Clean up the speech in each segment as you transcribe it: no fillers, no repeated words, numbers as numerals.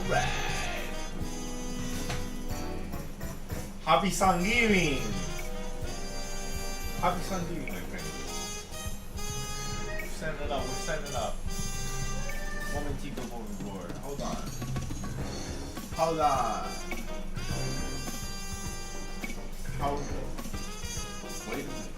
Alright. Happy Thanksgiving. Happy Thanksgiving, my friend. We're setting it up. We're setting it up. Momentico, por favor. Hold on. Hold on. Hold on. Wait a minute.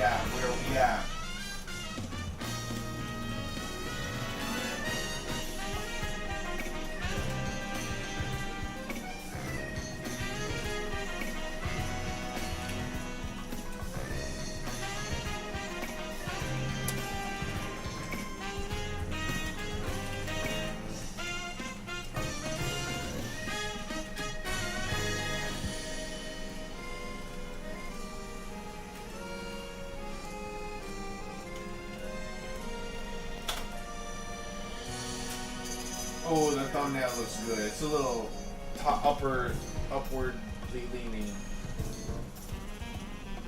Where we at? Oh, the thumbnail looks good. It's a little upwardly leaning.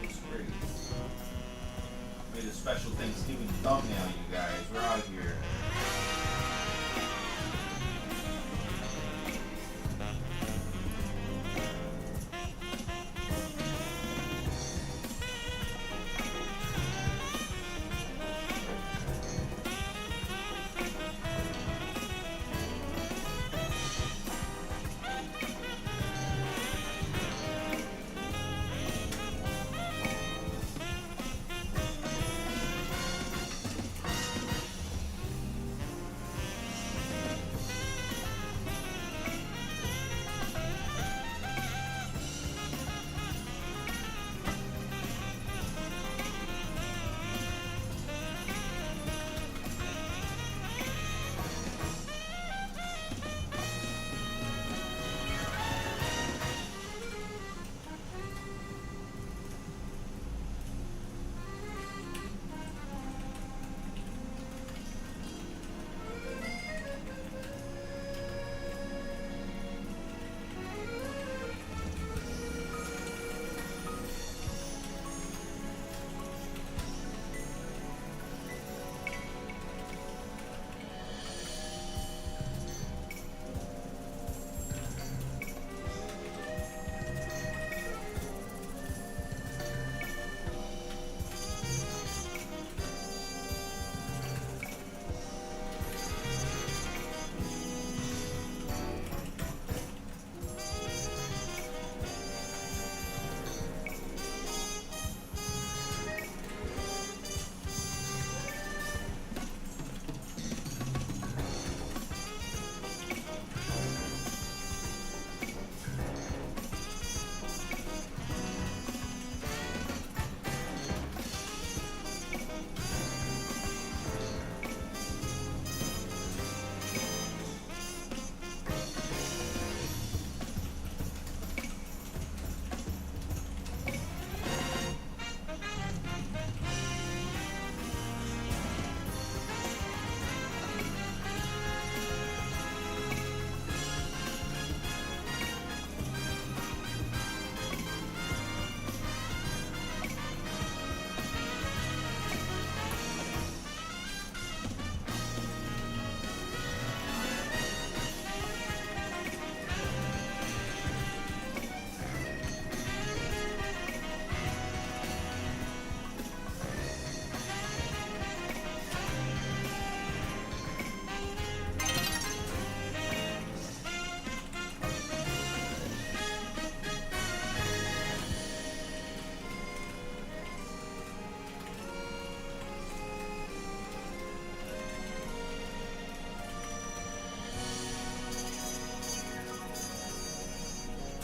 Looks great. Made a special Thanksgiving thumbnail, you guys. We're out here.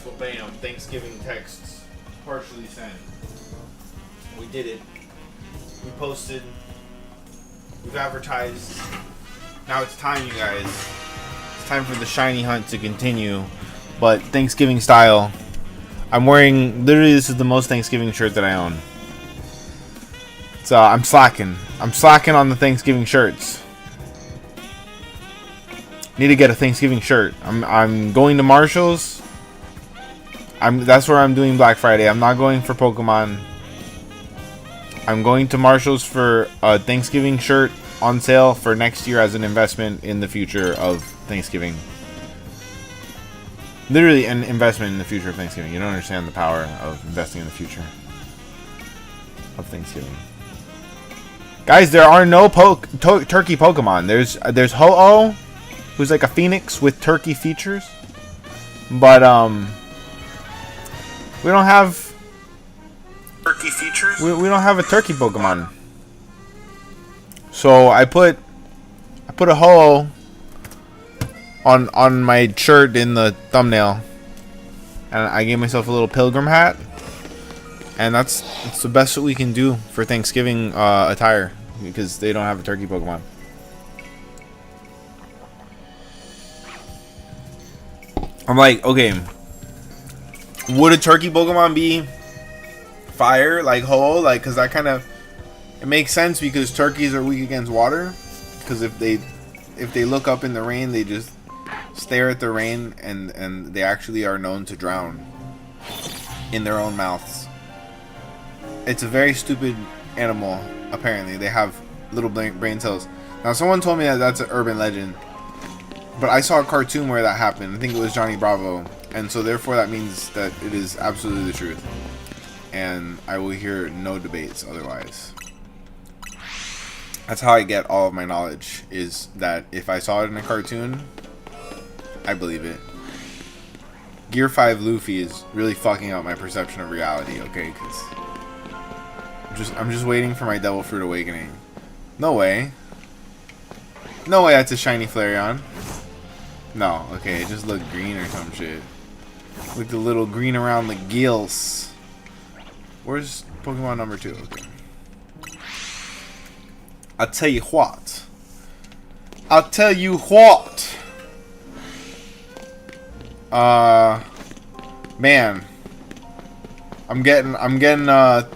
So bam, Thanksgiving texts partially sent. We did it. We posted We've advertised. Now it's time, you guys. It's time for the shiny hunt to continue, but Thanksgiving style. I'm wearing, literally this is the most Thanksgiving shirt that I own. So I'm slacking. I'm slacking on the Thanksgiving shirts. Need to get a Thanksgiving shirt. I'm going to Marshall's. That's where I'm doing Black Friday. I'm not going for Pokemon. I'm going to Marshall's for a Thanksgiving shirt on sale for next year as an investment in the future of Thanksgiving. Literally an investment in the future of Thanksgiving. You don't understand the power of investing in the future of Thanksgiving. Guys, there are no turkey Pokemon. There's Ho-Oh, who's like a phoenix with turkey features. But we don't have turkey features. We don't have a turkey Pokemon. So I put a Ho-Oh on my shirt in the thumbnail, and I gave myself a little pilgrim hat, and that's the best that we can do for Thanksgiving attire, because they don't have a turkey Pokemon. I'm like, okay, would a turkey Pokemon be fire like Ho-Oh? Like, because that kind of, it makes sense because turkeys are weak against water, because if they look up in the rain, they just stare at the rain, and they actually are known to drown in their own mouths. It's a very stupid animal, apparently. They have little brain cells. Now, someone told me that that's an urban legend, but I saw a cartoon where that happened. I think it was Johnny Bravo, and so therefore that means that it is absolutely the truth, and I will hear no debates otherwise. That's how I get all of my knowledge, is that if I saw it in a cartoon, I believe it. Gear 5 Luffy is really fucking up my perception of reality, okay? Because I'm just waiting for my Devil Fruit Awakening. No way. No way that's a shiny Flareon. No, okay, it just looked green or some shit. Looked a little green around the gills. Where's Pokemon number 2? Okay. I'll tell you what. I'll tell you what. Man, I'm getting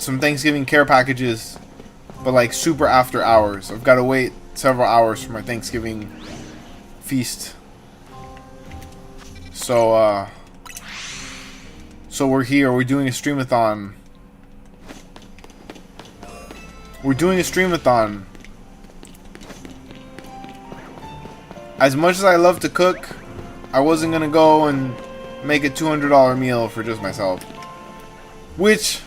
some Thanksgiving care packages, but like super after hours. I've got to wait several hours for my Thanksgiving feast. So we're here. We're doing a streamathon. We're doing a streamathon. As much as I love to cook, I wasn't gonna go and make a $200 meal for just myself. Which,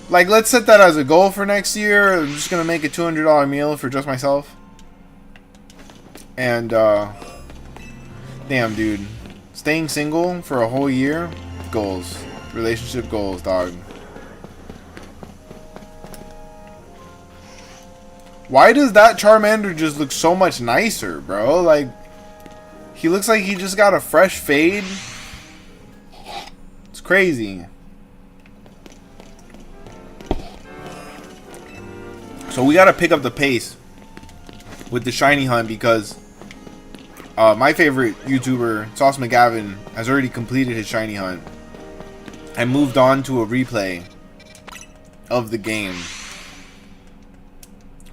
like, let's set that as a goal for next year. I'm just gonna make a $200 meal for just myself. And, damn, dude. Staying single for a whole year? Goals. Relationship goals, dog. Why does that Charmander just look so much nicer, bro? Like, he looks like he just got a fresh fade. It's crazy. So we gotta pick up the pace with the shiny hunt, because my favorite YouTuber, Sauce McGavin, has already completed his shiny hunt and moved on to a replay of the game.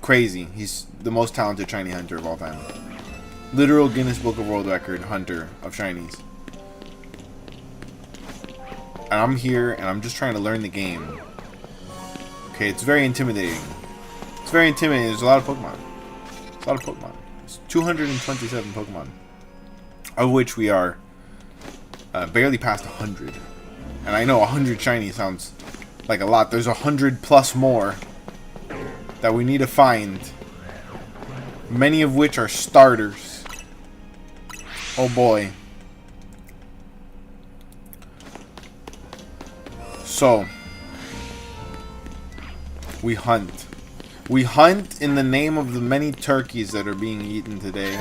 Crazy. He's the most talented shiny hunter of all time. Literal Guinness Book of World Record hunter of shinies. And I'm here and I'm just trying to learn the game. Okay, it's very intimidating. It's very intimidating. There's a lot of Pokemon. It's a lot of Pokemon. It's 227 Pokemon. Of which we are barely past 100. And I know 100 shiny sounds like a lot. There's 100 plus more that we need to find. Many of which are starters. Oh boy. So, we hunt. We hunt in the name of the many turkeys that are being eaten today.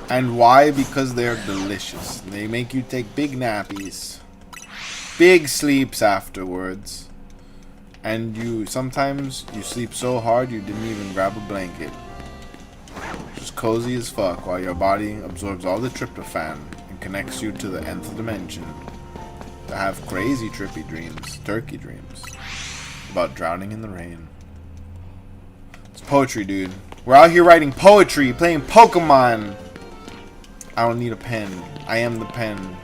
And why? Because they're delicious. They make you take big nappies. Big sleeps afterwards. And sometimes you sleep so hard you didn't even grab a blanket. Just cozy as fuck while your body absorbs all the tryptophan and connects you to the nth dimension. To have crazy trippy dreams, turkey dreams, about drowning in the rain. It's poetry, dude. We're out here writing poetry, playing Pokemon. I don't need a pen. I am the pen.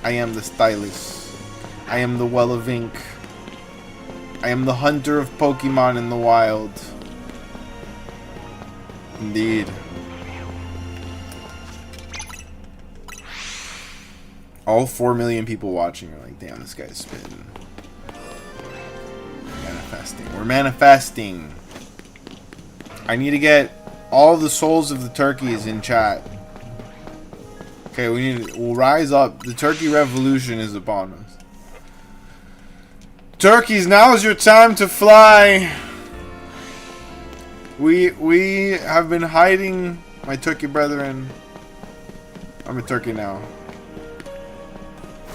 I am the stylus. I am the well of ink. I am the hunter of Pokemon in the wild. Indeed. All 4 million people watching are like, damn, this guy's spitting. Manifesting. We're manifesting. I need to get all the souls of the turkeys in chat. Okay, we'll rise up. The turkey revolution is upon us. Turkeys, now is your time to fly. We have been hiding, my turkey brethren. I'm a turkey now.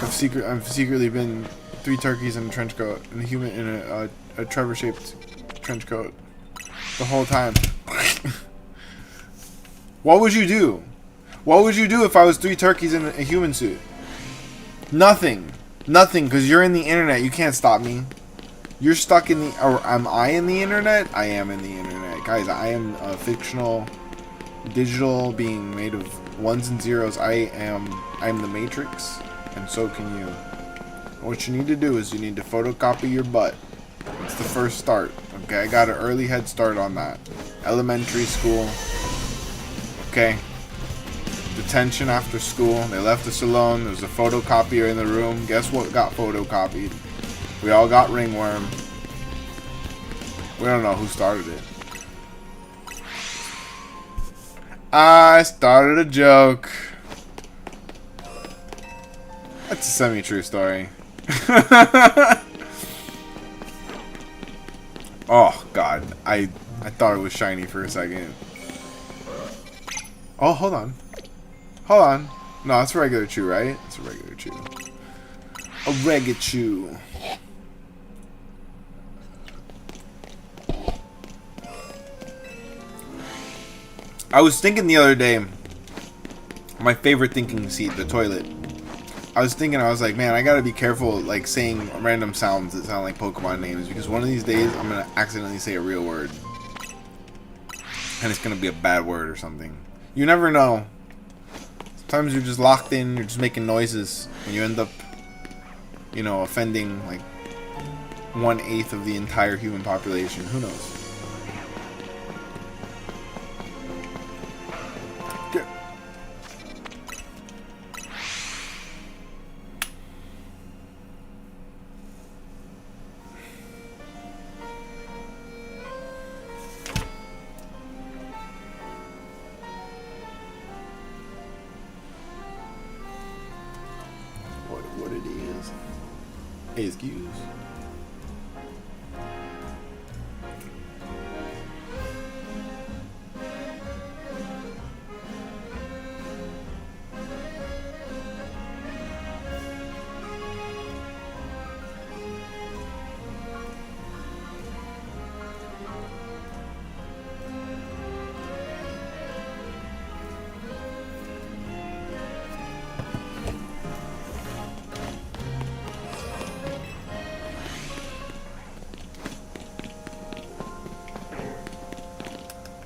I've secretly been 3 turkeys in a trench coat, and a human in a Trevor-shaped trench coat the whole time. What would you do? What would you do if I was 3 turkeys in a human suit? Nothing. Nothing, because you're in the internet. You can't stop me. You're stuck in the... Or am I in the internet? I am in the internet. Guys, I am a fictional digital being made of ones and zeros. I'm the Matrix. And so can you. What you need to do is you need to photocopy your butt. It's the first start. Okay, I got an early head start on that. Elementary school. Okay. Detention after school. They left us alone. There was a photocopier in the room. Guess what got photocopied? We all got ringworm. We don't know who started it. I started a joke. That's a semi-true story. Oh, God. I thought it was shiny for a second. Oh, hold on. Hold on. No, it's a regular chew, right? It's a regular chew. A regular chew. I was thinking the other day, my favorite thinking seat, the toilet. I was like, man, I gotta be careful, like, saying random sounds that sound like Pokemon names, because one of these days I'm gonna accidentally say a real word. And it's gonna be a bad word or something. You never know. Sometimes you're just locked in, you're just making noises, and you end up, you know, offending, like, 1/8 of the entire human population. Who knows? What it is. Excuse.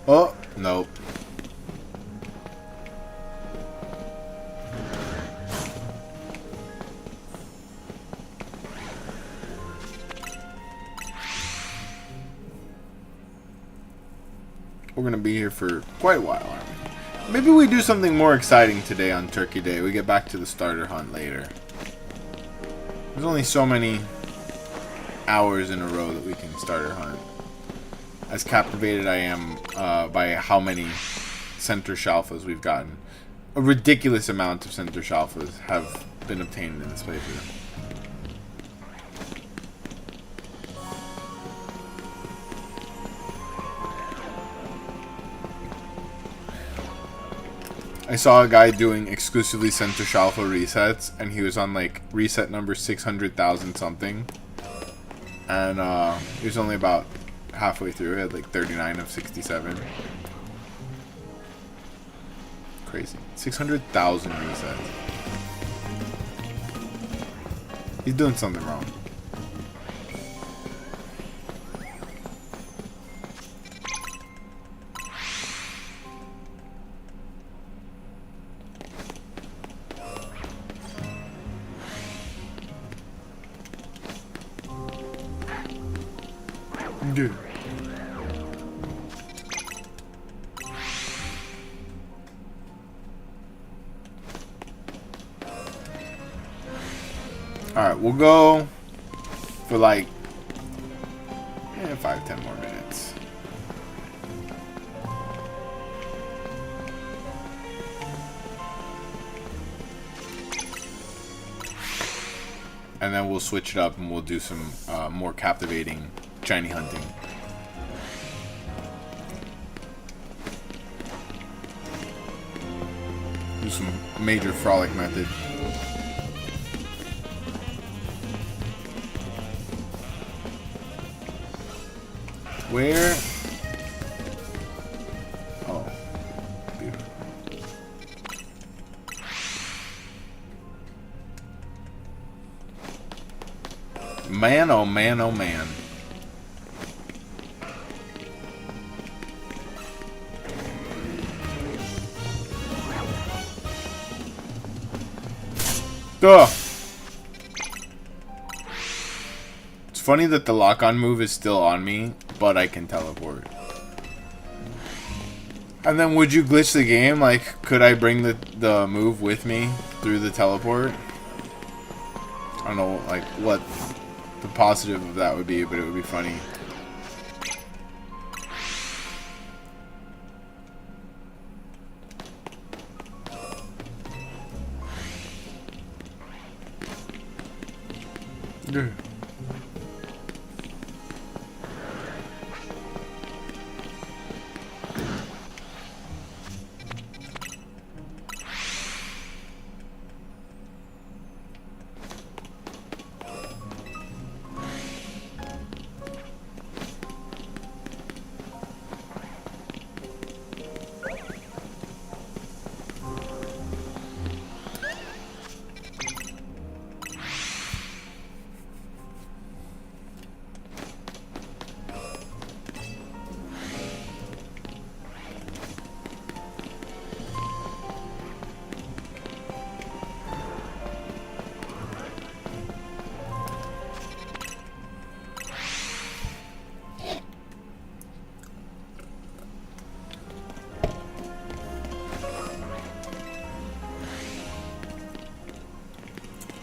Oh, nope. We're gonna be here for quite a while, aren't we? Maybe we do something more exciting today on Turkey Day. We get back to the starter hunt later. There's only so many hours in a row that we can starter hunt. As captivated I am by how many center SHALPHAs we've gotten. A ridiculous amount of center SHALPHAs have been obtained in this playthrough. I saw a guy doing exclusively center SHALPHA resets, and he was on like reset number 600,000 something. And he was only about halfway through. He had like 39 of 67. Crazy. 600,000 resets. He's doing something wrong. Dude. Alright, we'll go for like 5-10 more minutes. And then we'll switch it up and we'll do some more captivating shiny hunting. Do some major frolic method. Where? Oh, beautiful. Man, oh man, oh man. Ugh. It's funny that the lock-on move is still on me, but I can teleport. And then would you glitch the game? Like, could I bring the move with me through the teleport? I don't know, like, what the positive of that would be, but it would be funny. Yeah.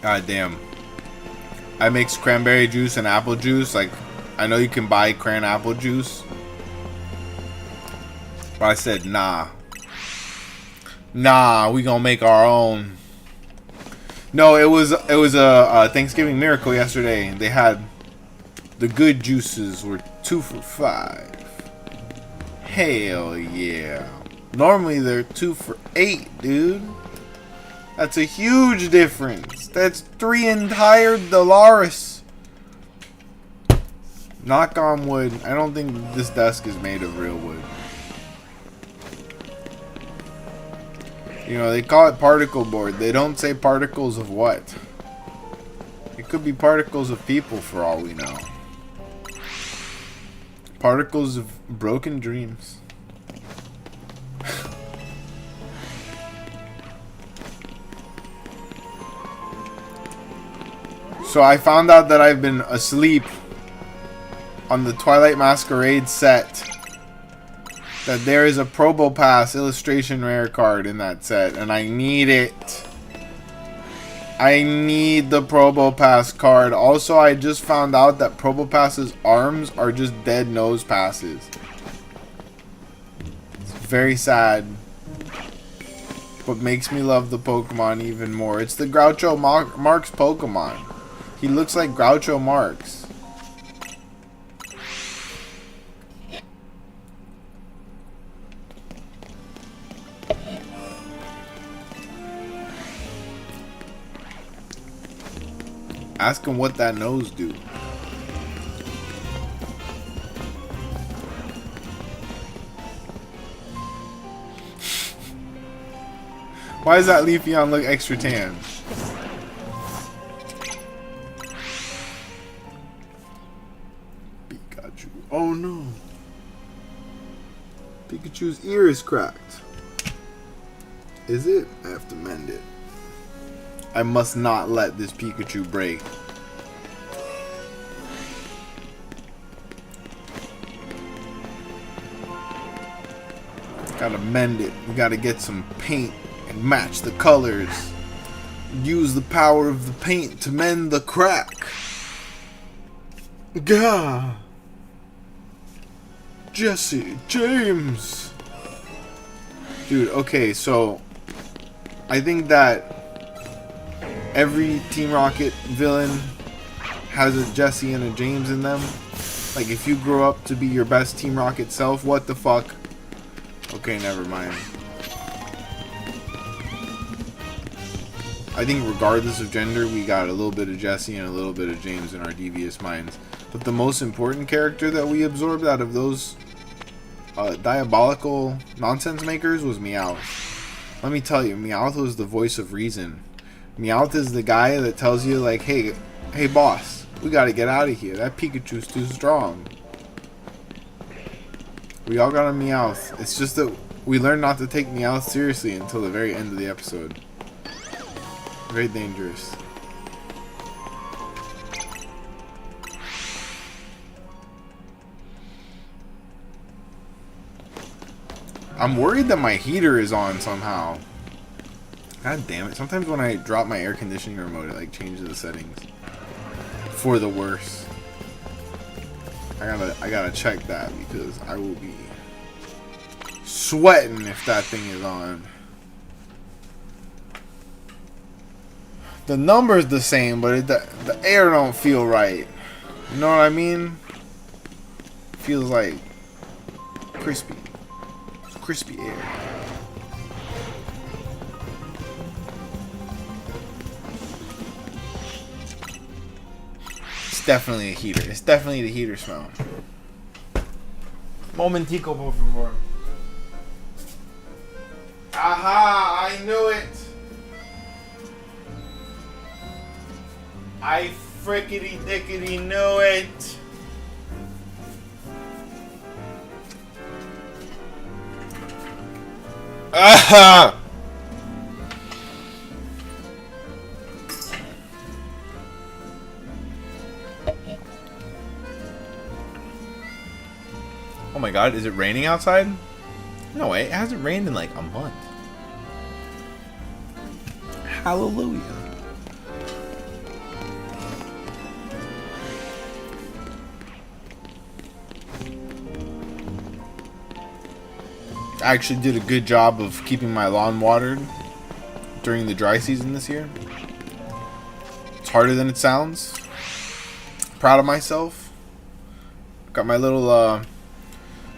God damn. I mix cranberry juice and apple juice. Like, I know you can buy cran apple juice, but I said nah. Nah, we gonna make our own. No, it was a Thanksgiving miracle yesterday. They had the good juices were 2 for $5. Hell yeah. Normally they're 2 for $8, dude. That's a huge difference. That's 3 entire dollars. Knock on wood. I don't think this desk is made of real wood. You know, they call it particle board. They don't say particles of what. It could be particles of people for all we know. Particles of broken dreams. So I found out that I've been asleep on the Twilight Masquerade set. That there is a Probopass illustration rare card in that set, and I need it. I need the Probopass card. Also, I just found out that Probopass's arms are just dead nose passes. It's very sad, but makes me love the Pokemon even more. It's the Groucho Marx Pokemon. He looks like Groucho Marx. Ask him what that nose do. Why does that Leafeon look extra tan? Pikachu. Oh no. Pikachu's ear is cracked. Is it? I have to mend it. I must not let this Pikachu break. Gotta mend it. We gotta get some paint and match the colors. Use the power of the paint to mend the crack. Gah! Jesse James! Dude, okay, so I think that every Team Rocket villain has a Jesse and a James in them. Like, if you grow up to be your best Team Rocket self, what the fuck? Okay, never mind. I think regardless of gender, we got a little bit of Jesse and a little bit of James in our devious minds. But the most important character that we absorbed out of those diabolical nonsense makers was Meowth. Let me tell you, Meowth was the voice of reason. Meowth is the guy that tells you, like, hey boss, we gotta get out of here. That Pikachu's too strong. We all got a Meowth. It's just that we learned not to take Meowth seriously until the very end of the episode. Very dangerous. I'm worried that my heater is on somehow. God damn it. Sometimes when I drop my air conditioning remote, it like changes the settings. For the worse. I gotta check that because I will be sweating if that thing is on. The number's the same, but the air don't feel right. You know what I mean? Feels like crispy. Crispy air. It's definitely a heater. It's definitely the heater smell. Momentico, por favor. Aha! I knew it! I frickety dickety knew it! Aha! Oh my god, is it raining outside? No way, it hasn't rained in like a month. Hallelujah. I actually did a good job of keeping my lawn watered during the dry season this year. It's harder than it sounds. Proud of myself. Got my little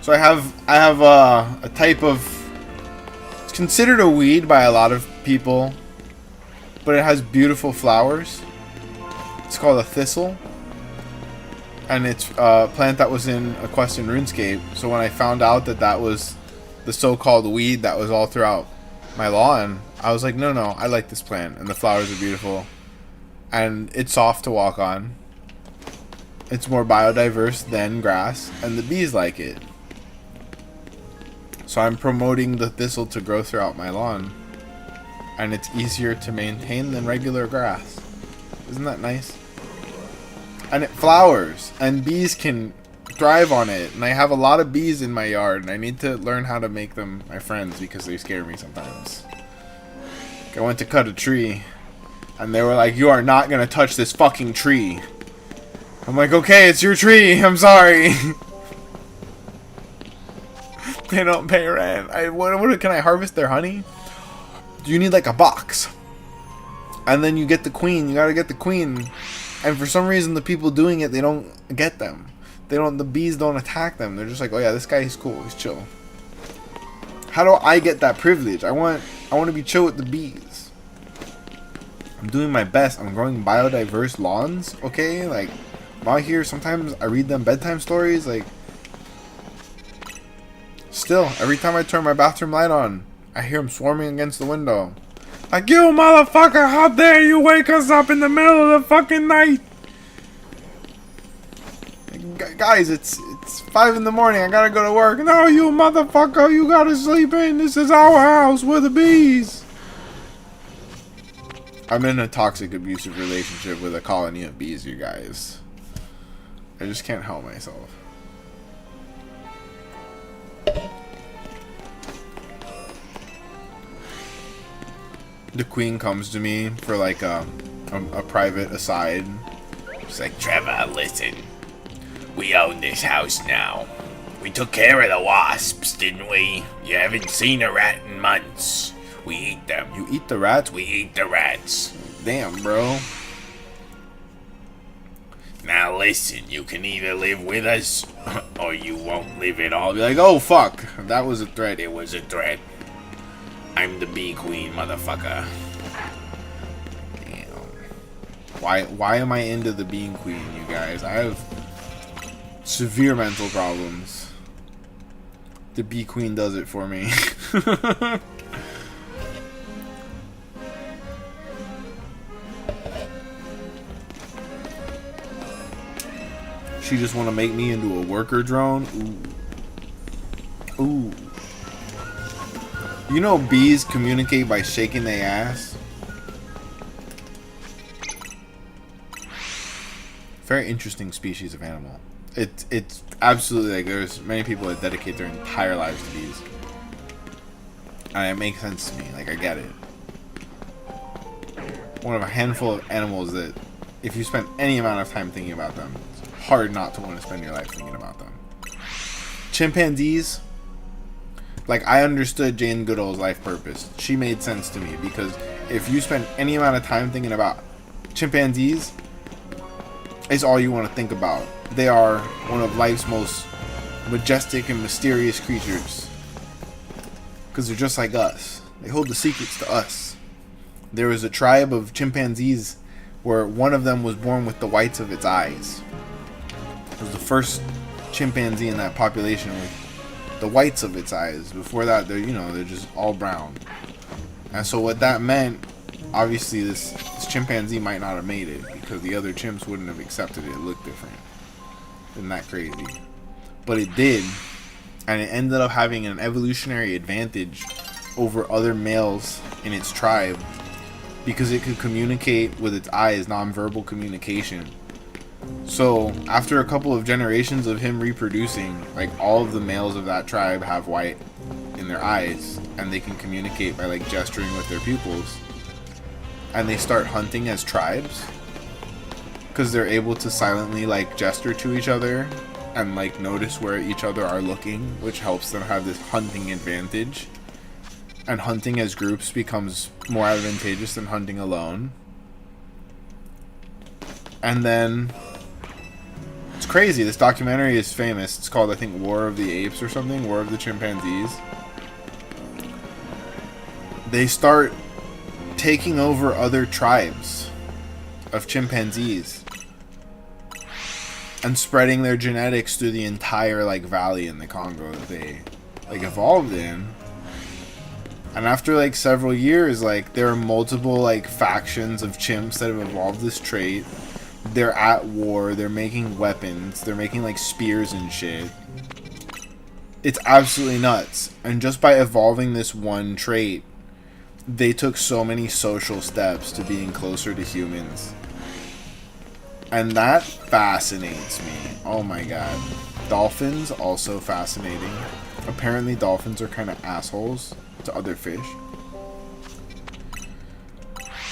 so I have a type of, it's considered a weed by a lot of people, but it has beautiful flowers. It's called a thistle. And it's a plant that was in a quest in RuneScape. So when I found out that that was the so-called weed that was all throughout my lawn, I was like, no, I like this plant, and the flowers are beautiful, and it's soft to walk on. It's more biodiverse than grass, and the bees like it. So I'm promoting the thistle to grow throughout my lawn, and it's easier to maintain than regular grass. Isn't that nice? And it flowers, and bees can thrive on it, and I have a lot of bees in my yard, and I need to learn how to make them my friends because they scare me sometimes. I went to cut a tree, and they were like, you are not gonna touch this fucking tree. I'm like, okay, it's your tree, I'm sorry. They don't pay rent. What can I harvest their honey? You need like a box, and then you get the queen. You gotta get the queen, and for some reason the people doing it, they don't get them. The bees don't attack them. They're just like, oh yeah, this guy is cool, he's chill. How do I get that privilege? I want to be chill with the bees. I'm doing my best. I'm growing biodiverse lawns, okay? Like, I'm out here, sometimes I read them bedtime stories, like, still, every time I turn my bathroom light on, I hear them swarming against the window. Like, you motherfucker, how dare you wake us up in the middle of the fucking night? Guys, it's 5 in the morning. I gotta go to work. No, you motherfucker, you gotta sleep in. This is our house. We're the bees. I'm in a toxic, abusive relationship with a colony of bees, you guys. I just can't help myself. The queen comes to me for like a private aside. She's like, Trevor, listen. We own this house now. We took care of the wasps, didn't we? You haven't seen a rat in months. We eat them. You eat the rats? We eat the rats. Damn, bro. Now listen, you can either live with us, or you won't live at all. Be like, oh fuck, that was a threat. It was a threat. I'm the bee queen, motherfucker. Damn. Why am I into the bee queen, you guys? I have severe mental problems. The bee queen does it for me. She just want to make me into a worker drone? Ooh. Ooh. You know bees communicate by shaking their ass? Very interesting species of animal. It's absolutely like there's many people that dedicate their entire lives to bees. And it makes sense to me. Like, I get it. One of a handful of animals that if you spend any amount of time thinking about them, it's hard not to want to spend your life thinking about them. Chimpanzees, like, I understood Jane Goodall's life purpose. She made sense to me because if you spend any amount of time thinking about chimpanzees, it's all you want to think about. They are one of life's most majestic and mysterious creatures because they're just like us. They hold the secrets to us. There was a tribe of chimpanzees where one of them was born with the whites of its eyes. It was the first chimpanzee in that population with the whites of its eyes. Before that, they're just all brown. And so what that meant, obviously this chimpanzee might not have made it because the other chimps wouldn't have accepted it. It looked different. Isn't that crazy? But it did, and it ended up having an evolutionary advantage over other males in its tribe because it could communicate with its eyes, nonverbal communication. So after a couple of generations of him reproducing, like, all of the males of that tribe have white in their eyes and they can communicate by like gesturing with their pupils, and they start hunting as tribes because they're able to silently like gesture to each other and like notice where each other are looking, which helps them have this hunting advantage. And hunting as groups becomes more advantageous than hunting alone. And then it's crazy. This documentary is famous. It's called, I think, War of the Apes or something. War of the Chimpanzees. They start taking over other tribes of chimpanzees and spreading their genetics through the entire like valley in the Congo that they like evolved in. And after like several years, like, there are multiple like factions of chimps that have evolved this trait. They're at war, they're making weapons, they're making like spears and shit. It's absolutely nuts. And just by evolving this one trait, they took so many social steps to being closer to humans. And that fascinates me. Oh my god. Dolphins, also fascinating. Apparently dolphins are kind of assholes to other fish.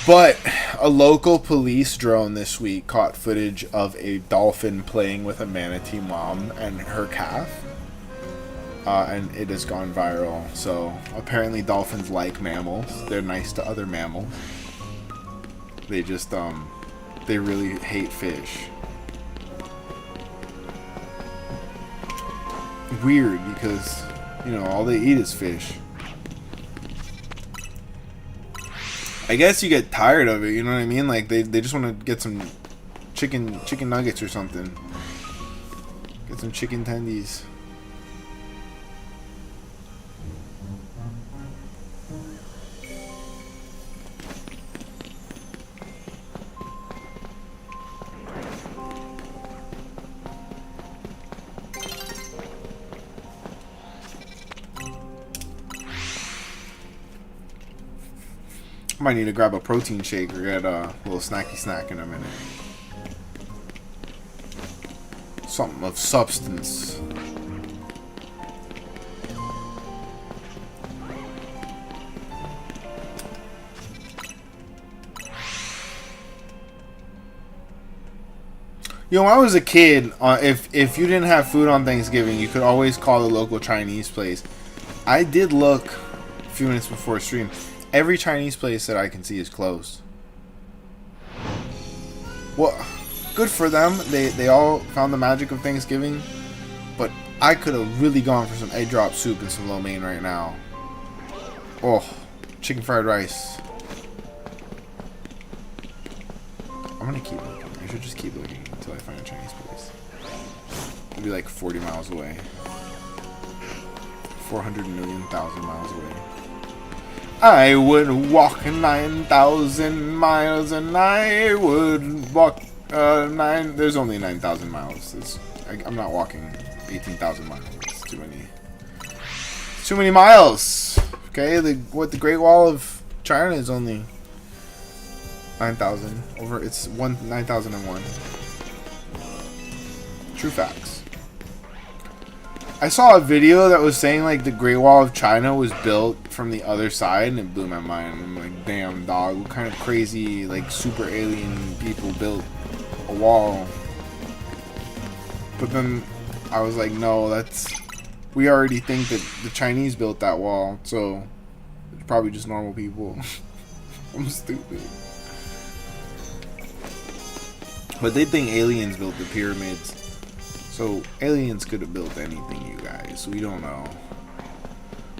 But a local police drone this week caught footage of a dolphin playing with a manatee mom and her calf. And it has gone viral. So apparently dolphins like mammals. They're nice to other mammals. They just they really hate fish. Weird, because all they eat is fish. I guess you get tired of it, you know what I mean? Like they just want to get some chicken nuggets or something. Get some chicken tendies. Might need to grab a protein shake or get a little snacky snack in a minute. Something of substance. You know, when I was a kid, if you didn't have food on Thanksgiving, you could always call the local Chinese place. I did look a few minutes before stream. Every Chinese place that I can see is closed. Well, good for them. They all found the magic of Thanksgiving. But I could have really gone for some egg drop soup and some lo mein right now. Oh, chicken fried rice. I'm gonna keep looking. I should just keep looking until I find a Chinese place. It'll be like 40 miles away. 400 million thousand miles away. I would walk 9,000 miles and I would walk 9. There's only 9,000 miles. I'm not walking 18,000 miles. It's too many. Too many miles. Okay, the Great Wall of China is only 9,000 over. It's 9,001. True facts. I saw a video that was saying like the Great Wall of China was built from the other side, and it blew my mind. I'm like, damn, dog, what kind of crazy like super alien people built a wall? But then I was like, no, we already think that the Chinese built that wall, so it's probably just normal people. I'm stupid. But they think aliens built the pyramids. So aliens could have built anything, you guys. We don't know.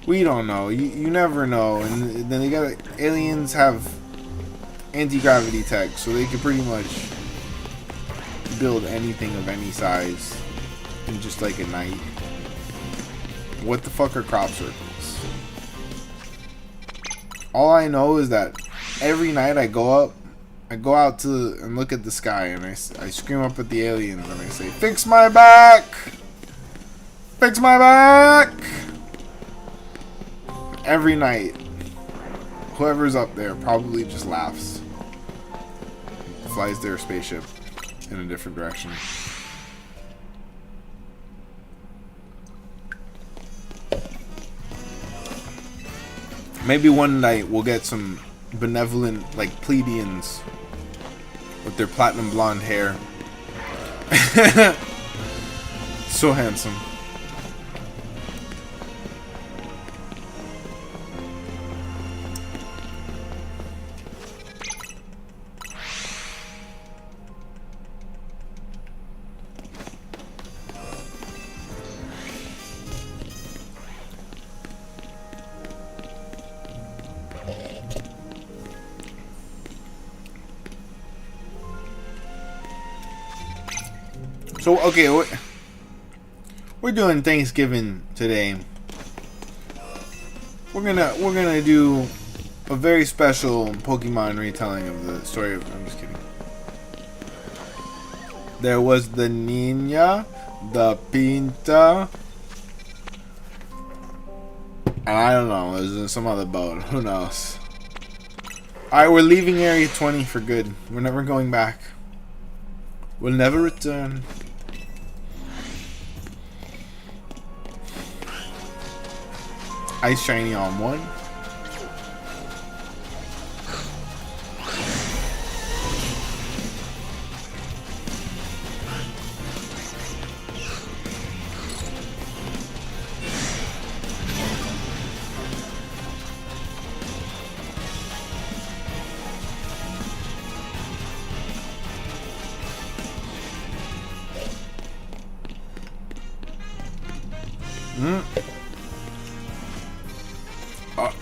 We don't know. You never know. And then they got aliens have anti-gravity tech, so they could pretty much build anything of any size in just like a night. What the fuck are crop circles? All I know is that every night I go out and look at the sky, and I scream up at the aliens and I say, "Fix my back! Fix my back!" Every night, whoever's up there probably just laughs, flies their spaceship in a different direction. Maybe one night we'll get some benevolent, like, plebeians with their platinum blonde hair. So handsome. So okay, we're doing Thanksgiving today. We're gonna do a very special Pokemon retelling of the story of. I'm just kidding. There was the Nina, the Pinta, and I don't know. There's some other boat. Who knows? All right, we're leaving Area 20 for good. We're never going back. We'll never return. Ice Shiny on 1.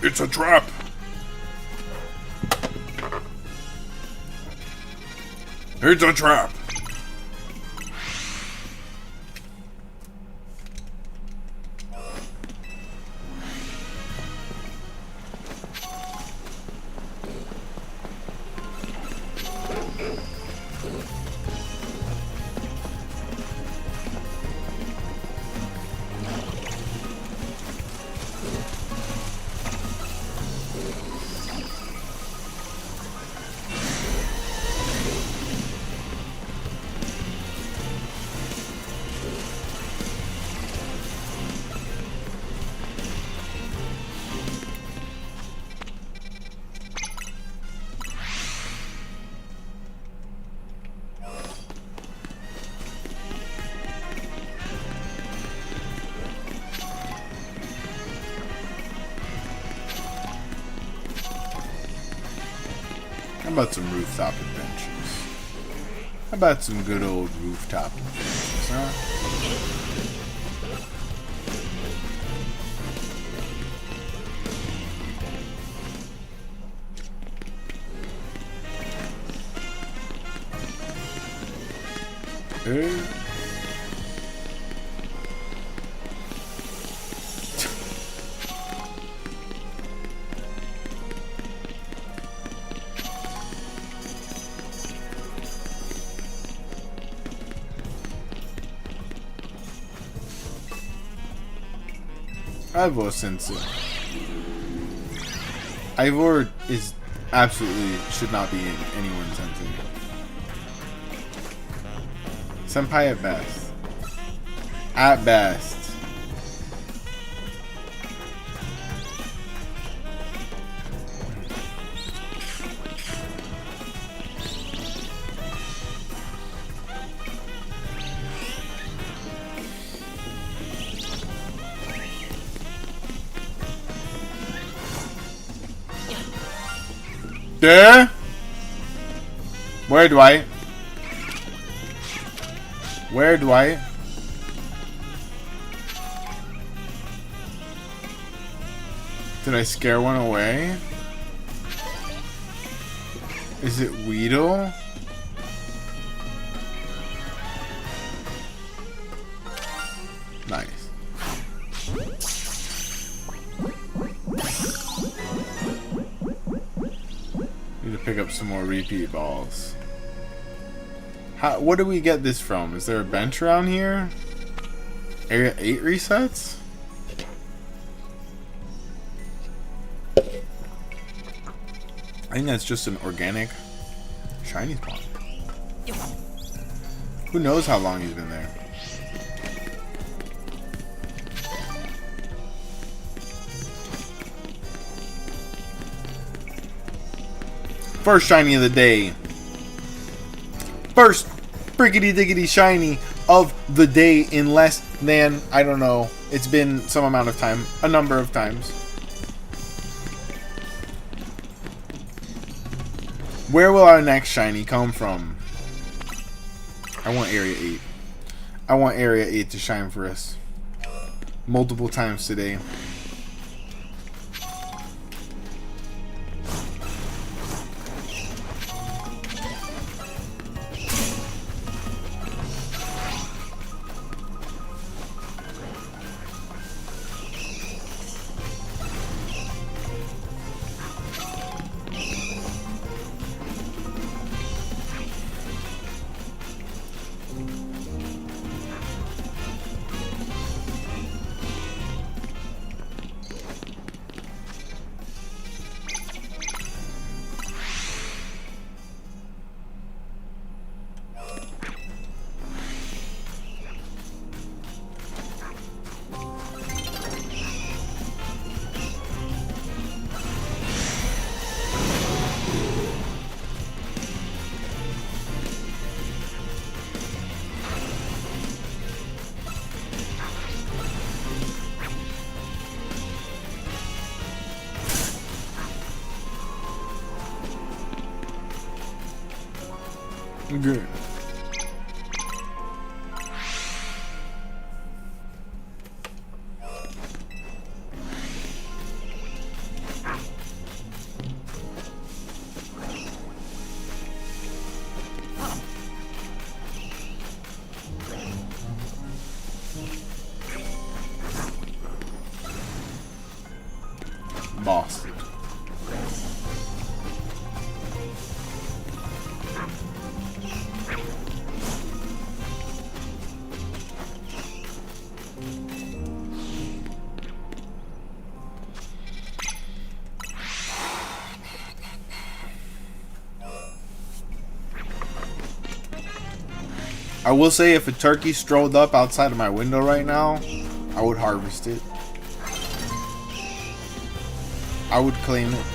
It's a trap. It's a trap. How about some rooftop adventures? How about some good old rooftop adventures, huh? Ivor Sensei. Ivor is absolutely should not be in anyone's sensei. Senpai at best. At best. There? Where do I? Where do I? Did I scare one away? Is it Weedle? Nice. Need to pick up some more repeat balls. What do we get this from? Is there a bench around here? Area 8 resets? I think that's just an organic shiny spawn. Who knows how long he's been there? First shiny of the day. First friggity diggity shiny of the day in less than, I don't know, it's been some amount of time, a number of times. Where will our next shiny come from? I want Area 8. I want Area 8 to shine for us multiple times today. Good. Boss. I will say if a turkey strolled up outside of my window right now, I would harvest it. I would claim it.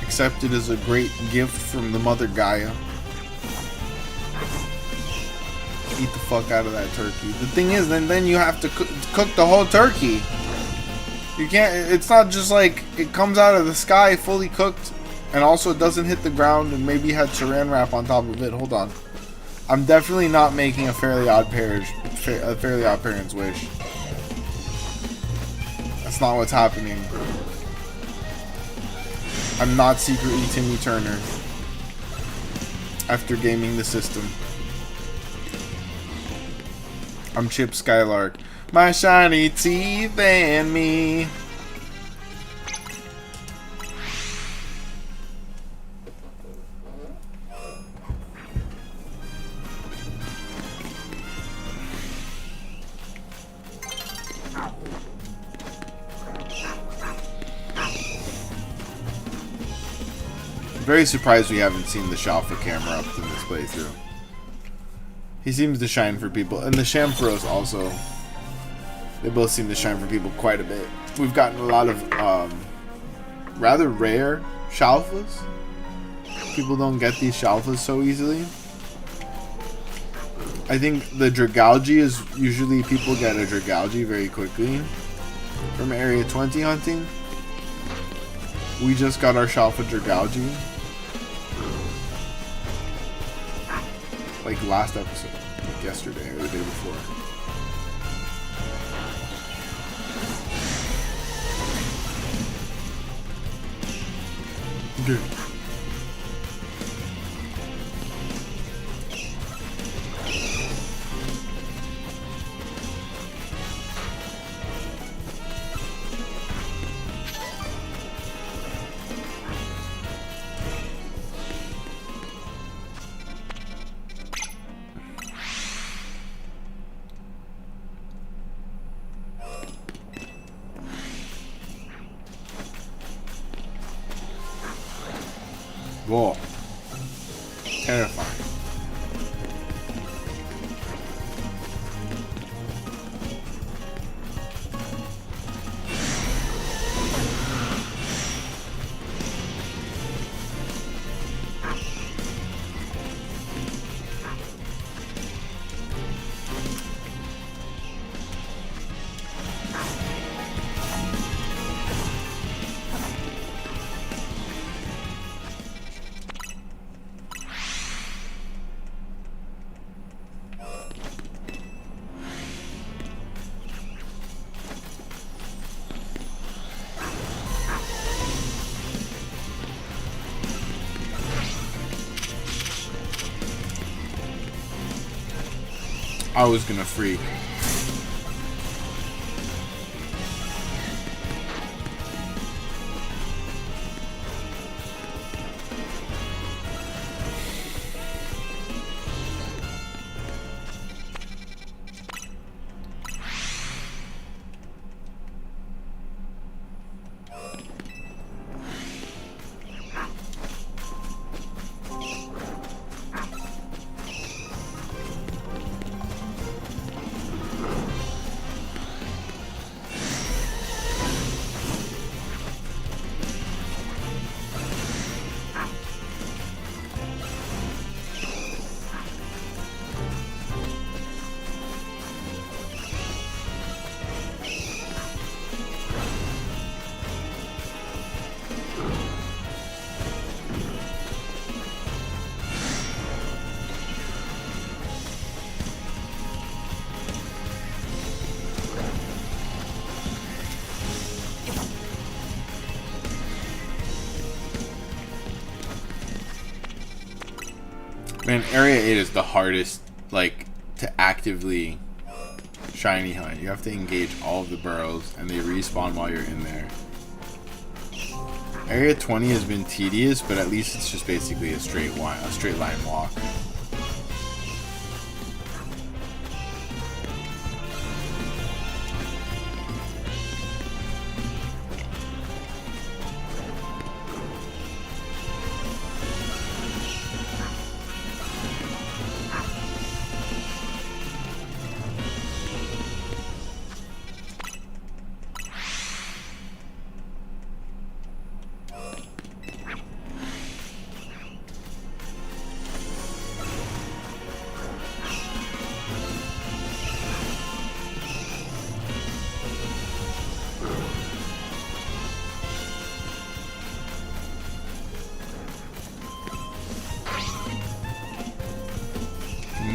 Accept it as a great gift from the Mother Gaia. Eat the fuck out of that turkey. The thing is, then you have to cook the whole turkey. You can't, it's not just like it comes out of the sky fully cooked And also it doesn't hit the ground, and maybe had saran wrap on top of it. Hold on. I'm definitely not making a Fairly Odd Parents wish. That's not what's happening. I'm not secretly Timmy Turner after gaming the system. I'm Chip Skylark. My shiny teeth and me. Very surprised we haven't seen the SHALPHA camera up in this playthrough. He seems to shine for people, and the Shamfros also. They both seem to shine for people quite a bit. We've gotten a lot of rather rare SHALPHAs. People don't get these SHALPHAs so easily. I think the Dragalge is usually people get a Dragalge very quickly from Area 20 hunting. We just got our SHALPHA Dragalge. Like last episode, like yesterday or the day before. Good. Whoa. Terrifying. I was gonna freak. Man, Area 8 is the hardest, like, to actively shiny hunt. You have to engage all of the burrows, and they respawn while you're in there. Area 20 has been tedious, but at least it's just basically a straight line walk.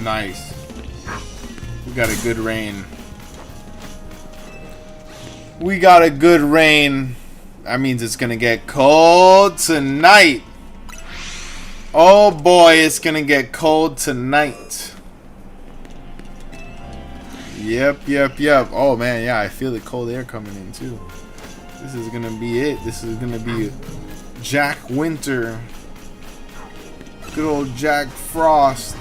Nice. We got a good rain. We got a good rain. That means it's gonna get cold tonight. Oh boy, it's gonna get cold tonight. Yep. Oh man, yeah, I feel the cold air coming in too. This is gonna be it. This is gonna be Jack Winter. Good old Jack Frost.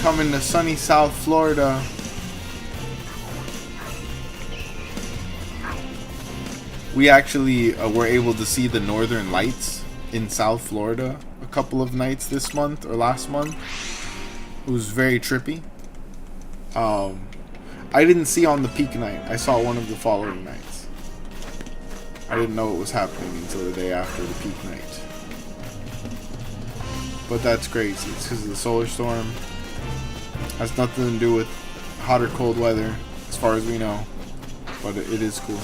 Coming to sunny South Florida. We actually were able to see the northern lights in South Florida a couple of nights this month or last month. It was very trippy. I didn't see on the peak night. I saw one of the following nights. I didn't know it was happening until the day after the peak night. But that's crazy. It's because of the solar storm. Has nothing to do with hot or cold weather, as far as we know. But it is cool.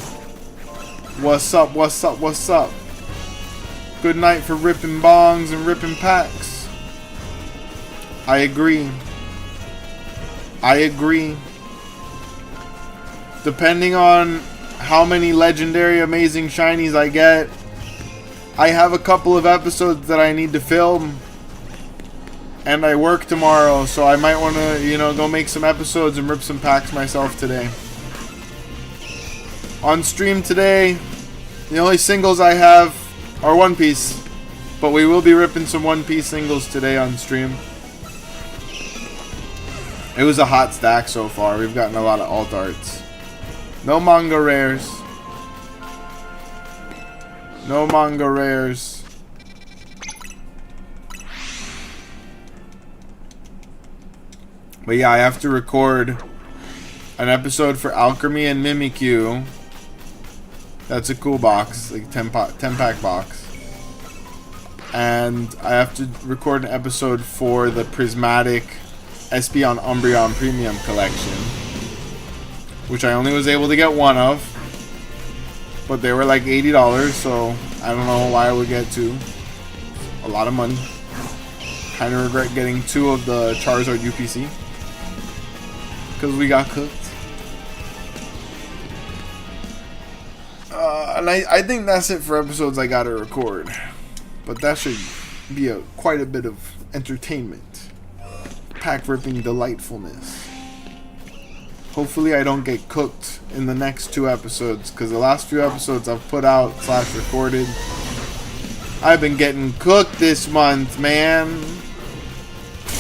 What's up? What's up? What's up? Good night for ripping bongs and ripping packs. I agree. I agree. Depending on how many legendary amazing shinies I get, I have a couple of episodes that I need to film. And I work tomorrow, so I might want to, you know, go make some episodes and rip some packs myself today. On stream today, the only singles I have are One Piece. But we will be ripping some One Piece singles today on stream. It was a hot stack so far. We've gotten a lot of alt arts. No manga rares. No manga rares. But yeah, I have to record an episode for Alchemy and Mimikyu. That's a cool box, like 10 pack box. And I have to record an episode for the Prismatic Espeon Umbreon Premium Collection, which I only was able to get one of, but they were like $80, so I don't know why I would get two. A lot of money. Kind of regret getting two of the Charizard UPC, because we got cooked. And I think that's it for episodes I gotta record. But that should be quite a bit of entertainment. Pack ripping delightfulness. Hopefully I don't get cooked in the next two episodes, because the last few episodes I've put out / recorded, I've been getting cooked this month, man.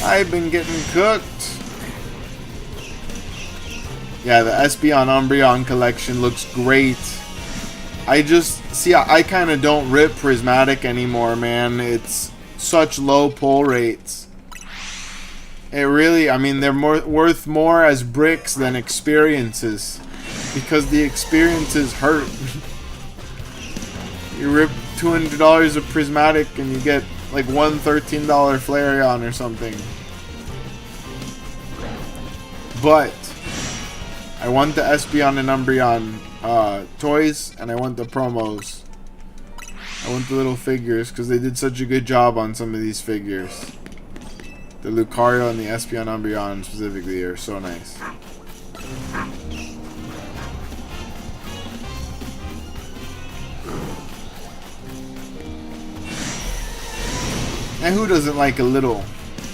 I've been getting cooked. Yeah, the Espeon Umbreon collection looks great. I kind of don't rip Prismatic anymore, man. It's such low pull rates. It really, I mean, they're worth more as bricks than experiences, because the experiences hurt. You rip $200 of Prismatic and you get like one $13 Flareon or something. But I want the Espeon and Umbreon toys, and I want the promos. I want the little figures, because they did such a good job on some of these figures. The Lucario and the Espeon Umbreon specifically are so nice. And who doesn't like a little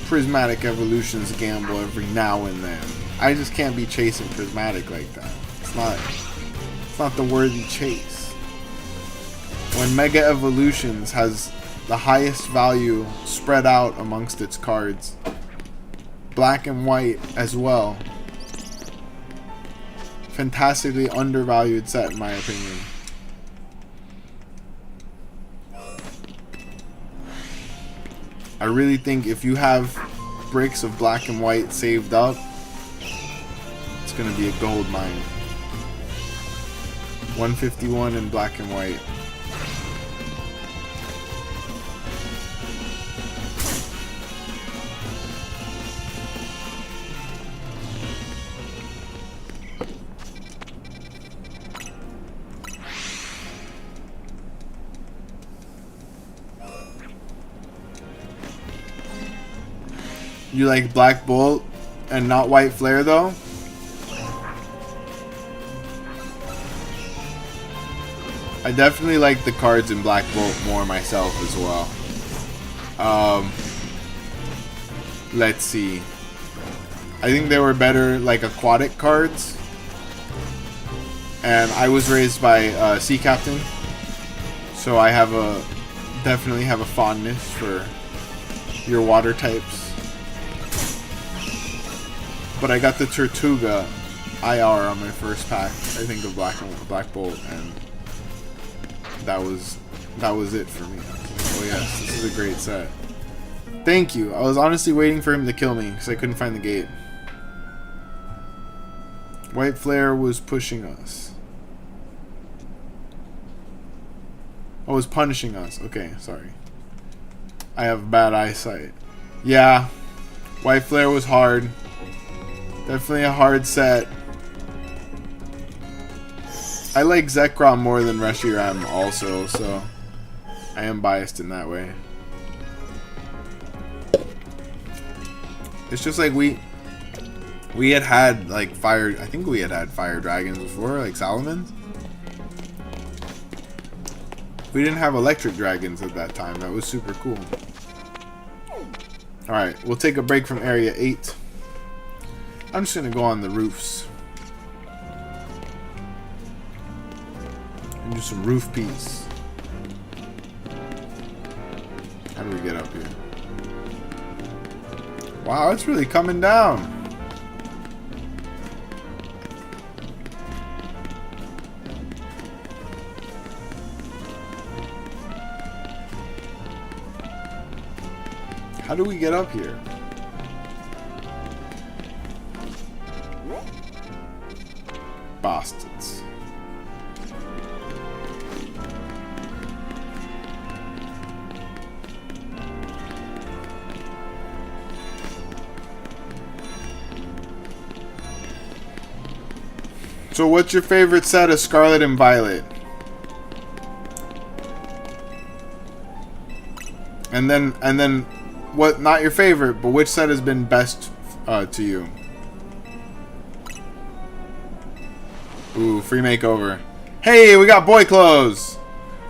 Prismatic Evolutions gamble every now and then? I just can't be chasing Prismatic like that. It's not the worthy chase. When Mega Evolutions has the highest value spread out amongst its cards, Black and White as well. Fantastically undervalued set, in my opinion. I really think if you have bricks of Black and White saved up, it's gonna be a gold mine. 151 in Black and White. You like Black Bolt and not White Flare though? I definitely like the cards in Black Bolt more myself as well. Let's see. I think they were better like aquatic cards. And I was raised by Sea Captain. So I have definitely have a fondness for your water types. But I got the Tortuga IR on my first pack, I think, of Black Bolt, and that was it for me. I was like, oh yes, this is a great set. Thank you. I was honestly waiting for him to kill me because I couldn't find the gate. White Flare was pushing us. Oh, was punishing us. Okay, sorry. I have bad eyesight. Yeah, White Flare was hard. Definitely a hard set. I like Zekrom more than Reshiram also, so I am biased in that way. It's just like we had like fire. I think we had fire dragons before, like Salamans. We didn't have electric dragons at that time. That was super cool. All right, we'll take a break from Area 8. I'm just gonna go on the roofs and do some roof peas. How do we get up here? Wow, it's really coming down. How do we get up here? Bastards. So what's your favorite set of Scarlet and Violet? And then what, not your favorite, but which set has been best to you? Ooh, free makeover. Hey, we got boy clothes!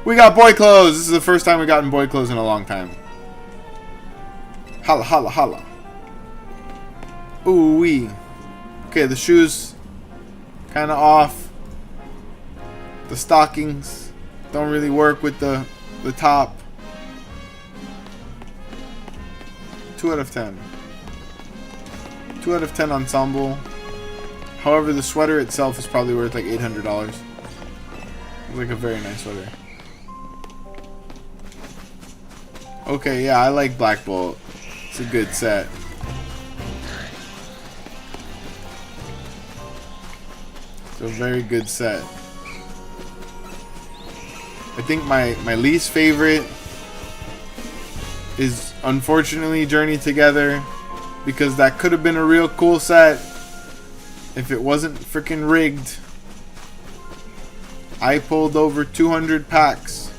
We got boy clothes! This is the first time we've gotten boy clothes in a long time. Holla, holla, holla. Ooh wee. Okay, the shoes kind of off. The stockings don't really work with the top. 2 out of 10. 2 out of 10 ensemble. However, the sweater itself is probably worth like $800. It's like a very nice sweater. Okay, yeah, I like Black Bolt. It's a good set. It's a very good set. I think my least favorite is unfortunately Journey Together, because that could have been a real cool set if it wasn't freaking rigged. I pulled over 200 packs.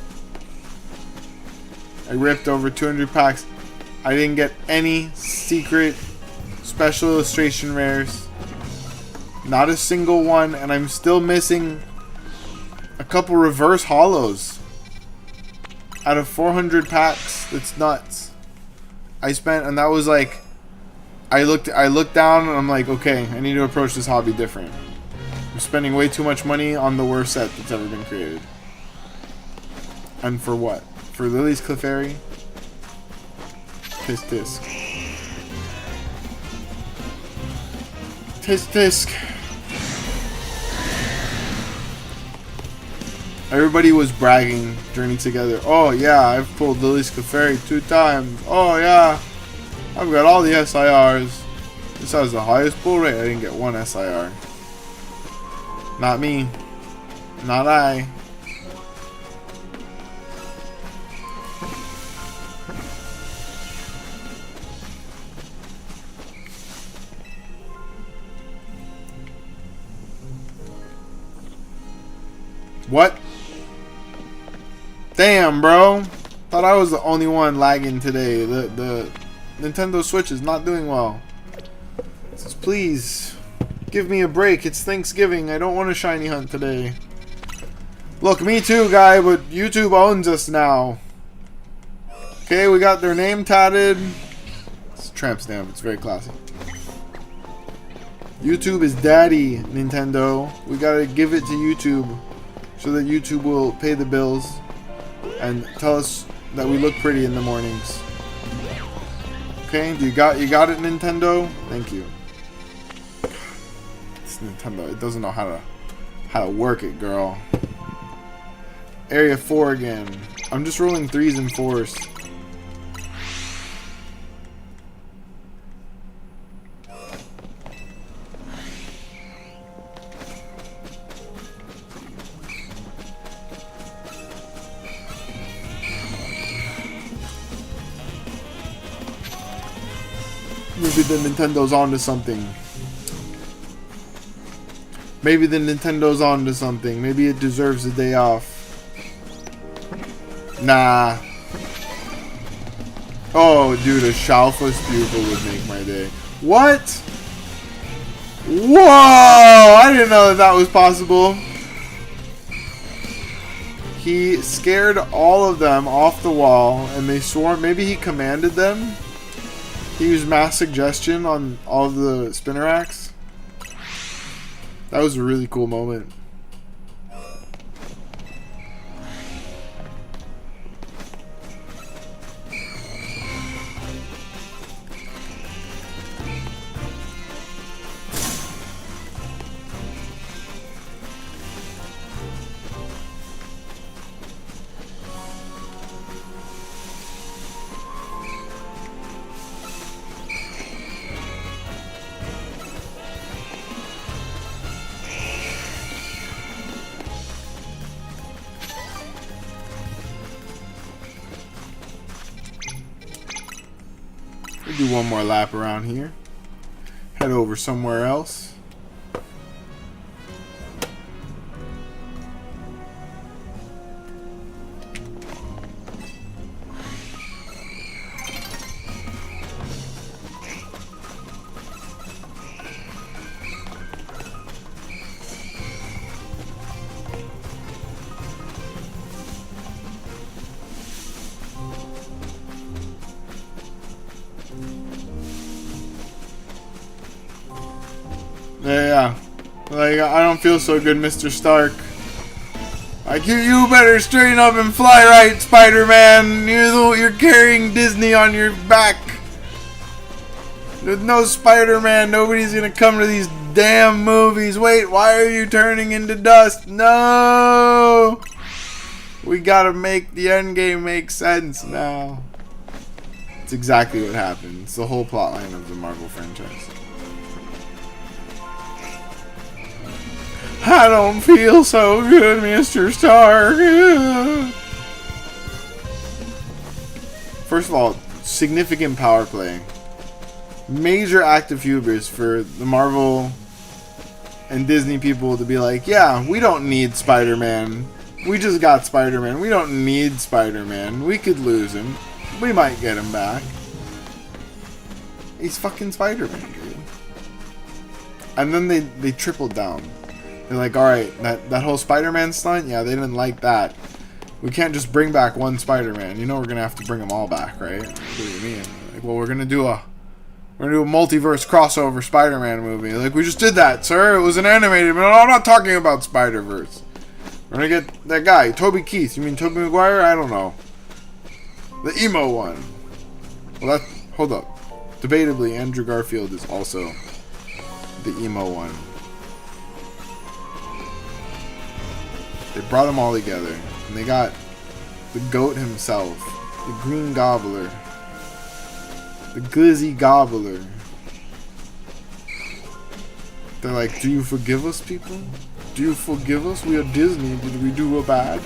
I ripped over 200 packs. I didn't get any secret special illustration rares. Not a single one, and I'm still missing a couple reverse hollows out of 400 packs. That's nuts. I spent, and that was like, I looked down and I'm like, okay, I need to approach this hobby different. I'm spending way too much money on the worst set that's ever been created. And for what? For Lily's Clefairy? Tisk tisk. Tisk tisk. Everybody was bragging Journey Together. Oh yeah, I've pulled Lily's Clefairy 2 times. Oh yeah, I've got all the SIRs. This has the highest pull rate. I didn't get 1 SIR. Not me. Not I. What? Damn, bro. Thought I was the only one lagging today. Nintendo Switch is not doing well. It says, please, give me a break. It's Thanksgiving. I don't want to shiny hunt today. Look, me too, guy, but YouTube owns us now. Okay, we got their name tatted. It's a tramp stamp. It's very classy. YouTube is daddy, Nintendo. We gotta give it to YouTube so that YouTube will pay the bills and tell us that we look pretty in the mornings. Okay, you got it, Nintendo? Thank you. It's Nintendo. It doesn't know how to work it, girl. Area 4 again. I'm just rolling 3s and 4s. Maybe the Nintendo's onto something. Maybe the Nintendo's onto something. Maybe it deserves a day off. Nah. Oh, dude, a SHALPHA Spewful would make my day. What? Whoa! I didn't know that was possible. He scared all of them off the wall, and they swarmed. Maybe he commanded them. He used mass suggestion on all of the Spinneracks. That was a really cool moment. We'll do one more lap around here. Head over somewhere else. Yeah. Like, I don't feel so good, Mr. Stark. Like, you better straighten up and fly right, Spider-Man. You're carrying Disney on your back. With no Spider-Man, nobody's gonna come to these damn movies. Wait, why are you turning into dust? No! We gotta make the endgame make sense now. It's exactly what happened. It's the whole plotline of the Marvel franchise. I don't feel so good, Mr. Stark. First of all, significant power play. Major act of hubris for the Marvel and Disney people to be like, yeah, we don't need Spider-Man. We just got Spider-Man. We don't need Spider-Man. We could lose him. We might get him back. He's fucking Spider-Man, dude. And then they tripled down. They're like, alright, that whole Spider-Man stunt, yeah, they didn't like that. We can't just bring back one Spider-Man. You know we're gonna have to bring them all back, right? What do you mean? Like, well, we're gonna do a multiverse crossover Spider-Man movie. Like, we just did that, sir. It was an animated, but I'm not talking about Spider-Verse. We're gonna get that guy, Toby Keith. You mean Tobey Maguire? I don't know. The emo one. Well, hold up. Debatably, Andrew Garfield is also the emo one. They brought them all together, and they got the goat himself, the green gobbler, the glizzy gobbler. They're like, do you forgive us, people? Do you forgive us? We are Disney. Did we do a bad?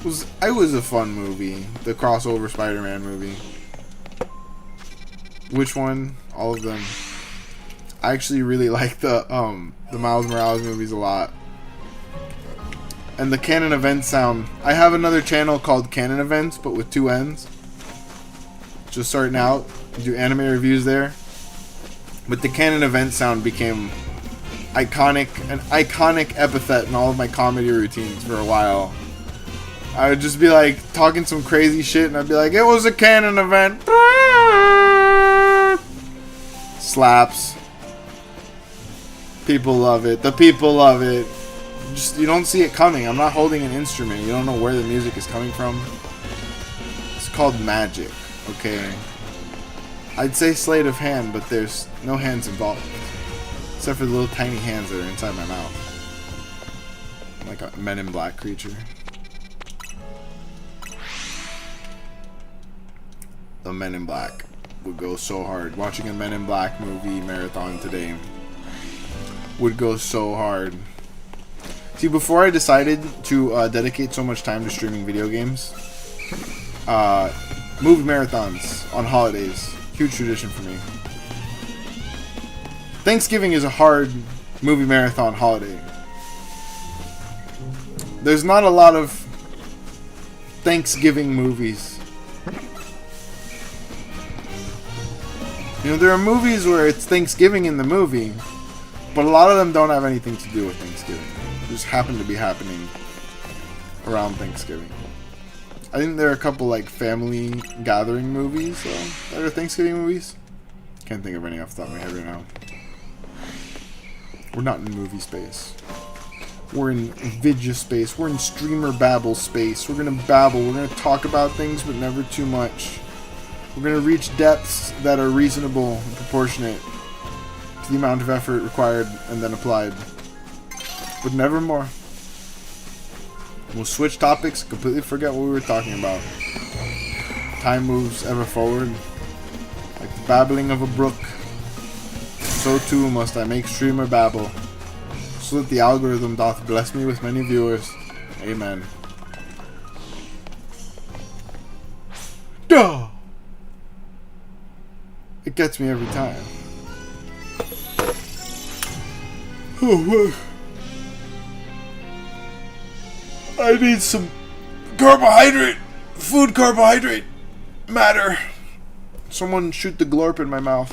It was a fun movie, the crossover Spider-Man movie. Which one? All of them. I actually really like the Miles Morales movies a lot. And the Canon Event sound. I have another channel called Canon Events, but with 2 N's. Just starting out. Do anime reviews there. But the Canon Event sound became an iconic epithet in all of my comedy routines for a while. I would just be like talking some crazy shit and I'd be like, it was a Canon event. Slaps. People love it. The people love it. Just, you don't see it coming. I'm not holding an instrument. You don't know where the music is coming from. It's called magic, okay? I'd say sleight of hand, but there's no hands involved. Except for the little tiny hands that are inside my mouth. Like a Men in Black creature. The Men in Black would go so hard. Watching a Men in Black movie marathon today would go so hard. See, before I decided to dedicate so much time to streaming video games, movie marathons on holidays, huge tradition for me. Thanksgiving is a hard movie marathon holiday. There's not a lot of Thanksgiving movies. You know, there are movies where it's Thanksgiving in the movie, but a lot of them don't have anything to do with Thanksgiving. They just happen to be happening around Thanksgiving. I think there are a couple like family gathering movies that are Thanksgiving movies. Can't think of any off the top of my head right now. We're not in movie space. We're in video space. We're in streamer babble space. We're gonna babble. We're gonna talk about things, but never too much. We're gonna reach depths that are reasonable and proportionate to the amount of effort required and then applied, but never more. We'll switch topics, completely forget what we were talking about. Time moves ever forward, like the babbling of a brook. So too must I make streamer babble, so that the algorithm doth bless me with many viewers. Amen. Duh! It gets me every time. Oh, I need some carbohydrate, food carbohydrate matter. Someone shoot the glorp in my mouth.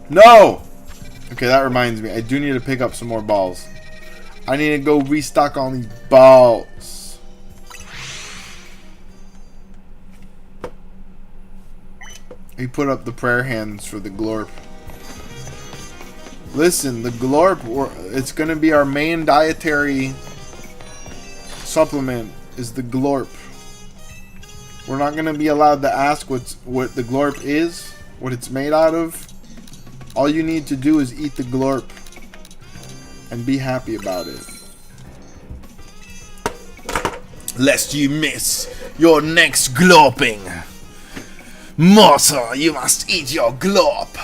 No! Okay, that reminds me. I do need to pick up some more balls. I need to go restock on these balls. He put up the prayer hands for the glorp. Listen, the glorp, it's going to be our main dietary supplement, is the glorp. We're not going to be allowed to ask what the glorp is, what it's made out of. All you need to do is eat the glorp and be happy about it. Lest you miss your next glorping. Mortar, you must eat your glorp.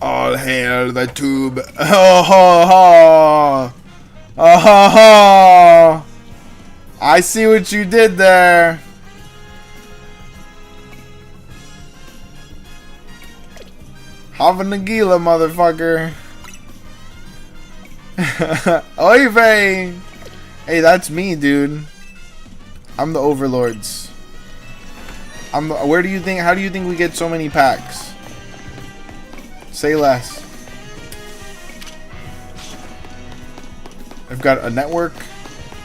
All hail the tube. Oh, ho, ho. Oh, ho, ho. I see what you did there. Have a Nagila, motherfucker. Oy vey. Hey, that's me, dude. I'm the overlords. How do you think we get so many packs? Say less. I've got a network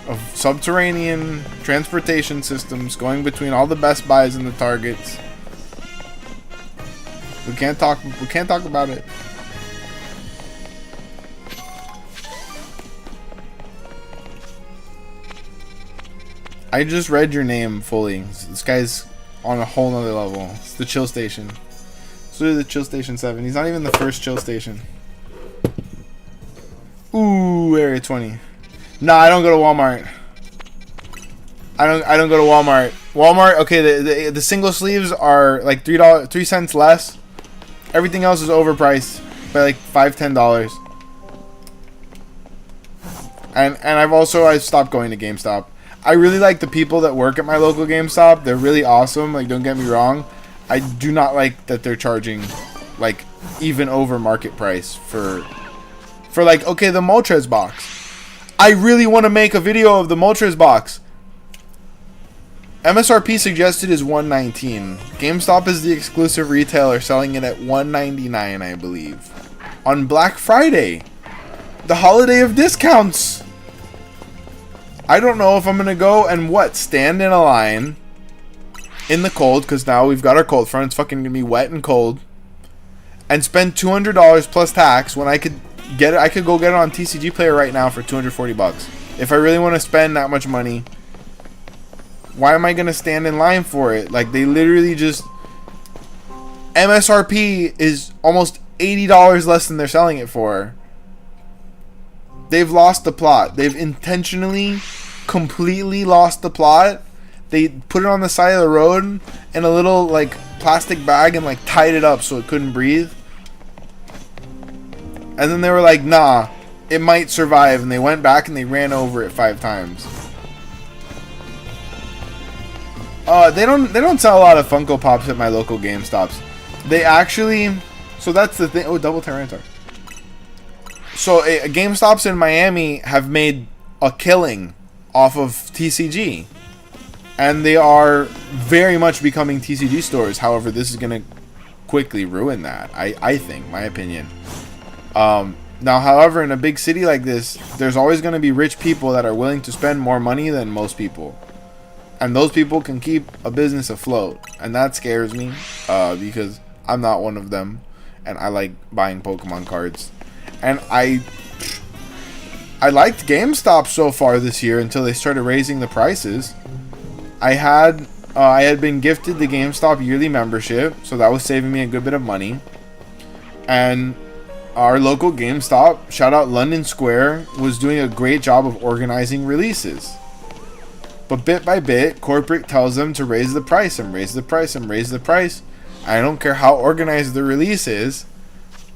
of subterranean transportation systems going between all the Best Buys and the Targets. We can't talk about it. I just read your name fully. This guy's on a whole nother level. It's the Chill Station. It's literally the Chill Station 7. He's not even the first Chill Station. Ooh, Area 20. Nah, I don't go to Walmart. I don't go to Walmart. Walmart, okay, the single sleeves are like $3 cents less. Everything else is overpriced by like $5-10. And I've stopped going to GameStop. I really like the people that work at my local GameStop. They're really awesome, like, don't get me wrong. I do not like that they're charging like even over market price for like, okay, the Moltres box. I really want to make a video of the Moltres box. MSRP suggested is $119. GameStop is the exclusive retailer selling it at $199, I believe. On Black Friday. The holiday of discounts. I don't know if I'm going to go and stand in a line in the cold, because now we've got our cold front. It's fucking going to be wet and cold. And spend $200 plus tax when I could get it. I could go get it on TCG Player right now for $240. If I really want to spend that much money, why am I going to stand in line for it? Like, they literally just... MSRP is almost $80 less than they're selling it for. They've lost the plot. They've intentionally, completely lost the plot. They put it on the side of the road in a little, like, plastic bag and, like, tied it up so it couldn't breathe. And then they were like, nah, it might survive. And they went back and they ran over it 5 times. They don't sell a lot of Funko Pops at my local GameStops. They actually... So that's the thing. Oh, double Tyranitar. So GameStops in Miami have made a killing off of TCG. And they are very much becoming TCG stores. However, this is going to quickly ruin that. I think, my opinion. Now, however, in a big city like this, there's always going to be rich people that are willing to spend more money than most people. And those people can keep a business afloat. And that scares me because I'm not one of them. And I like buying Pokemon cards. And I liked GameStop so far this year until they started raising the prices. I had been gifted the GameStop yearly membership, so that was saving me a good bit of money. And our local GameStop, shout out London Square, was doing a great job of organizing releases. But bit by bit, corporate tells them to raise the price and raise the price and raise the price. I don't care how organized the release is.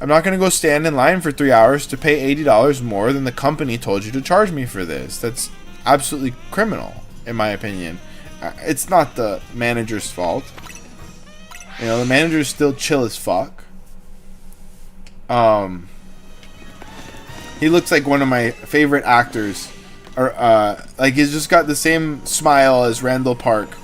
I'm not going to go stand in line for 3 hours to pay $80 more than the company told you to charge me for this. That's absolutely criminal, in my opinion. It's not the manager's fault. You know, the manager's still chill as fuck. He looks like one of my favorite actors. Or, like, he's just got the same smile as Randall Park.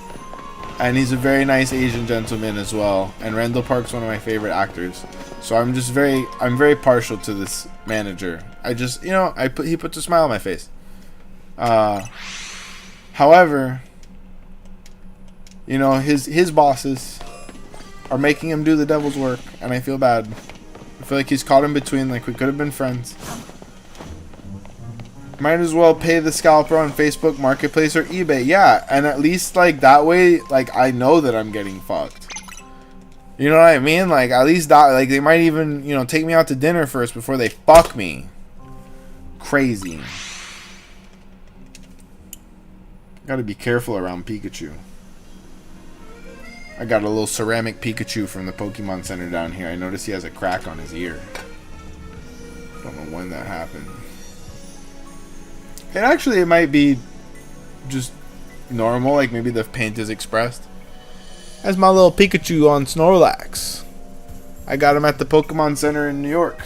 And he's a very nice Asian gentleman as well. And Randall Park's one of my favorite actors. So I'm very partial to this manager. I just, you know, he puts a smile on my face. However, you know, his bosses are making him do the devil's work, and I feel bad. I feel like he's caught in between, like we could have been friends. Might as well pay the scalper on Facebook Marketplace or eBay. Yeah, and at least, like, that way, like, I know that I'm getting fucked. You know what I mean? Like, at least that, like, they might even, you know, take me out to dinner first before they fuck me. Crazy. Gotta be careful around Pikachu. I got a little ceramic Pikachu from the Pokemon Center down here. I noticed he has a crack on his ear. Don't know when that happened. And actually, it might be just normal, like maybe the paint is expressed. That's my little Pikachu on Snorlax. I got him at the Pokemon Center in New York.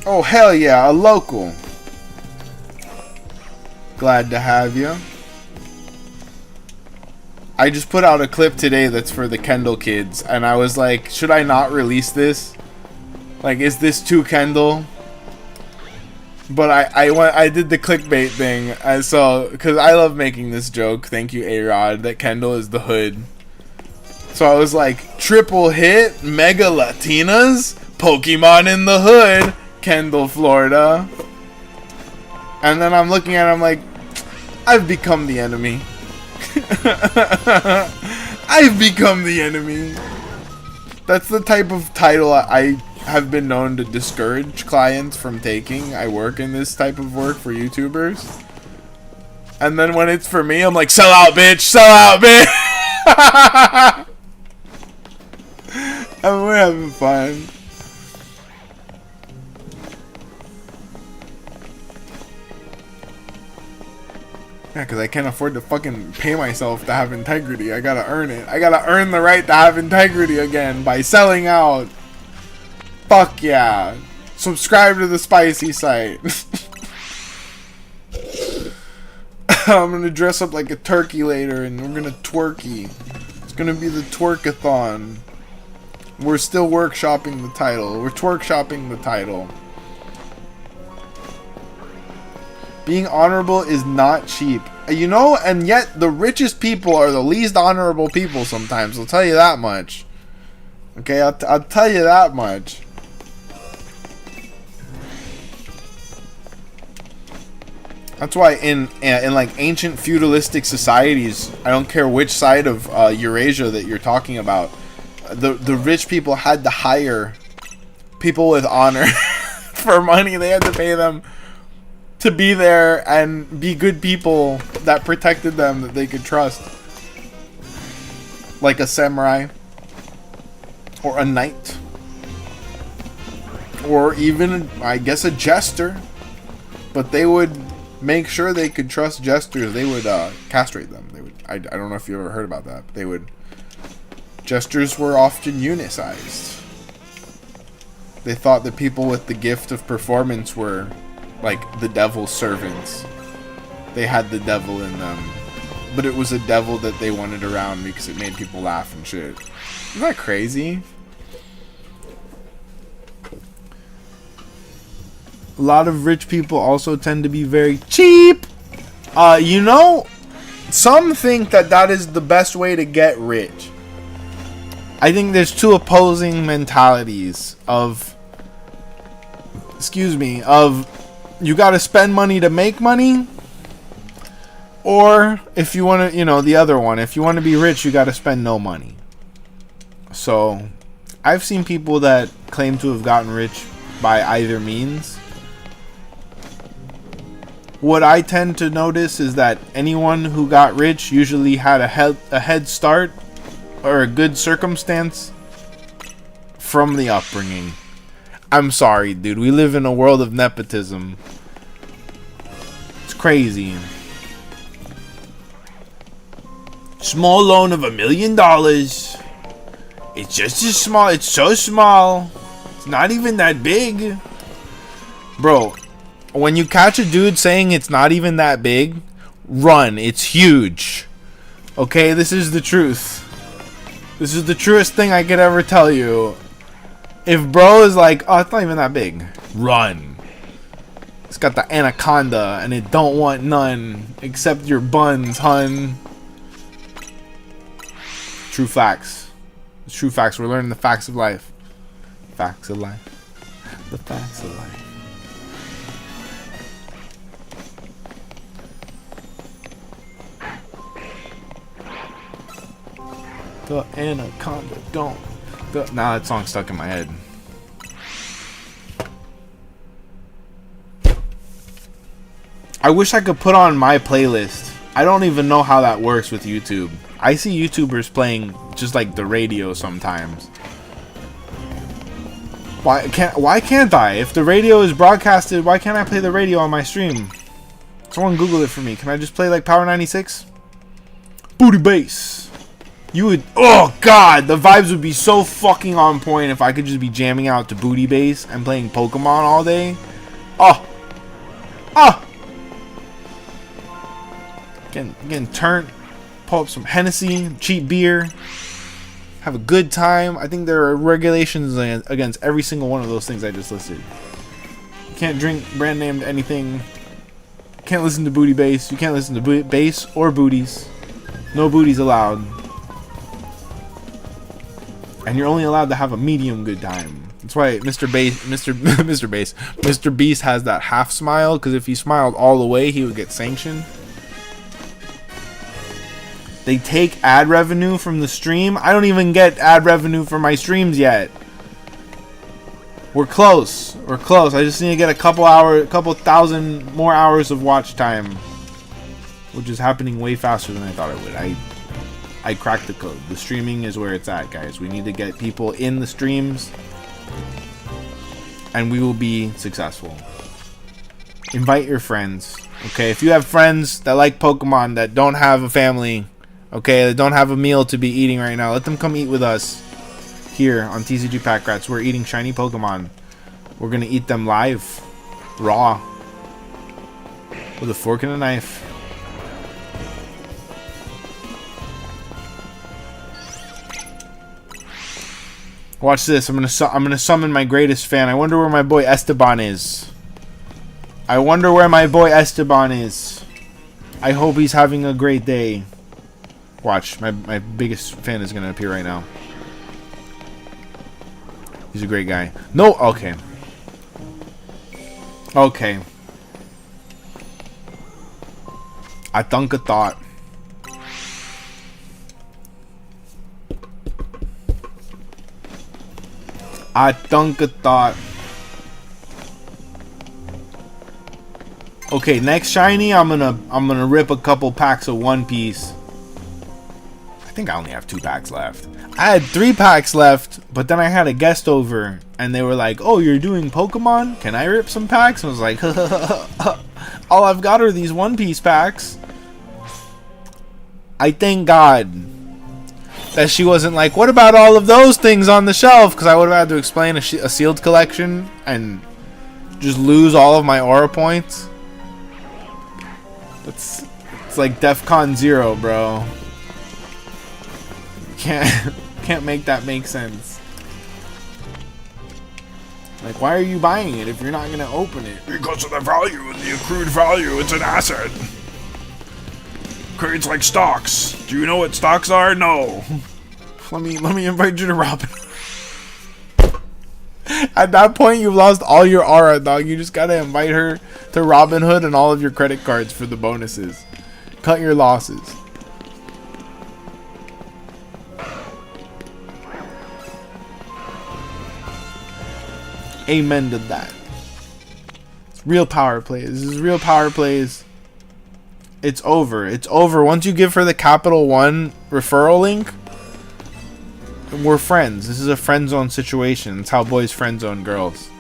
Oh, hell yeah, a local. Glad to have you. I just put out a clip today that's for the Kendall kids, and I was like, should I not release this? Like, is this too Kendall? But I did the clickbait thing, because I love making this joke. Thank you, A-Rod, that Kendall is the hood. So I was like, triple hit, mega Latinas, Pokemon in the hood, Kendall, Florida. And then I'm looking at it, I'm like, I've become the enemy. I've become the enemy. That's the type of title I have been known to discourage clients from taking. I work in this type of work for YouTubers. And then when it's for me, I'm like, sell out, bitch! Sell out, bitch! And we're having fun. Yeah, because I can't afford to fucking pay myself to have integrity. I gotta earn it. I gotta earn the right to have integrity again by selling out. Fuck yeah. Subscribe to the spicy site. I'm gonna dress up like a turkey later and we're gonna twerky. It's gonna be the twerkathon. We're still workshopping the title. We're twerkshopping the title. Being honorable is not cheap. You know, and yet the richest people are the least honorable people sometimes. I'll tell you that much. Okay, I'll tell you that much. That's why in like ancient feudalistic societies, I don't care which side of Eurasia that you're talking about, the rich people had to hire people with honor for money. They had to pay them to be there and be good people that protected them, that they could trust. Like a samurai. Or a knight. Or even, I guess, a jester. But they would make sure they could trust jesters. They would castrate them. They would. I don't know if you ever heard about that. But they would. Jesters were often unicized. They thought that people with the gift of performance were like the devil's servants. They had the devil in them, but it was a devil that they wanted around because it made people laugh and shit. Isn't that crazy? A lot of rich people also tend to be very cheap. You know, some think that that is the best way to get rich. I think there's two opposing mentalities of, you gotta spend money to make money, or if you want to, the other one, if you want to be rich, you gotta spend no money. So I've seen people that claim to have gotten rich by either means. What I tend to notice is that anyone who got rich usually had a head start or a good circumstance from the upbringing. I'm sorry, dude. We live in a world of nepotism. It's crazy. Small loan of $1 million. It's just as small. It's so small. It's not even that big. Bro, when you catch a dude saying it's not even that big, run. It's huge. Okay, this is the truth. This is the truest thing I could ever tell you. If bro is like, oh, it's not even that big, run. It's got the anaconda and it don't want none except your buns, hun. True facts. It's true facts. We're learning the facts of life. Facts of life. The facts of life. The anaconda don't. Nah, that song's stuck in my head. I wish I could put on my playlist. I don't even know how that works with YouTube. I see YouTubers playing just like the radio sometimes. Why can't I? If the radio is broadcasted, why can't I play the radio on my stream? Someone Google it for me. Can I just play like Power 96? Booty bass. You would, oh god, the vibes would be so fucking on point if I could just be jamming out to booty bass and playing Pokemon all day. Oh, getting turned, pull up some Hennessy, cheap beer, have a good time. I think there are regulations against every single one of those things I just listed. You can't drink brand named anything. Can't listen to booty bass. You can't listen to bass or booties. No booties allowed. And you're only allowed to have a medium good time. That's why Mr. Beast has that half smile, because if he smiled all the way, he would get sanctioned. They take ad revenue from the stream. I don't even get ad revenue for my streams yet. We're close. We're close. I just need to get a couple thousand more hours of watch time, which is happening way faster than I thought it would. I cracked the code. The streaming is where it's at, guys. We need to get people in the streams, and we will be successful. Invite your friends. Okay, if you have friends that like Pokemon that don't have a family, okay, that don't have a meal to be eating right now, let them come eat with us here on TCG Pack Rats. We're eating shiny Pokemon. We're gonna eat them live, raw, with a fork and a knife. Watch this. I'm gonna summon my greatest fan. I wonder where my boy Esteban is. I wonder where my boy Esteban is. I hope he's having a great day. Watch, my biggest fan is gonna appear right now. He's a great guy. No, okay. Okay. I thunk a thought. I thunk a thought. Okay, next shiny, I'm gonna rip a couple packs of One Piece. I think I only have 2 packs left. I had 3 packs left, but then I had a guest over, and they were like, "Oh, you're doing Pokemon? Can I rip some packs?" And I was like, "All I've got are these One Piece packs." I thank God that she wasn't like, "What about all of those things on the shelf?" Because I would have had to explain a sealed collection and just lose all of my aura points. It's like DEFCON 0, bro. Can't make that make sense. Like, why are you buying it if you're not gonna open it? Because of the value and the accrued value. It's an asset. It's like stocks. Do you know what stocks are? No. Let me invite you to Robin. At that point, you've lost all your aura, dog. You just gotta invite her to Robinhood and all of your credit cards for the bonuses. Cut your losses. Amen to that. It's real power plays. This is real power plays. It's over. It's over. Once you give her the Capital One referral link, we're friends. This is a friend zone situation. It's how boys friend zone girls.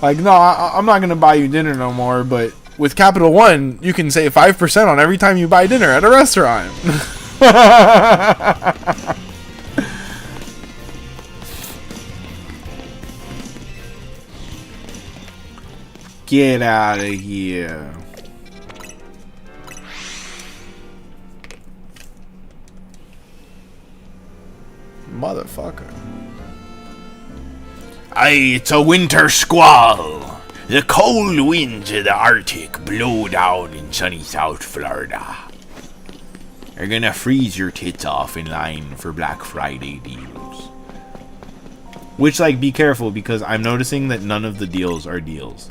Like, no, I'm not going to buy you dinner no more, but with Capital One, you can save 5% on every time you buy dinner at a restaurant. Get out of here. Motherfucker. Aye, it's a winter squall. The cold winds of the Arctic blow down in sunny South Florida. They're gonna freeze your tits off in line for Black Friday deals. Which, like, be careful, because I'm noticing that none of the deals are deals.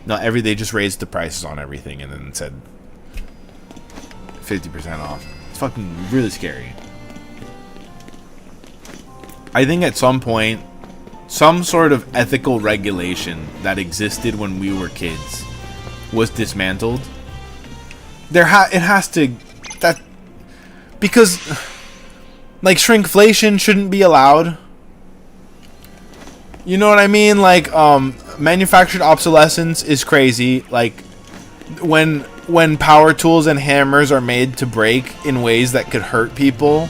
No, they just raised the prices on everything and then said 50% off. It's fucking really scary. I think at some point, some sort of ethical regulation that existed when we were kids was dismantled. It has to, that, because, like, shrinkflation shouldn't be allowed. You know what I mean? Like, manufactured obsolescence is crazy. Like, when power tools and hammers are made to break in ways that could hurt people,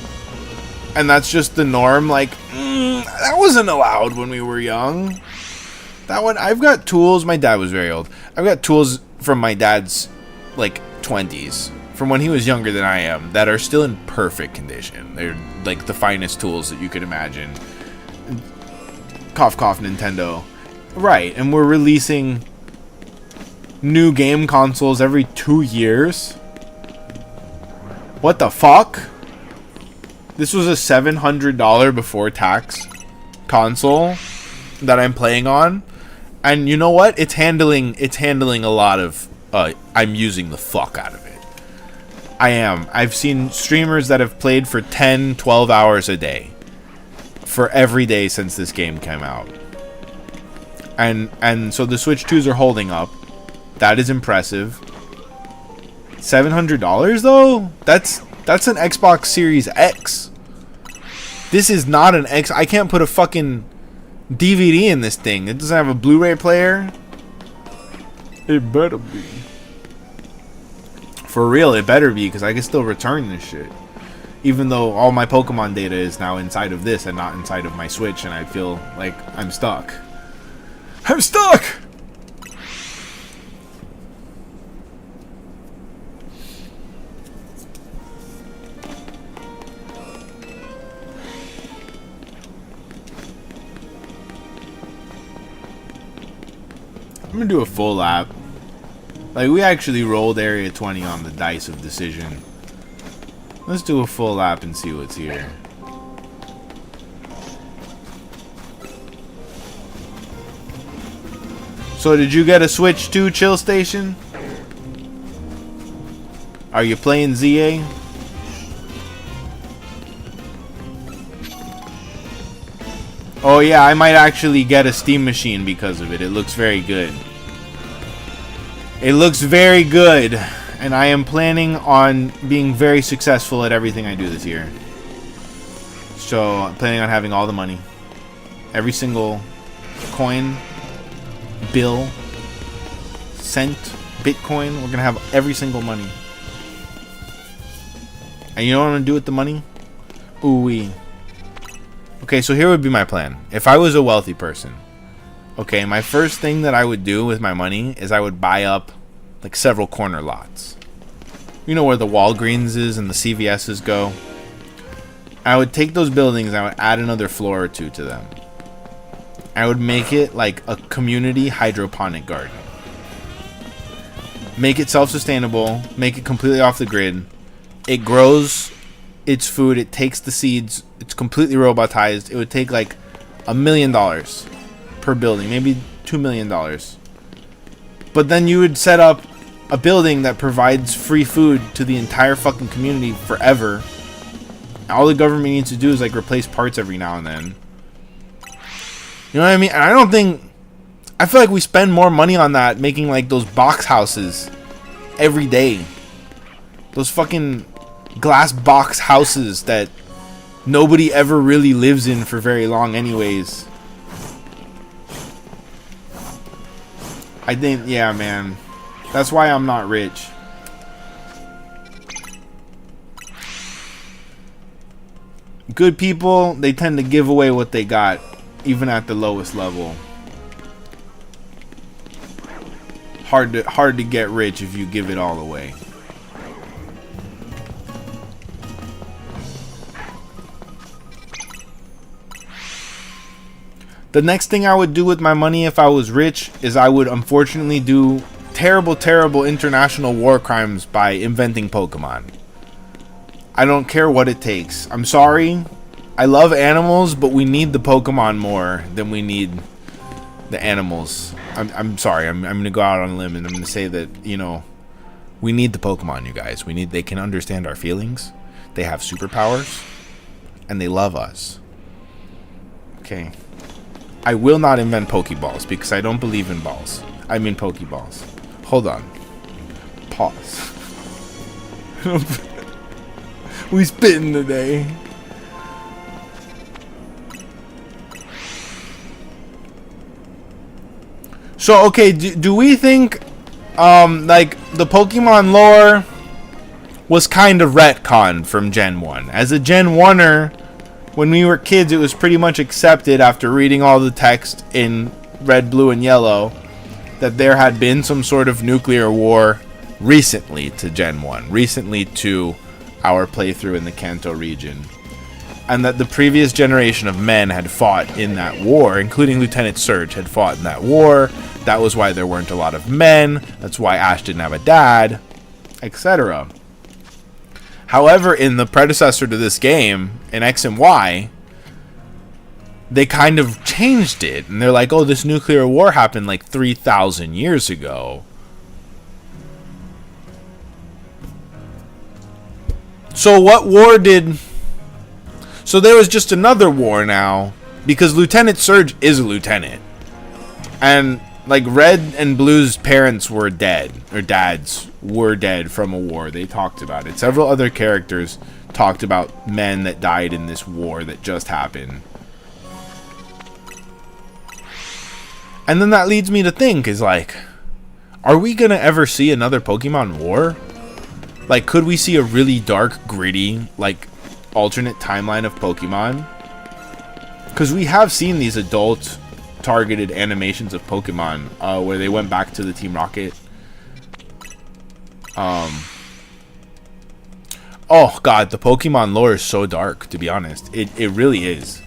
and that's just the norm. Like, that wasn't allowed when we were young. That one, I've got tools. My dad was very old. I've got tools from my dad's, like, 20s, from when he was younger than I am, that are still in perfect condition. They're like the finest tools that you could imagine. Cough, cough, Nintendo. Right, and we're releasing new game consoles every 2 years. What the fuck? This was a $700 before tax console that I'm playing on, and you know what? It's handling a lot of. I'm using the fuck out of it. I am. I've seen streamers that have played for 10, 12 hours a day for every day since this game came out. And so the Switch 2s are holding up. That is impressive. $700 though? That's an Xbox Series X. This is not an X. I can't put a fucking DVD in this thing. It doesn't have a Blu-ray player. It better be. For real, it better be, because I can still return this shit. Even though all my Pokemon data is now inside of this and not inside of my Switch, and I feel like I'm stuck. I'm stuck! I'm gonna do a full lap. Like, we actually rolled Area 20 on the dice of decision. Let's do a full lap and see what's here. So, did you get a Switch too, Chill Station? Are you playing ZA? Oh yeah, I might actually get a Steam machine because of it. It looks very good. It looks very good. And I am planning on being very successful at everything I do this year. So, I'm planning on having all the money. Every single coin, bill, cent, Bitcoin. We're going to have every single money. And you know what I'm going to do with the money? Ooh-wee. Okay, so here would be my plan. If I was a wealthy person, okay, my first thing that I would do with my money is I would buy up like several corner lots. You know where the Walgreens is and the CVS's go? I would take those buildings and I would add another floor or two to them. I would make it like a community hydroponic garden. Make it self-sustainable, make it completely off the grid. It grows its food, it takes the seeds, it's completely robotized. It would take like $1 million per building, maybe $2 million. But then you would set up a building that provides free food to the entire fucking community forever. All the government needs to do is like replace parts every now and then. You know what I mean? And I feel like we spend more money on that making like those box houses every day. Those fucking glass box houses that nobody ever really lives in for very long anyways. I think, yeah, man. That's why I'm not rich. Good people, they tend to give away what they got, even at the lowest level. Hard to get rich if you give it all away. The next thing I would do with my money if I was rich is I would unfortunately do terrible, terrible international war crimes by inventing Pokemon. I don't care what it takes. I'm sorry. I love animals, but we need the Pokemon more than we need the animals. I'm sorry. I'm going to go out on a limb and I'm going to say that, you know, we need the Pokemon, you guys. They can understand our feelings. They have superpowers and they love us. Okay. I will not invent Pokeballs because I don't believe in balls. I mean Pokeballs. Hold on. Pause. We spitting today. So, okay, do we think, like, the Pokemon lore was kind of retconned from Gen 1? As a Gen 1er, when we were kids, it was pretty much accepted after reading all the text in Red, Blue, and Yellow that there had been some sort of nuclear war recently to Gen 1, recently to our playthrough in the Kanto region, and that the previous generation of men had fought in that war, including Lieutenant Surge had fought in that war. That was why there weren't a lot of men. That's why Ash didn't have a dad, etc. However, in the predecessor to this game, in X and Y, they kind of changed it. And they're like, oh, this nuclear war happened like 3,000 years ago. So what war did... So there was just another war now, because Lieutenant Surge is a lieutenant. And, like, Red and Blue's parents were dead, or dads were dead from a war. They talked about it. Several other characters talked about men that died in this war that just happened. And then that leads me to think, is like, are we gonna ever see another Pokemon War? Like, could we see a really dark, gritty, like, alternate timeline of Pokemon? Because we have seen these adult targeted animations of Pokemon where they went back to the Team Rocket. Oh god, the Pokemon lore is so dark, to be honest. It really is.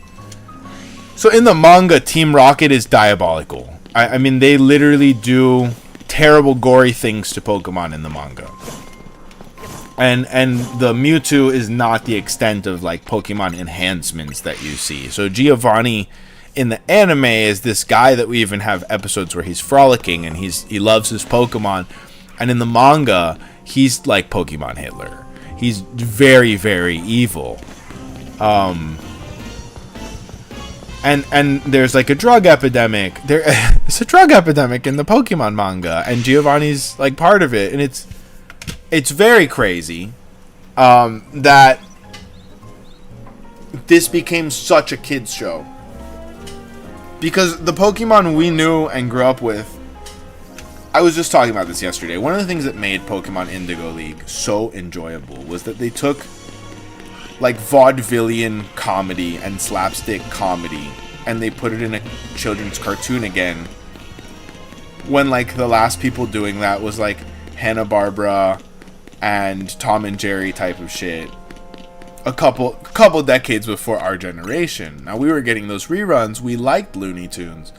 So in the manga, Team Rocket is diabolical. I mean, they literally do terrible, gory things to Pokemon in the manga. And the Mewtwo is not the extent of, like, Pokemon enhancements that you see. So Giovanni in the anime is this guy that we even have episodes where he's frolicking and he loves his Pokemon. And in the manga, he's like Pokemon Hitler. He's very, very evil. And there's like a drug epidemic. It's a drug epidemic in the Pokemon manga, and Giovanni's like part of it, and it's very crazy that this became such a kids show, because the Pokemon we knew and grew up with. I was just talking about this yesterday. One of the things that made Pokemon Indigo League so enjoyable was that they took like vaudevillian comedy and slapstick comedy and they put it in a children's cartoon again, when like the last people doing that was like Hanna-Barbera and Tom and Jerry type of shit a couple decades before our generation. Now, we were getting those reruns. We liked Looney Tunes,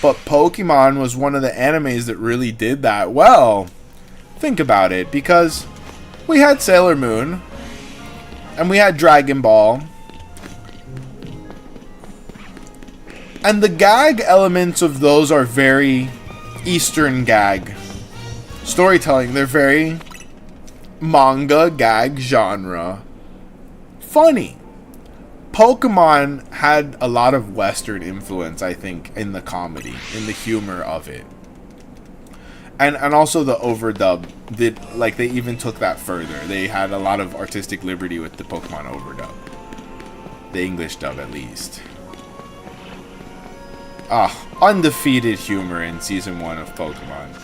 but Pokemon was one of the animes that really did that well. Think about it, because we had Sailor Moon and we had Dragon Ball, and the gag elements of those are very Eastern gag storytelling. They're very manga gag genre funny. Pokemon had a lot of Western influence, I think, in the comedy, in the humor of it. And also the overdub did, like, they even took that further. They had a lot of artistic liberty with the Pokemon overdub. The English dub, at least. Undefeated humor in Season 1 of Pokemon.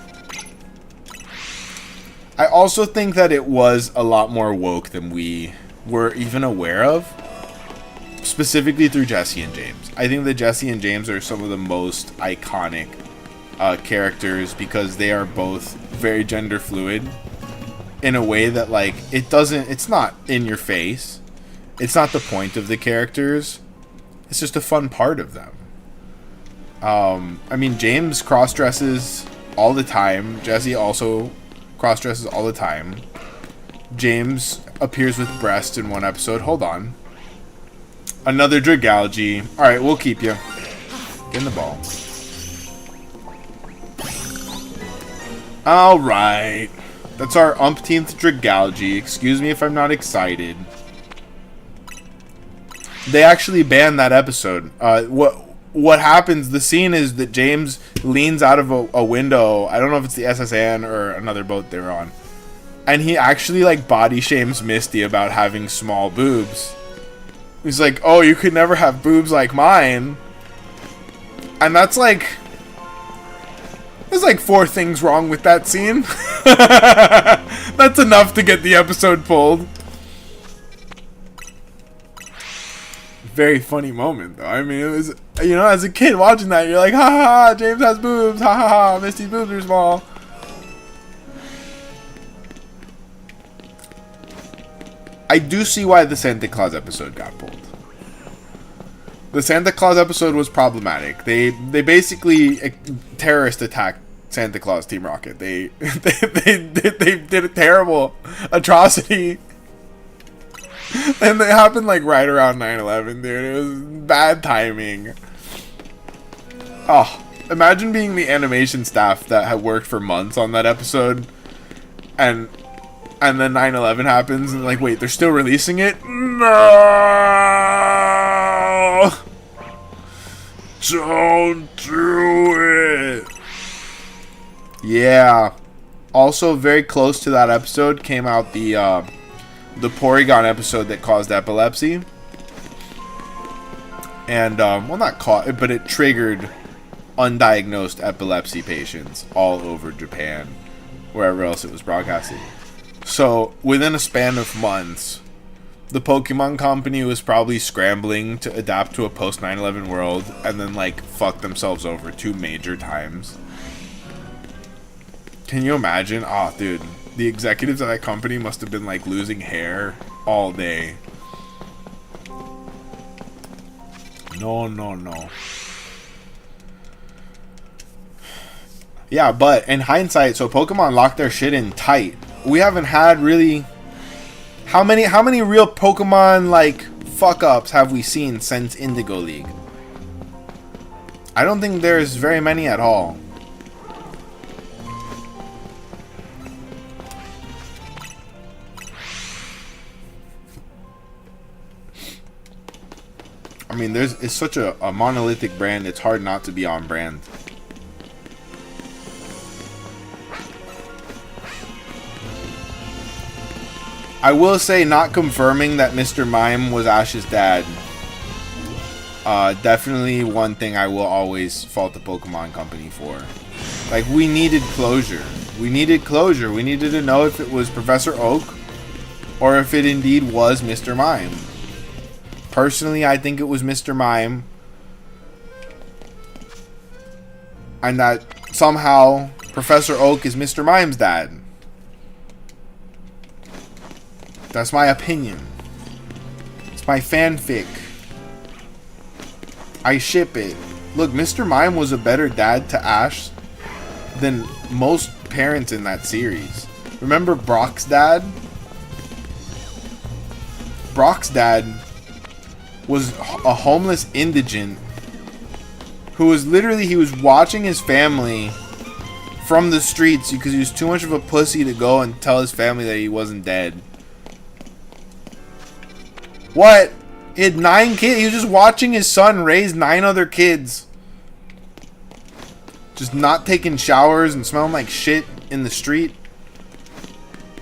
I also think that it was a lot more woke than we were even aware of. Specifically through Jesse and James. I think that Jesse and James are some of the most iconic characters, because they are both very gender fluid in a way that, like, it's not in your face. It's not the point of the characters. It's just a fun part of them. I mean, James cross-dresses all the time. Jesse also cross-dresses all the time. James appears with breasts in one episode. Hold on. Another Dragalge. Alright, we'll keep you. Get in the ball. Alright. That's our umpteenth Dragalge. Excuse me if I'm not excited. They actually banned that episode. What happens, the scene is that James leans out of a window. I don't know if it's the SSN or another boat they're on. And he actually, like, body shames Misty about having small boobs. He's like, oh, you could never have boobs like mine. And that's like... There's like 4 things wrong with that scene. That's enough to get the episode pulled. Very funny moment, though. I mean, it was... You know, as a kid watching that, you're like, ha ha ha, James has boobs. Ha ha ha, Misty's boobs are small. I do see why the Santa Claus episode got pulled. The Santa Claus episode was problematic. They basically terrorist attacked Santa Claus Team Rocket. They did a terrible atrocity. And it happened like right around 9/11, dude. It was bad timing. Oh, imagine being the animation staff that had worked for months on that episode, and then 9/11 happens, and like, wait, they're still releasing it? No! Don't do it! Yeah. Also, very close to that episode came out the Porygon episode that caused epilepsy. And, well, not caught, but it triggered undiagnosed epilepsy patients all over Japan, wherever else it was broadcasted. So within a span of months, the Pokemon Company was probably scrambling to adapt to a post 9/11 world, and then like fuck themselves over 2 major times. Can you imagine? Oh, dude, the executives of that company must have been like losing hair all day. No. Yeah, but in hindsight, so Pokemon locked their shit in tight. We haven't had really... How many real Pokemon, like, fuck-ups have we seen since Indigo League? I don't think there's very many at all. I mean, it's such a monolithic brand, it's hard not to be on brand. I will say, not confirming that Mr. Mime was Ash's dad. Definitely one thing I will always fault the Pokemon Company for. Like, we needed closure. We needed closure. We needed to know if it was Professor Oak or if it indeed was Mr. Mime. Personally, I think it was Mr. Mime. And that somehow Professor Oak is Mr. Mime's dad. That's my opinion. It's my fanfic. I ship it. Look, Mr. Mime was a better dad to Ash than most parents in that series. Remember Brock's dad? Brock's dad was a homeless indigent who was literally, he was watching his family from the streets because he was too much of a pussy to go and tell his family that he wasn't dead. What? He had 9 kids. He was just watching his son raise 9 other kids. Just not taking showers and smelling like shit in the street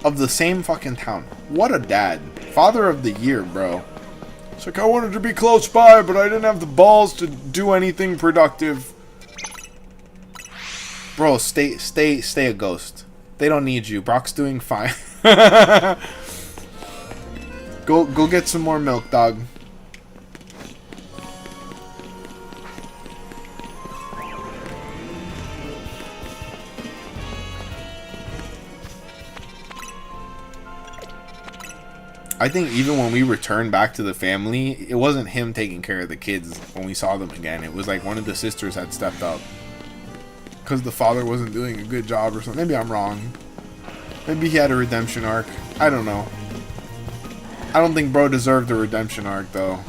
of the same fucking town. What a dad. Father of the year, bro. It's like, I wanted to be close by, but I didn't have the balls to do anything productive. Bro, stay a ghost. They don't need you. Brock's doing fine. Go get some more milk, dog. I think even when we returned back to the family, it wasn't him taking care of the kids when we saw them again. It was like one of the sisters had stepped up. Because the father wasn't doing a good job or something. Maybe I'm wrong. Maybe he had a redemption arc. I don't know. I don't think bro deserved a redemption arc, though.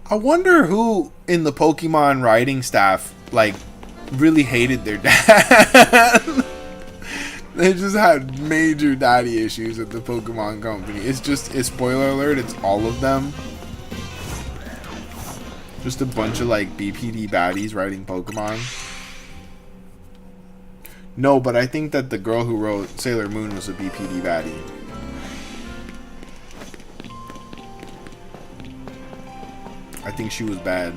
I wonder who in the Pokemon writing staff, like, really hated their dad. They just had major daddy issues at the Pokemon Company. It's just, spoiler alert, it's all of them. Just a bunch of, like, BPD baddies writing Pokemon. No, but I think that the girl who wrote Sailor Moon was a BPD baddie. I think she was bad.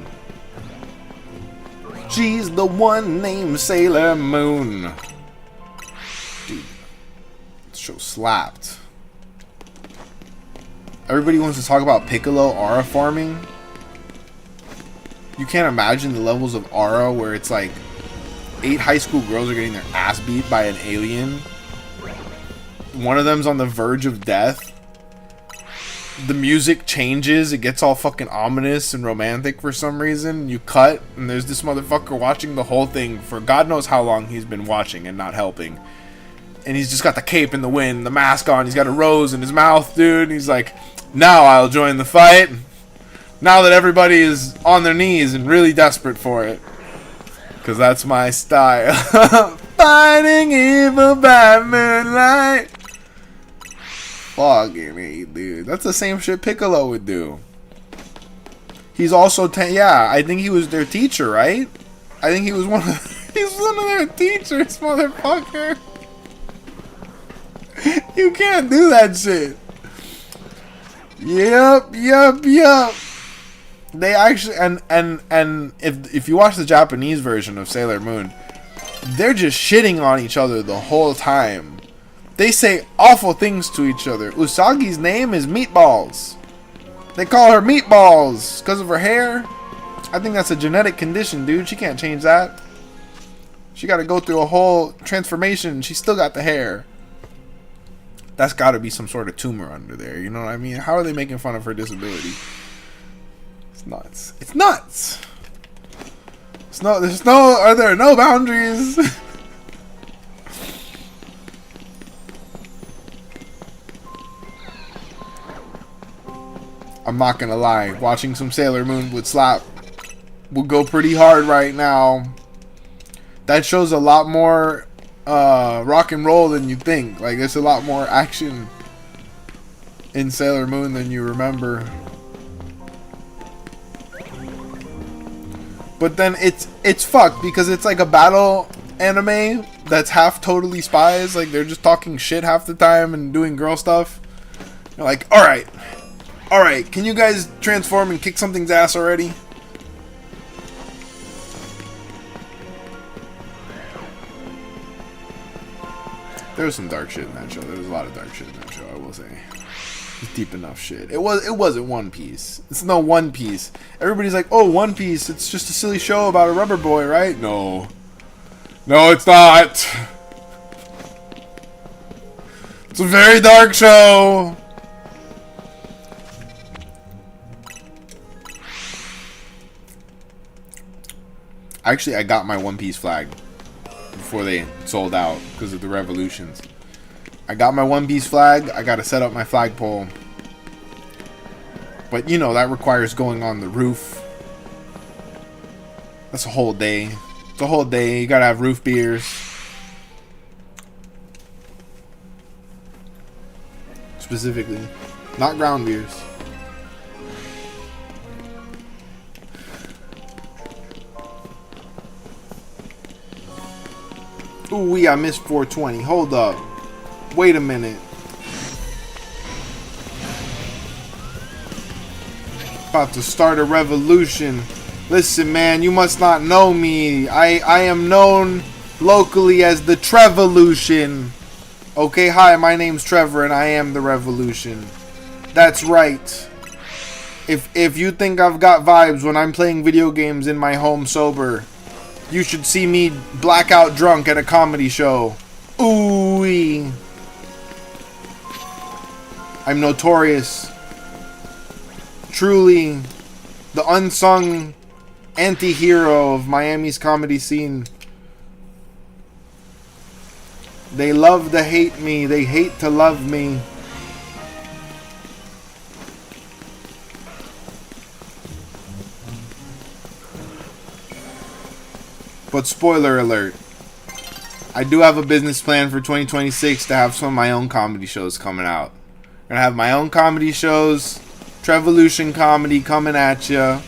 She's the one named Sailor Moon. Dude, this show slapped. Everybody wants to talk about Piccolo aura farming. You can't imagine the levels of aura where it's like 8 high school girls are getting their ass beat by an alien. One of them's on the verge of death. The music changes. It gets all fucking ominous and romantic for some reason. You cut, and there's this motherfucker watching the whole thing for God knows how long he's been watching and not helping. And he's just got the cape in the wind, the mask on. He's got a rose in his mouth, dude. And he's like, now I'll join the fight. Now that everybody is on their knees and really desperate for it. Because that's my style. Fighting evil by moonlight. Fucking me, dude. That's the same shit Piccolo would do. He's also, yeah, I think he was their teacher, right? I think he was one of their teachers, motherfucker. You can't do that shit. Yup. They actually and if you watch the Japanese version of Sailor Moon, they're just shitting on each other the whole time. They say awful things to each other. Usagi's name is Meatballs. They call her Meatballs because of her hair. I think that's a genetic condition, dude. She can't change that. She got to go through a whole transformation. She still got the hair. That's got to be some sort of tumor under there. You know what I mean? How are they making fun of her disability? It's nuts. It's nuts. Are there no boundaries? I'm not gonna lie. Watching some Sailor Moon would go pretty hard right now. That shows a lot more rock and roll than you think. Like, there's a lot more action in Sailor Moon than you remember. But then it's fucked because it's like a battle anime that's half totally spies. Like, they're just talking shit half the time and doing girl stuff. You're like, alright, can you guys transform and kick something's ass already? There was some dark shit in that show. There was a lot of dark shit in that show, I will say. It's deep enough shit. It wasn't One Piece. It's no One Piece. Everybody's like, oh, One Piece, it's just a silly show about a rubber boy, right? No. No, it's not. It's a very dark show. Actually, I got my One Piece flag before they sold out because of the revolutions. I got my One Piece flag. I got to set up my flagpole. But, you know, that requires going on the roof. That's a whole day. It's a whole day. You got to have roof beers. Specifically. Not ground beers. Ooh, I missed 420. Hold up. Wait a minute. About to start a revolution. Listen, man, you must not know me. I am known locally as the Trevolution. Okay, hi, my name's Trevor and I am the Revolution. That's right. If you think I've got vibes when I'm playing video games in my home sober, you should see me blackout drunk at a comedy show. Ooh-wee. I'm notorious. Truly the unsung anti-hero of Miami's comedy scene. They love to hate me. They hate to love me. But spoiler alert, I do have a business plan for 2026 to have some of my own comedy shows coming out. I'm going to have my own comedy shows, Trevolution comedy coming at ya.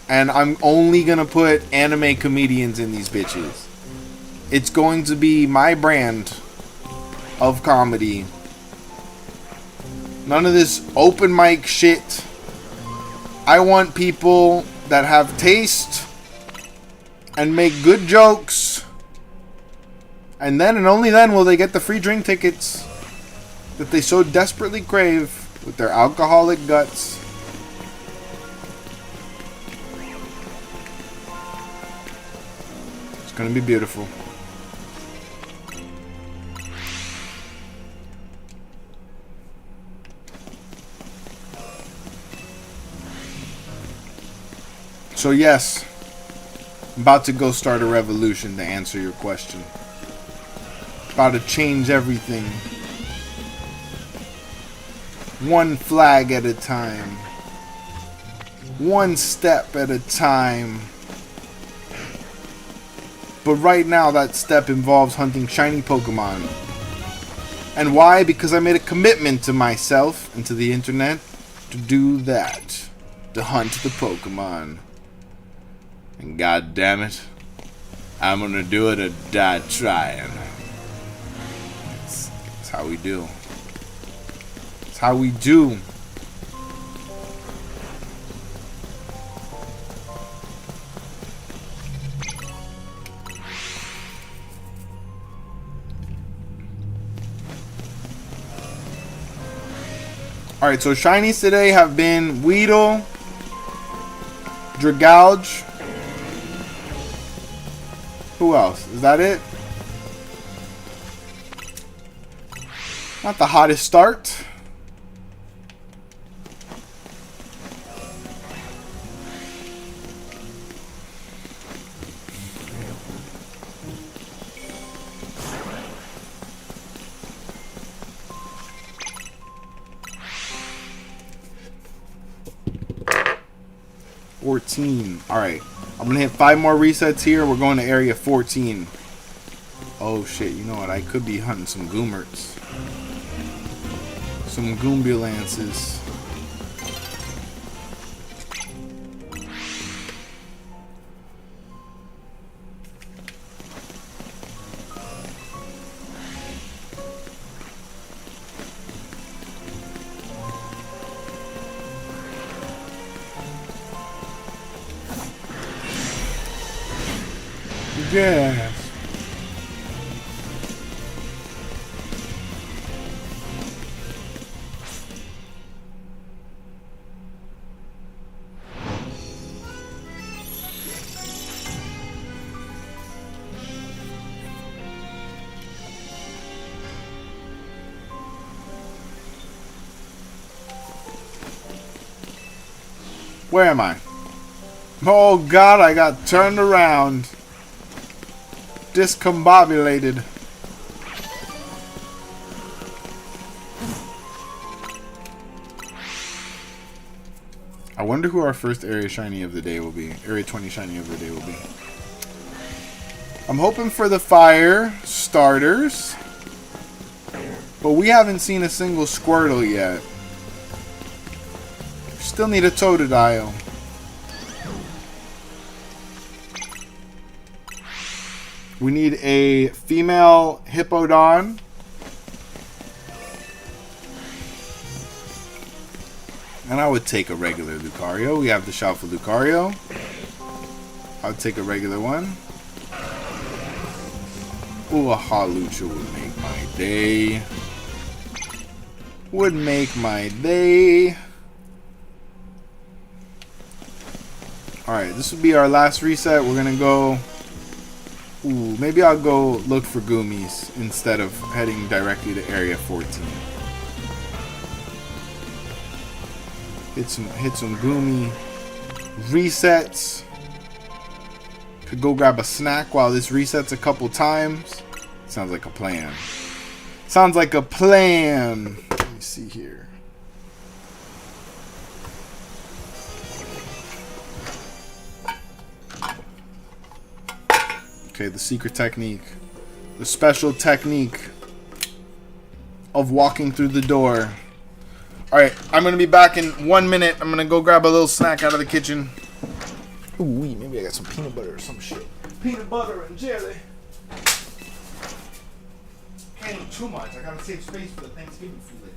And I'm only going to put anime comedians in these bitches. It's going to be my brand of comedy. None of this open mic shit. I want people that have taste and make good jokes, and then and only then will they get the free drink tickets that they so desperately crave with their alcoholic guts. It's gonna be beautiful. So yes, I'm about to go start a revolution to answer your question. About to change everything. One flag at a time. One step at a time. But right now that step involves hunting shiny Pokemon. And why? Because I made a commitment to myself and to the internet to do that. To hunt the Pokemon. And god damn it, I'm gonna do it or die trying. That's how we do. It's how we do. Alright, so shinies today have been Weedle, Dragouge. Who else? Is that it? Not the hottest start. Alright. I'm gonna hit 5 more resets here. We're going to area 14. Oh shit, you know what? I could be hunting some Goomerts. Some Goombulances. Yes. Where am I? Oh god, I got turned around. Discombobulated. I wonder who our first area shiny of the day will be. Area 20 shiny of the day will be. I'm hoping for the fire starters. But we haven't seen a single Squirtle yet. Still need a Totodile. We need a female Hippodon. And I would take a regular Lucario. We have the SHALPHA Lucario. I would take a regular one. Ooh, a Hawlucha would make my day. Would make my day. Alright, this would be our last reset. We're gonna go... Ooh, maybe I'll go look for Goomies instead of heading directly to Area 14. Hit some Goomy resets. Could go grab a snack while this resets a couple times. Sounds like a plan. Sounds like a plan. Let me see here. Okay, the secret technique. The special technique of walking through the door. Alright, I'm going to be back in 1 minute. I'm going to go grab a little snack out of the kitchen. Ooh, maybe I got some peanut butter or some shit. Peanut butter and jelly. Can't eat too much. I got to save space for the Thanksgiving food later.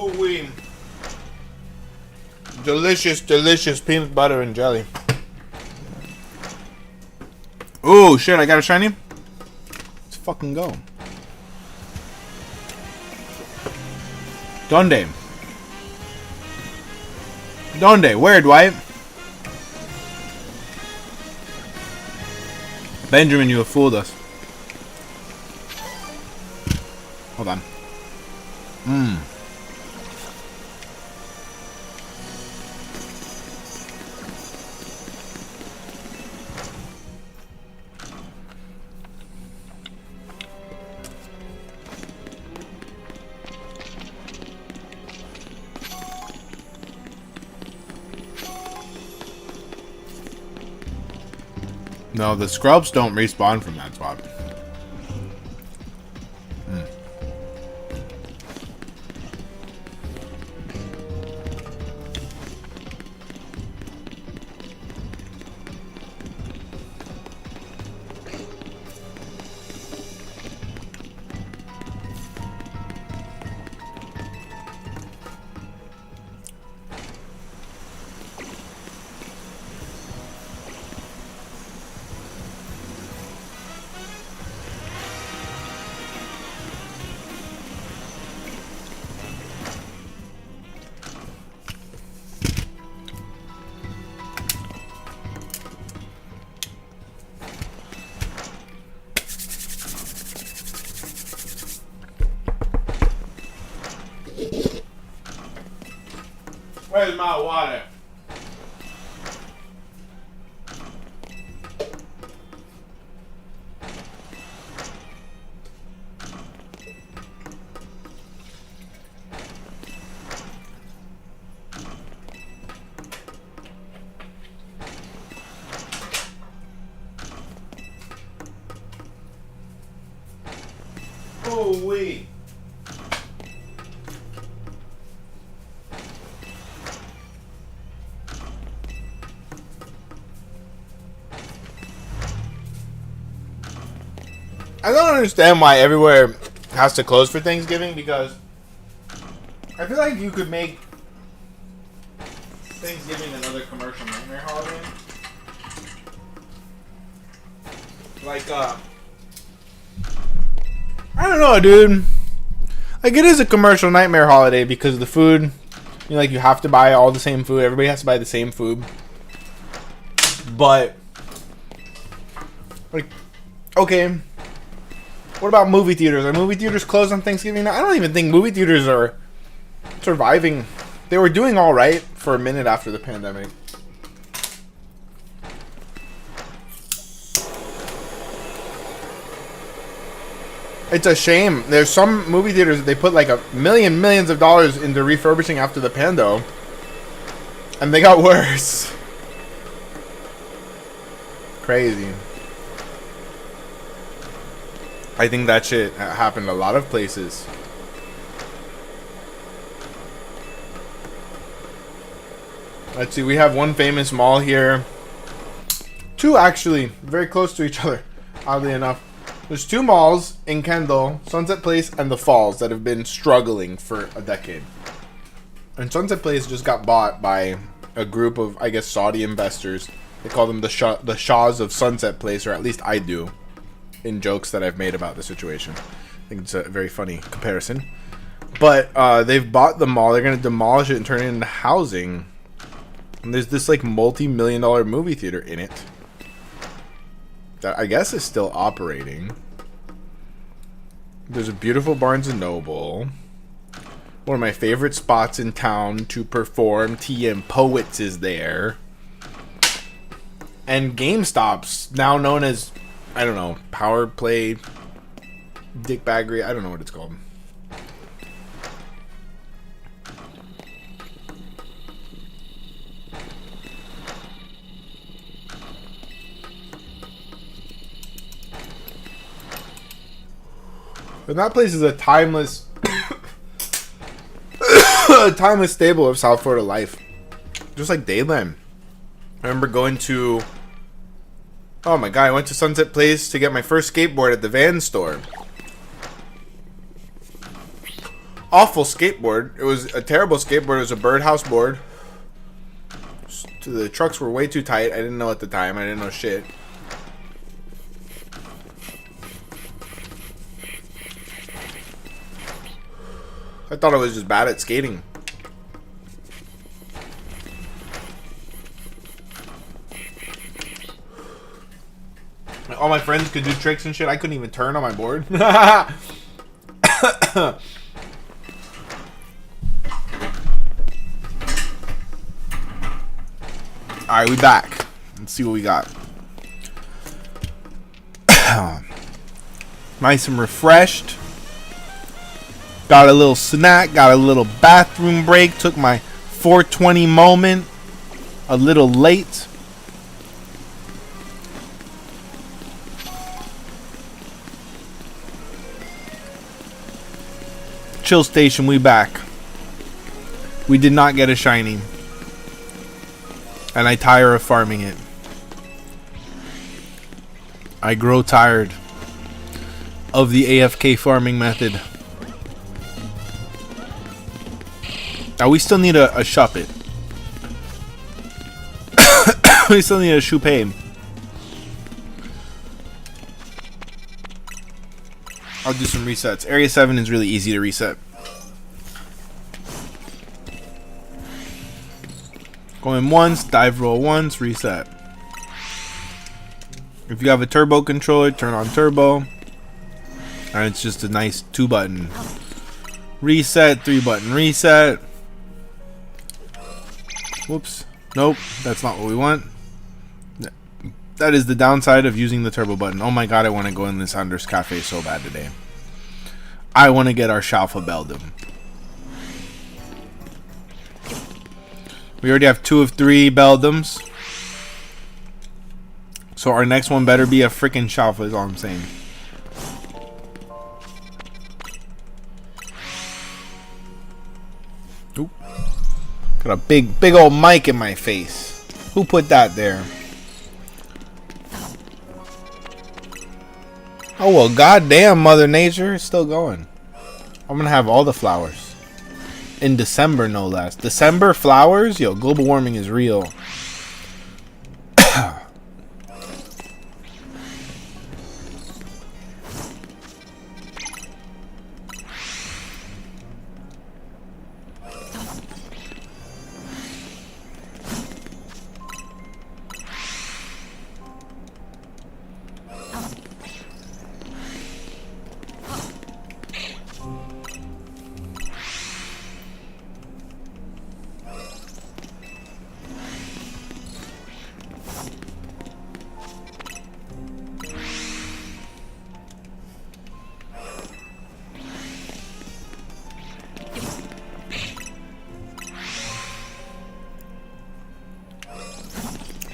Ooh wee. Delicious, delicious peanut butter and jelly. Oh shit, I got a shiny? Let's fucking go. Donde? Donde? Where, Dwight? Benjamin, you have fooled us. Hold on. No, the scrubs don't respawn from that spot. Where's my water? Oh wee. I don't understand why everywhere has to close for Thanksgiving, because I feel like you could make Thanksgiving another commercial nightmare holiday. Like, I don't know, dude. Like, it is a commercial nightmare holiday because the food, you know, like, you have to buy all the same food. Everybody has to buy the same food. But, like, okay. What about movie theaters? Are movie theaters closed on Thanksgiving now? I don't even think movie theaters are surviving. They were doing all right for a minute after the pandemic. It's a shame. There's some movie theaters that they put like millions of dollars into refurbishing after the pando, and they got worse. Crazy. I think that shit happened a lot of places. Let's see, we have one famous mall here. Two actually, very close to each other, oddly enough. There's two malls in Kendall, Sunset Place and the Falls, that have been struggling for a decade. And Sunset Place just got bought by a group of, I guess, Saudi investors. They call them the Shahs of Sunset Place, or at least I do, in jokes that I've made about the situation. I think it's a very funny comparison. But they've bought the mall. They're going to demolish it and turn it into housing. And there's this like multi-million-dollar movie theater in it that I guess is still operating. There's a beautiful Barnes & Noble. One of my favorite spots in town to perform. TM Poets is there. And GameStop's now known as, I don't know, Power Play, Dick Baggery, I don't know what it's called. But that place is a timeless, timeless staple of South Florida life. Just like Dayland. I remember going to, oh my god, I went to Sunset Place to get my first skateboard at the Van store. awful skateboard. It was a terrible skateboard. It was a birdhouse board. The trucks were way too tight. I didn't know at the time. I didn't know shit. I thought I was just bad at skating. All my friends could do tricks and shit. I couldn't even turn on my board. Alright, we back. Let's see what we got. Nice and refreshed. Got a little snack. Got a little bathroom break. Took my 420 moment. A little late. Chill station, we back. We did not get a shiny. And I tire of farming it. I grow tired of the AFK farming method. Now we still need a Shuppet. We still need a Shuppet. I'll do some resets. Area 7 is really easy to reset. Going once, dive roll once, reset. If you have a turbo controller, turn on turbo. And it's just a nice 2-button reset, 3-button reset. Whoops. Nope, that's not what we want. That is the downside of using the turbo button. Oh my god, I want to go in this Anders Cafe so bad today. I want to get our SHALPHA Beldum. We already have 2 of 3 Beldums. So our next one better be a freaking SHALPHA is all I'm saying. Oop. Got a big old mic in my face. Who put that there? Oh well, goddamn, Mother Nature, it's still going. I'm gonna have all the flowers in December, no less. December flowers, yo, global warming is real.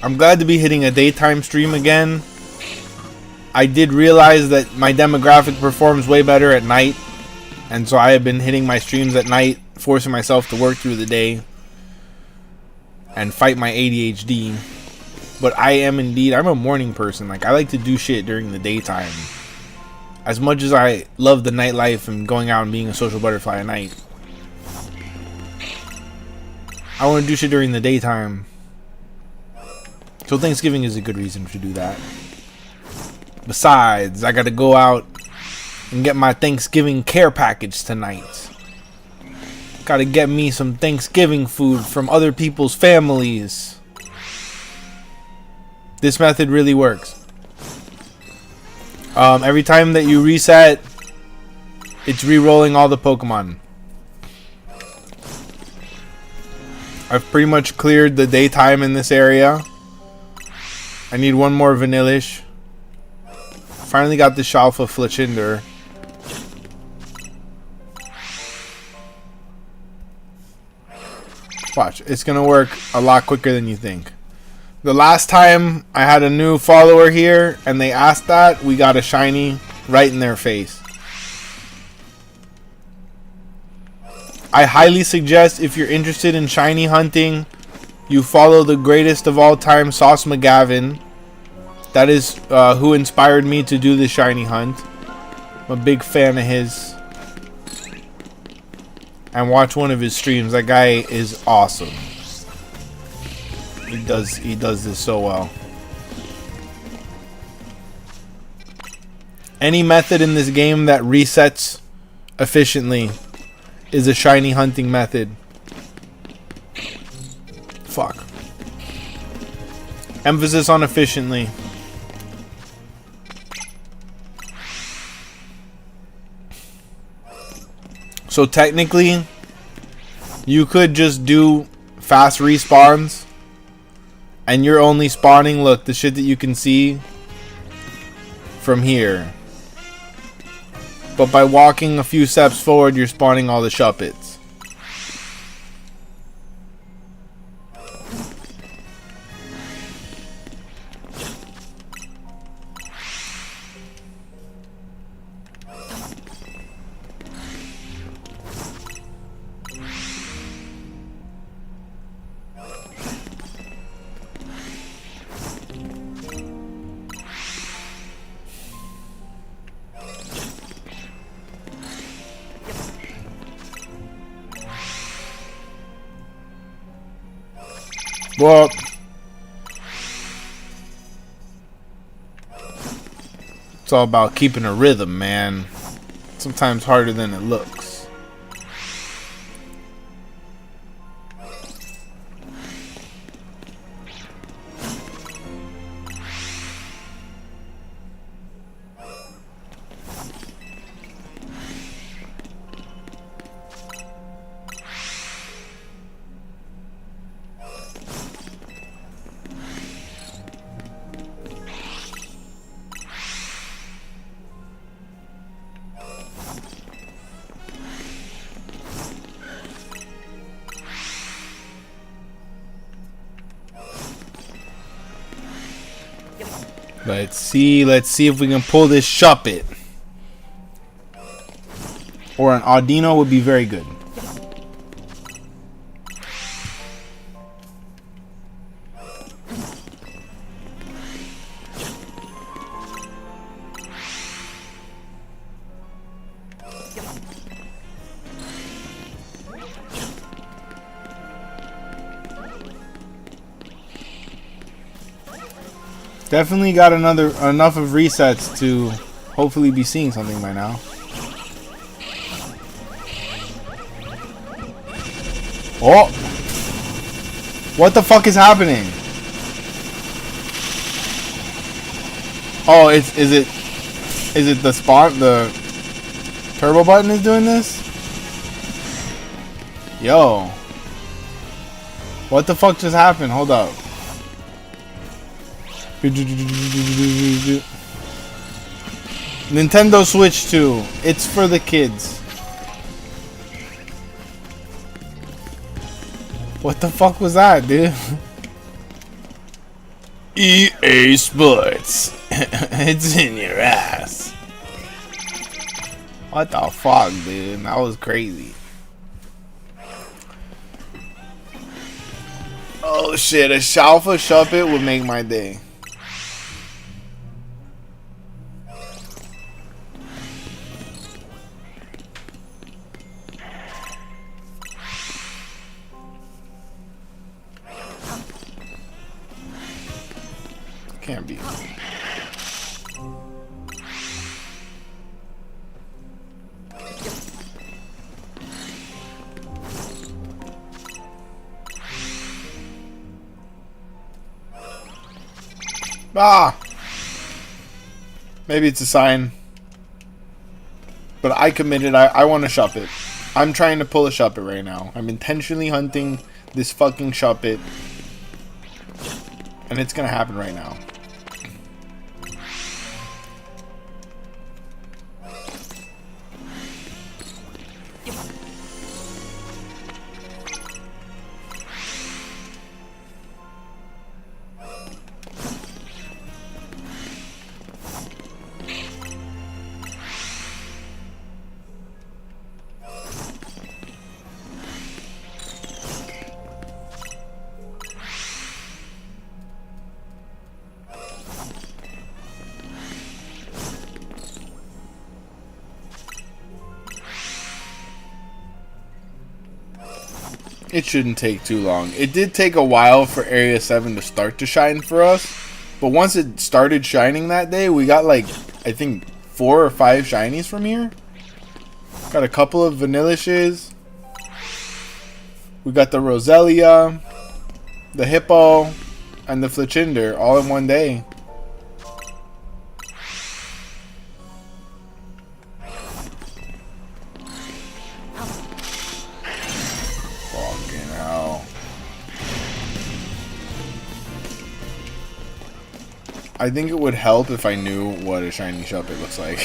I'm glad to be hitting a daytime stream again. I did realize that my demographic performs way better at night. And so I have been hitting my streams at night, forcing myself to work through the day and fight my ADHD. But I am indeed, I'm a morning person. Like, I like to do shit during the daytime. As much as I love the nightlife and going out and being a social butterfly at night, I want to do shit during the daytime. So Thanksgiving is a good reason to do that. Besides, I gotta go out and get my Thanksgiving care package tonight. Gotta get me some Thanksgiving food from other people's families. This method really works. Every time that you reset, it's re-rolling all the Pokemon. I've pretty much cleared the daytime in this area. I need one more Vanillish. Finally got the SHALPHA Fletchinder. Watch, it's gonna work a lot quicker than you think. The last time I had a new follower here and they asked that, we got a shiny right in their face. I highly suggest, if you're interested in shiny hunting, you follow the greatest of all time, Sauce McGavin. That is who inspired me to do the shiny hunt. I'm a big fan of his. and watch one of his streams. That guy is awesome. He does this so well. Any method in this game that resets efficiently is a shiny hunting method. Fuck. Emphasis on efficiently. So technically, you could just do fast respawns, and you're only spawning, look, the shit that you can see from here. But by walking a few steps forward, you're spawning all the Shuppets. Well, it's all about keeping a rhythm, man. Sometimes harder than it looks. Let's see if we can pull this Shuppet. Or an Audino would be very good. Definitely got enough of resets to hopefully be seeing something by now. Oh! What the fuck is happening? Oh, is it the spawn, the turbo button is doing this? Yo. What the fuck just happened? Hold up. Nintendo Switch 2. It's for the kids. What the fuck was that, dude? EA Sports. It's in your ass. What the fuck, dude? That was crazy. Oh shit, a SHALPHA Shuppet would make my day. Can't be. Ah! Maybe it's a sign. But I committed. I want a Shuppet. I'm trying to pull a Shuppet right now. I'm intentionally hunting this fucking Shuppet. And it's gonna happen right now. It shouldn't take too long. It did take a while for Area 7 to start to shine for us. But once it started shining that day, we got like, I think, 4 or 5 shinies from here. Got a couple of Vanillishes. We got the Roselia, the Hippo, and the Fletchinder all in one day. Fucking hell. I think it would help if I knew what a shiny Shuppet looks like.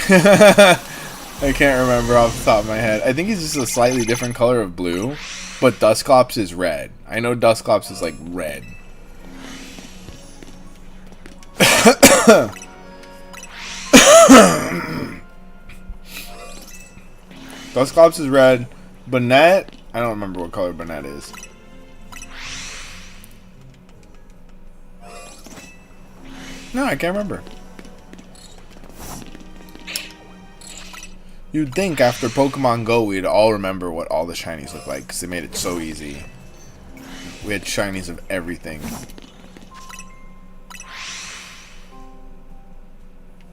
I can't remember off the top of my head. I think it's just a slightly different color of blue, but Dusclops is red. I know Dusclops is like red. Dusclops is red. Banette, I don't remember what color Banette is. No, I can't remember. You'd think after Pokemon Go we'd all remember what all the shinies look like, because they made it so easy. We had shinies of everything.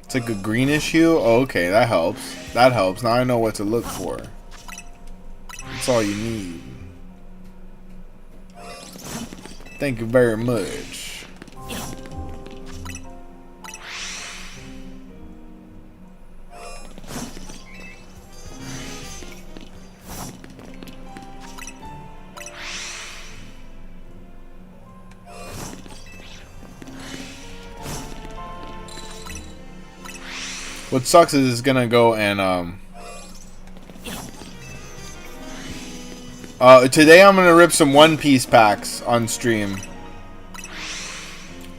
It's like a greenish hue? Oh, okay, that helps. That helps. Now I know what to look for. That's all you need. Thank you very much. What sucks is it's gonna go and today I'm gonna rip some One Piece packs on stream.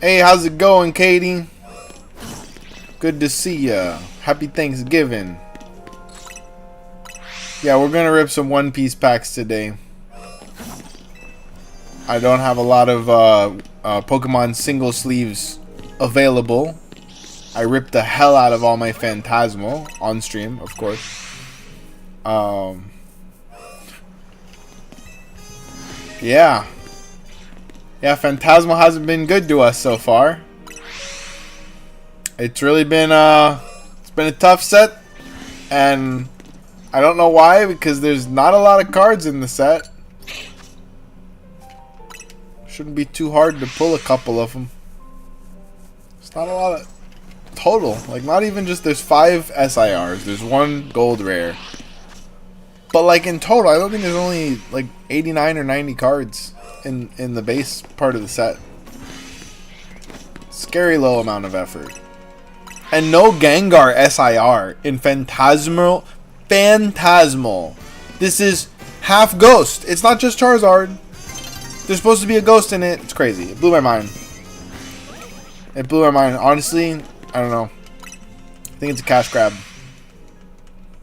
Hey, how's it going, Katie? Good to see ya. Happy Thanksgiving. Yeah, we're gonna rip some One Piece packs today. I don't have a lot of Pokemon single sleeves available. I ripped the hell out of all my Phantasmal on stream, of course. Yeah. Yeah, Phantasmal hasn't been good to us so far. It's really been it's been a tough set, and I don't know why, because there's not a lot of cards in the set. Shouldn't be too hard to pull a couple of them. It's not a lot of total, like not even just, there's 5 SIRs, there's 1 gold rare, but like in total I don't think there's only like 89 or 90 cards in the base part of the set. Scary low amount of effort. And no Gengar SIR in Phantasmal. This is half ghost. It's not just Charizard. There's supposed to be a ghost in it. It's crazy. It blew my mind. It blew my mind. Honestly, I don't know. I think it's a cash grab.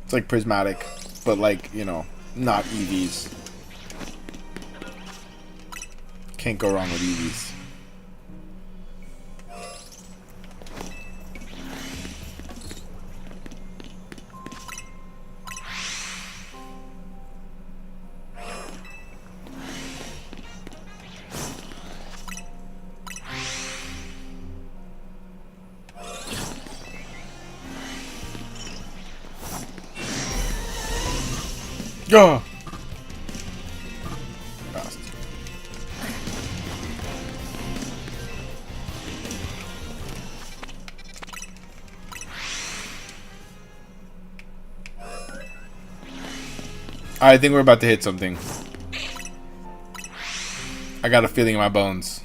It's like prismatic, but like, you know, not EVs. Can't go wrong with EVs. Yeah. Fast. I think we're about to hit something. I got a feeling in my bones.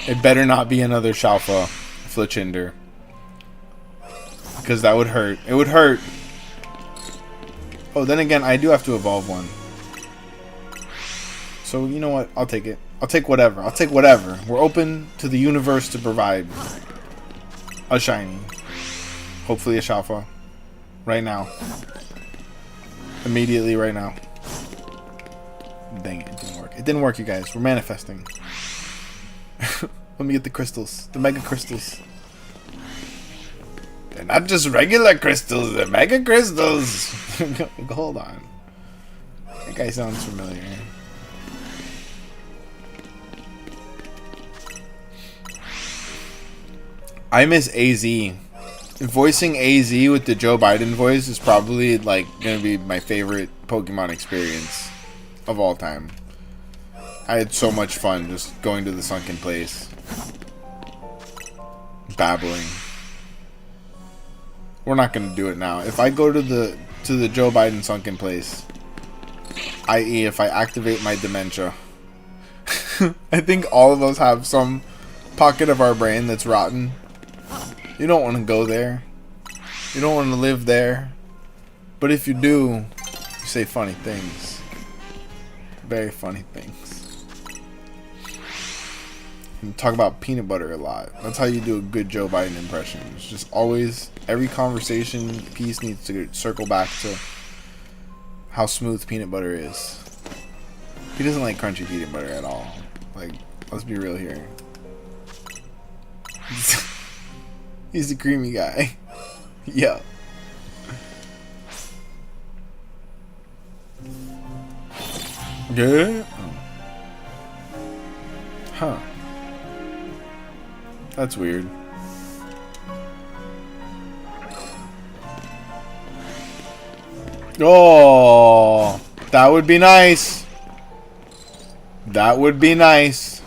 It better not be another SHALPHA Fletchinder. Because that would hurt. It would hurt. Oh, then again, I do have to evolve one. So, you know what? I'll take it. I'll take whatever. I'll take whatever. We're open to the universe to provide a shiny. Hopefully a SHALPHA. Right now. Immediately right now. Dang it, it didn't work. It didn't work, you guys. We're manifesting. Let me get the crystals. The mega crystals. They're not just regular crystals, they're mega crystals. Hold on. That guy sounds familiar. I miss AZ. Voicing AZ with the Joe Biden voice is probably like gonna be my favorite Pokemon experience of all time. I had so much fun just going to the sunken place, babbling. We're not gonna do it now. If I go to the Joe Biden sunken place, i.e., if I activate my dementia, I think all of us have some pocket of our brain that's rotten. You don't want to go there. You don't want to live there. But if you do, you say funny things. Very funny things. You talk about peanut butter a lot. That's how you do a good Joe Biden impression. It's just always, every conversation piece needs to circle back to how smooth peanut butter is. He doesn't like crunchy peanut butter at all. Like, let's be real here. He's the creamy guy. Yeah. Yeah. Huh. That's weird. Oh, that would be nice. That would be nice.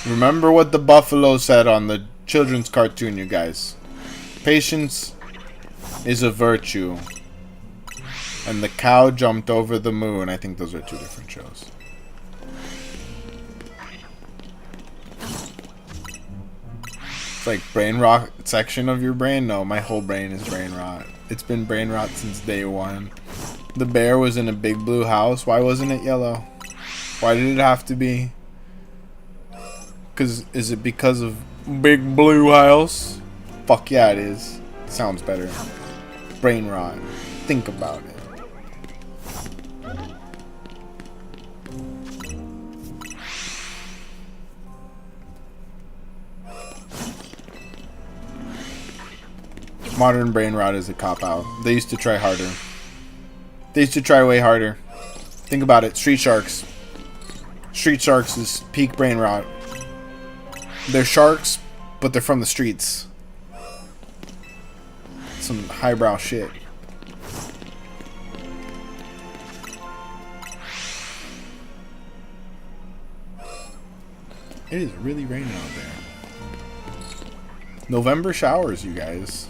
Remember what the buffalo said on the children's cartoon, you guys. Patience is a virtue. And the cow jumped over the moon. I think those are two different shows. It's like brain rot section of your brain? No, my whole brain is brain rot. It's been brain rot since day one. The bear was in a big blue house. Why wasn't it yellow? Why did it have to be? Is it because of big blue house? Fuck yeah, it is. Sounds better. Brain rot. Think about it. Modern brain rot is a cop-out. They used to try harder. They used to try way harder. Think about it. Street Sharks. Street Sharks is peak brain rot. They're sharks, but they're from the streets. Some highbrow shit. It is really raining out there. November showers, you guys.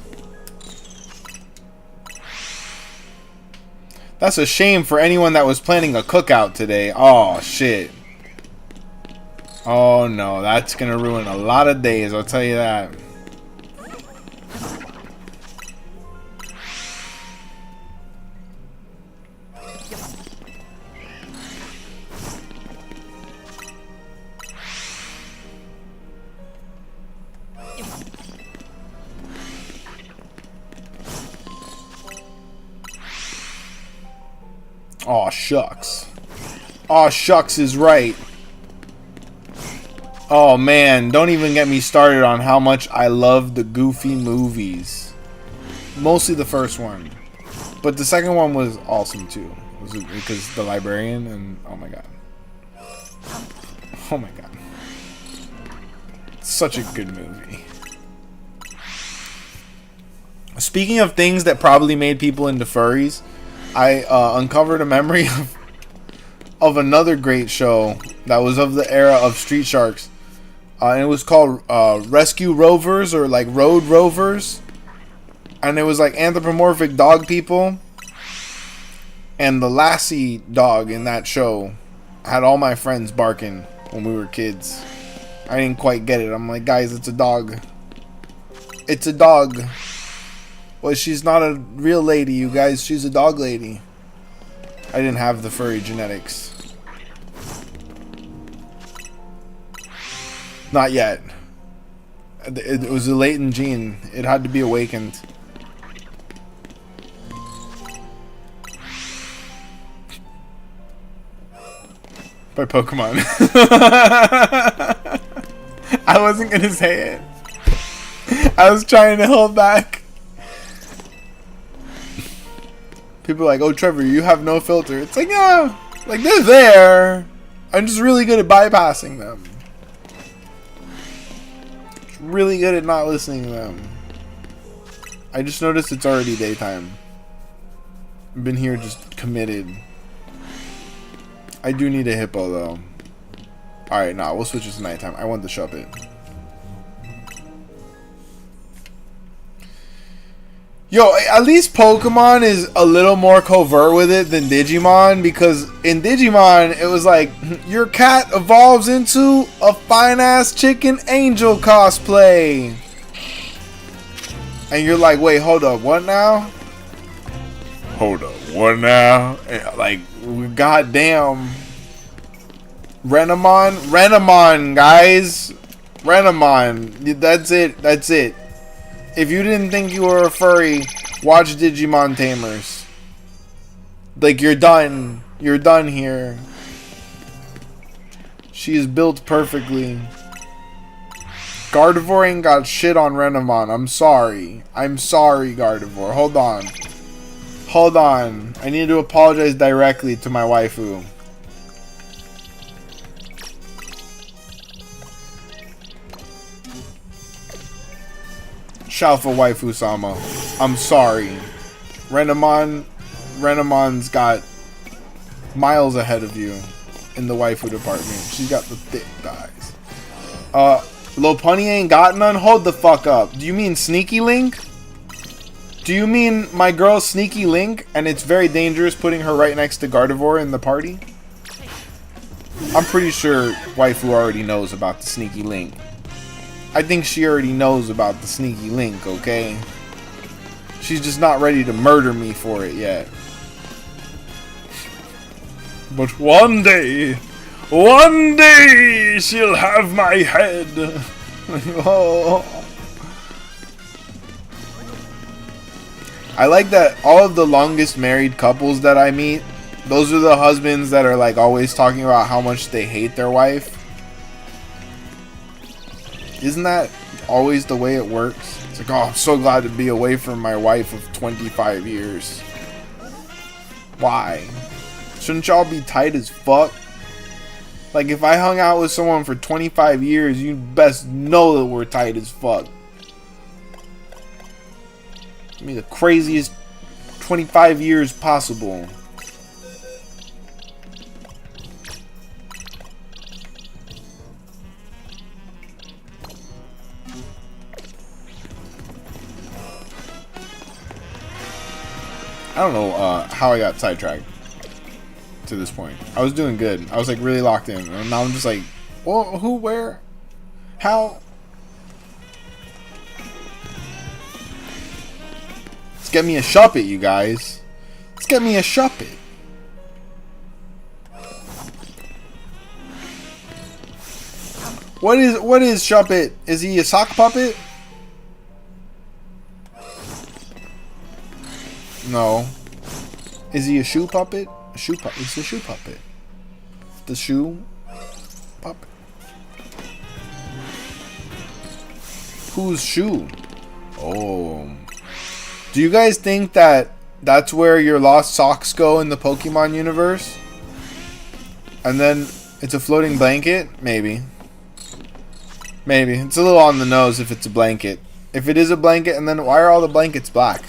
That's a shame for anyone that was planning a cookout today. Oh, shit. Oh, no. That's going to ruin a lot of days, I'll tell you that. Aw, shucks. Aw, shucks is right. Oh, man. Don't even get me started on how much I love the Goofy movies. Mostly the first one. But the second one was awesome, too. Because the librarian and... Oh, my God. Oh, my God. Such a good movie. Speaking of things that probably made people into furries... I uncovered a memory of another great show that was of the era of Street Sharks. And it was called Rescue Rovers, or like Road Rovers. And it was like anthropomorphic dog people. And the Lassie dog in that show had all my friends barking when we were kids. I didn't quite get it. I'm like, guys, it's a dog. It's a dog. Well, she's not a real lady, you guys. She's a dog lady. I didn't have the furry genetics. Not yet. It was a latent gene. It had to be awakened. By Pokemon. I wasn't gonna say it. I was trying to hold back. People are like, oh, Trevor, you have no filter. It's like, yeah, like they're there. I'm just really good at bypassing them. Just really good at not listening to them. I just noticed it's already daytime. I've been here just committed. I do need a hippo though. Alright, nah, we'll switch it to nighttime. I want the Shuppet. Yo, at least Pokemon is a little more covert with it than Digimon, because in Digimon, it was like, your cat evolves into a fine-ass chicken angel cosplay. And you're like, wait, hold up, what now? Hold up, what now? Like, goddamn. Renamon, guys. Renamon. That's it. If you didn't think you were a furry, watch Digimon Tamers. Like, you're done. You're done here. She is built perfectly. Gardevoir ain't got shit on Renamon. I'm sorry. Gardevoir. Hold on. I need to apologize directly to my waifu. SHALPHA waifu-sama. I'm sorry. Renamon's got miles ahead of you in the waifu department. She's got the thick thighs. Lopunny ain't got none? Hold the fuck up. Do you mean Sneaky Link? Do you mean my girl Sneaky Link and it's very dangerous putting her right next to Gardevoir in the party? I'm pretty sure waifu already knows about the Sneaky Link. I think she already knows about the Sneaky Link, okay? She's just not ready to murder me for it yet. But one day she'll have my head. Oh. I like that all of the longest married couples that I meet, those are the husbands that are like always talking about how much they hate their wife. Isn't that always the way it works? It's like, oh, I'm so glad to be away from my wife of 25 years. Why? Shouldn't y'all be tight as fuck? Like, if I hung out with someone for 25 years, you best know that we're tight as fuck. Give me the craziest 25 years possible. I don't know how I got sidetracked to this point. I was doing good. I was like really locked in. And now I'm just like, well, who, where, how? Let's get me a Shuppet, you guys. Let's get me a Shuppet. What is Shuppet? Is he a sock puppet? No. Is he a shoe puppet? A shoe puppet. It's a shoe puppet. The shoe puppet. Whose shoe? Oh. Do you guys think that that's where your lost socks go in the Pokemon universe? And then it's a floating blanket? Maybe. Maybe. It's a little on the nose if it's a blanket. If it is a blanket, and then why are all the blankets black?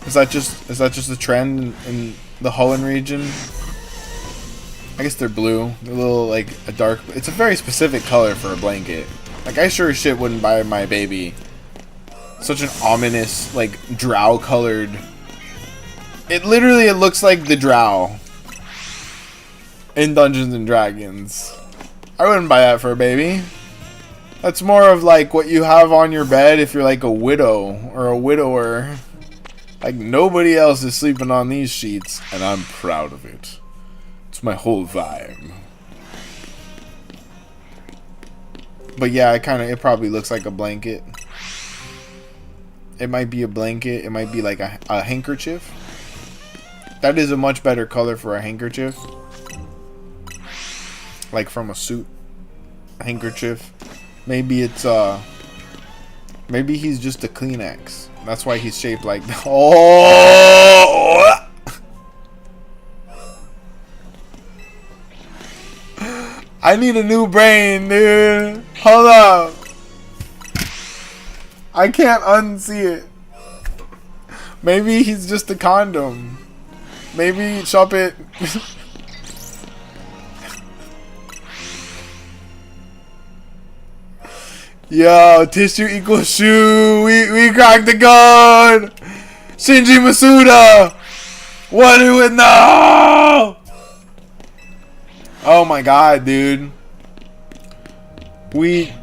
Is that just a trend in the Hoenn region? I guess they're blue. They're a little like a dark. It's a very specific color for a blanket. Like, I sure as shit wouldn't buy my baby such an ominous, like, drow colored. It looks like the drow in Dungeons and Dragons. I wouldn't buy that for a baby. That's more of like what you have on your bed if you're like a widow or a widower. Like, nobody else is sleeping on these sheets, and I'm proud of it. It's my whole vibe. But yeah, it probably looks like a blanket. It might be a blanket. It might be like a handkerchief. That is a much better color for a handkerchief. Like from a suit. A handkerchief. Maybe it's maybe he's just a Kleenex. That's why he's shaped like that. Oh! I need a new brain, dude. Hold up. I can't unsee it. Maybe he's just a condom. Maybe shop it. Yo, tissue equals shoe. We cracked the code. Shinji Masuda. What do we know? Oh my god, dude. We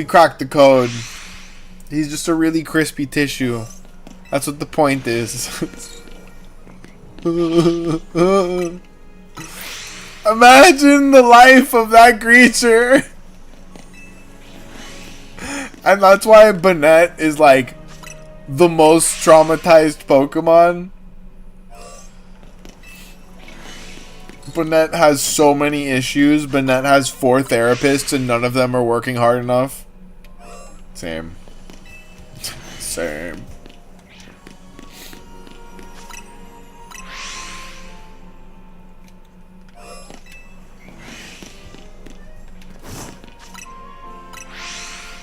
cracked the code. He's just a really crispy tissue. That's what the point is. Imagine the life of that creature. And that's why Banette is like the most traumatized Pokemon. Banette has so many issues. Banette has 4 therapists and none of them are working hard enough. Same. Same.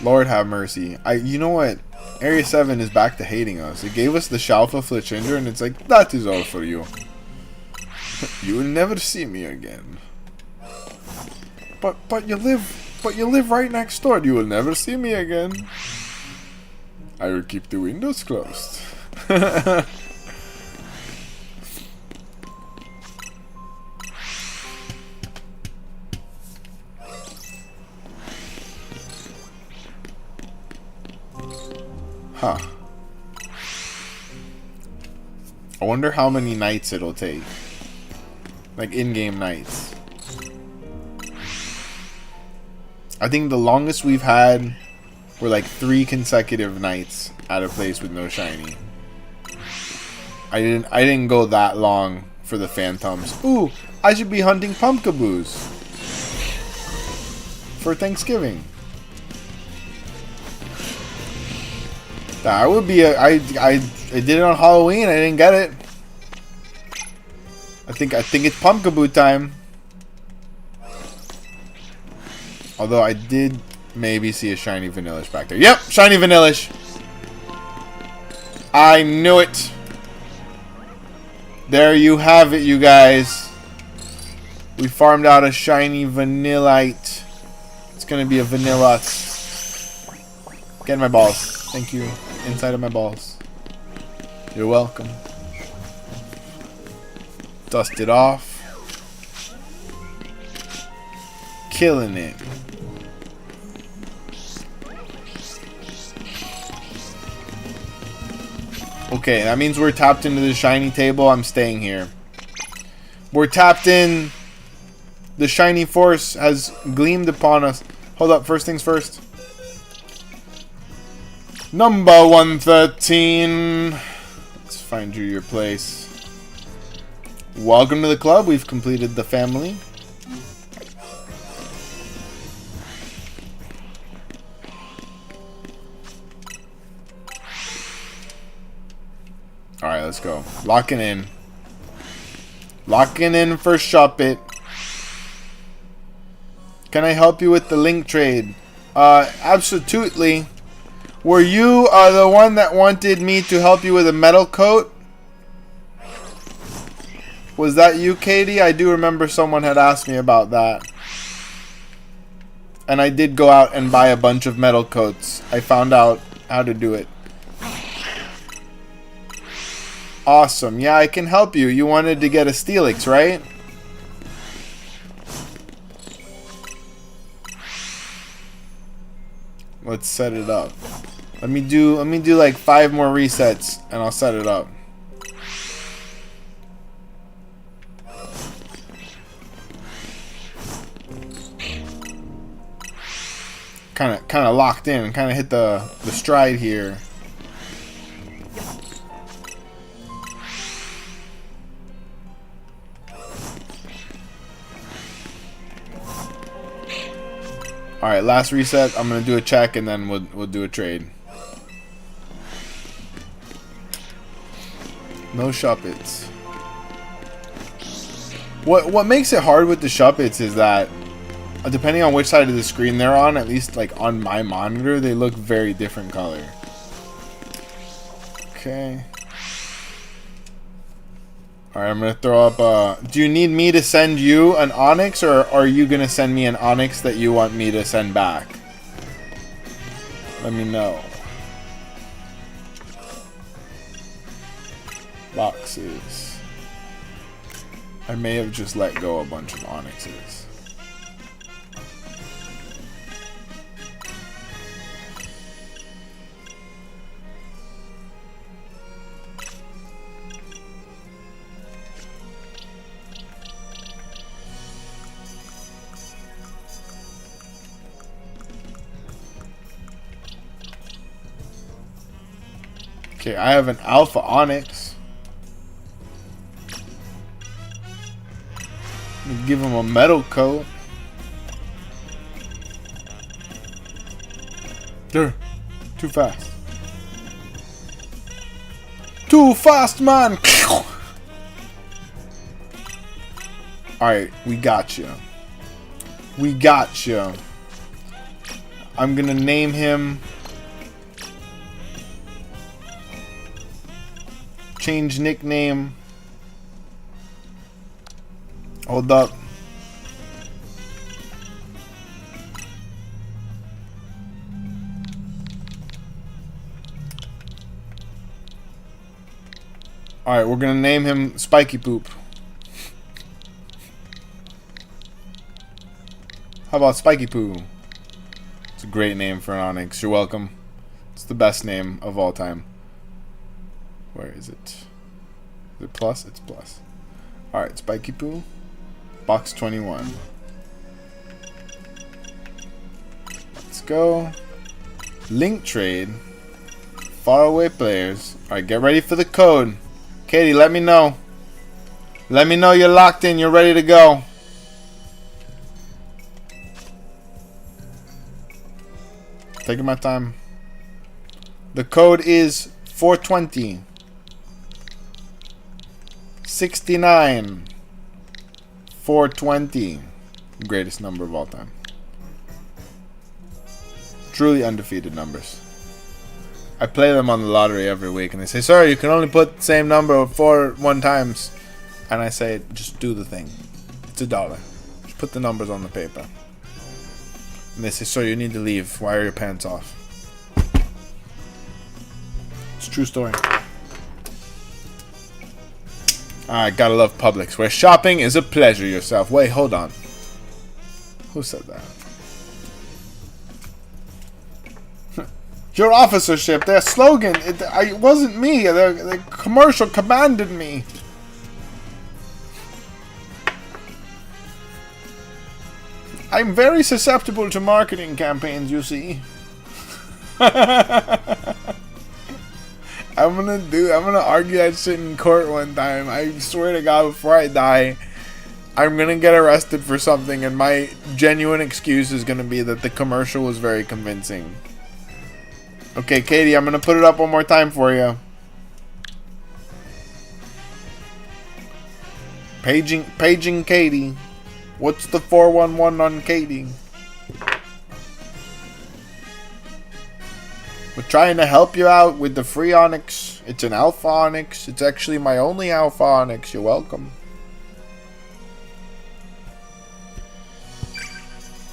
Lord have mercy. You know what? Area 7 is back to hating us. It gave us the SHALPHA Fletchinder and it's like, that is all for you. You will never see me again. But you live right next door. You will never see me again. I will keep the windows closed. Huh. I wonder how many nights it'll take. Like in-game nights. I think the longest we've had were like 3 consecutive nights at a place with no shiny. I didn't go that long for the phantoms. Ooh, I should be hunting pumpkaboos for Thanksgiving. That would be I did it on Halloween. I didn't get it. I think it's pumpkaboo time. Although I did maybe see a shiny Vanillish back there. Yep, shiny Vanillish. I knew it. There you have it, you guys. We farmed out a shiny Vanillite. It's gonna be a Vanilla. Get in my balls. Thank you. Inside of my balls. You're welcome. Dust it off. Killing it. Okay, that means we're tapped into the shiny table. I'm staying here. We're tapped in. The shiny force has gleamed upon us. Hold up, first things first. Number 113. Let's find you your place. Welcome to the club. We've completed the family. Alright, let's go. Locking in. Locking in for Shop It. Can I help you with the link trade? Absolutely. Were you the one that wanted me to help you with a metal coat? Was that you, Katie? I do remember someone had asked me about that. And I did go out and buy a bunch of metal coats. I found out how to do it. Awesome. Yeah, I can help you. You wanted to get a Steelix, right? Let's set it up. Let me do like 5 more resets and I'll set it up. kind of locked in, kind of hit the stride here. All right, last reset. I'm gonna do a check and then we'll do a trade. No Shuppets. What makes it hard with the Shuppets is that depending on which side of the screen they're on, at least like on my monitor, they look very different color. Okay. Alright, I'm gonna throw up do you need me to send you an Onyx, or are you gonna send me an Onyx that you want me to send back? Let me know. Boxes. I may have just let go a bunch of Onyxes. Okay, I have an Alpha Onyx. Give him a metal coat. There. Too fast. Too fast, man! Alright, we got you. We got you. I'm gonna name him... Change nickname. Hold up. Alright, we're gonna name him Spiky Poop. How about Spiky Poo? It's a great name for an Onyx. You're welcome. It's the best name of all time. Where is it? Is it plus? It's plus. Alright, Spiky Poo. Box 21. Let's go. Link trade. Faraway players. Alright, get ready for the code. Katie, let me know. Let me know you're locked in. You're ready to go. Taking my time. The code is 420. 69. 420. Greatest number of all time. Truly undefeated numbers. I play them on the lottery every week and they say, sir, you can only put the same number 1 times. And I say, just do the thing. It's $1. Just put the numbers on the paper. And they say, sir, you need to leave. Why are your pants off? It's a true story. Alright, gotta love Publix, where shopping is a pleasure yourself. Wait, hold on. Who said that? Your officership, their slogan, it wasn't me. The commercial commanded me. I'm very susceptible to marketing campaigns, you see. I'm gonna argue that shit in court one time. I swear to God, before I die, I'm gonna get arrested for something, and my genuine excuse is gonna be that the commercial was very convincing. Okay, Katie, I'm gonna put it up one more time for you. Paging Katie. What's the 411 on Katie? We're trying to help you out with the free Onyx. It's an Alpha Onyx. It's actually my only Alpha Onyx. You're welcome.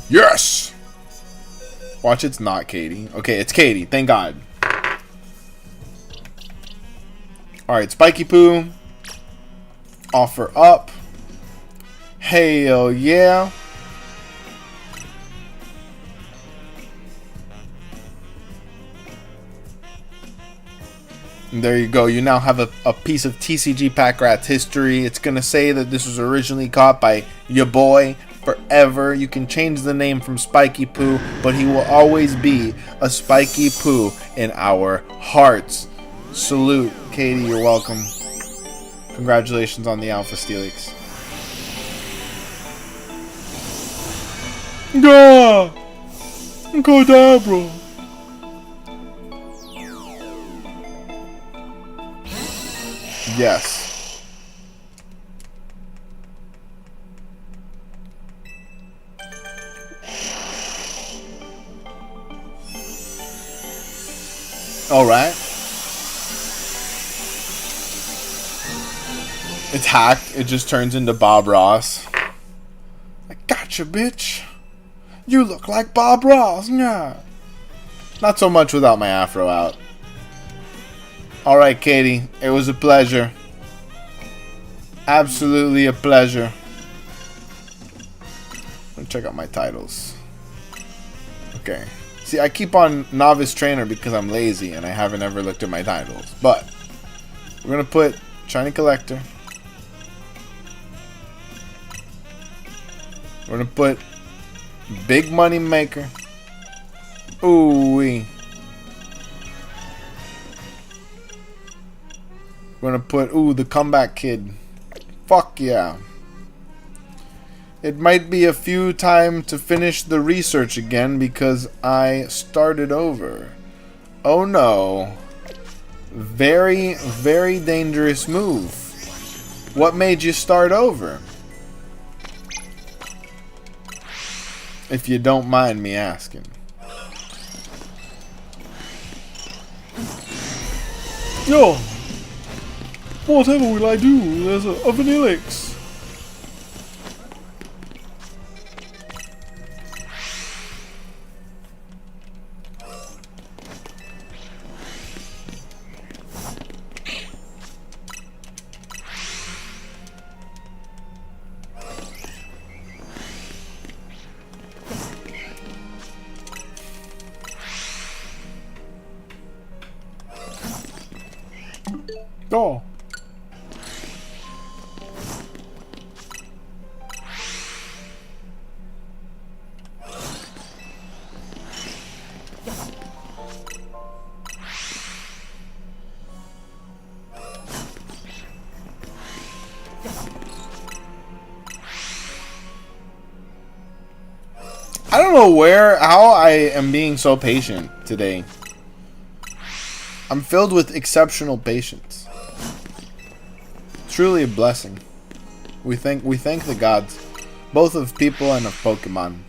Yes! Watch, it's not Katie. Okay, it's Katie. Thank God. Alright, Spiky Poo. Offer up. Hell yeah. And there you go. You now have a piece of TCG Pack Rats history. It's going to say that this was originally caught by your boy, forever. You can change the name from Spiky Poo, but he will always be a Spiky Poo in our hearts. Salute, Katie. You're welcome. Congratulations on the Alpha Steelix. Gah! Kadabra! Yes. Alright. It's hacked. It just turns into Bob Ross. I gotcha, bitch. You look like Bob Ross. Yeah. Not so much without my afro out. Alright, Katie. It was a pleasure. Absolutely a pleasure. Let me check out my titles. Okay. See, I keep on Novice Trainer because I'm lazy and I haven't ever looked at my titles. But we're going to put Shiny Collector. We're going to put Big Money Maker. Ooh-wee. We're gonna put, ooh, the Comeback Kid. Fuck yeah. It might be a few time to finish the research again because I started over. Oh no. Very, very dangerous move. What made you start over? If you don't mind me asking. Yo! Whatever will I do? There's a Vanillix. Oh. I don't know how I am being so patient today. I'm filled with exceptional patience. Truly a blessing. We thank the gods, both of people and of Pokemon.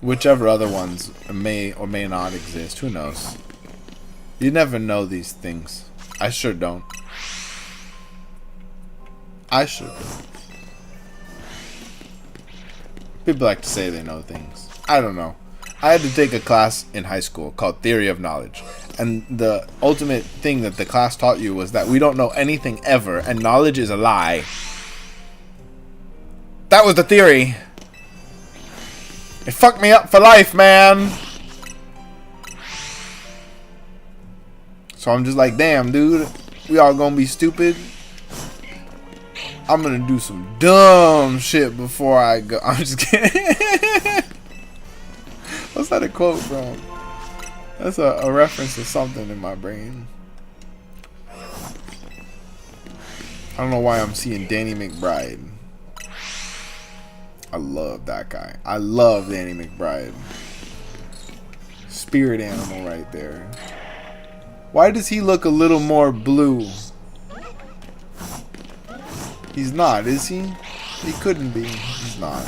Whichever other ones may or may not exist, who knows? You never know these things. I sure don't. I sure don't. People like to say they know things. I don't know. I had to take a class in high school called Theory of Knowledge. And the ultimate thing that the class taught you was that we don't know anything ever, and knowledge is a lie. That was the theory. It fucked me up for life, man. So I'm just like, damn, dude. We all gonna be stupid. I'm gonna do some dumb shit before I go. I'm just kidding. What's that a quote from? That's a reference to something in my brain. I don't know why I'm seeing Danny McBride. I love that guy. I love Danny McBride. Spirit animal right there. Why does he look a little more blue? He's not, is he? He couldn't be. He's not.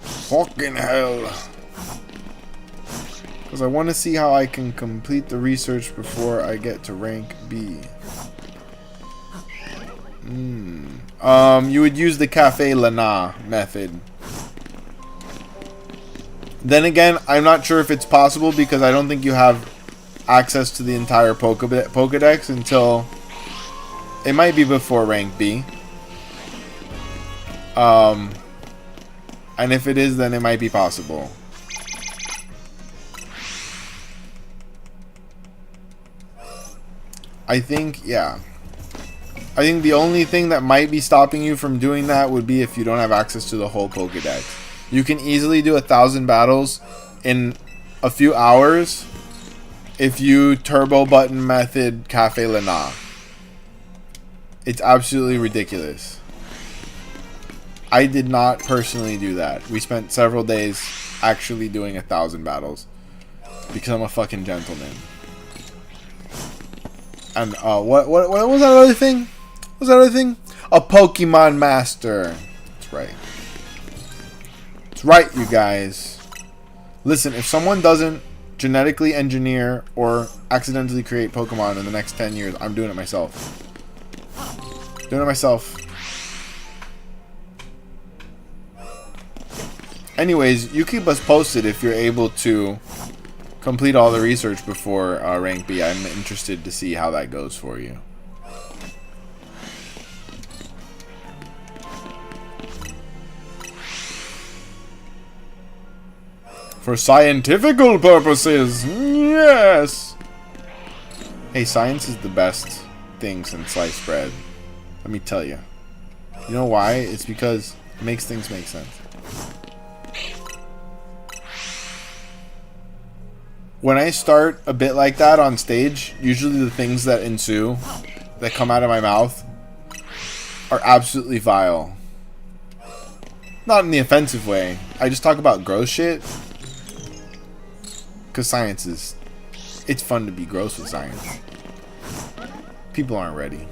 Fucking hell. Because I want to see how I can complete the research before I get to rank B. You would use the Cafe Lana method. Then again, I'm not sure if it's possible because I don't think you have access to the entire Pokedex until... It might be before rank B. And if it is, then it might be possible. I think, yeah. I think the only thing that might be stopping you from doing that would be if you don't have access to the whole Pokedex. You can easily do 1,000 battles in a few hours if you turbo button method Cafe Lena. It's absolutely ridiculous. I did not personally do that. We spent several days actually doing 1,000 battles because I'm a fucking gentleman. And what was that other thing? What was that other thing? A Pokemon Master. That's right. That's right, you guys. Listen, if someone doesn't genetically engineer or accidentally create Pokemon in the next 10 years, I'm doing it myself. Doing it myself. Anyways, you keep us posted if you're able to complete all the research before rank B. I'm interested to see how that goes for you. For scientifical purposes, yes. Hey, science is the best thing since sliced bread. Let me tell you. You know why? It's because it makes things make sense. When I start a bit like that on stage, usually the things that ensue, that come out of my mouth, are absolutely vile. Not in the offensive way. I just talk about gross shit. Because science is... It's fun to be gross with science. People aren't ready.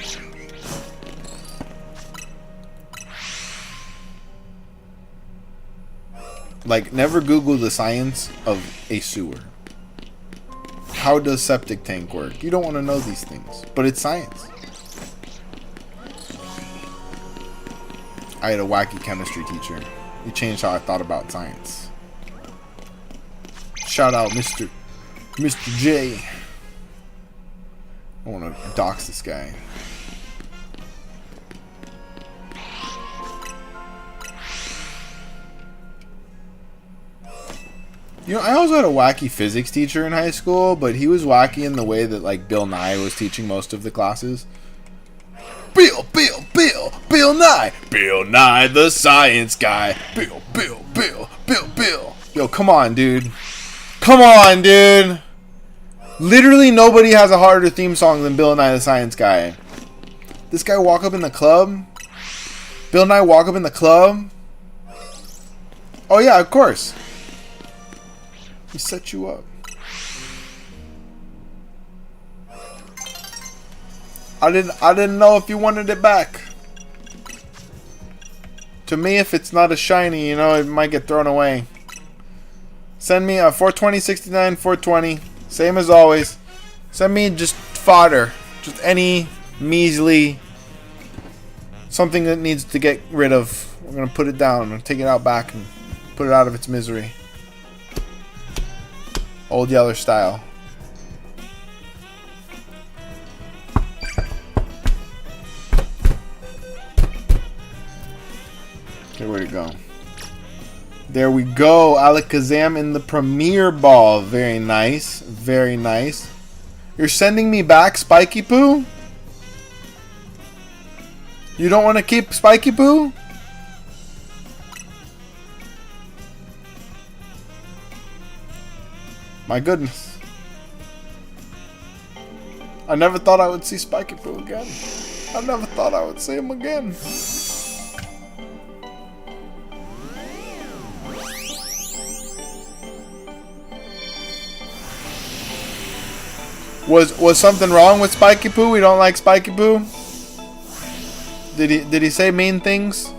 Like, never Google the science of a sewer. How does septic tank work? You don't want to know these things, but it's science. I had a wacky chemistry teacher. He changed how I thought about science. Shout out Mr. J. I want to dox this guy. You know, I also had a wacky physics teacher in high school, but he was wacky in the way that, like, Bill Nye was teaching most of the classes. Bill Nye! Bill Nye the science guy! Bill. Yo, come on, dude. Come on, dude! Literally nobody has a harder theme song than Bill Nye the science guy. This guy walk up in the club? Bill Nye walk up in the club? Oh yeah, of course. He set you up. I didn't know if you wanted it back. To me, if it's not a shiny, you know, it might get thrown away. Send me a 420, 69, 420. Same as always. Send me just fodder. Just any measly something that needs to get rid of. We're gonna put it down and take it out back and put it out of its misery. Old Yeller style. Okay, where'd it go? There we go. Alakazam in the Premier Ball. Very nice. Very nice. You're sending me back Spiky Poo? You don't want to keep Spiky Poo? My goodness. I never thought I would see Spiky Poo again. I never thought I would see him again. Was something wrong with Spiky Poo? We don't like Spiky Poo? Did he say mean things?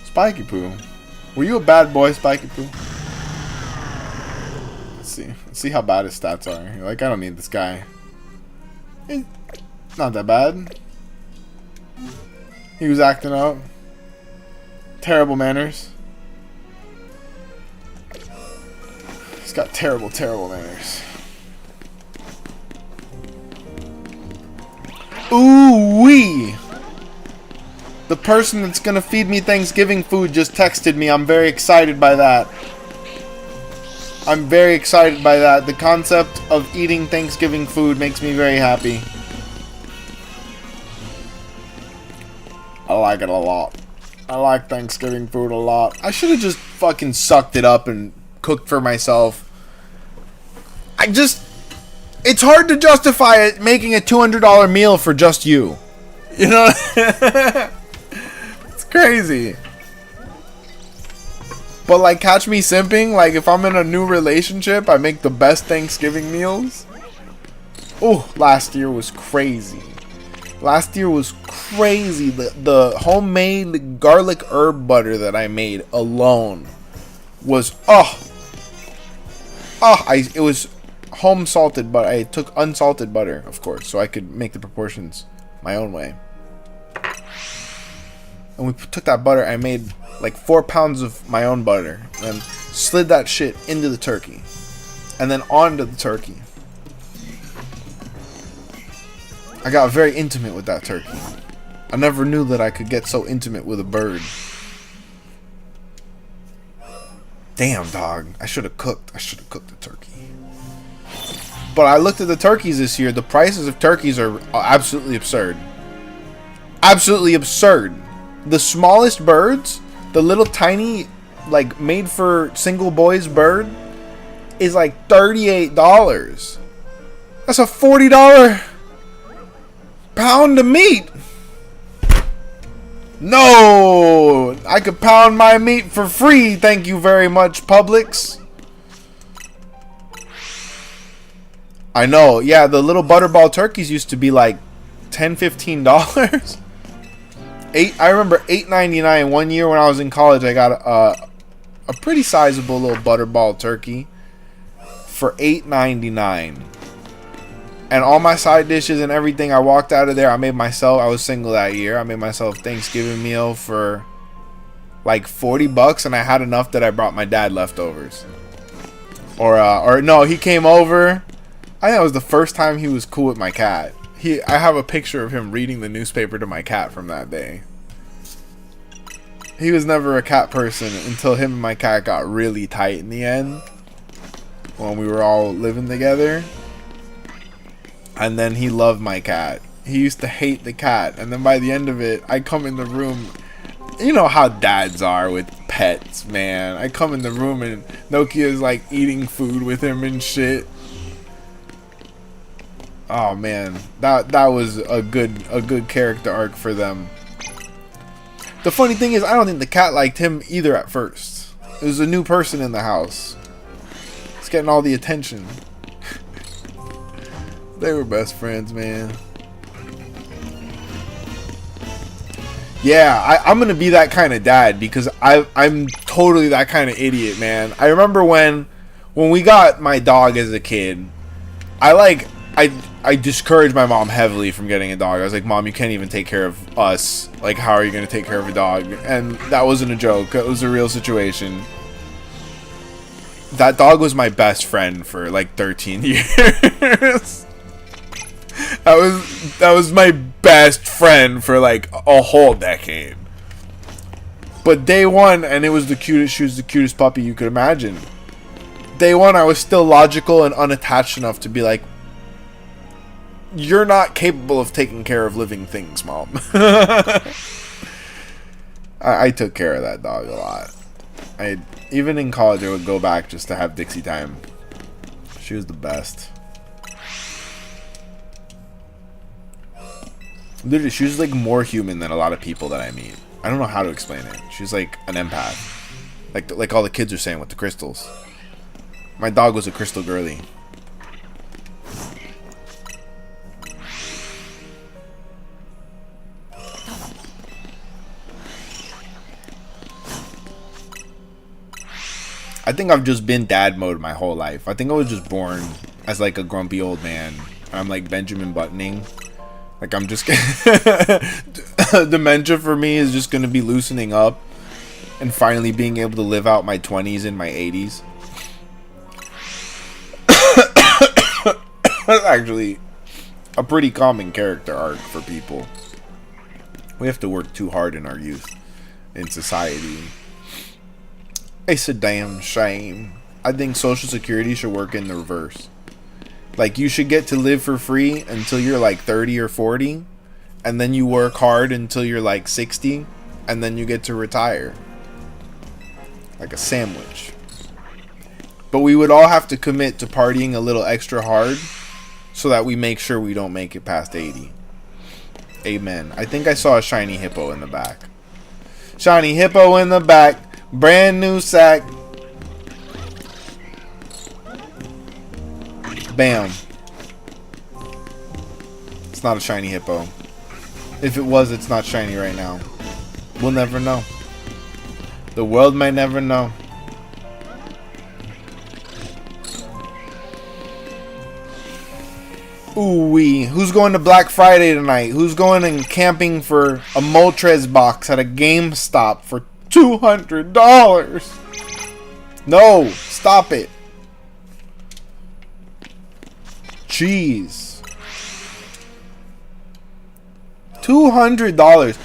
Spiky Poo. Were you a bad boy, Spiky Poo? Let's see. Let's see how bad his stats are. You're like, I don't need this guy. He's not that bad. He was acting up. Terrible manners. He's got terrible, terrible manners. Ooh-wee! The person that's gonna feed me Thanksgiving food just texted me. I'm very excited by that. I'm very excited by that. The concept of eating Thanksgiving food makes me very happy. I like it a lot. I like Thanksgiving food a lot. I should have just fucking sucked it up and cooked for myself. It's hard to justify it making a $200 meal for just you. You know? It's crazy. But like, catch me simping. Like, if I'm in a new relationship, I make the best Thanksgiving meals. Oh, last year was crazy. Last year was crazy. The homemade garlic herb butter that I made alone was it was home salted, but I took unsalted butter, of course, so I could make the proportions my own way. And we took that butter. I made like 4 pounds of my own butter, and slid that shit into the turkey, and then onto the turkey. I got very intimate with that turkey. I never knew that I could get so intimate with a bird. Damn, dog. I should have cooked. I should have cooked the turkey. But I looked at the turkeys this year. The prices of turkeys are absolutely absurd. Absolutely absurd. The smallest birds, the little tiny, like, made for single boys bird, is like $38. That's a $40 pound of meat. No, I could pound my meat for free. Thank you very much, Publix. I know. Yeah, the little butterball turkeys used to be like $10-15. I remember $8.99 one year when I was in college. I got a pretty sizable little butterball turkey for $8.99. And all my side dishes and everything, I walked out of there. I made myself, I was single that year, I made myself a Thanksgiving meal for like $40, and I had enough that I brought my dad leftovers. Or no, he came over. I think it was the first time he was cool with my cat. I have a picture of him reading the newspaper to my cat from that day. He was never a cat person until him and my cat got really tight in the end, when we were all living together. And then he loved my cat. He used to hate the cat. And then by the end of it, I come in the room. You know how dads are with pets, man. I come in the room and Nokia's like eating food with him and shit. Oh man, that was a good character arc for them. The funny thing is, I don't think the cat liked him either at first. It was a new person in the house. It's getting all the attention. They were best friends, man. Yeah, I'm gonna be that kind of dad because I'm totally that kind of idiot, man. I remember when we got my dog as a kid, I discouraged my mom heavily from getting a dog. I was like, Mom, you can't even take care of us. Like, how are you gonna take care of a dog? And that wasn't a joke. It was a real situation. That dog was my best friend for like 13 years. That was my best friend for like a whole decade. But day one, and it was the cutest. She was the cutest puppy you could imagine. Day one, I was still logical and unattached enough to be like, you're not capable of taking care of living things, Mom. I took care of that dog a lot. Even in college, I would go back just to have Dixie time. She was the best. Literally, she was like more human than a lot of people that I meet. I don't know how to explain it. She's like an empath. Like all the kids are saying with the crystals. My dog was a crystal girly. I think I've just been dad mode my whole life. I think I was just born as like a grumpy old man. I'm like Benjamin Buttoning. Like I'm just dementia for me is just gonna be loosening up and finally being able to live out my 20s and my 80s. That's actually a pretty common character arc for people. We have to work too hard in our youth, in society. It's a damn shame. I think Social Security should work in the reverse. Like, you should get to live for free until you're like 30 or 40, and then you work hard until you're like 60, and then you get to retire. Like a sandwich. But we would all have to commit to partying a little extra hard so that we make sure we don't make it past 80. Amen. I think I saw a shiny hippo in the back. Shiny hippo in the back. Brand new sack. Bam. It's not a shiny hippo. If it was, it's not shiny right now. We'll never know. The world may never know. Ooh wee. Who's going to Black Friday tonight? Who's going and camping for a Moltres box at a GameStop for $200? No, stop it. Jeez. $200.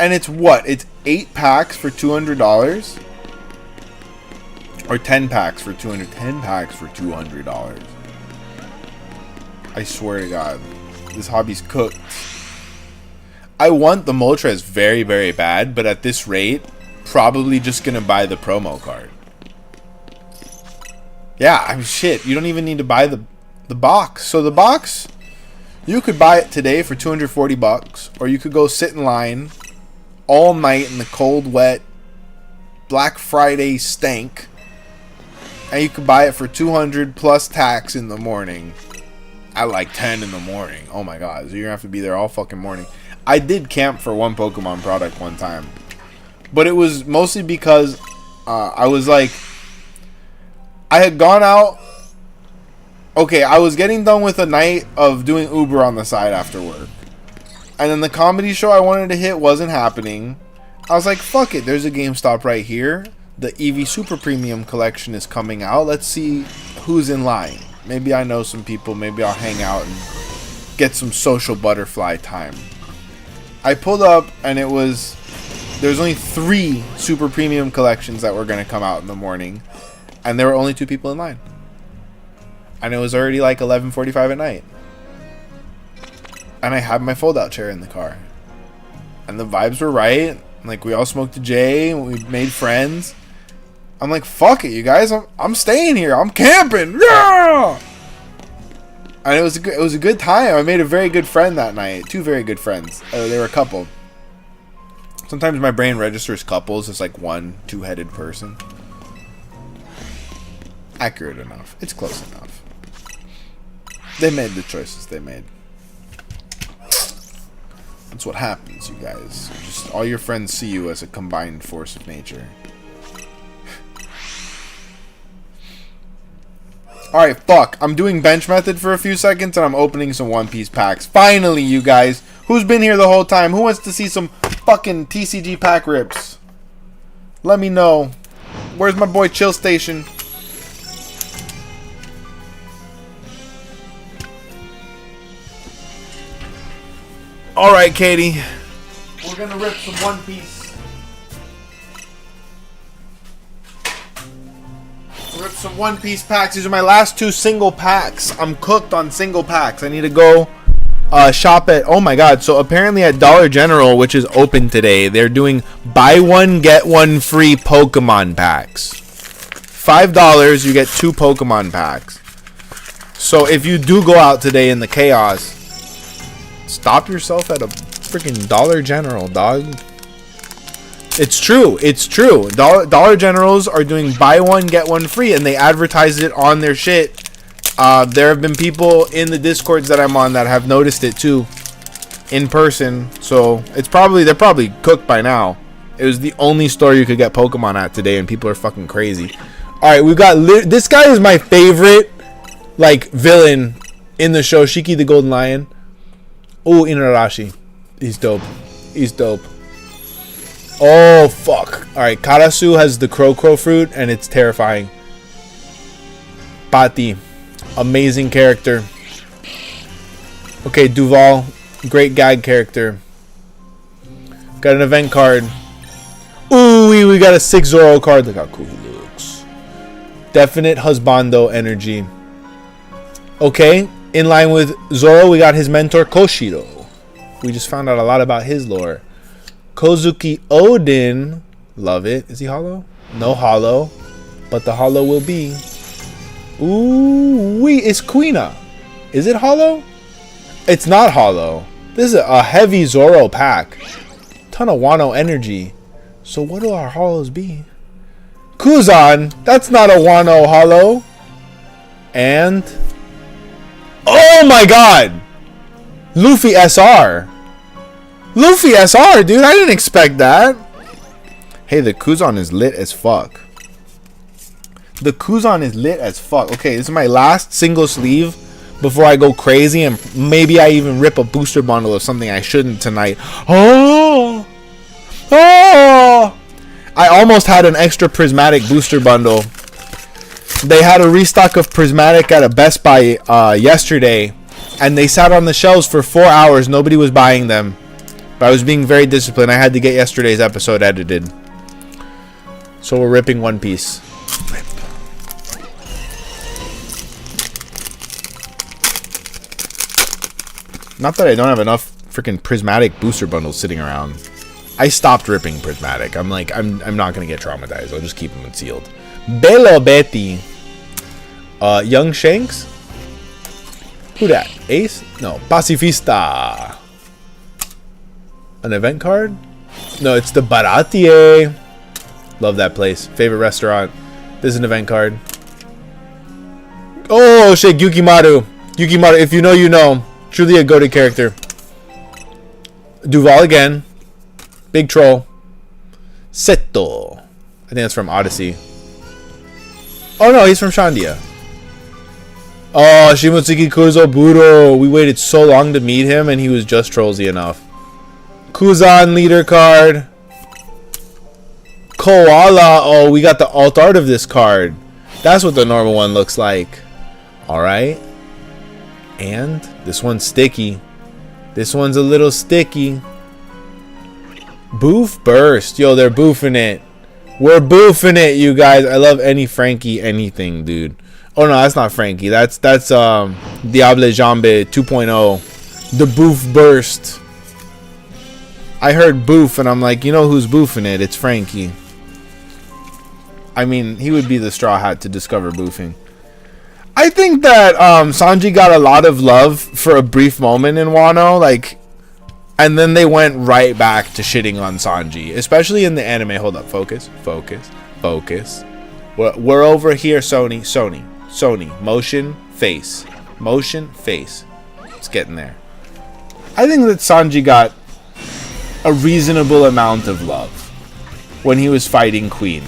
And it's what? It's 8 packs for $200? Or 10 packs for $200? 10 packs for $200. I swear to God. This hobby's cooked. I want the Moltres very, very bad, but at this rate, probably just gonna buy the promo card. Yeah, I'm shit. You don't even need to buy the box. So the box, you could buy it today for $240, or you could go sit in line all night in the cold, wet Black Friday stank, and you could buy it for $200 plus tax in the morning at like 10 in the morning. Oh my God, so you're gonna have to be there all fucking morning. I did camp for one Pokemon product one time, but it was mostly because I was like, I had gone out. Okay, I was getting done with a night of doing Uber on the side after work. And then the comedy show I wanted to hit wasn't happening. I was like, fuck it, there's a GameStop right here. The Eevee Super Premium collection is coming out. Let's see who's in line. Maybe I know some people. Maybe I'll hang out and get some social butterfly time. I pulled up and it was... There's only 3 Super Premium collections that were going to come out in the morning. And there were only 2 people in line. And it was already like 11:45 at night. And I had my fold-out chair in the car. And the vibes were right. Like, we all smoked a J. And we made friends. I'm like, fuck it, you guys. I'm staying here. I'm camping. Yeah! And it was a good time. I made a very good friend that night. 2 very good friends. They were a couple. Sometimes my brain registers couples as like one 2-headed person. Accurate enough. It's close enough. They made the choices they made. That's what happens, you guys. Just all your friends see you as a combined force of nature. Alright, fuck. I'm doing bench method for a few seconds and I'm opening some One Piece packs. Finally, you guys. Who's been here the whole time? Who wants to see some fucking TCG Pack Rips? Let me know. Where's my boy Chill Station? Alright, Katie. We're gonna rip some One Piece. Rip some One Piece packs. These are my last 2 single packs. I'm cooked on single packs. I need to go shop at... Oh my God. So apparently at Dollar General, which is open today, they're doing buy one, get one free Pokemon packs. $5, you get 2 Pokemon packs. So if you do go out today in the chaos, stop yourself at a freaking Dollar General, dog. It's true. It's true. Dollar Generals are doing buy one, get one free, and they advertise it on their shit. There have been people in the Discords that I'm on that have noticed it too, in person. So they're probably cooked by now. It was the only store you could get Pokemon at today, and people are fucking crazy. All right, we've got this guy is my favorite, like, villain in the show, Shiki the Golden Lion. Oh, Inarashi. He's dope. He's dope. Oh, fuck. Alright, Karasu has the Crow fruit, and it's terrifying. Pati. Amazing character. Okay, Duval. Great gag character. Got an event card. Ooh, we got a 6 Zoro card. Look how cool he looks. Definite husbando energy. Okay, in line with Zoro, we got his mentor Koshiro. We just found out a lot about his lore. Kozuki Odin. Love it. Is he hollow? No hollow. But the hollow will be. Ooh, it's Quina. Is it hollow? It's not hollow. This is a heavy Zoro pack. Ton of Wano energy. So what do our hollows be? Kuzan. That's not a Wano hollow. And. Oh my god! Luffy SR. Luffy SR, dude. I didn't expect that. Hey, the Kuzan is lit as fuck. The Kuzan is lit as fuck. Okay, this is my last single sleeve before I go crazy and maybe I even rip a booster bundle of something I shouldn't tonight. Oh! Oh! I almost had an extra prismatic booster bundle. They had a restock of prismatic at a Best Buy yesterday, and they sat on the shelves for 4 hours. Nobody was buying them. But I was being very disciplined. I had to get yesterday's episode edited. So we're ripping One Piece. Rip. Not that I don't have enough freaking prismatic booster bundles sitting around. I stopped ripping prismatic. I'm like, I'm not gonna get traumatized. I'll just keep them sealed. Bello Betty. Young Shanks. Who that? Ace? No. Pacifista. An event card? No, it's the Baratier. Love that place. Favorite restaurant. This is an event card. Oh shit, Yukimaru. Yukimaru, if you know, you know. Truly a goated character. Duval again. Big Troll. Seto. I think that's from Odyssey. Oh no, he's from Shandia. Oh, Shimotsuki Kozoburo. We waited so long to meet him and he was just trollsy enough. Kuzan leader card. Koala. Oh, we got the alt art of this card. That's what the normal one looks like. Alright. And this one's sticky. This one's a little sticky. Boof Burst. Yo, they're boofing it. We're boofing it, you guys. I love any Frankie anything, dude. Oh no, that's not Frankie. That's Diable Jambe 2.0. The Boof Burst. I heard boof and I'm like, you know who's boofing it? It's Frankie. I mean, he would be the straw hat to discover boofing. I think that Sanji got a lot of love for a brief moment in Wano, like, and then they went right back to shitting on Sanji, especially in the anime. Hold up, focus. We're over here, Sony, motion, face, It's getting there. I think that Sanji got a reasonable amount of love when he was fighting Queen.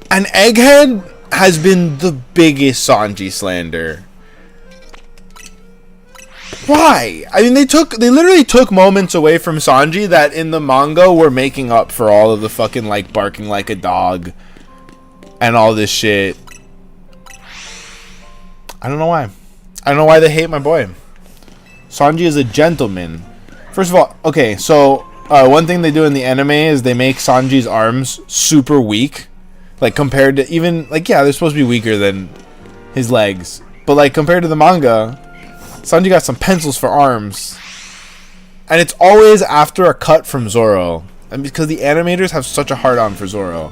And Egghead has been the biggest Sanji slander. Why? I mean, they literally took moments away from Sanji that in the manga were making up for all of the fucking, like, barking like a dog and all this shit. I don't know why. I don't know why they hate my boy. Sanji is a gentleman. First of all, okay, so one thing they do in the anime is they make Sanji's arms super weak. Like, compared to even, like, yeah, they're supposed to be weaker than his legs. But, like, compared to the manga, Sanji got some pencils for arms. And it's always after a cut from Zoro. And because the animators have such a hard-on for Zoro.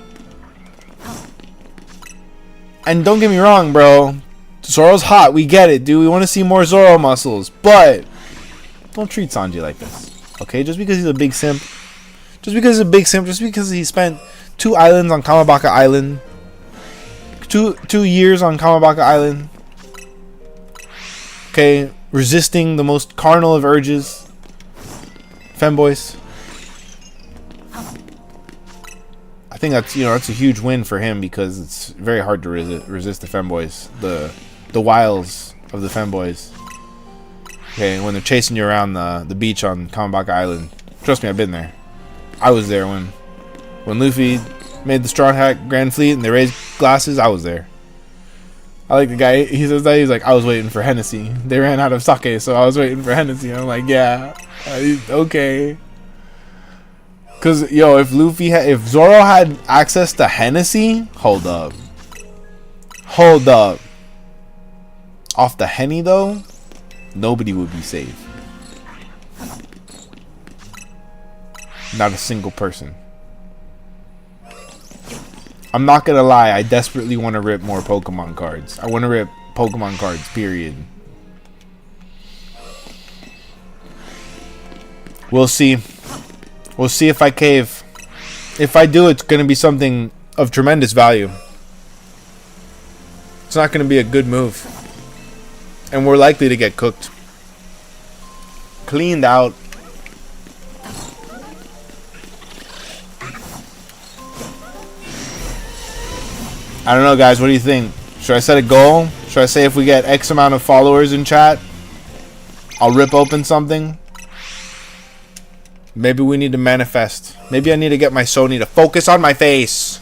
And don't get me wrong, bro. Zoro's hot. We get it, dude. We want to see more Zoro muscles. But don't treat Sanji like this. Okay? Just because he's a big simp. Just because he spent 2 islands on Kamabaka Island. 2 years on Kamabaka Island. Okay, resisting the most carnal of urges. Femboys. I think that's, that's a huge win for him because it's very hard to resist the femboys. The wiles of the femboys. Okay, when they're chasing you around the beach on Kamabaka Island. Trust me, I've been there. I was there when Luffy made the Straw Hat Grand Fleet and they raised glasses. I was there. I like the guy. He says that he's like, I was waiting for Hennessy. They ran out of sake, so I was waiting for Hennessy. I'm like, yeah, okay. Cause yo, if Zoro had access to Hennessy, hold up. Off the Henny though, nobody would be safe. Not a single person. I'm not gonna lie, I desperately want to rip more Pokemon cards. I want to rip Pokemon cards, period. We'll see. We'll see if I cave. If I do, it's gonna be something of tremendous value. It's not gonna be a good move. And we're likely to get cooked. Cleaned out. I don't know, guys. What do you think? Should I set a goal? Should I say if we get X amount of followers in chat, I'll rip open something? Maybe we need to manifest. Maybe I need to get my Sony to focus on my face.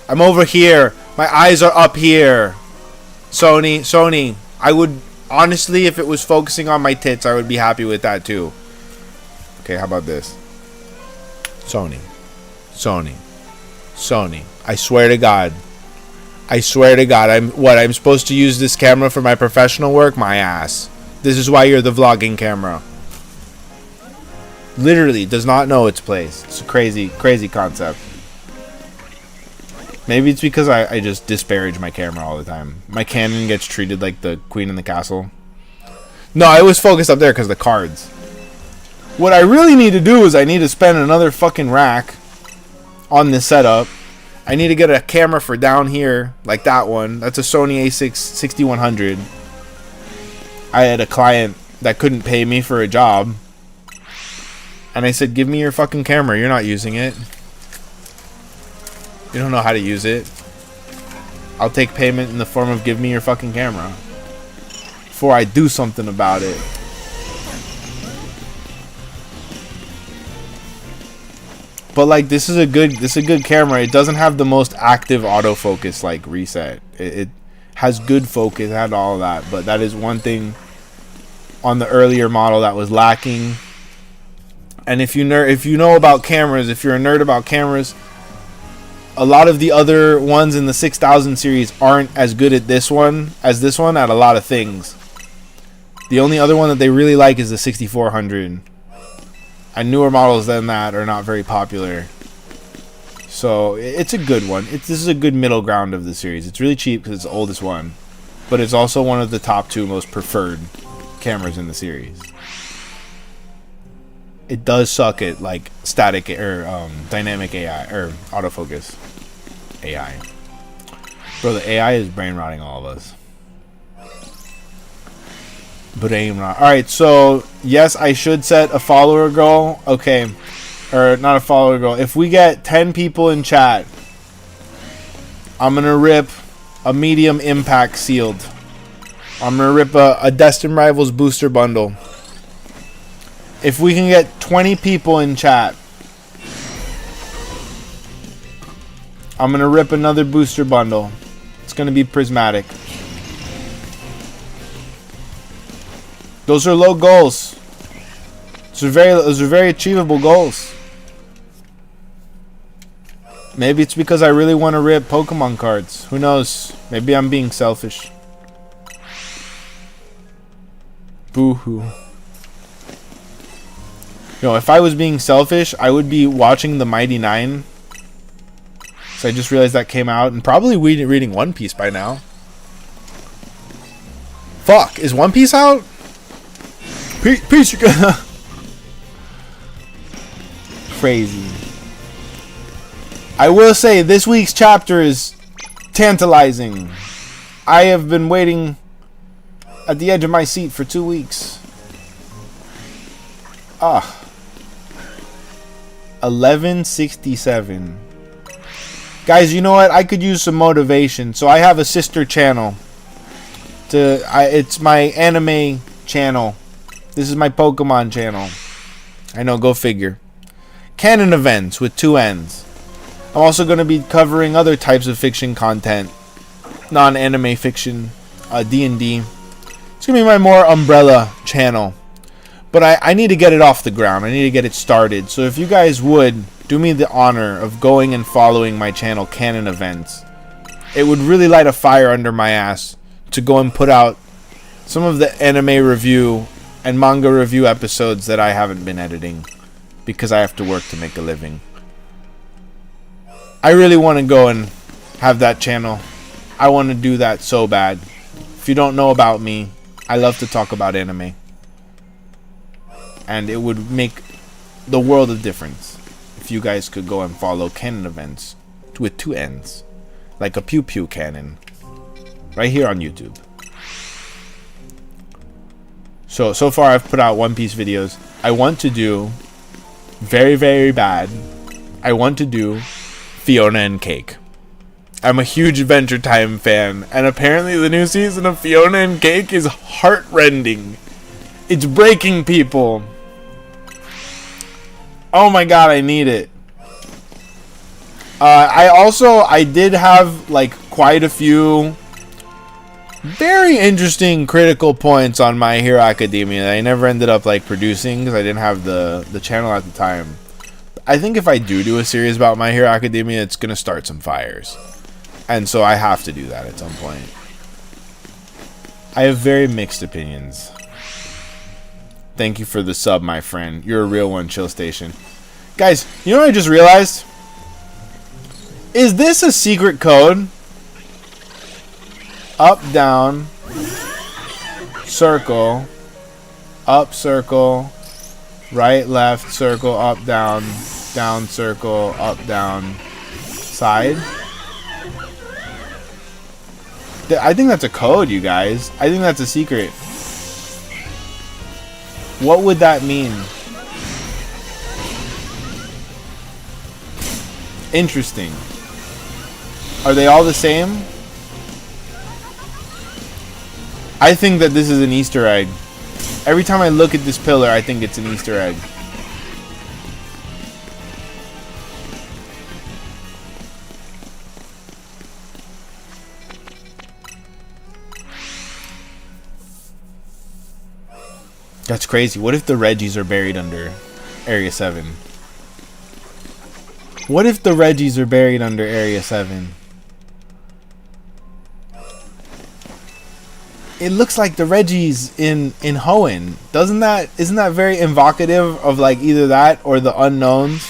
I'm over here. My eyes are up here. Sony. I would, honestly, if it was focusing on my tits, I would be happy with that too. Okay, how about this? Sony. I swear to God. I'm supposed to use this camera for my professional work? My ass. This is why you're the vlogging camera. Literally does not know its place. It's a crazy concept. Maybe it's because I just disparage my camera all the time. My Canon gets treated like the queen in the castle. No, I was focused up there because of the cards. What I really need to do is I need to spend another fucking rack on this setup. I need to get a camera for down here, like that one. That's a Sony A6 6100. I had a client that couldn't pay me for a job. And I said, give me your fucking camera. You're not using it. You don't know how to use it. I'll take payment in the form of give me your fucking camera. Before I do something about it. But like this is a good camera. It doesn't have the most active autofocus like reset. It has good focus, it had all of that, but that is one thing on the earlier model that was lacking. And if you know about cameras, if you're a nerd about cameras, a lot of the other ones in the 6000 series aren't as good at this one as this one at a lot of things. The only other one that they really like is the 6400. And newer models than that are not very popular. So it's a good one. This is a good middle ground of the series. It's really cheap because it's the oldest one. But it's also one of the top 2 most preferred cameras in the series. It does suck at like static or dynamic AI or autofocus AI. Bro, the AI is brain rotting all of us. Brain rot. Alright, so yes, I should set a follower goal. Okay. Or not a follower goal. If we get 10 people in chat, I'm gonna rip a medium impact sealed. I'm gonna rip a Destin Rivals booster bundle. If we can get 20 people in chat, I'm gonna rip another booster bundle. It's gonna be prismatic. Those are low goals. Those are very achievable goals. Maybe it's because I really want to rip Pokemon cards. Who knows? Maybe I'm being selfish. Boo-hoo. You know, if I was being selfish, I would be watching the Mighty Nine. So I just realized that came out. And probably reading One Piece by now. Fuck, is One Piece out? Peace, you gonna... Crazy. I will say, this week's chapter is tantalizing. I have been waiting at the edge of my seat for 2 weeks. 1167. Guys, you know what? I could use some motivation. So I have a sister channel. It's my anime channel. This is my Pokemon channel. I know, go figure. Canon events with 2 N's. I'm also going to be covering other types of fiction content. Non-anime fiction. D&D. It's gonna be my more umbrella channel, but I need to get it off the ground. I need to get it started. So if you guys would do me the honor of going and following my channel, Canon Events, it would really light a fire under my ass to go and put out some of the anime review and manga review episodes that I haven't been editing because I have to work to make a living. I really want to go and have that channel. I want to do that so bad. If you don't know about me, I love to talk about anime. And it would make the world of difference if you guys could go and follow Canon Events with 2 N's. Like a pew pew cannon. Right here on YouTube. So far I've put out One Piece videos. I want to do, very, very bad, I want to do Fiona and Cake. I'm a huge Adventure Time fan, and apparently the new season of Fiona and Cake is heartrending. It's breaking people. Oh my god, I need it. I did have like quite a few very interesting critical points on My Hero Academia that I never ended up like producing because I didn't have the channel at the time. I think if I do a series about My Hero Academia, it's gonna start some fires, and so I have to do that at some point. I have very mixed opinions. Thank you for the sub, my friend. You're a real one, Chill Station. Guys, you know what I just realized? Is this a secret code? Up, down, circle, up, circle, right, left, circle, up, down, circle, up, down, side. I think that's a code, you guys. I think that's a secret. What would that mean? Interesting. Are they all the same? I think that this is an Easter egg. Every time I look at this pillar, I think it's an Easter egg. That's crazy. What if the Reggies are buried under Area 7? What if the Reggies are buried under Area 7? It looks like the Reggies in Hoenn. Isn't that very evocative of like either that or the Unknowns?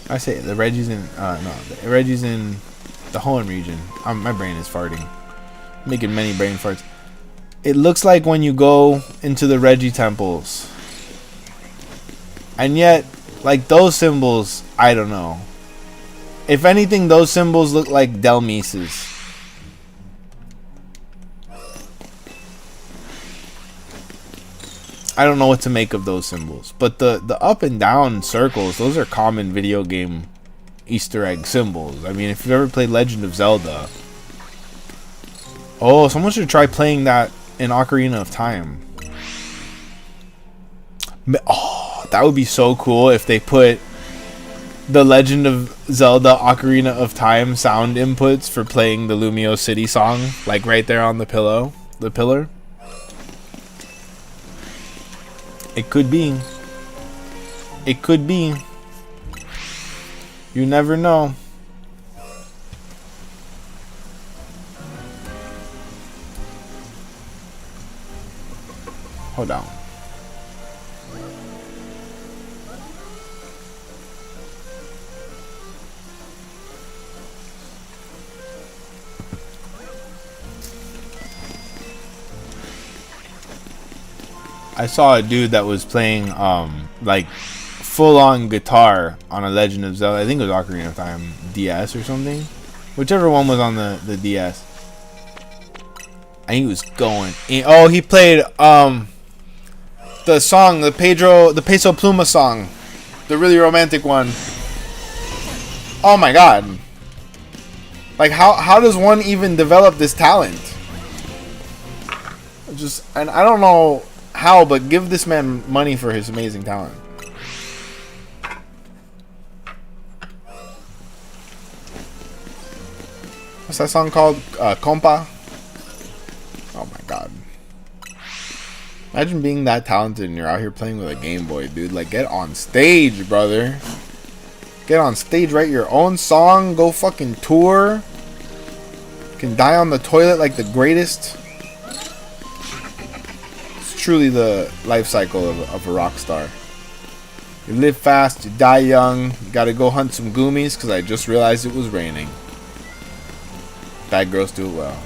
I say the Reggies in the Reggies in the Hoenn region. My brain is farting. Making many brain farts. It looks like when you go into the Reggie temples. And yet, like those symbols, I don't know. If anything, those symbols look like Delmises. I don't know what to make of those symbols. But the up and down circles, those are common video game Easter egg symbols. I mean, if you've ever played Legend of Zelda. Oh, someone should try playing that in Ocarina of Time. Oh, that would be so cool if they put the Legend of Zelda Ocarina of Time sound inputs for playing the Lumiose City song, like right there on the pillar. It could be. It could be. You never know. Hold on. I saw a dude that was playing like full-on guitar on a Legend of Zelda. I think it was Ocarina of Time DS or something. Whichever one was on the DS. And he was going in. Oh, he played the song, the Peso Pluma song, the really romantic one. Oh my god! Like how does one even develop this talent? And I don't know how, but give this man money for his amazing talent. What's that song called? Compa? Oh my god. Imagine being that talented and you're out here playing with a Game Boy, dude. Like, get on stage, brother. Get on stage, write your own song, go fucking tour. You can die on the toilet like the greatest. It's truly the life cycle of a rock star. You live fast, you die young. You gotta go hunt some goomies because I just realized it was raining. Bad girls do it well.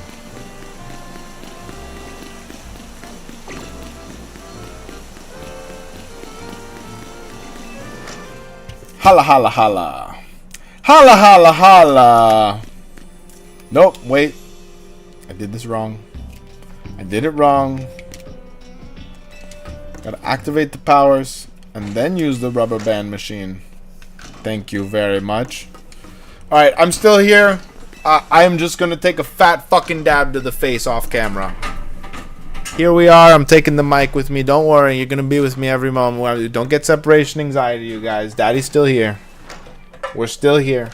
Holla, holla, holla. Holla, holla, holla. Nope, wait. I did this wrong. I did it wrong. Gotta activate the powers and then use the rubber band machine. Thank you very much. Alright, I'm still here. I am just gonna take a fat fucking dab to the face off camera. Here we are. I'm taking the mic with me. Don't worry, you're gonna be with me every moment. Don't get separation anxiety, you guys. Daddy's still here. We're still here.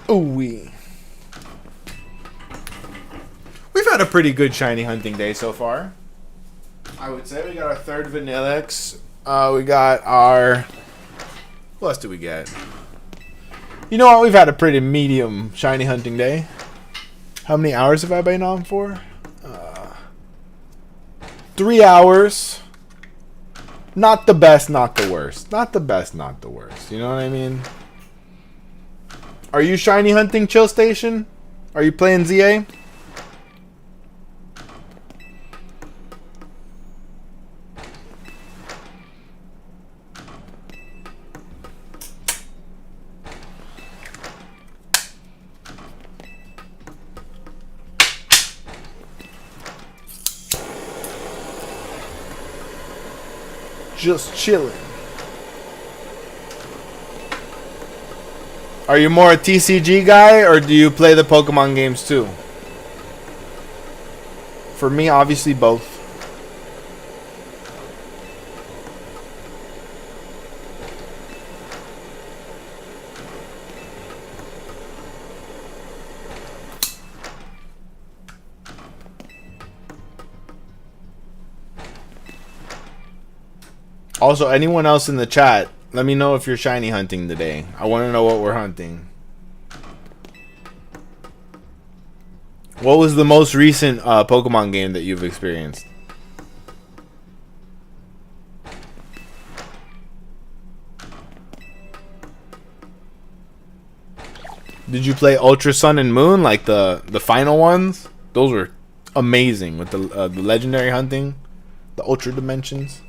Ooh wee. We've had a pretty good shiny hunting day so far. I would say we got our third Vanillix. We got our... What else did we get? You know what? We've had a pretty medium shiny hunting day. How many hours have I been on for? 3 hours. Not the best, not the worst. Not the best, not the worst. You know what I mean? Are you shiny hunting, Chill Station? Are you playing ZA? Just chilling. Are you more a TCG guy or do you play the Pokemon games too? For me, obviously both. Also, anyone else in the chat, let me know if you're shiny hunting today. I want to know what we're hunting. What was the most recent Pokemon game that you've experienced? Did you play Ultra Sun and Moon, like the final ones? Those were amazing with the legendary hunting, the Ultra Dimensions.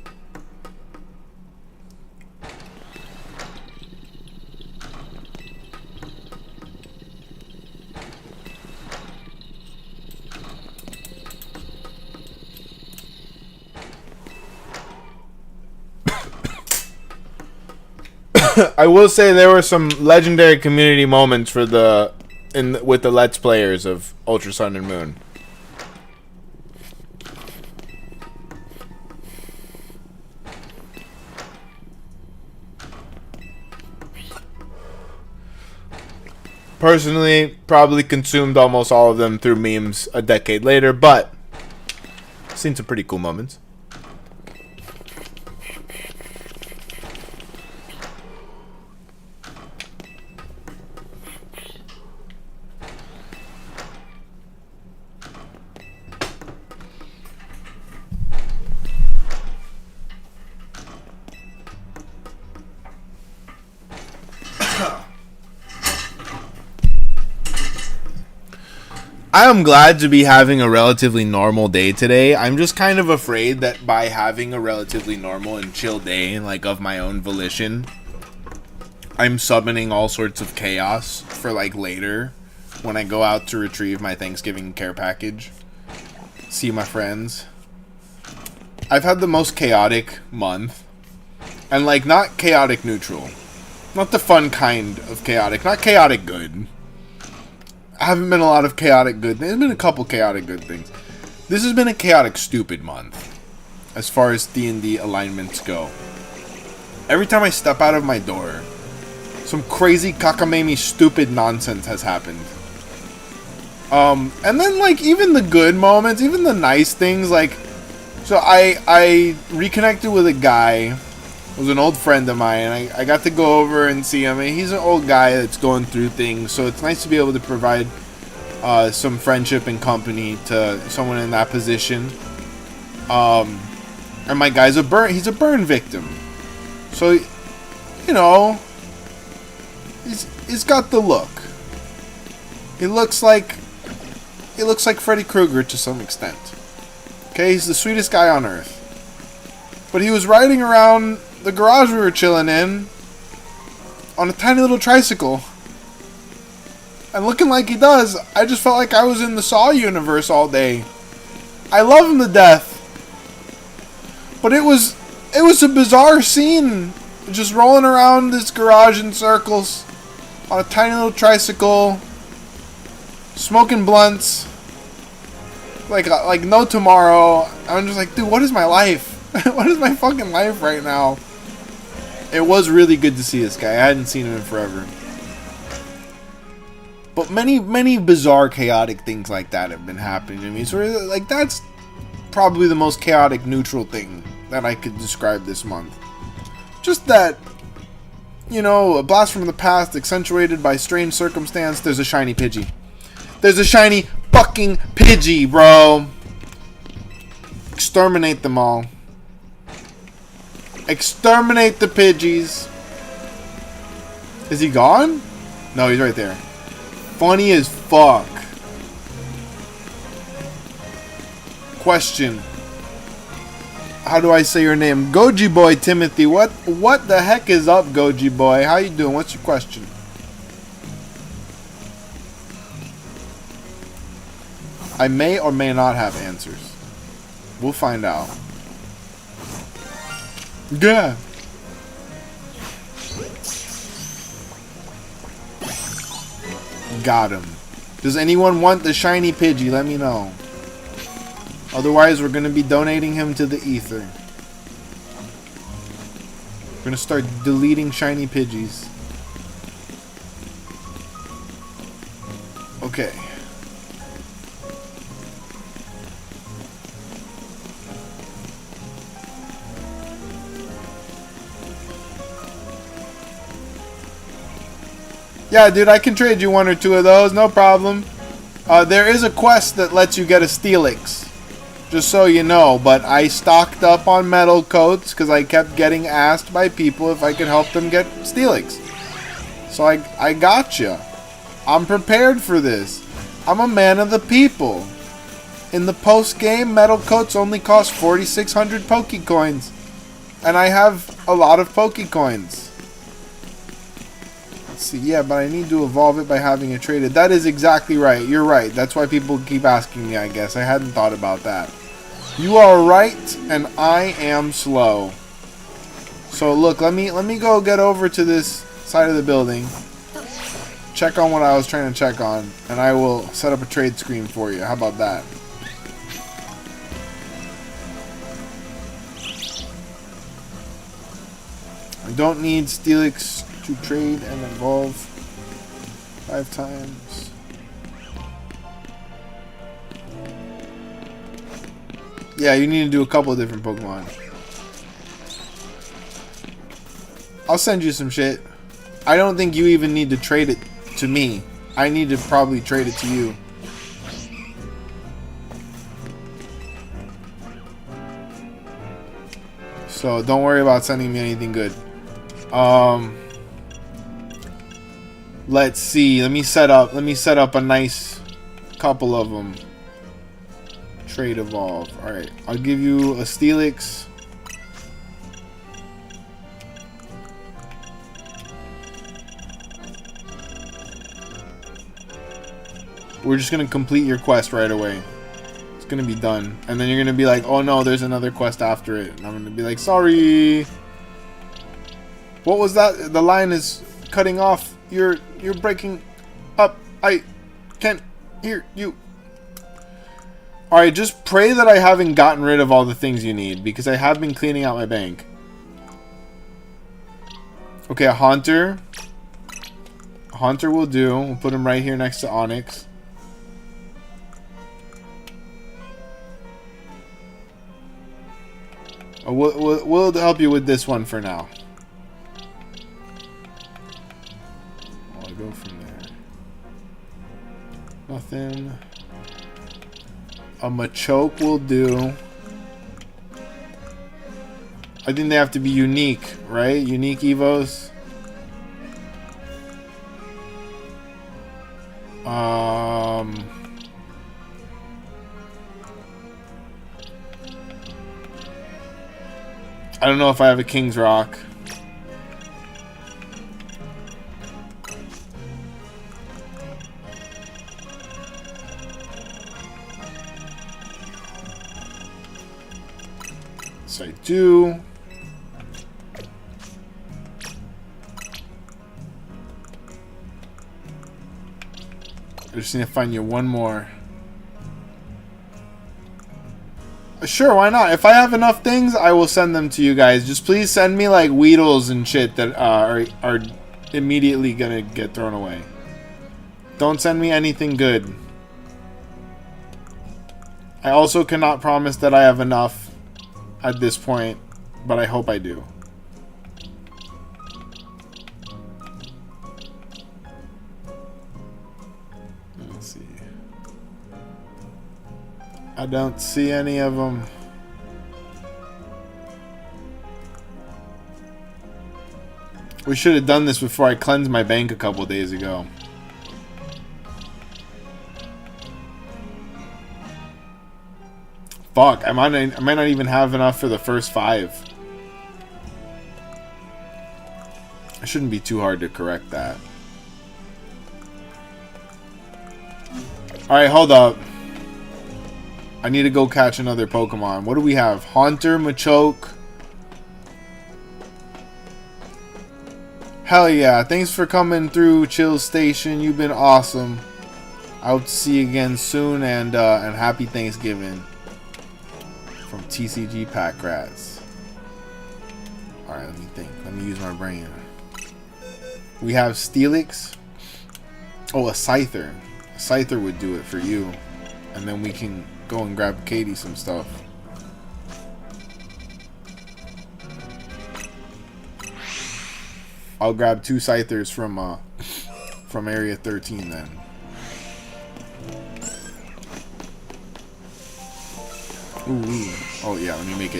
I will say there were some legendary community moments for with the Let's Players of Ultra Sun and Moon. Personally, probably consumed almost all of them through memes a decade later, but seen some pretty cool moments. I am glad to be having a relatively normal day today. I'm just kind of afraid that by having a relatively normal and chill day, like of my own volition, I'm summoning all sorts of chaos for like later when I go out to retrieve my Thanksgiving care package, see my friends. I've had the most chaotic month, and like not chaotic neutral, not the fun kind of chaotic, not chaotic good. Haven't been a lot of chaotic good. There's been a couple chaotic good things. This has been a chaotic stupid month as far as D&D alignments go. Every time I step out of my door, some crazy cockamamie stupid nonsense has happened. And then, like, even the good moments, even the nice things, like, so I reconnected with a guy, was an old friend of mine, and I got to go over and see him, and he's an old guy that's going through things, so it's nice to be able to provide some friendship and company to someone in that position. And my guy's he's a burn victim, so, you know, he's got the look. He looks like Freddy Krueger to some extent. Okay, he's the sweetest guy on earth. But he was riding around the garage we were chilling in on a tiny little tricycle. And looking like he does, I just felt like I was in the Saw universe all day. I love him to death. But it was a bizarre scene. Just rolling around this garage in circles on a tiny little tricycle, smoking blunts, like no tomorrow. I'm just like, dude, what is my life? What is my fucking life right now? It was really good to see this guy. I hadn't seen him in forever. But many bizarre, chaotic things like that have been happening to me. So, like, that's probably the most chaotic, neutral thing that I could describe this month. Just that, you know, a blast from the past accentuated by strange circumstance. There's a shiny Pidgey. There's a shiny fucking Pidgey, bro. Exterminate them all. Exterminate the Pidgeys. Is he gone? No, he's right there. Funny as fuck. Question. How do I say your name? Goji Boy Timothy. What the heck is up, Goji Boy? How you doing? What's your question? I may or may not have answers. We'll find out. Yeah. Got him. Does anyone want the shiny Pidgey? Let me know. Otherwise, we're going to be donating him to the ether. We're going to start deleting shiny Pidgeys. Okay. Yeah, dude, I can trade you one or two of those, no problem. There is a quest that lets you get a Steelix, just so you know, but I stocked up on metal coats because I kept getting asked by people if I could help them get Steelix. So I gotcha. I'm prepared for this. I'm a man of the people. In the post-game, metal coats only cost 4,600 Pokecoins, and I have a lot of Pokecoins. See, yeah, but I need to evolve it by having it traded. That is exactly right. You're right. That's why people keep asking me, I guess. I hadn't thought about that. You are right, and I am slow. So, look, let me go get over to this side of the building. Check on what I was trying to check on, and I will set up a trade screen for you. How about that? I don't need Steelix to trade and evolve 5 times. Yeah, you need to do a couple of different Pokemon. I'll send you some shit. I don't think you even need to trade it to me. I need to probably trade it to you. So don't worry about sending me anything good. Let's see. Let me set up a nice couple of them. Trade evolve. All right. I'll give you a Steelix. We're just gonna complete your quest right away. It's gonna be done, and then you're gonna be like, "Oh no, there's another quest after it," and I'm gonna be like, "Sorry." What was that? The line is cutting off. You're breaking up. I can't hear you. Alright, just pray that I haven't gotten rid of all the things you need, because I have been cleaning out my bank. Okay, a Haunter. Haunter will do. We'll put him right here next to Onyx. We'll help you with this one for now. I'll go from there. Nothing. A Machoke will do. I think they have to be unique, right? Unique Evos. I don't know if I have a King's Rock. So I do. I just need to find you one more. Sure, why not? If I have enough things, I will send them to you guys. Just please send me like Weedles and shit that are immediately gonna get thrown away. Don't send me anything good. I also cannot promise that I have enough at this point, but I hope I do. Let's see. I don't see any of them. We should have done this before I cleansed my bank a couple days ago. Fuck, I might not even have enough for the first 5. It shouldn't be too hard to correct that. Alright, hold up. I need to go catch another Pokemon. What do we have? Haunter, Machoke. Hell yeah. Thanks for coming through, Chill Station. You've been awesome. I hope to see you again soon, and happy Thanksgiving. From TCG Pack Rats. Alright, let me think. Let me use my brain. We have Steelix. Oh, a Scyther. A Scyther would do it for you. And then we can go and grab Katie some stuff. I'll grab 2 Scythers from Area 13 then. Ooh. Oh yeah, let me make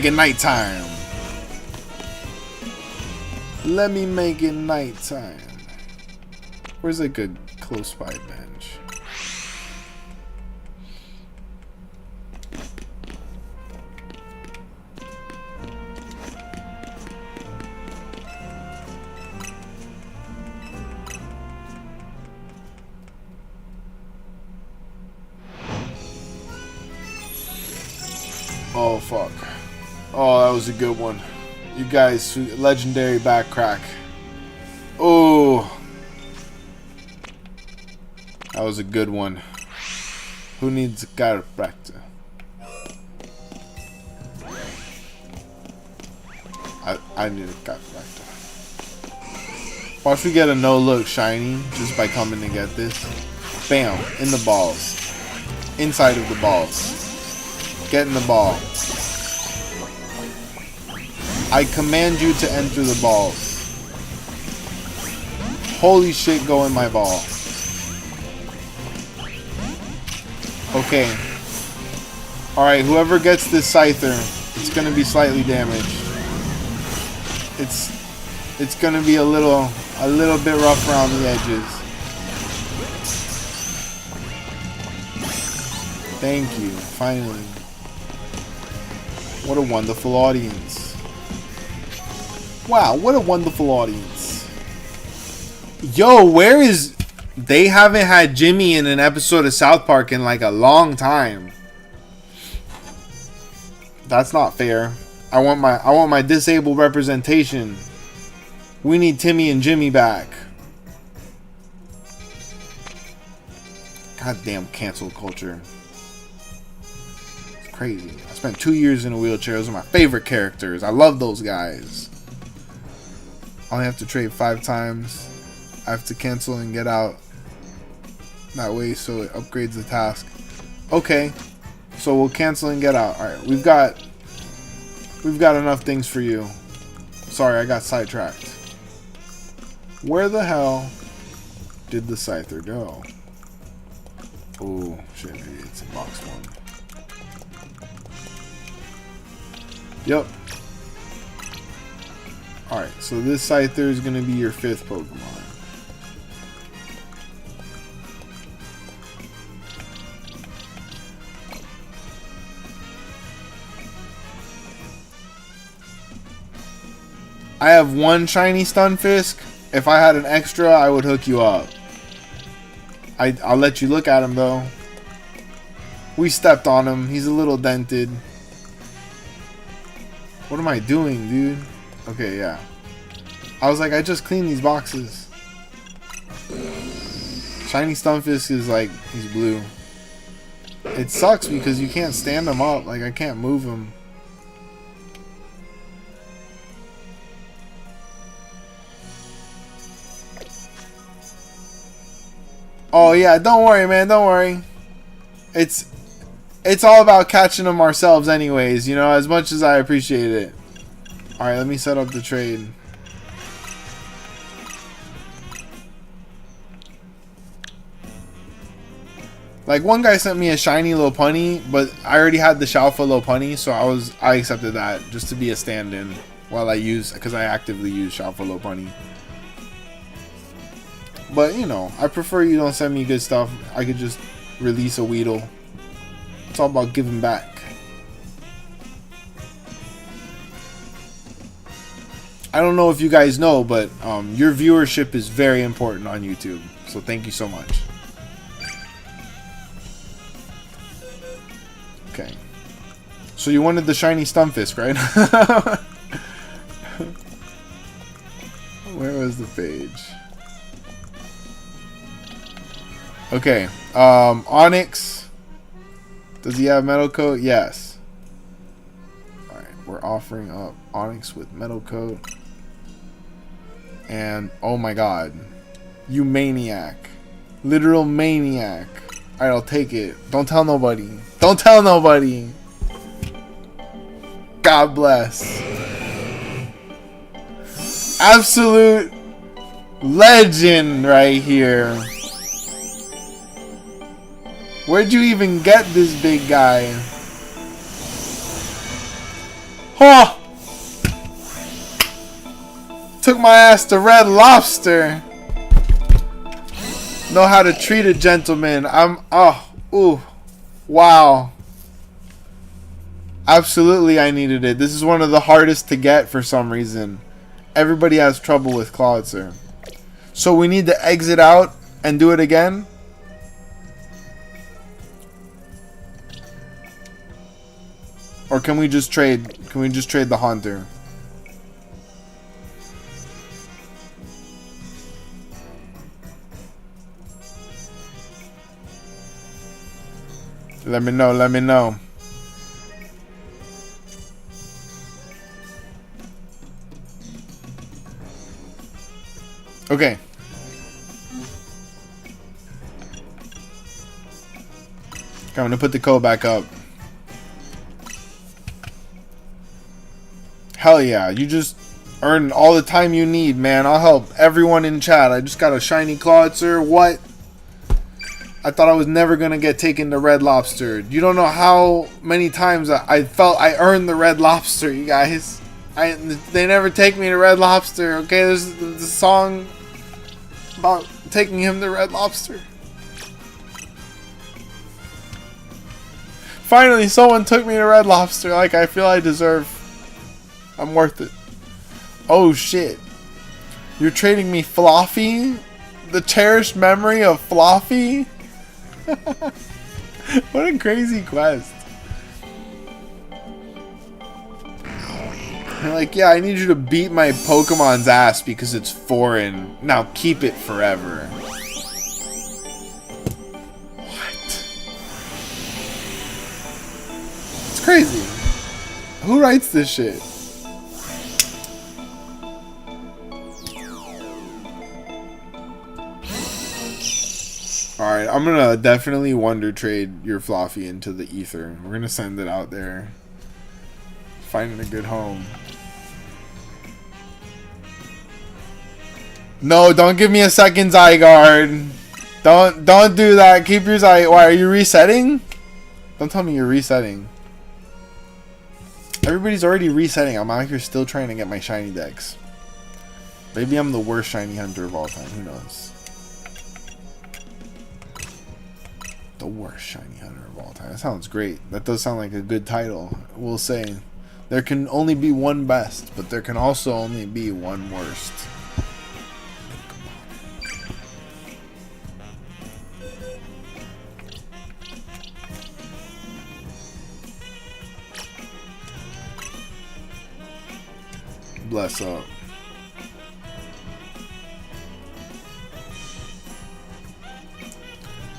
it nighttime. Let me make it nighttime. Where's a good close by bench? Oh fuck. Oh, that was a good one. You guys, legendary back crack. Oh. That was a good one. Who needs a chiropractor? I need a chiropractor. Watch we get a no look shiny just by coming to get this. Bam. In the balls. Inside of the balls. Get in the ball. I command you to enter the balls. Holy shit, go in my ball. Okay. Alright, whoever gets this Scyther, it's gonna be slightly damaged. It's gonna be a little bit rough around the edges. Thank you, finally. What a wonderful audience. Wow, what a wonderful audience. Yo, where is... They haven't had Jimmy in an episode of South Park in like a long time. That's not fair. I want my disabled representation. We need Timmy and Jimmy back. Goddamn cancel culture. It's crazy. I spent 2 years in a wheelchair. Those are my favorite characters. I love those guys. I only have to trade 5 times. I have to cancel and get out. That way, so it upgrades the task. Okay, so we'll cancel and get out. All right, we've got enough things for you. Sorry, I got sidetracked. Where the hell did the Scyther go? Oh shit, maybe it's in box 1. Yep. Alright, so this Scyther is gonna be your 5th Pokemon. I have 1 shiny Stunfisk. If I had an extra, I would hook you up. I'll let you look at him though. We stepped on him. He's a little dented. What am I doing, dude? Okay, yeah. I was like, I just cleaned these boxes. Shiny Stunfisk is like, he's blue. It sucks because you can't stand him up. Like, I can't move him. Oh yeah, don't worry, man. Don't worry. It's all about catching them ourselves, anyways. You know, as much as I appreciate it. All right, let me set up the trade. Like, one guy sent me a shiny Lopunny, but I already had the SHALPHA Lopunny, so I accepted that just to be a stand-in while I use, because I actively use SHALPHA Lopunny. But, you know, I prefer you don't send me good stuff. I could just release a Weedle. It's all about giving back. I don't know if you guys know, but your viewership is very important on YouTube. So thank you so much. Okay. So you wanted the shiny Stunfisk, right? Where was the page? Okay, Onyx. Does he have Metal Coat? Yes. Alright, we're offering up Onyx with Metal Coat. And, oh my god. You maniac. Literal maniac. Alright, I'll take it. Don't tell nobody. Don't tell nobody. God bless. Absolute legend right here. Where'd you even get this big guy? Huh! Took my ass to Red Lobster. Know how to treat a gentleman. Ooh. Wow. Absolutely I needed it. This is one of the hardest to get for some reason. Everybody has trouble with Clawitzer. So we need to exit out and do it again? Or can we just trade? Can we just trade the Haunter? Let me know. Let me know. Okay. Okay, I'm gonna put the code back up. Hell yeah, you just earned all the time you need, man. I'll help everyone in chat. I just got a shiny Clawitzer. What? I thought I was never going to get taken to Red Lobster. You don't know how many times I felt I earned the Red Lobster, you guys. They never take me to Red Lobster, okay? There's the song about taking him to Red Lobster. Finally, someone took me to Red Lobster like I feel I deserve. I'm worth it. Oh shit. You're trading me Fluffy? The cherished memory of Fluffy? What a crazy quest. They're like, yeah, I need you to beat my Pokemon's ass because it's foreign. Now keep it forever. What? It's crazy. Who writes this shit? Alright, I'm gonna definitely wonder trade your Fluffy into the ether. We're gonna send it out there. Finding a good home. No, don't give me a second Zygarde. Don't do that. Keep your Zygarde. Why, are you resetting? Don't tell me you're resetting. Everybody's already resetting. I'm out here still trying to get my shiny decks. Maybe I'm the worst shiny hunter of all time. Who knows? The worst shiny hunter of all time. That sounds great. That does sound like a good title. We'll say there can only be one best, but there can also only be one worst. Bless up.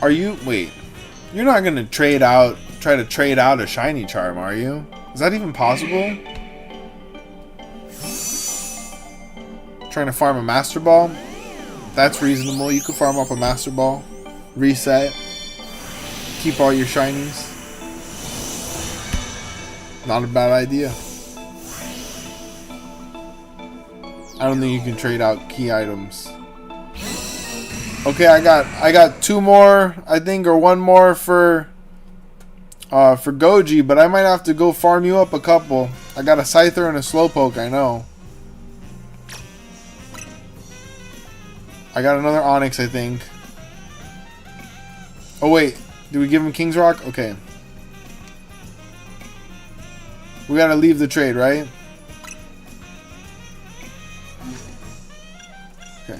Are you... Wait. You're not going to try to trade out a shiny charm, are you? Is that even possible? Trying to farm a Master Ball? That's reasonable. You could farm up a Master Ball. Reset. Keep all your shinies. Not a bad idea. I don't think you can trade out key items. Okay, I got two more, I think, or one more for Goji, but I might have to go farm you up a couple. I got a Scyther and a Slowpoke, I know. I got another Onyx, I think. Oh wait, did we give him King's Rock? Okay. We gotta leave the trade, right? Okay.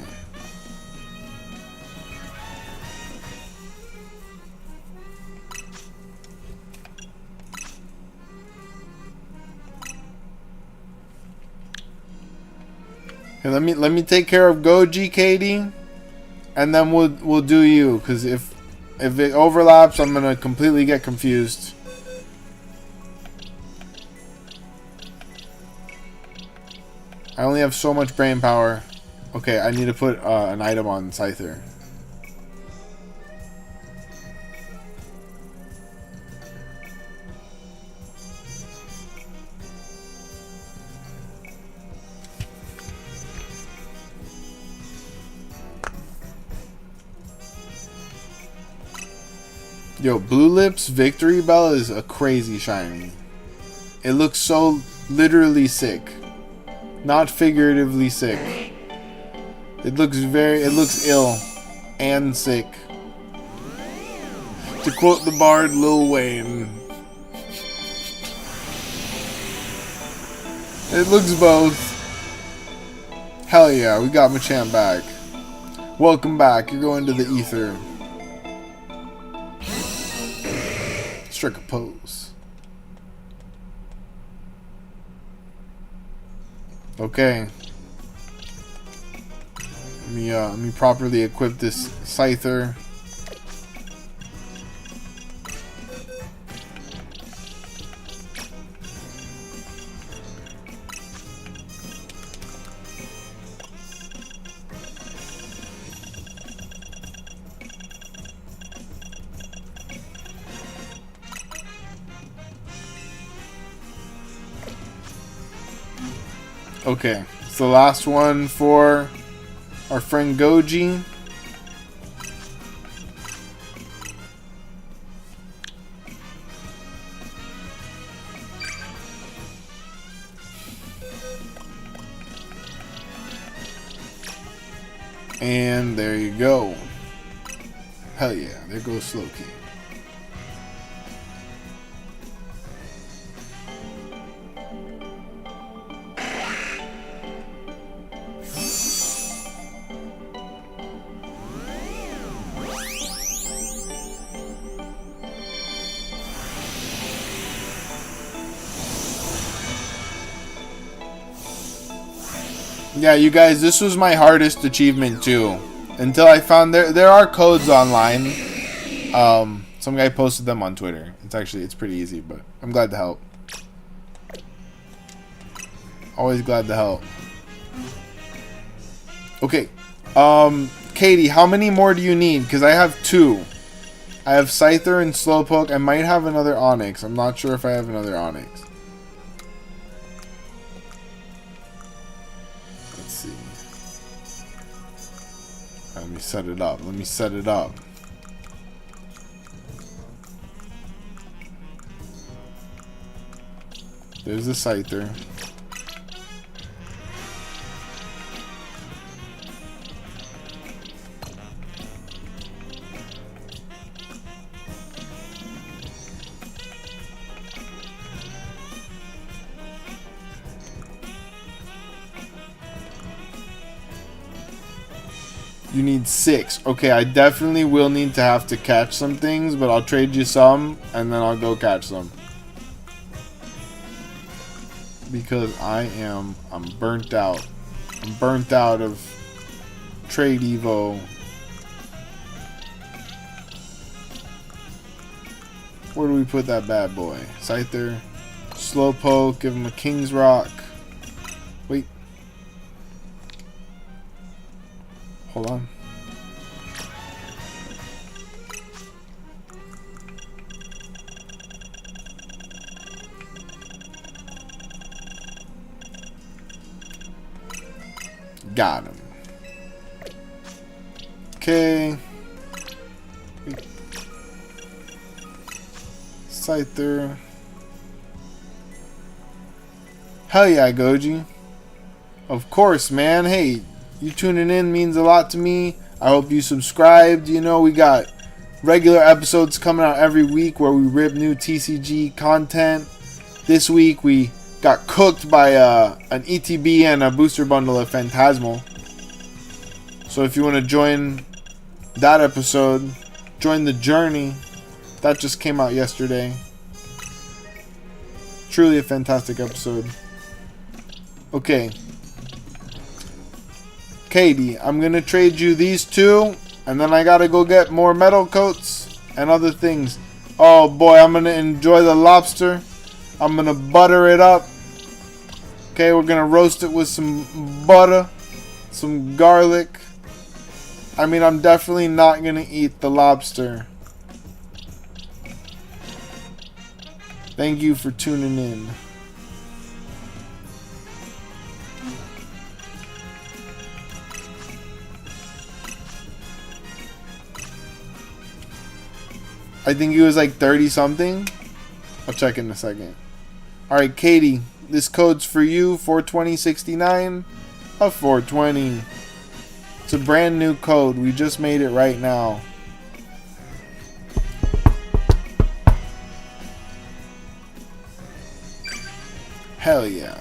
Okay, let me take care of Goji, Katie, and then we'll do you, because if it overlaps, I'm gonna completely get confused. I only have so much brain power. Okay, I need to put an item on Scyther. Yo, Blue Lips Victory Bell is a crazy shiny. It looks so literally sick. Not figuratively sick. It looks ill and sick. To quote the bard Lil Wayne. It looks both. Hell yeah, we got Machamp back. Welcome back, you're going to the ether. Strike a pose. Okay. Let me properly equip this Scyther. Okay, it's the last one for our friend Goji. And there you go. Hell yeah, there goes Slowking. Yeah, you guys, this was my hardest achievement too. Until I found there are codes online. Some guy posted them on Twitter. It's pretty easy, but I'm glad to help. Always glad to help. Okay. Katie, how many more do you need? Because I have 2. I have Scyther and Slowpoke. I might have another Onix. I'm not sure if I have another Onix. Let's see. Let me set it up. Let me set it up. There's the Scyther. You need 6. Okay, I definitely will need to have to catch some things, but I'll trade you some, and then I'll go catch some. Because I'm burnt out. I'm burnt out of trade Evo. Where do we put that bad boy? Scyther. Slowpoke, give him a King's Rock. Wait. Hold on. Got him. Okay. Scyther. Hell yeah, Goji. Of course, man. Hey, you tuning in means a lot to me. I hope you subscribed. You know, we got regular episodes coming out every week where we rip new TCG content. This week we got cooked by an ETB and a booster bundle of Phantasmal. So if you want to join that episode, join the journey. That just came out yesterday. Truly a fantastic episode. Okay. Katie, I'm going to trade you these 2. And then I got to go get more metal coats and other things. Oh boy, I'm going to enjoy the lobster. I'm going to butter it up. Okay, we're going to roast it with some butter. Some garlic. I mean, I'm definitely not going to eat the lobster. Thank you for tuning in. I think he was like 30 something. I'll check in a second. Alright, Katie. This code's for you. 42069 of 420. It's a brand new code. We just made it right now. Hell yeah.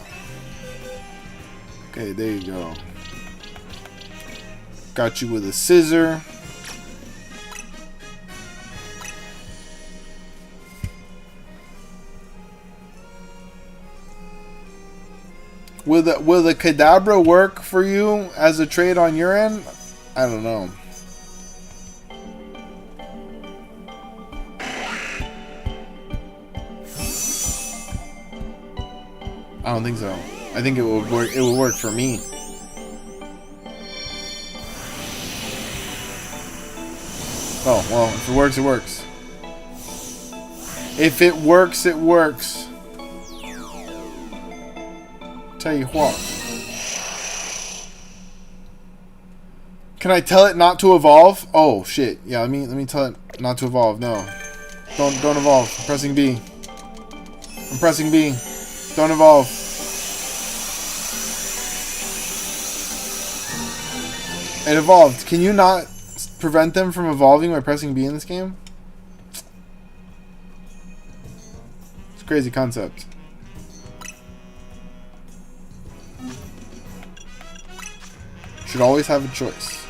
Okay, there you go. Got you with a scissor. Will the Kadabra work for you as a trade on your end? I don't know. I don't think so. I think it will work. It will work for me. Oh well, if it works, it works. If it works, it works. Tell you what. Can I tell it not to evolve? Oh shit. Yeah, let me tell it not to evolve. No. Don't evolve. I'm pressing B. I'm pressing B. Don't evolve. It evolved. Can you not prevent them from evolving by pressing B in this game? It's a crazy concept. Should always have a choice.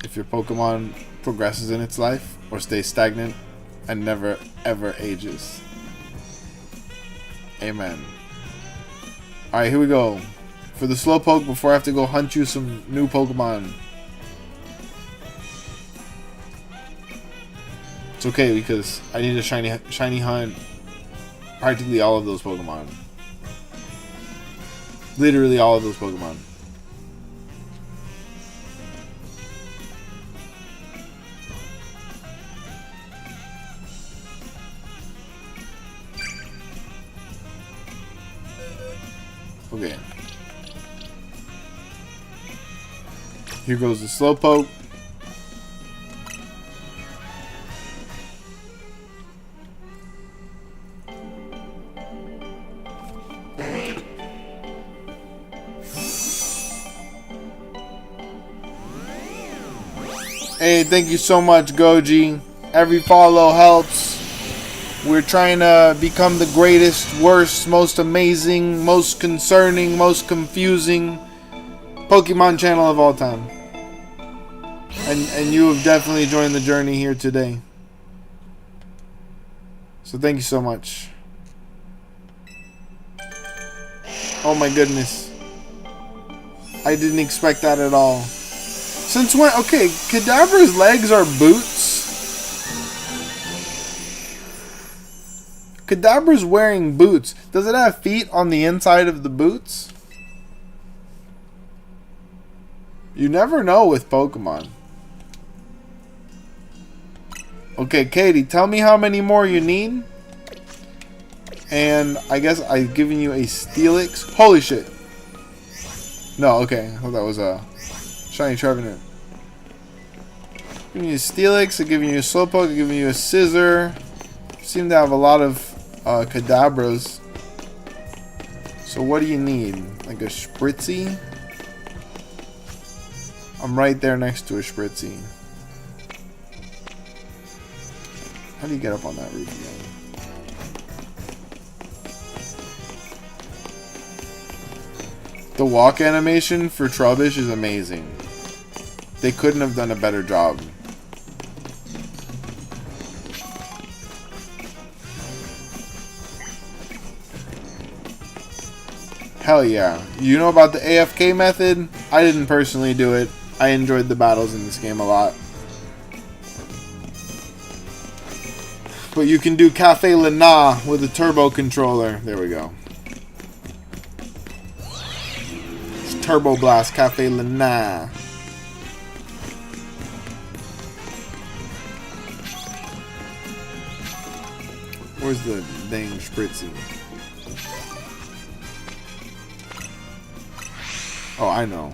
If your Pokemon progresses in its life or stays stagnant and never ever ages. Amen. Alright, here we go. For the Slowpoke before I have to go hunt you some new Pokemon. It's okay because I need a shiny hunt practically all of those Pokemon. Literally all of those Pokemon. Here goes the Slowpoke. Hey, thank you so much, Goji. Every follow helps. We're trying to become the greatest, worst, most amazing, most concerning, most confusing Pokemon channel of all time. And you have definitely joined the journey here today. So thank you so much. Oh my goodness. I didn't expect that at all. Since when? Okay, Kadabra's legs are boots. Kadabra's wearing boots. Does it have feet on the inside of the boots? You never know with Pokemon. Okay, Katie, tell me how many more you need. And I guess I've given you a Steelix. Holy shit. No, okay. I thought that was a Shiny Trevenant. Giving you a Steelix, I'm giving you a Slowpoke, I'm giving you a Scissor. You seem to have a lot of Kadabras. So what do you need? Like a Spritzy? I'm right there next to a Spritzy. How do you get up on that roof again? The walk animation for Trubbish is amazing. They couldn't have done a better job. Hell yeah. You know about the AFK method? I didn't personally do it. I enjoyed the battles in this game a lot. But you can do Cafe Lana with a turbo controller. There we go. It's Turbo Blast Cafe Lana. Where's the dang Spritzy? Oh, I know.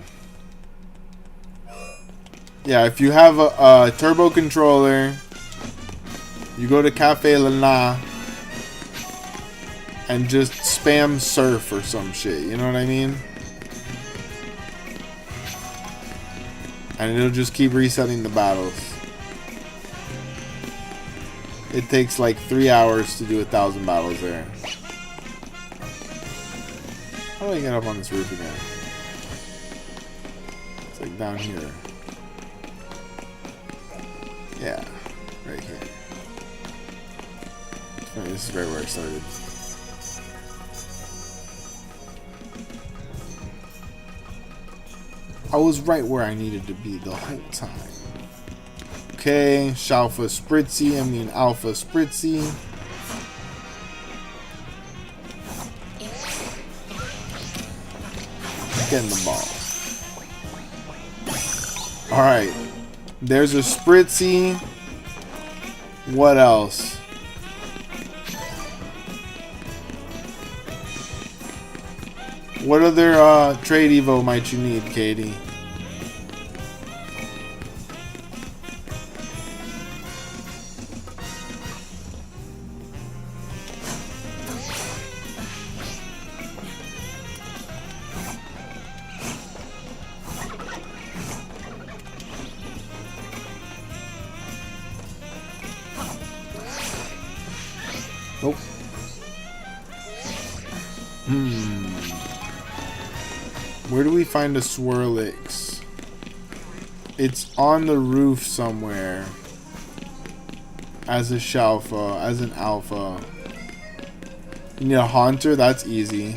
Yeah, if you have a turbo controller, you go to Cafe Lana and just spam surf or some shit. You know what I mean? And it'll just keep resetting the battles. It takes like 3 hours to do 1,000 battles there. How do I get up on this roof again? It's like down here. Yeah, right here. This is right where I started. I was right where I needed to be the whole time. Okay, SHALPHA Spritzy, Alpha Spritzy. Getting the ball. Alright. There's a Spritzy. What else? What other trade evo might you need, Katie? Nope. Where do we find a Swirlix? It's on the roof somewhere. As a SHALPHA, as an Alpha. You need a Haunter? That's easy.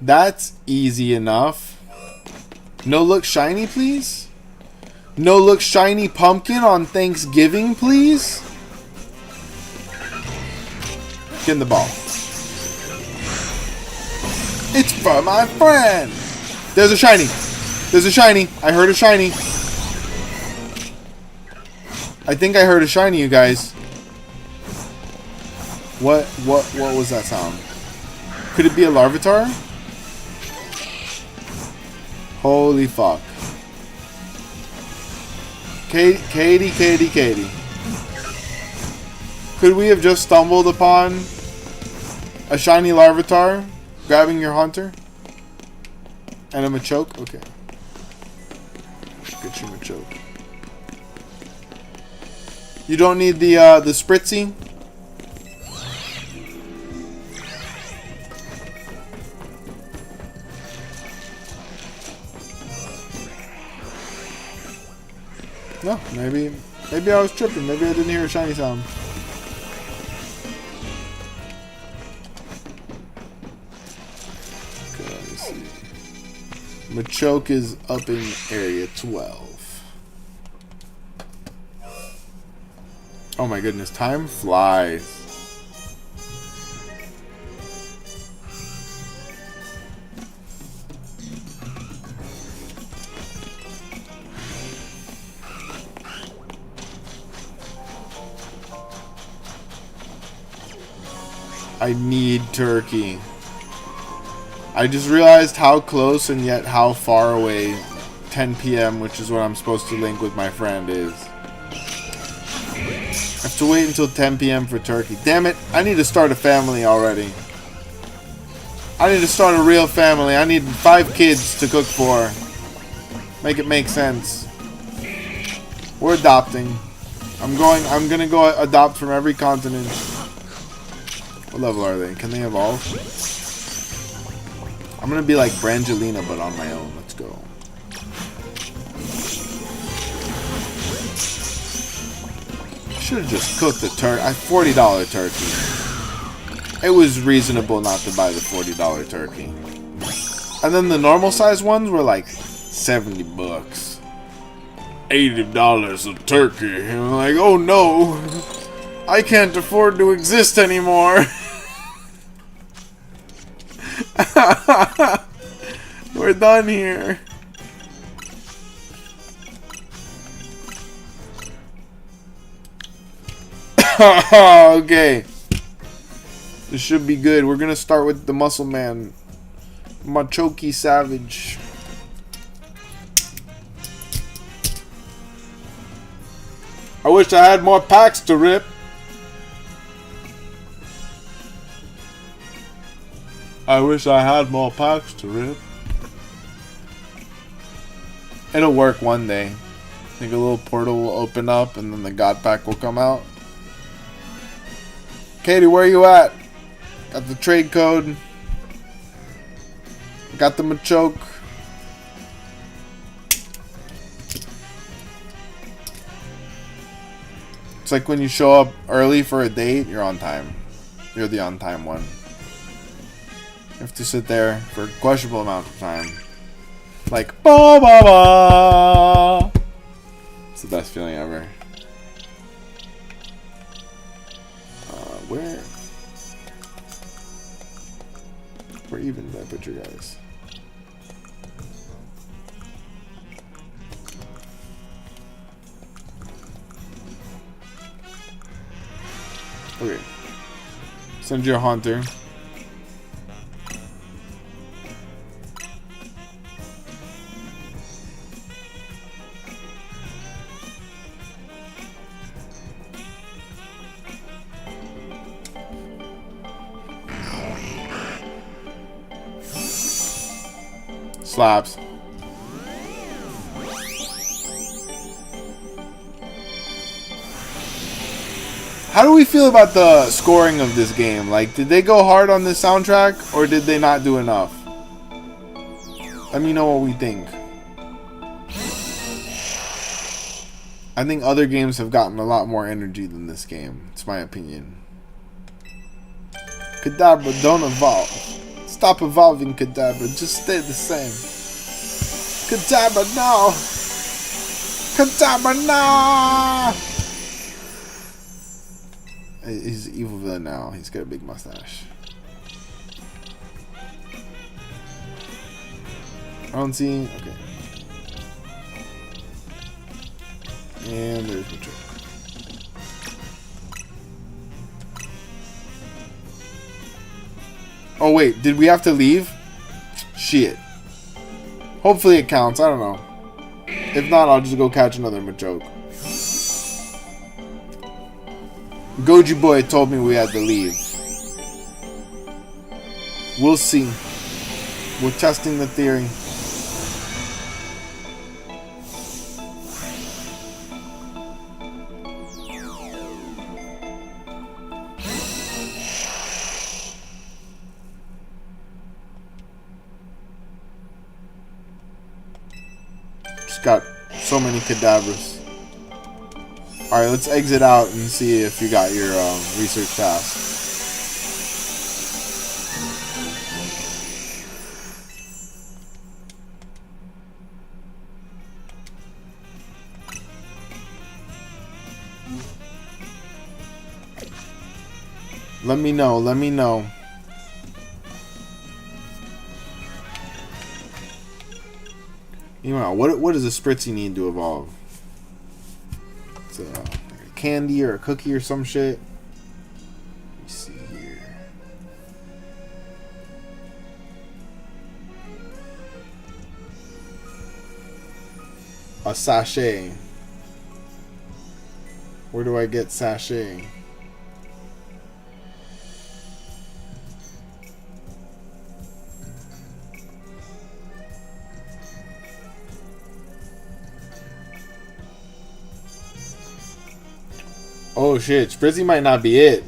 That's easy enough. No look shiny, please? No look shiny pumpkin on Thanksgiving, please? Get in the ball. It's for my friend. There's a shiny. There's a shiny. I heard a shiny. I think I heard a shiny, you guys. What was that sound? Could it be a Larvitar? Holy fuck. Katie. Could we have just stumbled upon a shiny Larvitar grabbing your Haunter? And a Machoke? Okay. Get you Machoke. You don't need the Spritzy? No, maybe I was tripping. Maybe I didn't hear a shiny sound. Okay, let me see. Machoke is up in area 12. Oh my goodness, time flies. I need turkey. I just realized how close and yet how far away 10 p.m., which is when I'm supposed to link with my friend, is. I have to wait until 10 p.m. for turkey. Damn it, I need to start a family already. I need to start a real family. I need 5 kids to cook for. Make it make sense. We're adopting. I'm gonna go adopt from every continent. What level are they? Can they evolve? I'm gonna be like Brangelina, but on my own. Let's go. I should have just cooked the turkey. $40 turkey. It was reasonable not to buy the $40 turkey. And then the normal size ones were like $70. $80 a turkey. And I'm like, oh no, I can't afford to exist anymore. We're done here. Okay. This should be good. We're gonna start with the Muscle Man. Machoke Savage. I wish I had more packs to rip. I wish I had more packs to rip. It'll work one day. I think a little portal will open up and then the God Pack will come out. Katie, where you at? Got the trade code. Got the Machoke. It's like when you show up early for a date, you're on time. You're the on time one. You have to sit there for a questionable amount of time. Like, ba ba ba. It's the best feeling ever. Where even did I put you guys? Okay. Send you a Haunter. Slaps. How do we feel about the scoring of this game? Like, did they go hard on this soundtrack, or did they not do enough? Let me know what we think. I think other games have gotten a lot more energy than this game. It's my opinion. Kadabra, don't evolve. Stop evolving, Kadabra. Just stay the same. Kadabra, no! Kadabra, no! He's an evil villain now. He's got a big mustache. I don't see... Okay. And there's the trick. Oh wait, did we have to leave? Shit. Hopefully it counts. I don't know. If not, I'll just go catch another Machoke. Goji Boy told me we had to leave. We'll see. We're testing the theory. Got so many cadavers. Alright, let's exit out and see if you got your research task. Let me know, let me know. Meanwhile, what does a Spritzy need to evolve? It's a candy or a cookie or some shit. Let me see here. A sachet. Where do I get sachet? Oh shit, Spritzy might not be it.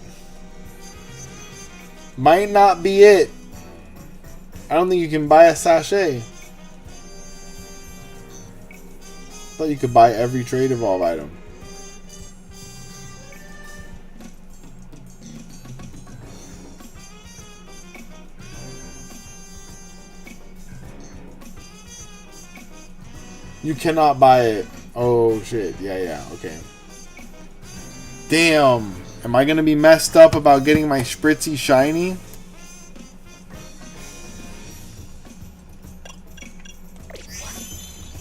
Might not be it. I don't think you can buy a sachet. Thought you could buy every trade evolve item. You cannot buy it. Oh shit, yeah, okay. Damn. Am I going to be messed up about getting my Spritzy shiny?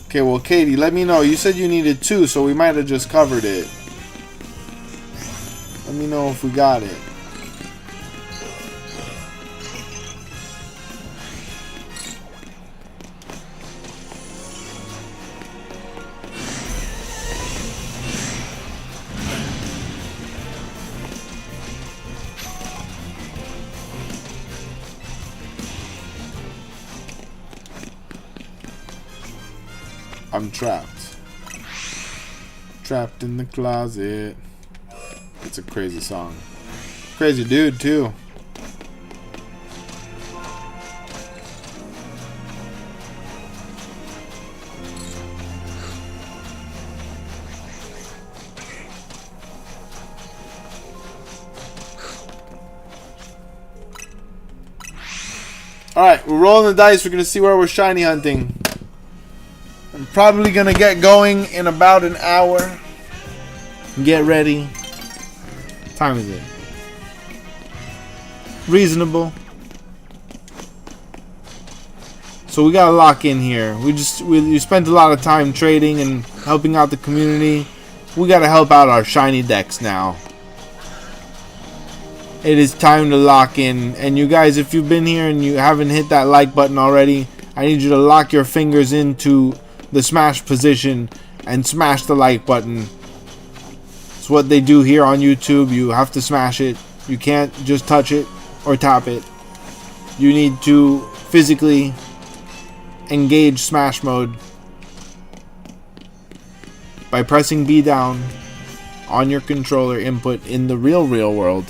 Okay, well, Katie, let me know. You said you needed 2, so we might have just covered it. Let me know if we got it. I'm trapped. Trapped in the closet. It's a crazy song. Crazy dude, too. Alright, we're rolling the dice. We're going to see where we're shiny hunting. I'm probably going to get going in about an hour. Get ready. What time is it? Reasonable. So we got to lock in here. We spent a lot of time trading and helping out the community. We got to help out our shiny decks now. It is time to lock in. And you guys, if you've been here and you haven't hit that like button already, I need you to lock your fingers into the smash position and smash the like button. It's what they do here on YouTube. You have to smash it. You can't just touch it or tap it. You need to physically engage smash mode by pressing B down on your controller input in the real world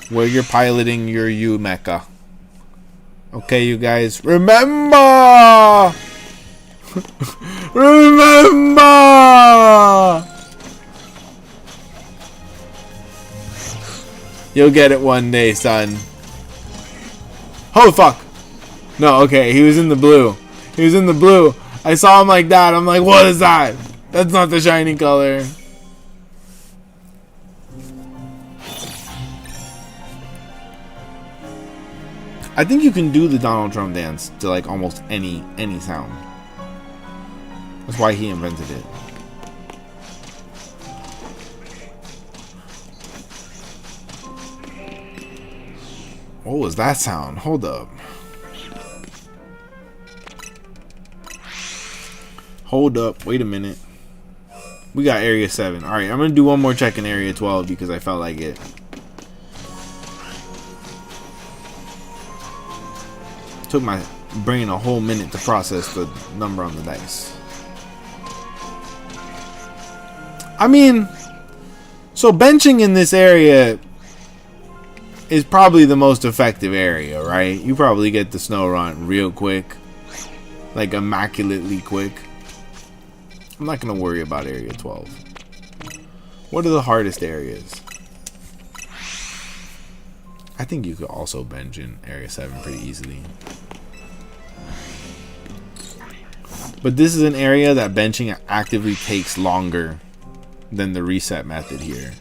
where you're piloting your U mecha. Okay, you guys, remember! Remember! You'll get it one day, son. Oh, fuck! No, okay, he was in the blue. He was in the blue. I saw him like that. I'm like, what is that? That's not the shiny color. I think you can do the Donald Trump dance to like almost any sound. That's why he invented it. What was that sound? Hold up. Hold up. Wait a minute. We got area 7. Alright, I'm going to do one more check in area 12 because I felt like it. Took my brain a whole minute to process the number on the dice. I mean, so benching in this area is probably the most effective area, right? You probably get the snow run real quick. Like immaculately quick. I'm not going to worry about area 12. What are the hardest areas? I think you could also bench in area 7 pretty easily. But this is an area that benching actively takes longer than the reset method here.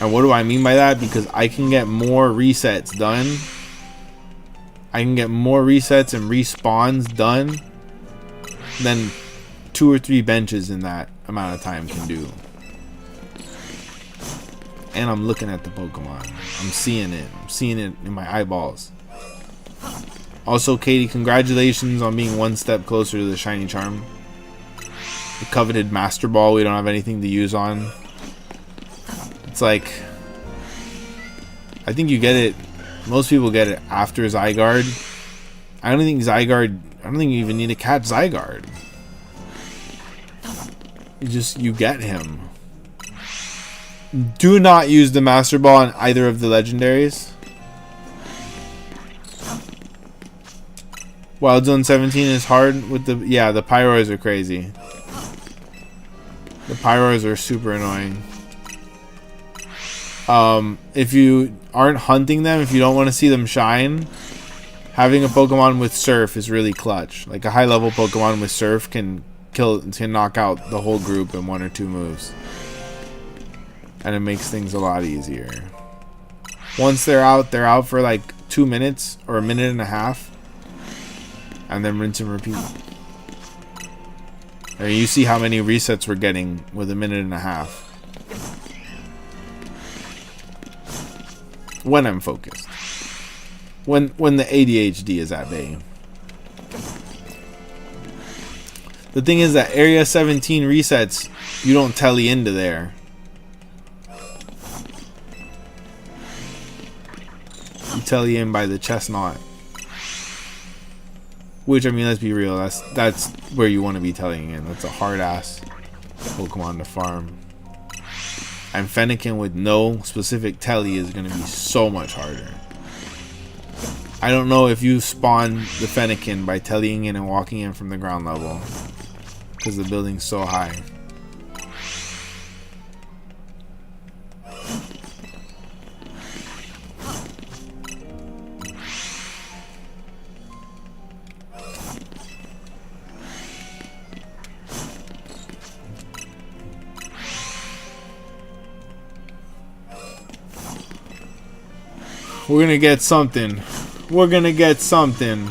And what do I mean by that? Because I can get more resets done. I can get more resets and respawns done than 2 or 3 benches in that amount of time can do. And I'm looking at the Pokemon. I'm seeing it. I'm seeing it in my eyeballs. Also, Katie, congratulations on being one step closer to the shiny charm. The coveted Master Ball we don't have anything to use on. It's like, I think you get it, most people get it after Zygarde. I don't think you even need to catch Zygarde. You get him. Do not use the Master Ball on either of the legendaries. Wild Zone 17 is hard with the, yeah, the Pyroids are crazy. The Pyroids are super annoying. If you aren't hunting them, if you don't want to see them shine, having a Pokemon with Surf is really clutch. Like a high level Pokemon with Surf can knock out the whole group in 1 or 2 moves. And it makes things a lot easier. Once they're out for like 2 minutes or 1.5 minutes. And then rinse and repeat. And you see how many resets we're getting with 1.5 minutes. When I'm focused. When the ADHD is at bay. The thing is that Area 17 resets, you don't telly into there. You telly in by the Chestnut. Which, I mean, let's be real, that's where you want to be telling in. That's a hard ass Pokemon to farm. And Fennekin with no specific telly is going to be so much harder. I don't know if you spawn the Fennekin by tellying in and walking in from the ground level. Because the building's so high. We're gonna get something. We're gonna get something.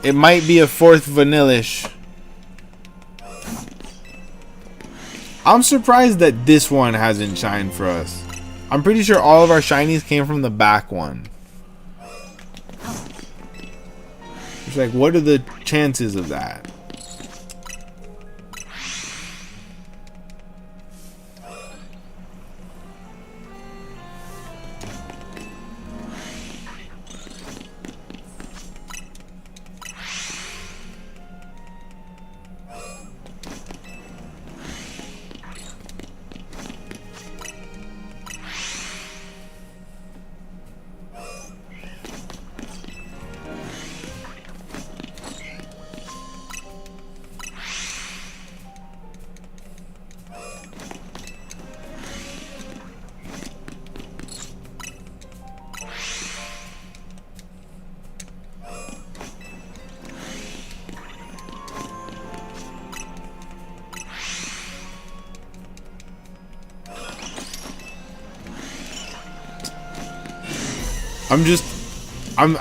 It might be a 4th Vanillish. I'm surprised that this one hasn't shined for us. I'm pretty sure all of our shinies came from the back one. It's like, what are the chances of that?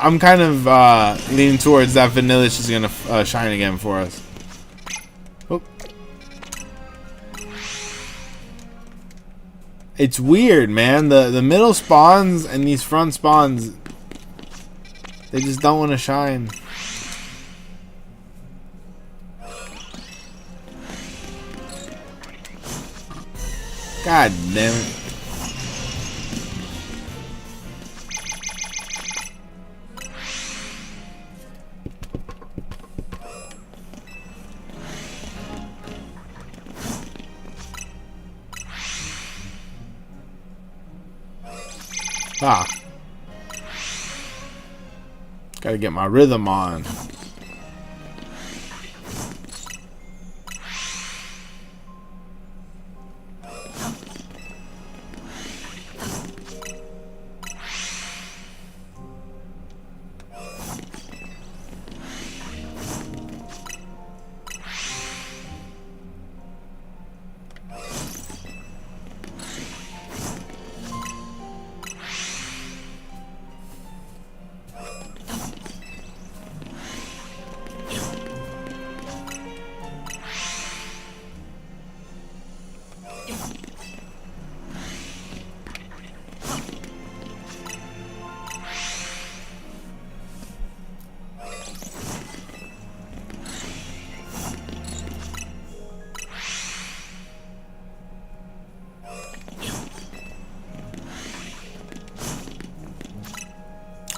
I'm kind of leaning towards that Vanillish is gonna shine again for us. Oh. It's weird, man. The middle spawns and these front spawns, they just don't want to shine. God damn it. Ah. Gotta get my rhythm on.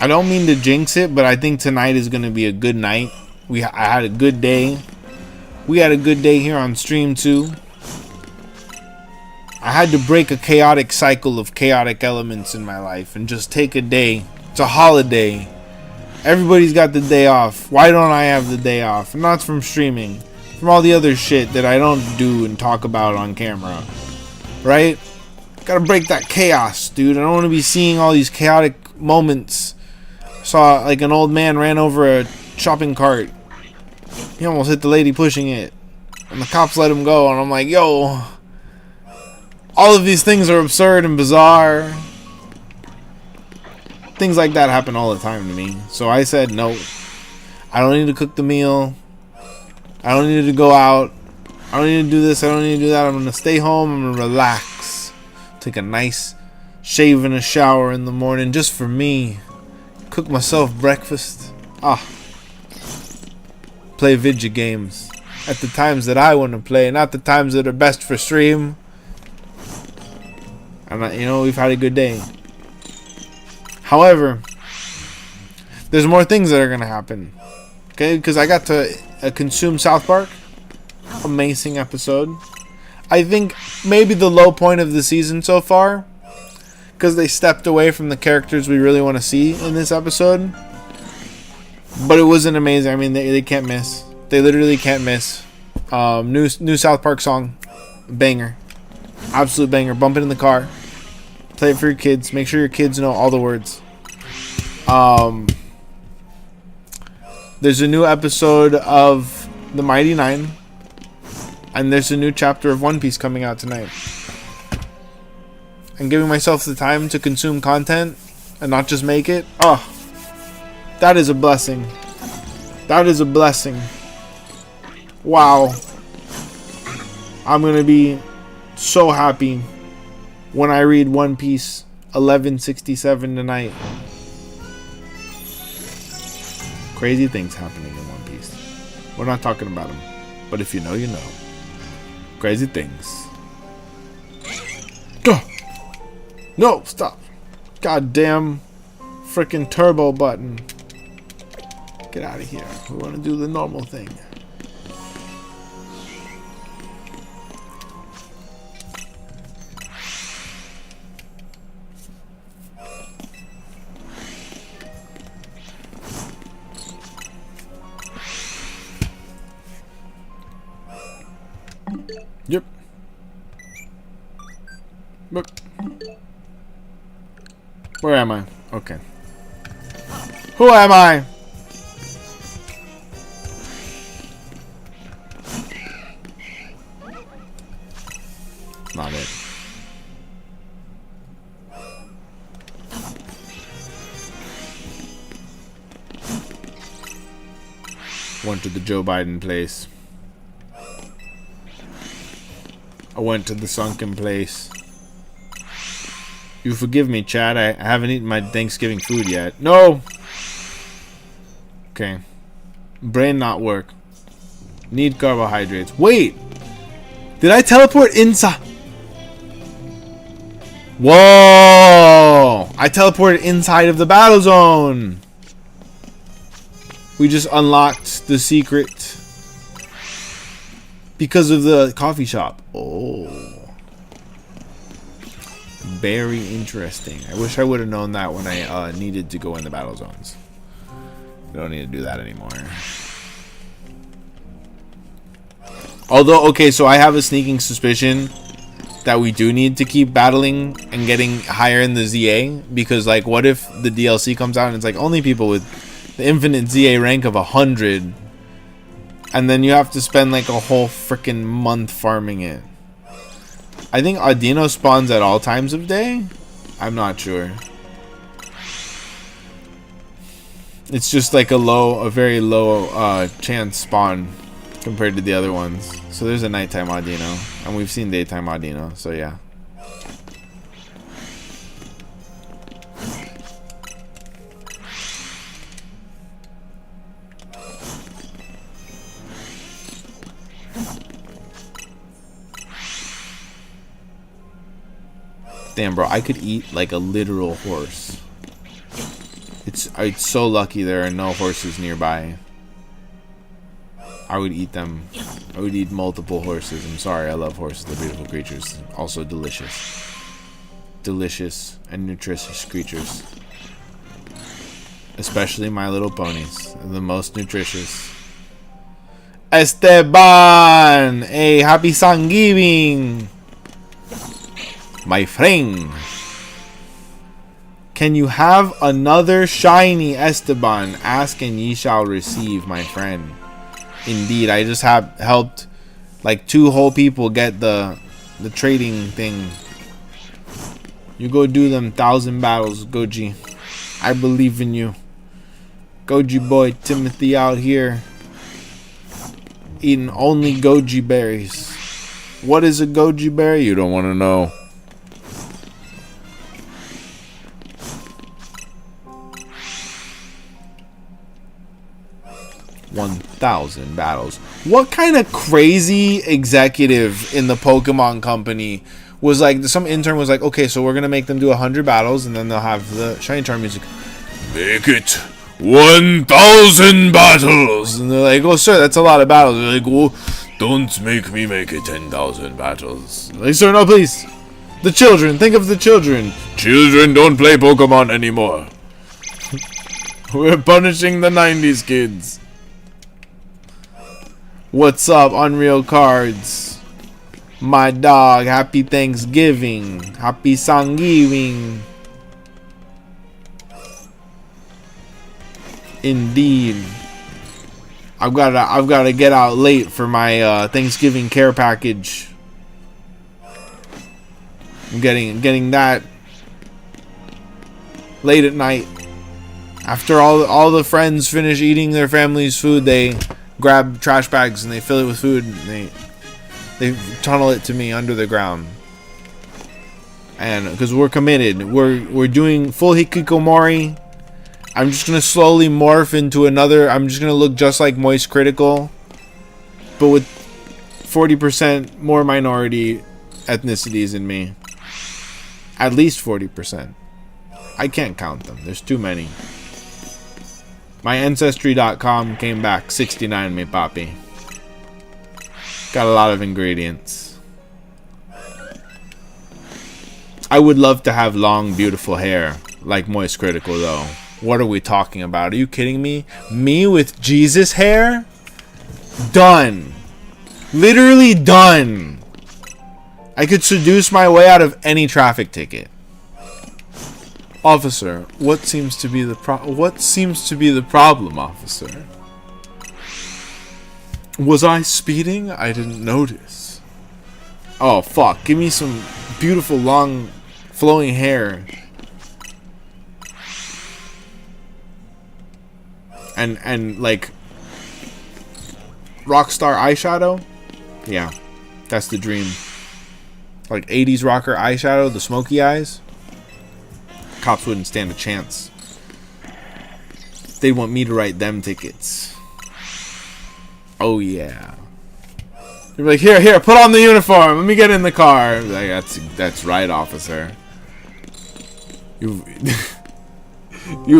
I don't mean to jinx it, but I think tonight is going to be a good night. I had a good day. We had a good day here on stream too. I had to break a chaotic cycle of chaotic elements in my life and just take a day. It's a holiday. Everybody's got the day off. Why don't I have the day off? And not from streaming. From all the other shit that I don't do and talk about on camera. Right? Gotta break that chaos, dude. I don't want to be seeing all these chaotic moments. Saw like an old man ran over a shopping cart. He almost hit the lady pushing it. And the cops let him go. And I'm like, yo. All of these things are absurd and bizarre. Things like that happen all the time to me. So I said, no. I don't need to cook the meal. I don't need to go out. I don't need to do this. I don't need to do that. I'm going to stay home. I'm going to relax. Take a nice shave and a shower in the morning just for me. Cook myself breakfast. Play video games at the times that I want to play, not the times that are best for stream. And you know, we've had a good day. However, there's more things that are gonna happen. Okay, because I got to consume South Park. Amazing episode. I think maybe the low point of the season so far, because they stepped away from the characters we really want to see in this episode. But it wasn't amazing. I mean, they can't miss. They literally can't miss. New South Park song. Banger. Absolute banger. Bump it in the car. Play it for your kids. Make sure your kids know all the words. There's a new episode of The Mighty Nine. And there's a new chapter of One Piece coming out tonight. And giving myself the time to consume content and not just make it. Oh, that is a blessing. That is a blessing. Wow. I'm going to be so happy when I read One Piece 1167 tonight. Crazy things happening in One Piece. We're not talking about them. But if you know, you know. Crazy things. Go! No, stop. Goddamn freaking turbo button. Get out of here. We want to do the normal thing. Yep. Look. Where am I? Okay. Who am I? Not it. Went to the Joe Biden place. I went to the sunken place. You forgive me, Chad. I haven't eaten my Thanksgiving food yet. No! Okay. Brain not work. Need carbohydrates. Wait! Did I teleport inside? Whoa! I teleported inside of the battle zone! We just unlocked the secret because of the coffee shop. Oh. Very interesting. I wish I would have known that when I needed to go in the battle zones. I don't need to do that anymore. Although, okay, so I have a sneaking suspicion that we do need to keep battling and getting higher in the ZA. Because, like, what if the DLC comes out and it's like only people with the infinite ZA rank of 100, and then you have to spend like a whole freaking month farming it. I think Audino spawns at all times of day. I'm not sure. It's just like a very low chance spawn compared to the other ones. So there's a nighttime Audino, and we've seen daytime Audino. So yeah. Damn, bro, I could eat like a literal horse. It's so lucky there are no horses nearby. I would eat them. I would eat multiple horses. I'm sorry, I love horses. They're beautiful creatures. Also delicious. Delicious and nutritious creatures. Especially My Little Ponies. They're the most nutritious. Esteban! Hey, happy Thanksgiving! My friend. Can you have another shiny, Esteban? Ask and ye shall receive, my friend. Indeed, I just have helped like 2 whole people get the trading thing. You go do them 1,000 battles, Goji. I believe in you. Goji boy Timothy out here eating only goji berries. What is a goji berry? You don't want to know. 1,000 battles. What kind of crazy executive in the Pokemon company was like, some intern was like, okay, so we're gonna make them do 100 battles and then they'll have the shiny charm music. Make it 1,000 battles. And they're like, oh sir, that's a lot of battles. They're like, well, don't make me make it 10,000 battles. Like, sir, no, please. The children, think of the children. Children don't play Pokemon anymore. We're punishing the 90s kids. What's up, Unreal Cards? My dog, happy Thanksgiving. Happy Thanksgiving. Indeed. I've gotta get out late for my Thanksgiving care package. I'm getting that late at night. After all the friends finish eating their family's food, they grab trash bags and they fill it with food and they tunnel it to me under the ground. And because we're committed, we're doing full hikikomori. I'm just gonna slowly morph into another. I'm just gonna look just like Moist Critical, but with 40% more minority ethnicities in me. At least 40%. I can't count them. There's too many. My Ancestry.com came back 69, me papi. Got a lot of ingredients. I would love to have long, beautiful hair like Moist Critical, though. What are we talking about? Are you kidding me? Me with Jesus hair? Done. Literally done. I could seduce my way out of any traffic ticket. Officer, what seems to be the problem, officer? Was I speeding? I didn't notice. Oh fuck, give me some beautiful long flowing hair. And like Rockstar eyeshadow? Yeah. That's the dream. Like 80s rocker eyeshadow, the smoky eyes. Cops wouldn't stand a chance. They'd want me to write them tickets. Oh yeah. They're like, here, put on the uniform. Let me get in the car. Like, that's right, officer. You've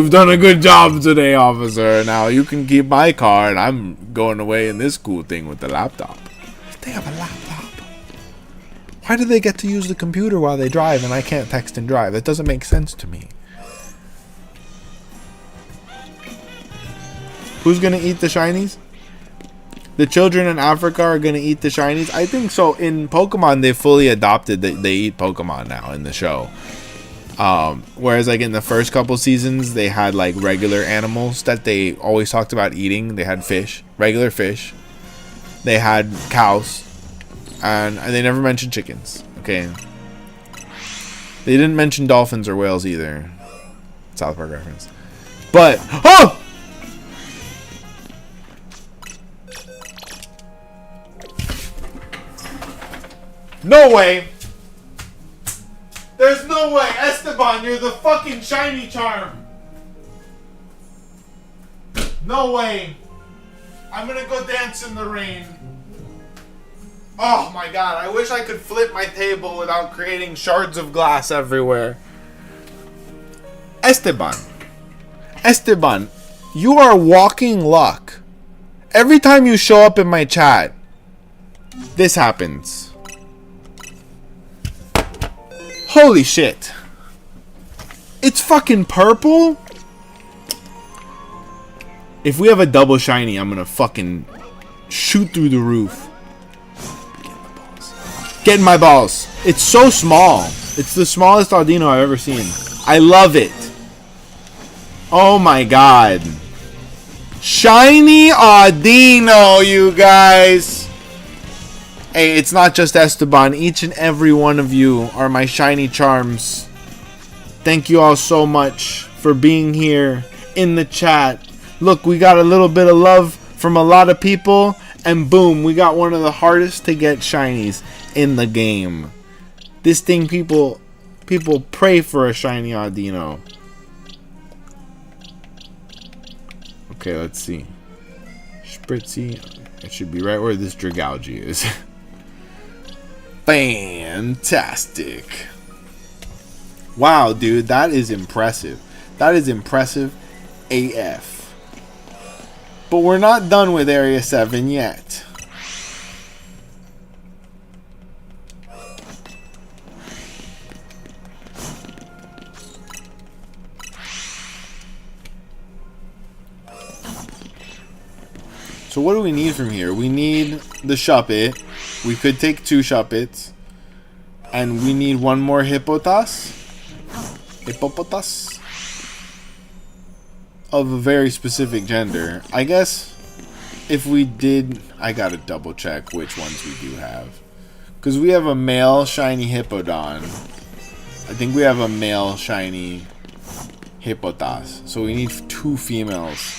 done a good job today, officer. Now you can keep my car, and I'm going away in this cool thing with the laptop. They have a laptop. Why do they get to use the computer while they drive, and I can't text and drive? That doesn't make sense to me. Who's gonna eat the shinies? The children in Africa are gonna eat the shinies? I think so. In Pokemon, they fully adopted that they eat Pokemon now in the show. Whereas like in the first couple seasons, they had like regular animals that they always talked about eating. They had fish, regular fish. They had cows, and they never mentioned chickens. Okay. They didn't mention dolphins or whales either. South Park reference. But oh! No way! There's no way! Esteban, you're the fucking shiny charm! No way! I'm gonna go dance in the rain. Oh my god, I wish I could flip my table without creating shards of glass everywhere. Esteban, you are walking luck. Every time you show up in my chat, this happens. Holy shit. It's fucking purple? If we have a double shiny, I'm gonna fucking shoot through the roof. Get in my balls. It's so small. It's the smallest Audino I've ever seen. I love it. Oh my god. Shiny Audino, you guys. Hey, it's not just Esteban. Each and every one of you are my shiny charms. Thank you all so much for being here in the chat. Look, we got a little bit of love from a lot of people. And boom, we got one of the hardest to get shinies in the game. This thing, people pray for a shiny Audino. Okay, let's see. Spritzy. It should be right where this Dragalge is. Fantastic. Wow, dude, that is impressive. That is impressive AF. But we're not done with Area 7 yet. So what do we need from here? We need the Shuppet. We could take 2 Shuppets. And we need 1 more Hippopotas. Hippopotas. Of a very specific gender. I guess if we did... I gotta double check which ones we do have. Because we have a male shiny Hippodon. I think we have a male shiny Hippopotas. So we need 2 females.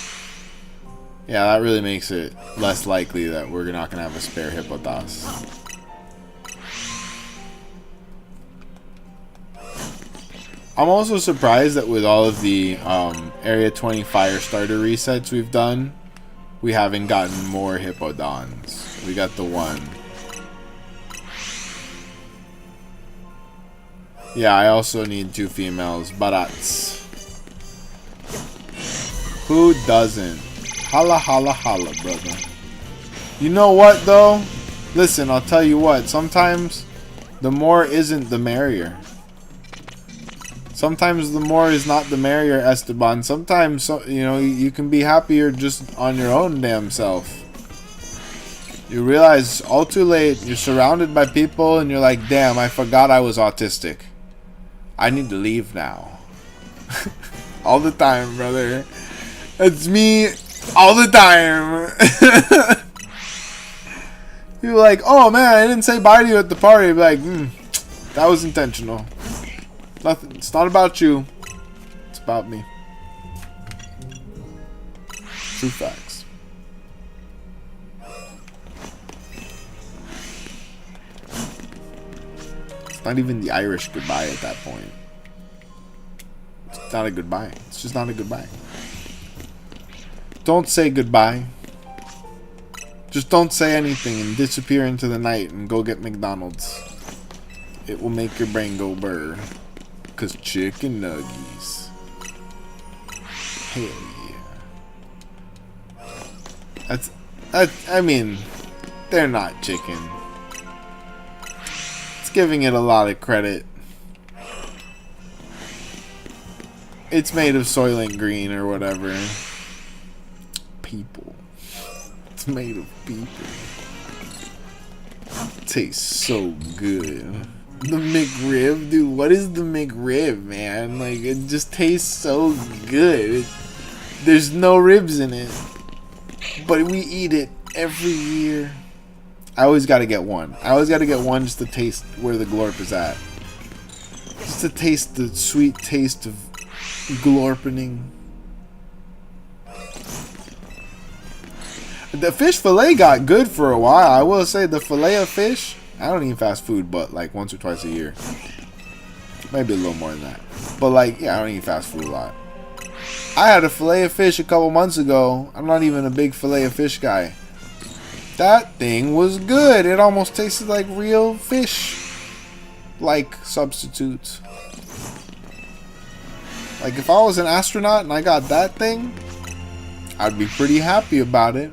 Yeah, that really makes it less likely that we're not going to have a spare Hippopotas. I'm also surprised that with all of the Area 20 Firestarter resets we've done, we haven't gotten more Hippodons. We got the 1. Yeah, I also need 2 females. Barats. Who doesn't? Holla, holla, holla, brother. You know what, though? Listen, I'll tell you what. Sometimes the more isn't the merrier. Sometimes the more is not the merrier, Esteban. Sometimes, you know, you can be happier just on your own damn self. You realize all too late, you're surrounded by people and you're like, damn, I forgot I was autistic. I need to leave now. All the time, brother. It's me all the time. You're like, oh man, I didn't say bye to you at the party. You're like, that was intentional. Nothing. It's not about you. It's about me. True facts. It's not even the Irish goodbye at that point. not a goodbye. It's just not a goodbye. Don't say goodbye. Just don't say anything and disappear into the night and go get McDonald's. It will make your brain go burr. 'Cause chicken nuggies. Hell yeah. I mean, they're not chicken. It's giving it a lot of credit. It's made of Soylent Green or whatever. People. It's made of people. Tastes so good. The McRib, dude. What is the McRib, man? Like, it just tastes so good. There's no ribs in it, but we eat it every year. I always gotta get one. I always gotta get one just to taste where the glorp is at. Just to taste the sweet taste of glorpening. The fish fillet got good for a while. I will say the fillet of fish. I don't eat fast food, but like once or twice a year. Maybe a little more than that. But like, yeah, I don't eat fast food a lot. I had a fillet of fish a couple months ago. I'm not even a big fillet of fish guy. That thing was good. It almost tasted like real fish. Like substitutes. Like if I was an astronaut and I got that thing, I'd be pretty happy about it.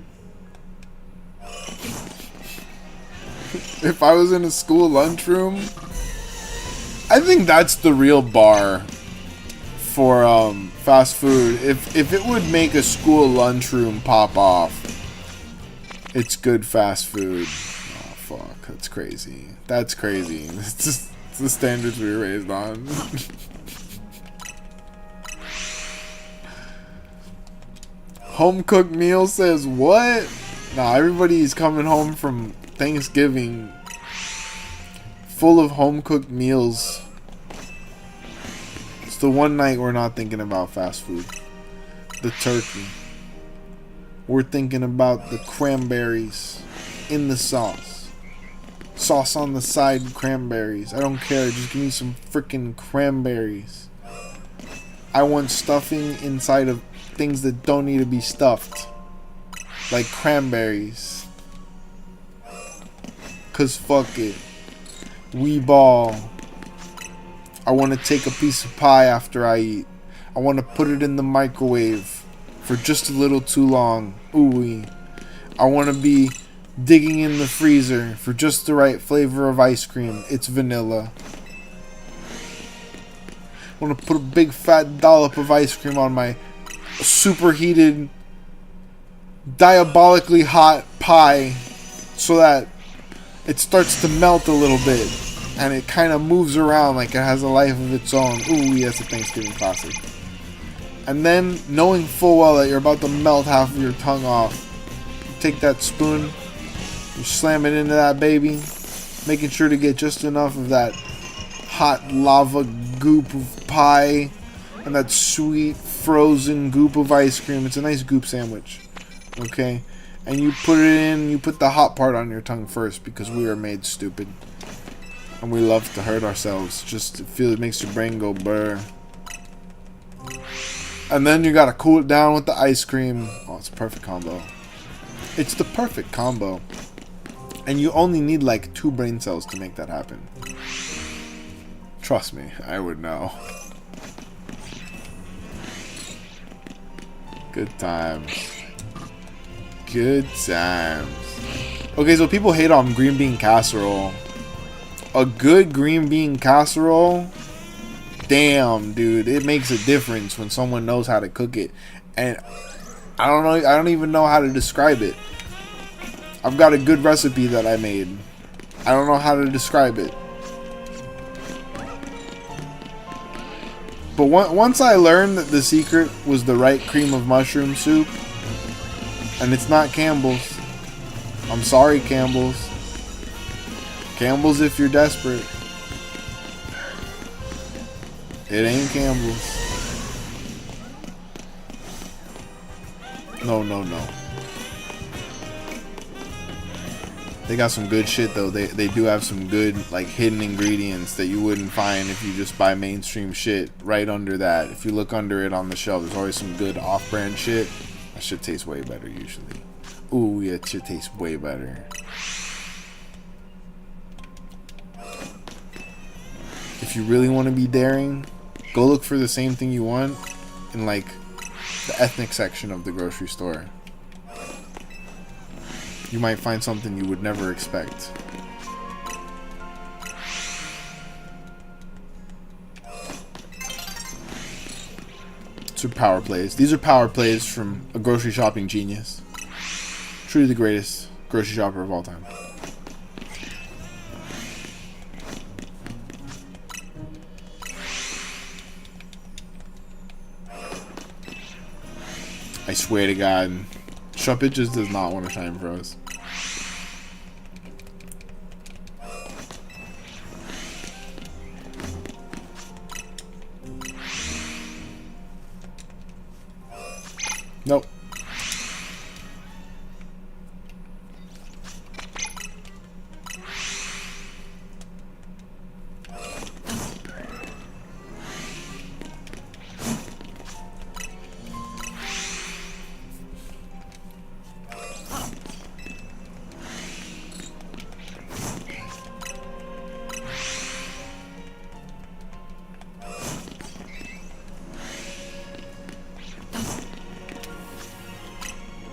If I was in a school lunchroom, I think that's the real bar for fast food. If it would make a school lunchroom pop off, it's good fast food. Oh fuck, that's crazy. That's crazy. It's just the standards we were raised on. Home cooked meal says what? Nah, everybody's coming home from Thanksgiving full of home cooked meals. It's the one night we're not thinking about fast food. The turkey. We're thinking about the cranberries in the sauce. Sauce on the side, cranberries. I don't care, just give me some freaking cranberries. I want stuffing inside of things that don't need to be stuffed. Like cranberries. 'Cause fuck it. We ball. I want to take a piece of pie after I eat. I want to put it in the microwave for just a little too long. Ooh-wee. I want to be digging in the freezer for just the right flavor of ice cream. It's vanilla. I want to put a big fat dollop of ice cream on my superheated, diabolically hot pie so that it starts to melt a little bit and it kind of moves around like it has a life of its own. Ooh, that's a Thanksgiving classic. And then, knowing full well that you're about to melt half of your tongue off, you take that spoon, you slam it into that baby, making sure to get just enough of that hot lava goop of pie and that sweet frozen goop of ice cream. It's a nice goop sandwich. Okay? And you put it in, you put the hot part on your tongue first because we are made stupid. And we love to hurt ourselves. Just to feel it makes your brain go burr. And then you gotta cool it down with the ice cream. Oh, it's a perfect combo. It's the perfect combo. And you only need like 2 brain cells to make that happen. Trust me, I would know. Good times. Good times. Okay, so people hate on green bean casserole. A good green bean casserole, damn, dude, it makes a difference when someone knows how to cook it. And I don't know, I don't even know how to describe it. I've got a good recipe that I made. I don't know how to describe it. But once I learned that the secret was the right cream of mushroom soup, and it's not Campbell's. I'm sorry, Campbell's. Campbell's if you're desperate. It ain't Campbell's. No, no, no. They got some good shit though. They do have some good like hidden ingredients that you wouldn't find if you just buy mainstream shit. Right under that, if you look under it on the shelf, there's always some good off-brand shit. That shit tastes way better usually. Ooh, yeah, shit tastes way better. If you really want to be daring, go look for the same thing you want in like the ethnic section of the grocery store. You might find something you would never expect. These are power plays. These are power plays from a grocery shopping genius. Truly the greatest grocery shopper of all time. I swear to God, Shuppet just does not want to shine for us. Nope.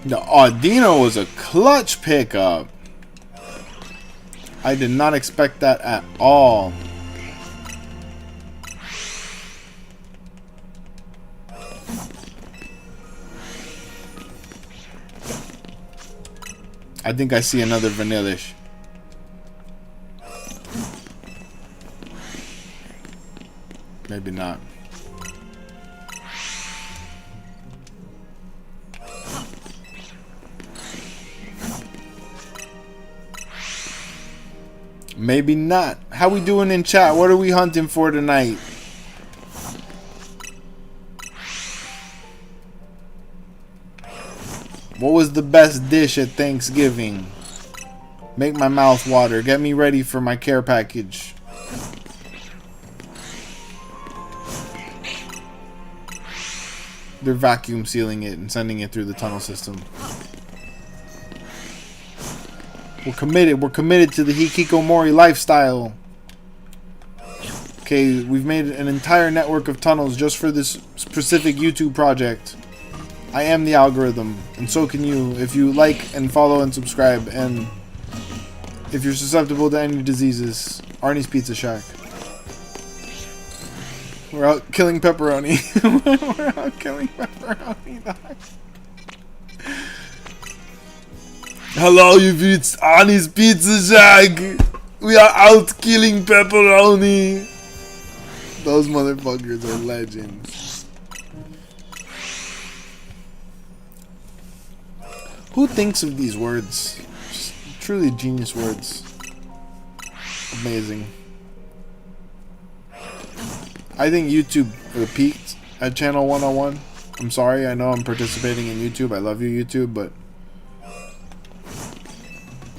The Audino was a clutch pickup. I did not expect that at all. I think I see another Vanillish. Maybe not. Maybe not. How we doing in chat? What are we hunting for tonight? What was the best dish at Thanksgiving? Make my mouth water. Get me ready for my care package. They're vacuum sealing it and sending it through the tunnel system. We're committed. We're committed to the Hikikomori lifestyle. Okay, we've made an entire network of tunnels just for this specific YouTube project. I am the algorithm, and so can you if you like and follow and subscribe, and if you're susceptible to any diseases. Arnie's Pizza Shack. We're out killing pepperoni. We're out killing pepperoni, dog. Hello, you've reached Arnie's Pizza Shack. We are out killing pepperoni. Those motherfuckers are legends. Who thinks of these words? Just truly genius words. Amazing. I think YouTube peaked at Channel 101. I'm sorry, I know I'm participating in YouTube. I love you, YouTube, but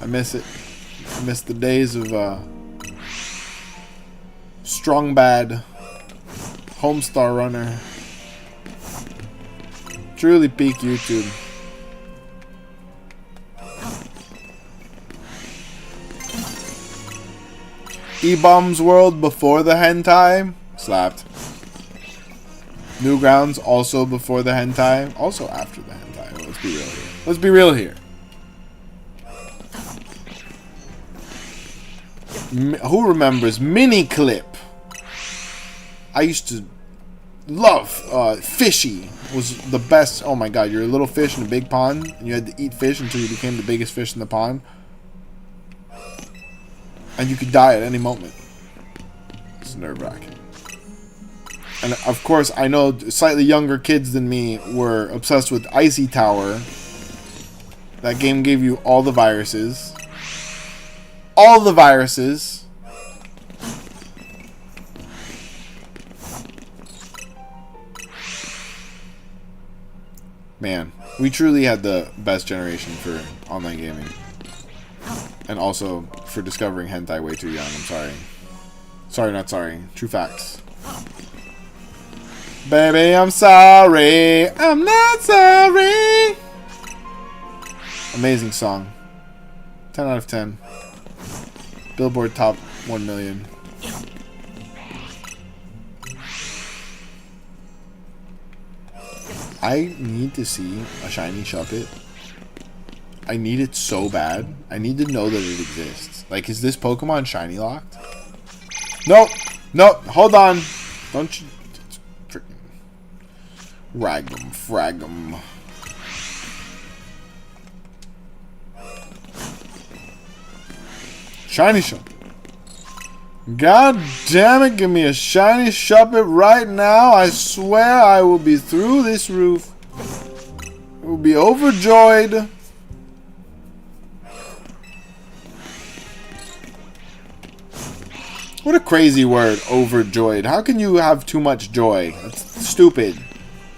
I miss it. I miss the days of Strong Bad, Homestar Runner. Truly peak YouTube. E-Bomb's World before the hentai? Slapped. Newgrounds also before the hentai, also after the hentai. Let's be real here. Let's be real here. Who remembers Mini Clip? I used to love Fishy. Was the best. Oh my god, you're a little fish in a big pond, and you had to eat fish until you became the biggest fish in the pond, and you could die at any moment. It's nerve-wracking. And of course, I know slightly younger kids than me were obsessed with Icy Tower. That game gave you all the viruses. All the viruses. Man, we truly had the best generation for online gaming. And also for discovering hentai way too young. I'm sorry. Sorry, not sorry. True facts. Baby, I'm sorry. I'm not sorry. Amazing song. 10 out of 10. Billboard top 1 million. I need to see a shiny Shuppet. I need it so bad. I need to know that it exists. Like, is this Pokemon shiny locked? Nope. Nope. Hold on. Don't you... Freaking... Rag'em. Frag'em. Shiny Shuppet. God damn it, give me a shiny Shuppet right now. I swear I will be through this roof. I will be overjoyed. What a crazy word, overjoyed. How can you have too much joy? That's stupid.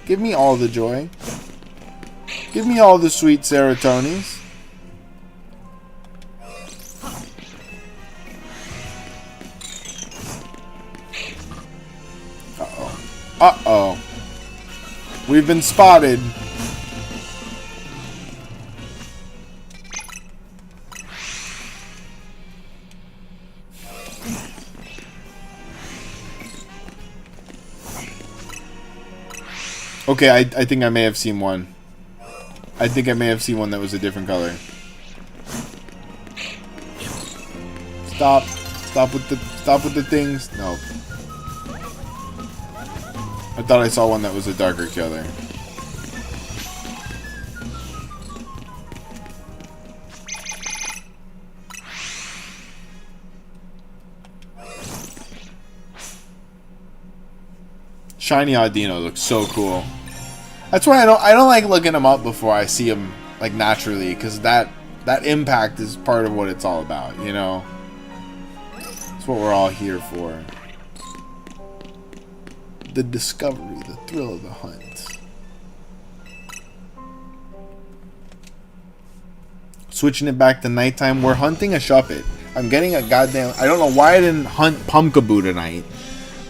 Give me all the joy. Give me all the sweet serotonins. Uh-oh. We've been spotted. Okay, I think I may have seen one. I think I may have seen one that was a different color. Stop. Stop with the things. No. I thought I saw one that was a darker color. Shiny Audino looks so cool. That's why I don't like looking them up before I see them like naturally, because that impact is part of what it's all about, you know. That's what we're all here for. The discovery, the thrill of the hunt. Switching it back to nighttime, we're hunting a Shuppet. I'm getting a goddamn... I don't know why I didn't hunt Pumpkaboo tonight,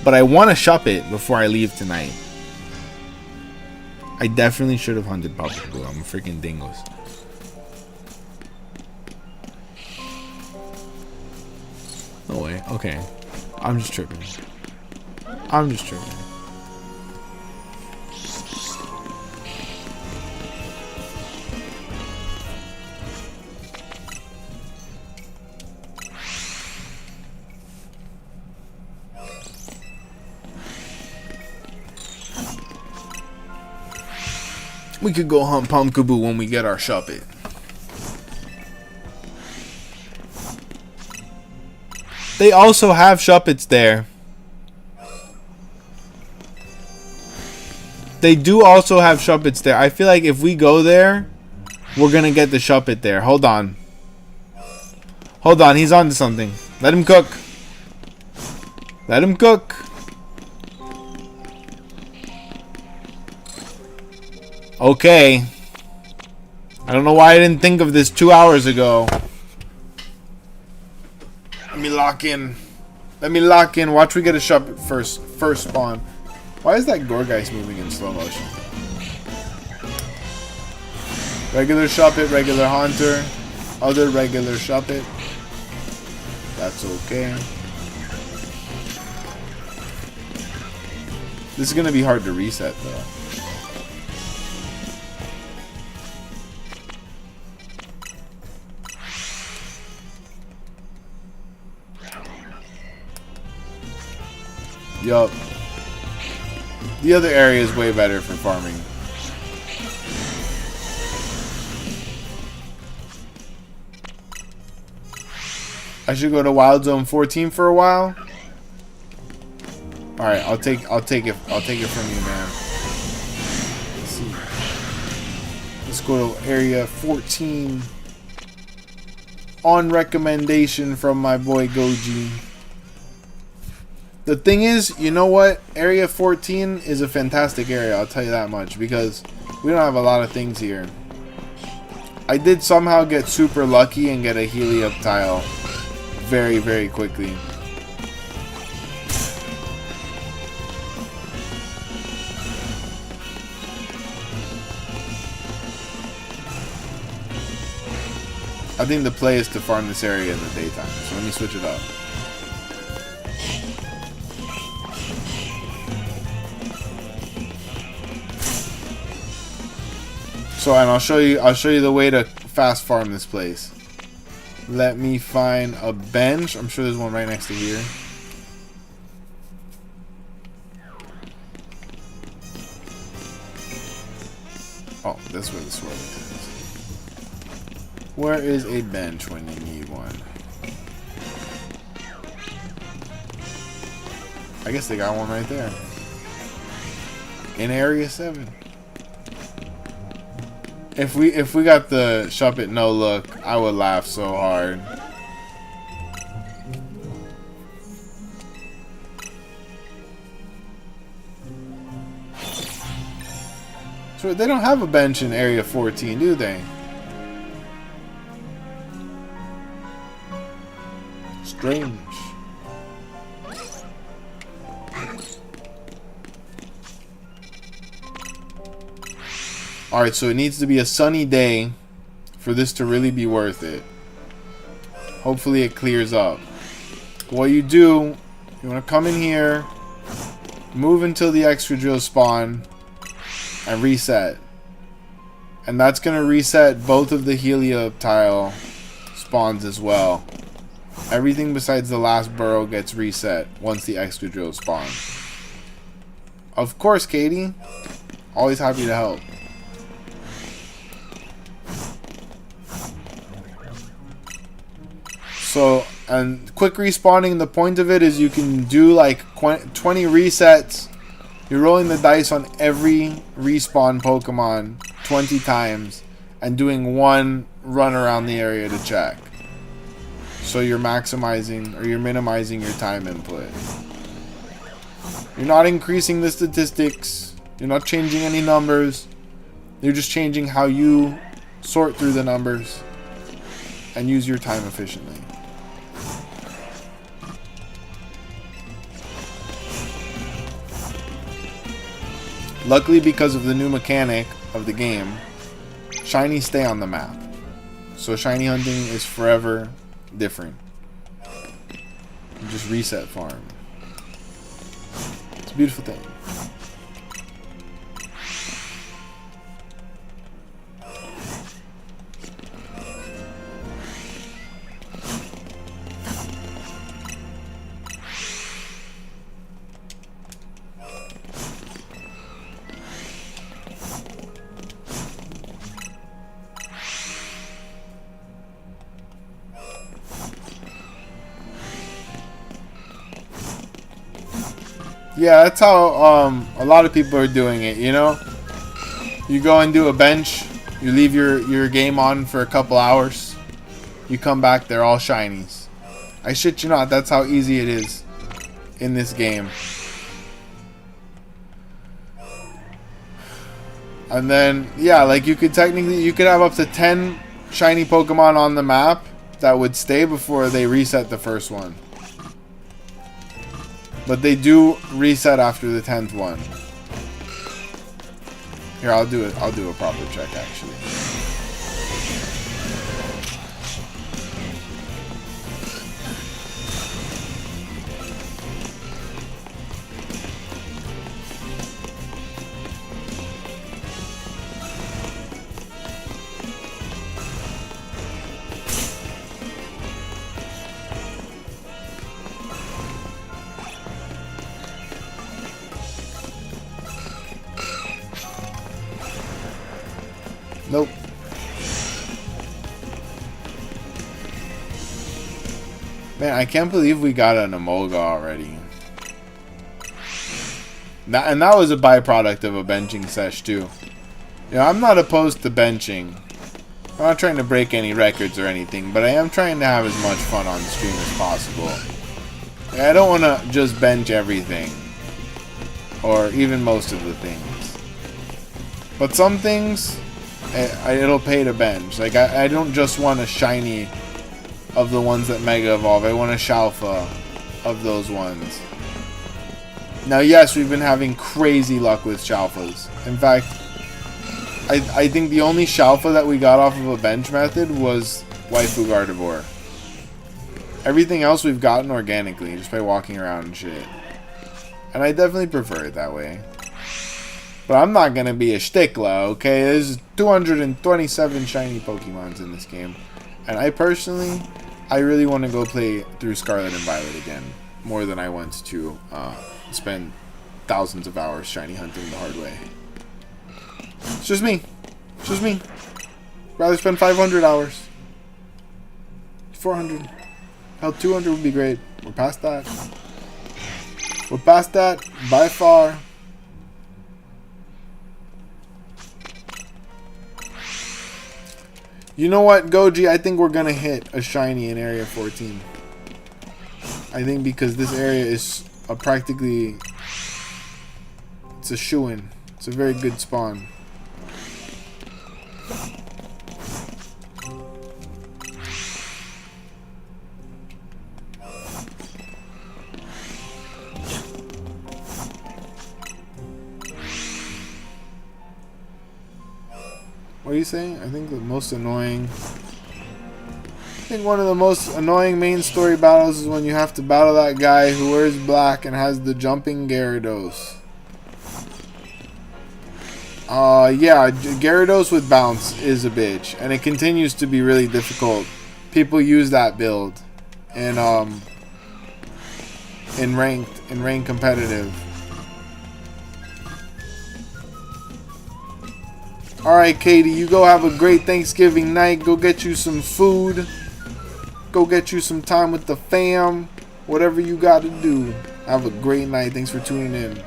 but I want a Shuppet before I leave tonight. I definitely should have hunted Pumpkaboo. I'm a freaking dingus. No way. Okay. I'm just tripping. I'm just tripping. We could go hunt Pumpkaboo when we get our Shuppet. They also have Shuppets there. They do also have Shuppets there. I feel like if we go there, we're gonna get the Shuppet there. Hold on. Hold on, he's on to something. Let him cook. Let him cook. Okay. I don't know why I didn't think of this 2 hours ago. Let me lock in. Let me lock in. Watch we get a Shuppet first spawn. Why is that Gorgeist moving in slow motion? Regular Shuppet, regular Haunter, other regular Shuppet. That's okay. This is gonna be hard to reset though. Yup. The other area is way better for farming. I should go to Wild Zone 14 for a while. All right, I'll take it from you, man. Let's see. Let's go to area 14 on recommendation from my boy Goji. The thing is, you know what? Area 14 is a fantastic area, I'll tell you that much, because we don't have a lot of things here. I did somehow get super lucky and get a Helioptile very, very quickly. I think the play is to farm this area in the daytime, so let me switch it up. So, and I'll show you the way to fast farm this place. Let me find a bench. I'm sure there's one right next to here. Oh, that's where the sword is. Where is a bench when you need one? I guess they got one right there. In Area 7. If we got the Shuppet no look, I would laugh so hard. So they don't have a bench in Area 14, do they? Strange. Alright, so it needs to be a sunny day for this to really be worth it. Hopefully it clears up. What you do, you want to come in here, move until the extra drills spawn, and reset. And that's going to reset both of the Helioptile spawns as well. Everything besides the last burrow gets reset once the extra drills spawn. Of course, Katie. Always happy to help. So, and quick respawning, the point of it is you can do like 20 resets. You're rolling the dice on every respawn Pokemon 20 times and doing one run around the area to check. So you're maximizing or you're minimizing your time input. You're not increasing the statistics. You're not changing any numbers. You're just changing how you sort through the numbers and use your time efficiently. Luckily, because of the new mechanic of the game, shinies stay on the map. So shiny hunting is forever different. You just reset farm. It's a beautiful thing. Yeah, that's how a lot of people are doing it, you know? You go and do a bench, you leave your game on for a couple hours, you come back, they're all shinies. I shit you not, that's how easy it is in this game. And then, yeah, like you could have up to 10 shiny Pokemon on the map that would stay before they reset the first one. But they do reset after the 10th one. Here, I'll do a proper check actually. Nope. Man, I can't believe we got an Emolga already. And that was a byproduct of a benching sesh too. Yeah, I'm not opposed to benching. I'm not trying to break any records or anything, but I am trying to have as much fun on stream as possible. I don't want to just bench everything. Or even most of the things. But some things, it'll pay to bench. Like, I don't just want a shiny of the ones that Mega Evolve. I want a SHALPHA of those ones. Now, yes, we've been having crazy luck with SHALPHAs. In fact, I think the only SHALPHA that we got off of a bench method was Waifu Gardevoir. Everything else we've gotten organically, just by walking around and shit. And I definitely prefer it that way. But I'm not going to be a stickler, okay? There's 227 shiny Pokemons in this game. And I really want to go play through Scarlet and Violet again. More than I want to spend thousands of hours shiny hunting the hard way. It's just me. It's just me. Rather spend 500 hours. 400. Hell, 200 would be great. We're past that. We're past that by far. You know what, Goji? I think we're going to hit a shiny in Area 14. I think because this area is practically... It's a shoo-in. It's a very good spawn. What are you saying? I think the most annoying... I think one of the most annoying main story battles is when you have to battle that guy who wears black and has the jumping Gyarados. Yeah, Gyarados with bounce is a bitch, and it continues to be really difficult. People use that build in ranked competitive. Alright, Katie, you go have a great Thanksgiving night. Go get you some food. Go get you some time with the fam. Whatever you got to do. Have a great night. Thanks for tuning in.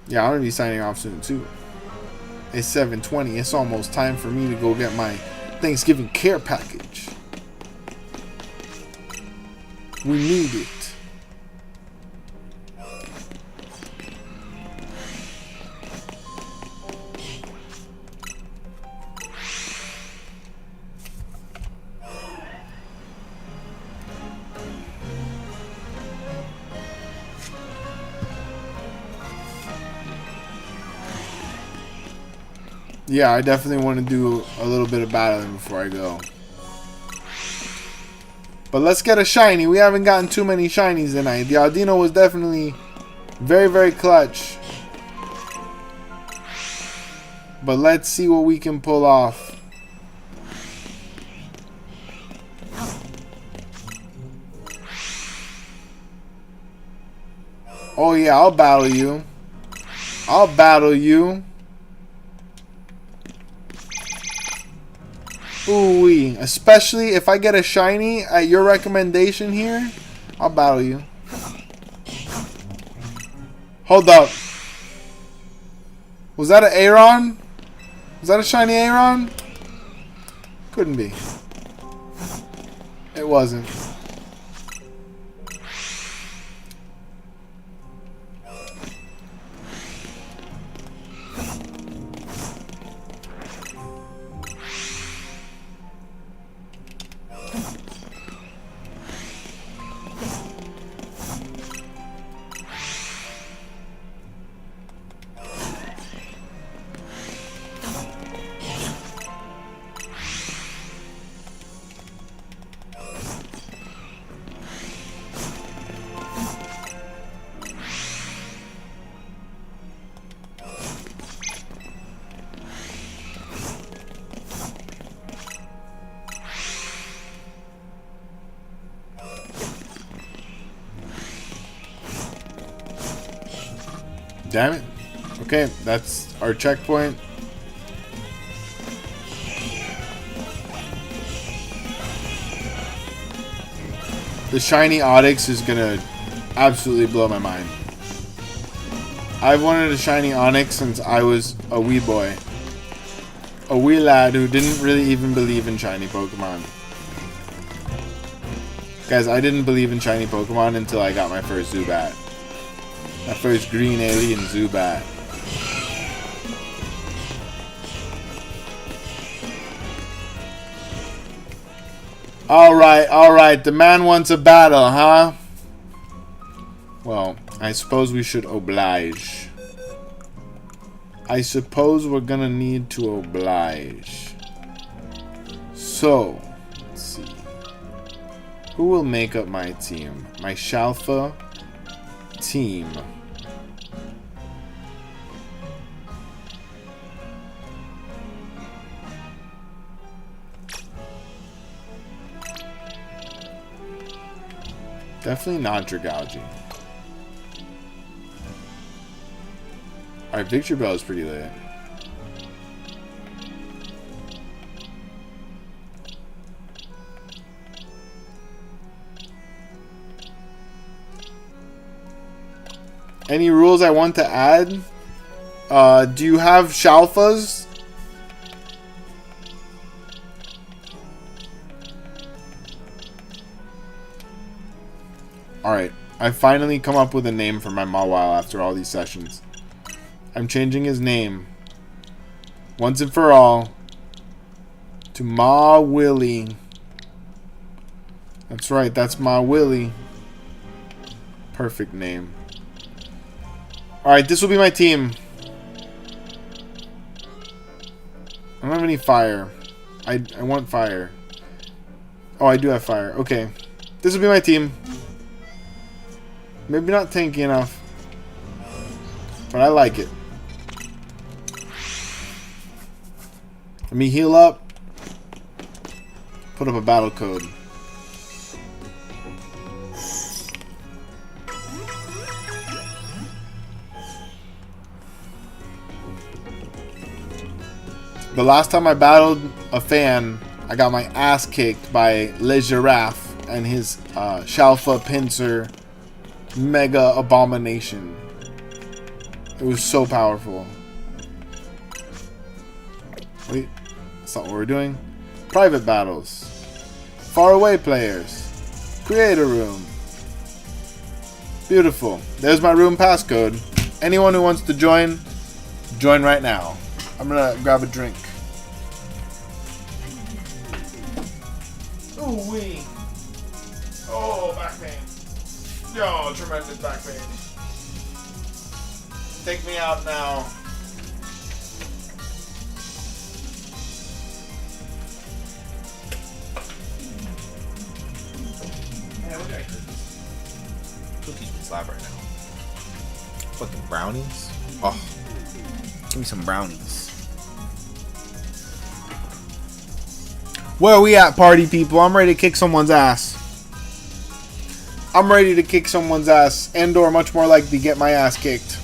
Yeah, I'm going to be signing off soon, too. It's 7:20. It's almost time for me to go get my Thanksgiving care package. We need it. Yeah, I definitely want to do a little bit of battling before I go. But let's get a shiny. We haven't gotten too many shinies tonight. The Audino was definitely very, very clutch. But let's see what we can pull off. Oh yeah, I'll battle you. I'll battle you. Ooh-wee. Especially if I get a shiny at your recommendation here, I'll battle you. Hold up. Was that an Aeron? Was that a shiny Aeron? Couldn't be. It wasn't. Damn it. Okay, that's our checkpoint. The shiny Onix is gonna absolutely blow my mind. I've wanted a shiny Onix since I was a wee boy. a wee lad who didn't really even believe in shiny Pokemon. Guys, I didn't believe in shiny Pokemon until I got my first Zubat. My first green alien Zubat. Alright, the man wants a battle, huh? Well, I suppose we should oblige. I suppose we're gonna need to oblige. So, let's see. Who will make up my team? My SHALPHA team. Definitely not Dragalge. Alright, Victory Bell is pretty lit. Any rules I want to add? Do you have SHALPHAs? Alright, I finally come up with a name for my Mawile after all these sessions. I'm changing his name once and for all to Ma Willie. That's right, that's Ma Willie. Perfect name. Alright, this will be my team. I don't have any fire. I want fire. Oh, I do have fire. Okay. This will be my team. Maybe not tanky enough, but I like it. Let me heal up. Put up a battle code. The last time I battled a fan, I got my ass kicked by Le Giraffe and his SHALPHA Pinsir Mega Abomination. It was so powerful. Wait, that's not what we're doing. Private battles. Far away players. Creator room. Beautiful. There's my room passcode. Anyone who wants to join, join right now. I'm gonna grab a drink. Ooh wee. Oh, back pain. Yo, tremendous back pain. Take me out now. Man, look at cookies. Cookies would slap right now. Fucking brownies. Oh, give me some brownies. Where are we at, party people? I'm ready to kick someone's ass. I'm ready to kick someone's ass, and/or much more likely get my ass kicked.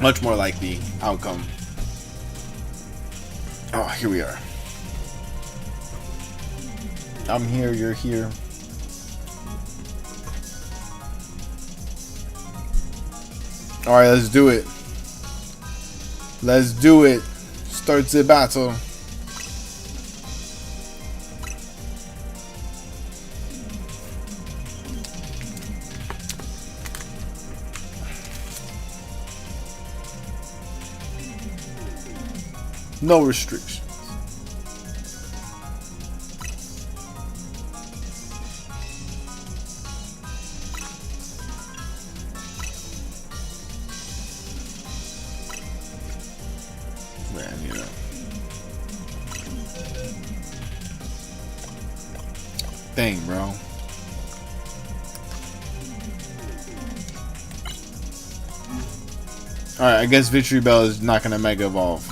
Much more likely outcome. Oh, here we are. I'm here, you're here. Alright, let's do it. Let's do it. Start the battle. No restrictions. Man, you know. Dang, bro. Alright, I guess Victory Bell is not gonna Mega Evolve.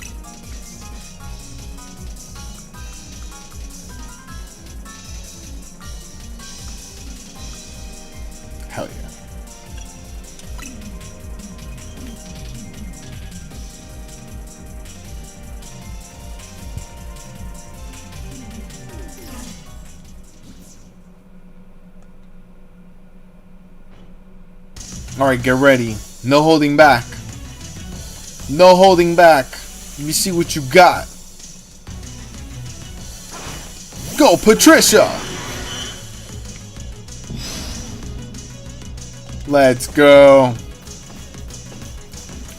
Hell yeah. Alright, get ready. No holding back. No holding back. Let me see what you got. Go, Patricia! Let's go.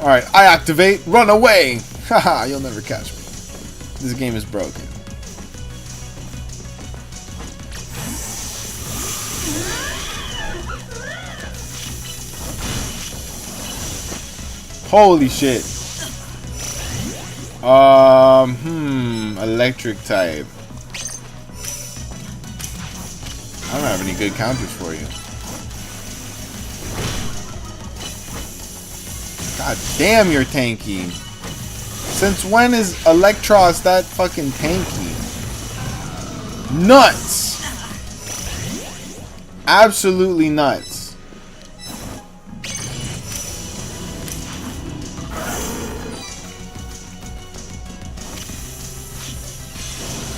Alright, I activate. Run away! Haha, you'll never catch me. This game is broken. Holy shit. Electric type. I don't have any good counters for you. God damn, you're tanky. Since when is Electros that fucking tanky? Nuts! Absolutely nuts.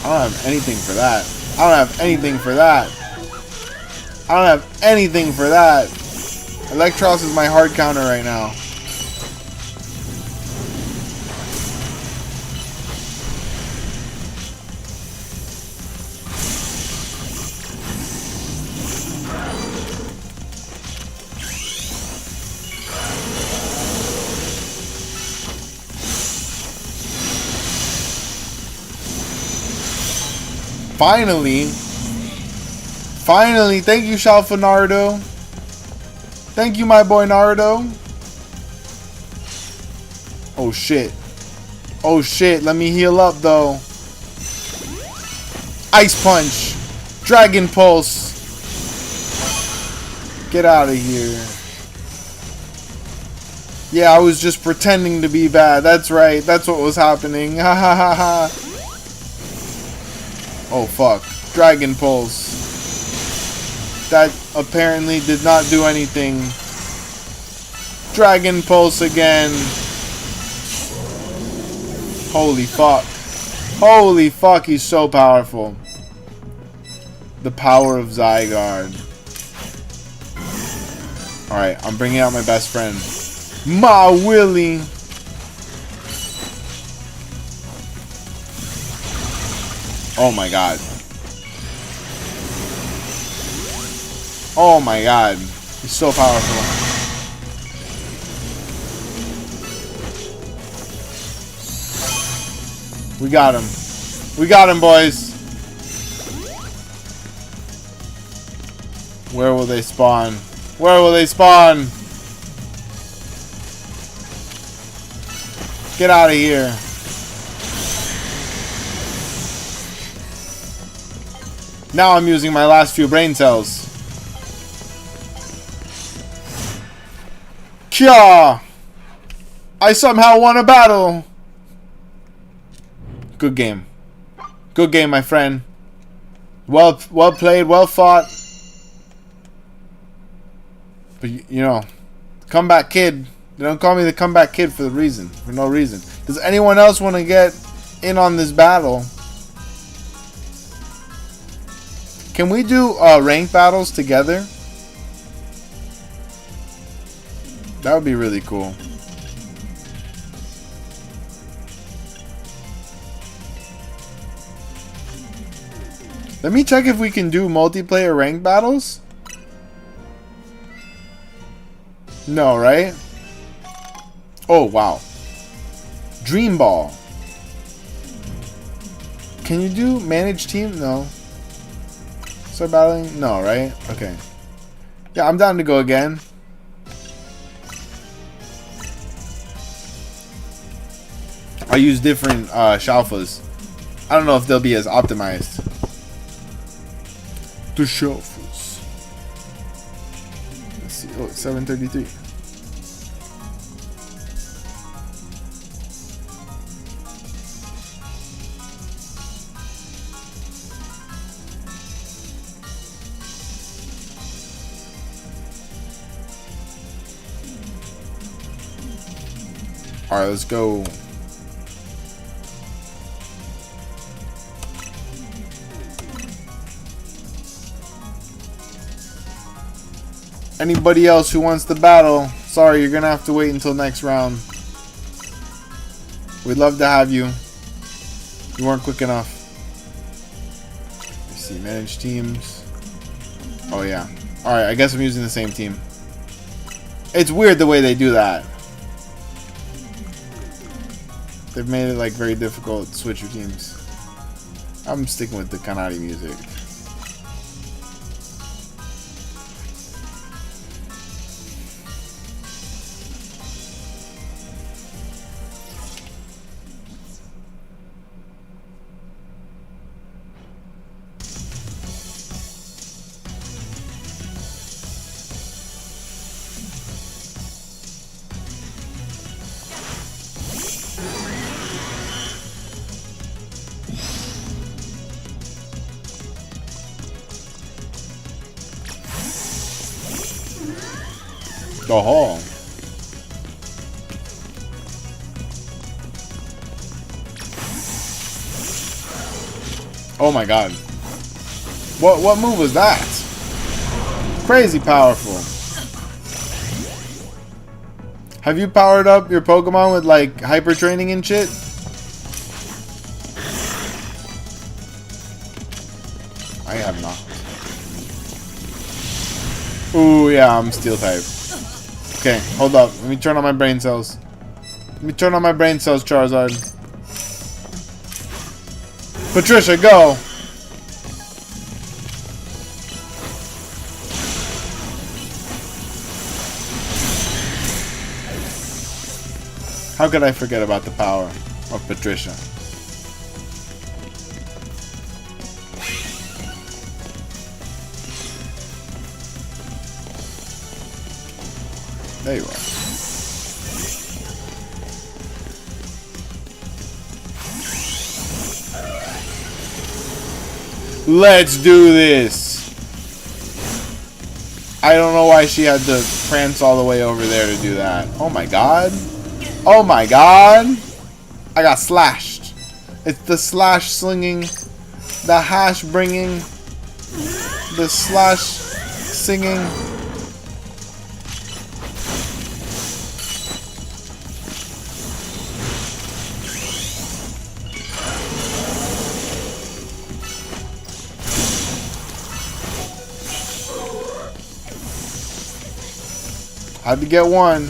I don't have anything for that. I don't have anything for that. I don't have anything for that. Electros is my hard counter right now. Finally. Finally. Thank you, SHALPHA Naruto. Thank you, my boy Naruto. Oh, shit. Oh, shit. Let me heal up, though. Ice Punch. Dragon Pulse. Get out of here. Yeah, I was just pretending to be bad. That's right. That's what was happening. Ha ha ha ha. Oh, fuck. Dragon Pulse. That apparently did not do anything. Dragon Pulse again. Holy fuck. Holy fuck, he's so powerful. The power of Zygarde. Alright, I'm bringing out my best friend. Ma Willie. Oh my god. Oh my god. He's so powerful. We got him. We got him, boys. Where will they spawn? Where will they spawn? Get out of here. Now I'm using my last few brain cells. Kya! I somehow won a battle. Good game. Good game, my friend. Well played, well fought. But you know, comeback kid. They don't call me the comeback kid for no reason. Does anyone else want to get in on this battle? Can we do rank battles together? That would be really cool. Let me check if we can do multiplayer rank battles. No, right? Oh, wow. Dream Ball. Can you do manage team? No. Start battling? No, right? Okay. Yeah, I'm down to go again. I use different SHALPHAs. I don't know if they'll be as optimized. The SHALPHAs. Let's see. Oh, it's 733. Alright, let's go. Anybody else who wants to battle? Sorry, you're gonna have to wait until next round. We'd love to have you. You weren't quick enough. Let's see, manage teams. Oh yeah. Alright, I guess I'm using the same team. It's weird the way they do that. They've made it like very difficult to switch your teams. I'm sticking with the Kanari music. Oh. Oh my god. What move was that? Crazy powerful. Have you powered up your Pokemon with like hyper training and shit? I have not. Ooh, yeah, I'm steel type. Okay, hold up. Let me turn on my brain cells. Let me turn on my brain cells, Charizard. Patricia, go! How could I forget about the power of Patricia? There you are. Let's do this. I don't know why she had to prance all the way over there to do that. Oh my god. Oh my god. I got slashed. It's the slash slinging, the hash bringing, the slash singing. Had to get one.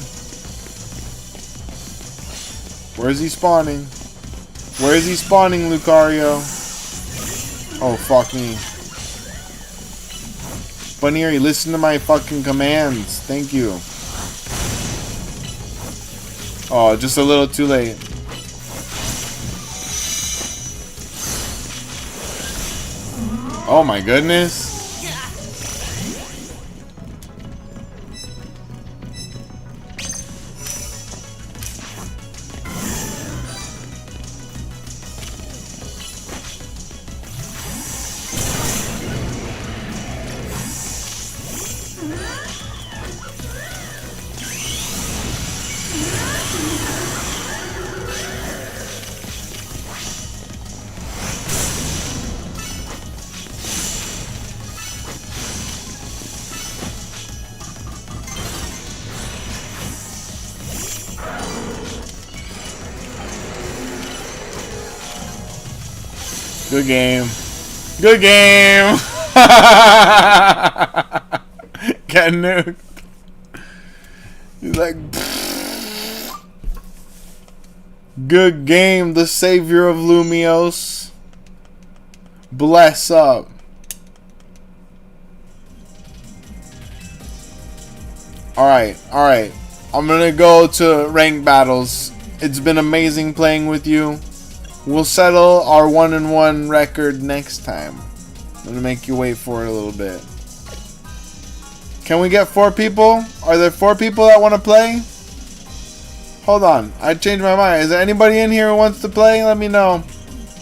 Where is he spawning? Where is he spawning, Lucario? Oh, fuck me. Bunny, listen to my fucking commands. Thank you. Oh, just a little too late. Oh my goodness. Good game. Good game. Get nuked. He's like, pfft. Good game, the savior of Lumiose. Bless up. Alright, alright. I'm gonna go to ranked battles. It's been amazing playing with you. We'll settle our 1-1 record next time. I'm gonna make you wait for it a little bit. Can we get 4 people? Are there 4 people that want to play? Hold on, I changed my mind. Is there anybody in here who wants to play? Let me know.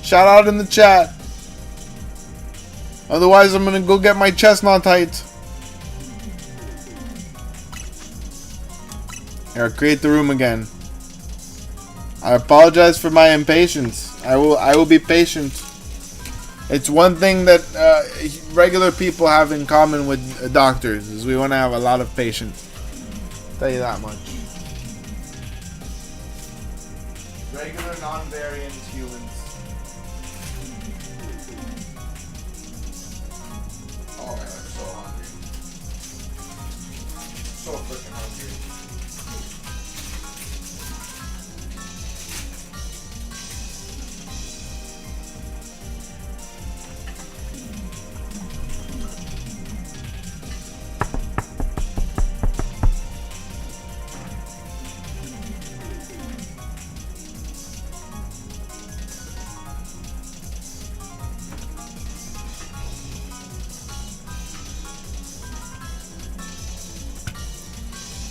Shout out in the chat. Otherwise, I'm gonna go get my chestnut height. Here, create the room again. I apologize for my impatience. I will be patient. It's one thing that regular people have in common with doctors is we want to have a lot of patience. I'll tell you that much. Regular, non-variant humans. Oh man, I'm so hungry. So freaking hungry.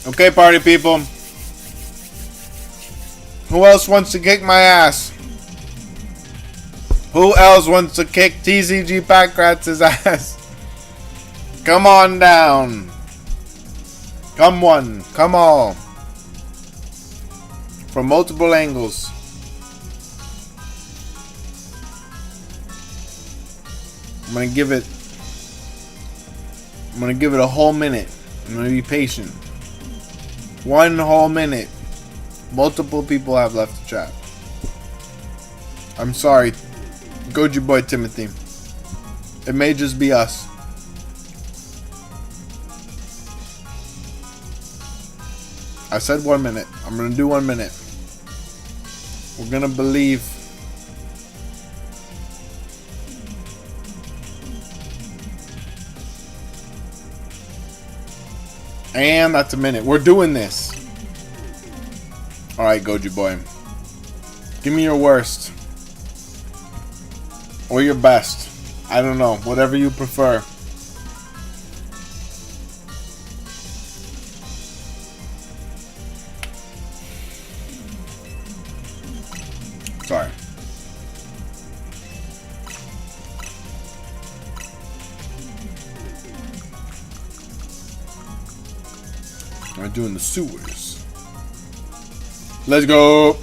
Okay, party people. Who else wants to kick my ass? Who else wants to kick TCG Pack Rats' ass? Come on down. Come one. Come all. From multiple angles. I'm gonna give it a whole minute. I'm gonna be patient. 1 whole minute. Multiple people have left the chat. I'm sorry. Goji boy Timothy. It may just be us. I said 1 minute. I'm gonna do 1 minute. We're gonna believe. And that's a minute. We're doing this. Alright, Goji boy. Give me your worst. Or your best. I don't know. Whatever you prefer. Sorry. We're doing the sewers. Let's go.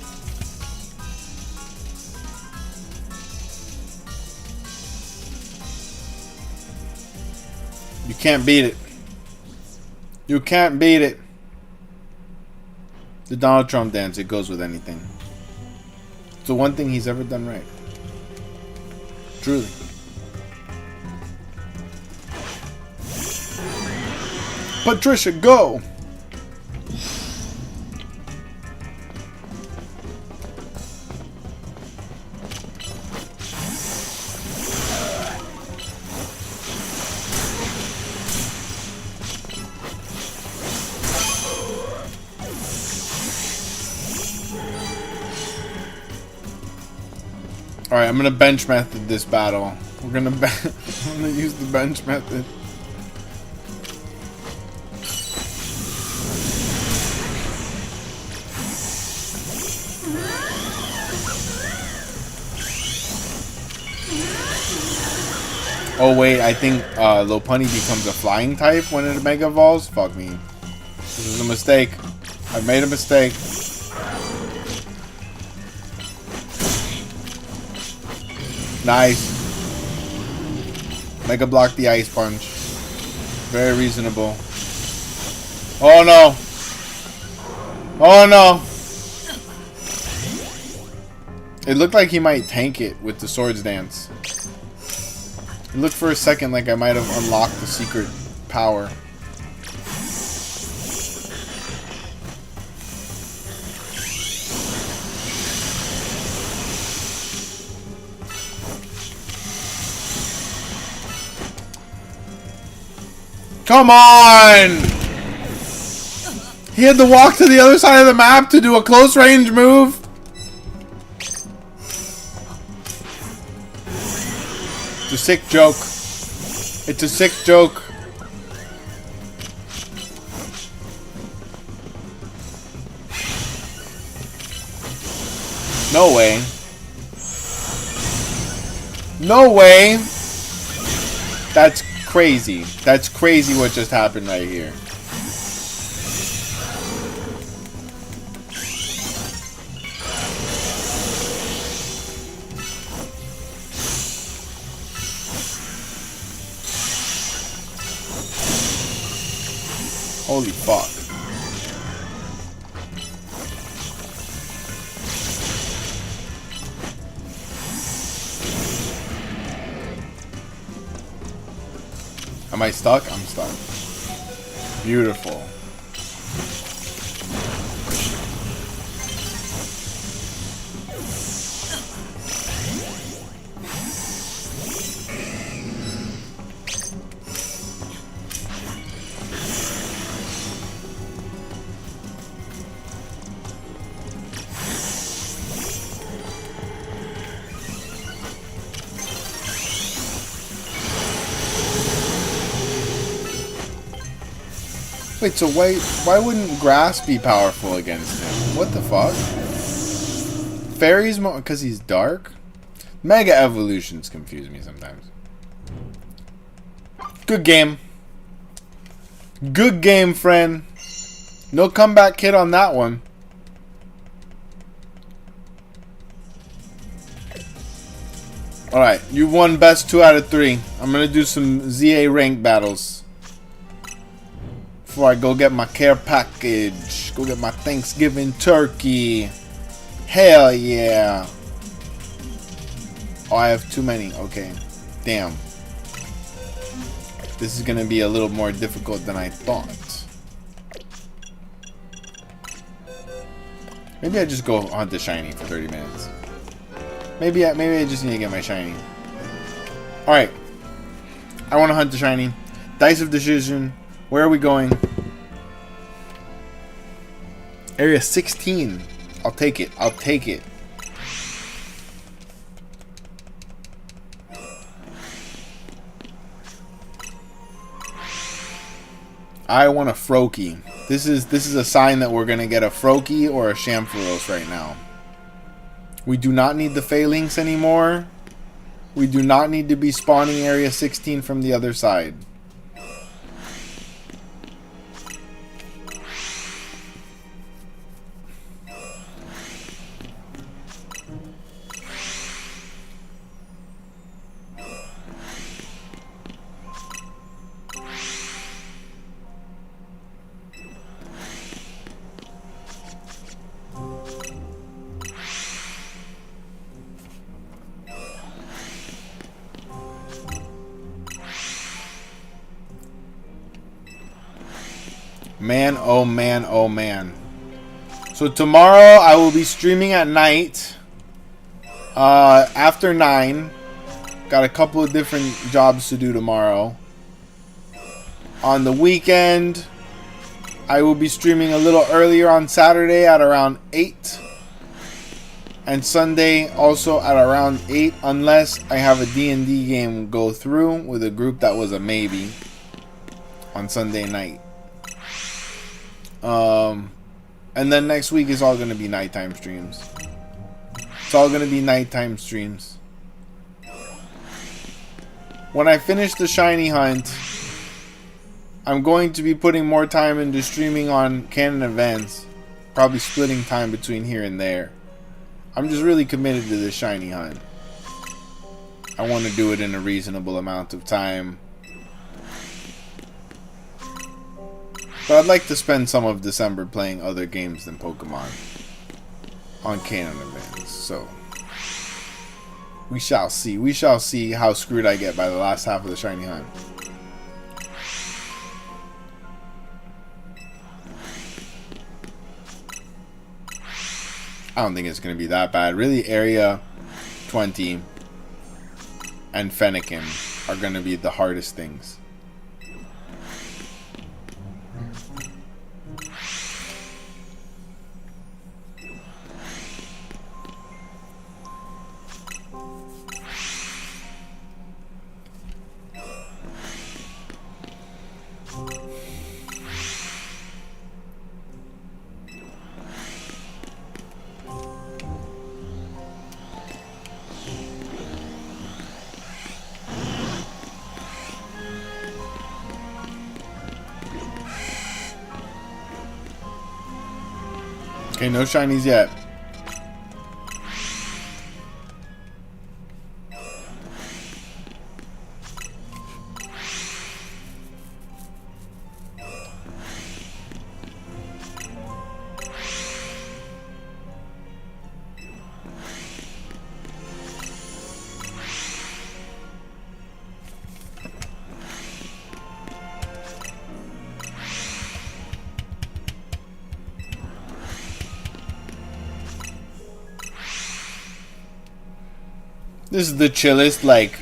You can't beat it. You can't beat it. The Donald Trump dance, it goes with anything. It's the one thing he's ever done right. Truly. Patricia, go! Alright, I'm gonna bench method this battle. I'm gonna use the bench method. Oh wait, I think Lopunny becomes a flying type when it Mega Evolves? Fuck me. This is a mistake. I made a mistake. Nice. Mega block the ice punch. Very reasonable. Oh no. Oh no. It looked like he might tank it with the Swords Dance. It looked for a second like I might have unlocked the secret power. Come on! He had to walk to the other side of the map to do a close range move. It's a sick joke. It's a sick joke. No way. No way. That's crazy. That's crazy what just happened right here. Holy fuck. Am I stuck? I'm stuck. Beautiful. Wait, so why wouldn't grass be powerful against him? What the fuck? Fairies because he's dark? Mega evolutions confuse me sometimes. Good game. Good game, friend. No comeback kid on that one. Alright, you've won best 2 out of 3. I'm gonna do some ZA rank battles. Before I go get my care package. Go get my Thanksgiving turkey. Hell yeah. Oh, I have too many. Okay. Damn. This is going to be a little more difficult than I thought. Maybe I just go hunt the shiny for 30 minutes. Maybe I just need to get my shiny. Alright. I want to hunt the shiny. Dice of decision. Where are we going? Area 16. I'll take it. I'll take it. I want a Froakie. This is a sign that we're gonna get a Froakie or a Shamfuros right now. We do not need the Phalanx anymore. We do not need to be spawning Area 16 from the other side. Man, oh man, oh man. So tomorrow I will be streaming at night. After 9. Got a couple of different jobs to do tomorrow. On the weekend, I will be streaming a little earlier on Saturday at around 8. And Sunday also at around 8. Unless I have a D&D game go through with a group that was a maybe. On Sunday night. And then next week is all going to be nighttime streams. It's all going to be nighttime streams. When I finish the shiny hunt, I'm going to be putting more time into streaming on canon events. Probably splitting time between here and there. I'm just really committed to this shiny hunt. I want to do it in a reasonable amount of time. But I'd like to spend some of December playing other games than Pokemon on canon events. So we shall see. We shall see how screwed I get by the last half of the shiny hunt. I don't think it's going to be that bad. Really, Area 20 and Fennekin are going to be the hardest things. Okay, no shinies yet. This is the chillest, like,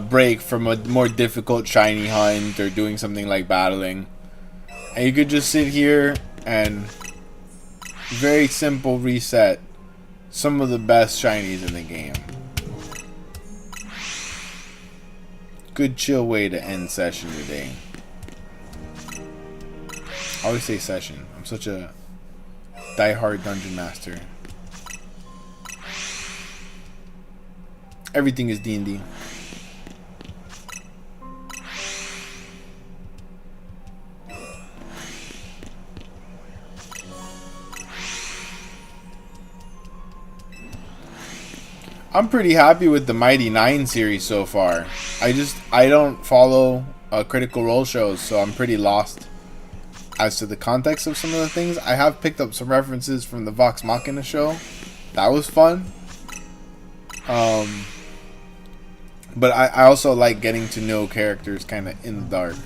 break from a more difficult shiny hunt or doing something like battling. And you could just sit here and very simple reset some of the best shinies in the game. Good chill way to end session today. I always say session. I'm such a die-hard dungeon master. Everything is D&D. I'm pretty happy with the Mighty 9 series so far. I don't follow Critical Role shows, so I'm pretty lost as to the context of some of the things. I have picked up some references from the Vox Machina show. That was fun. But I also like getting to know characters kind of in the dark.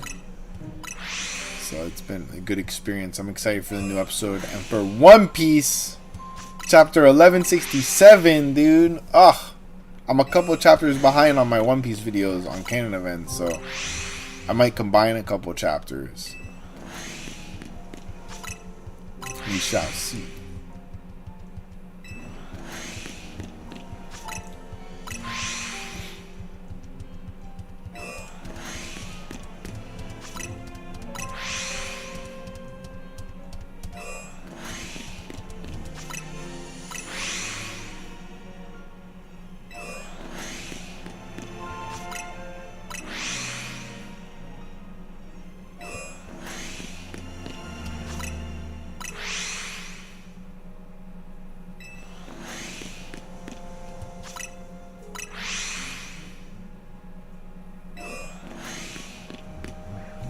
So it's been a good experience. I'm excited for the new episode. And for One Piece, chapter 1167, dude. Ugh. I'm a couple chapters behind on my One Piece videos on canon events, so I might combine a couple chapters. We shall see.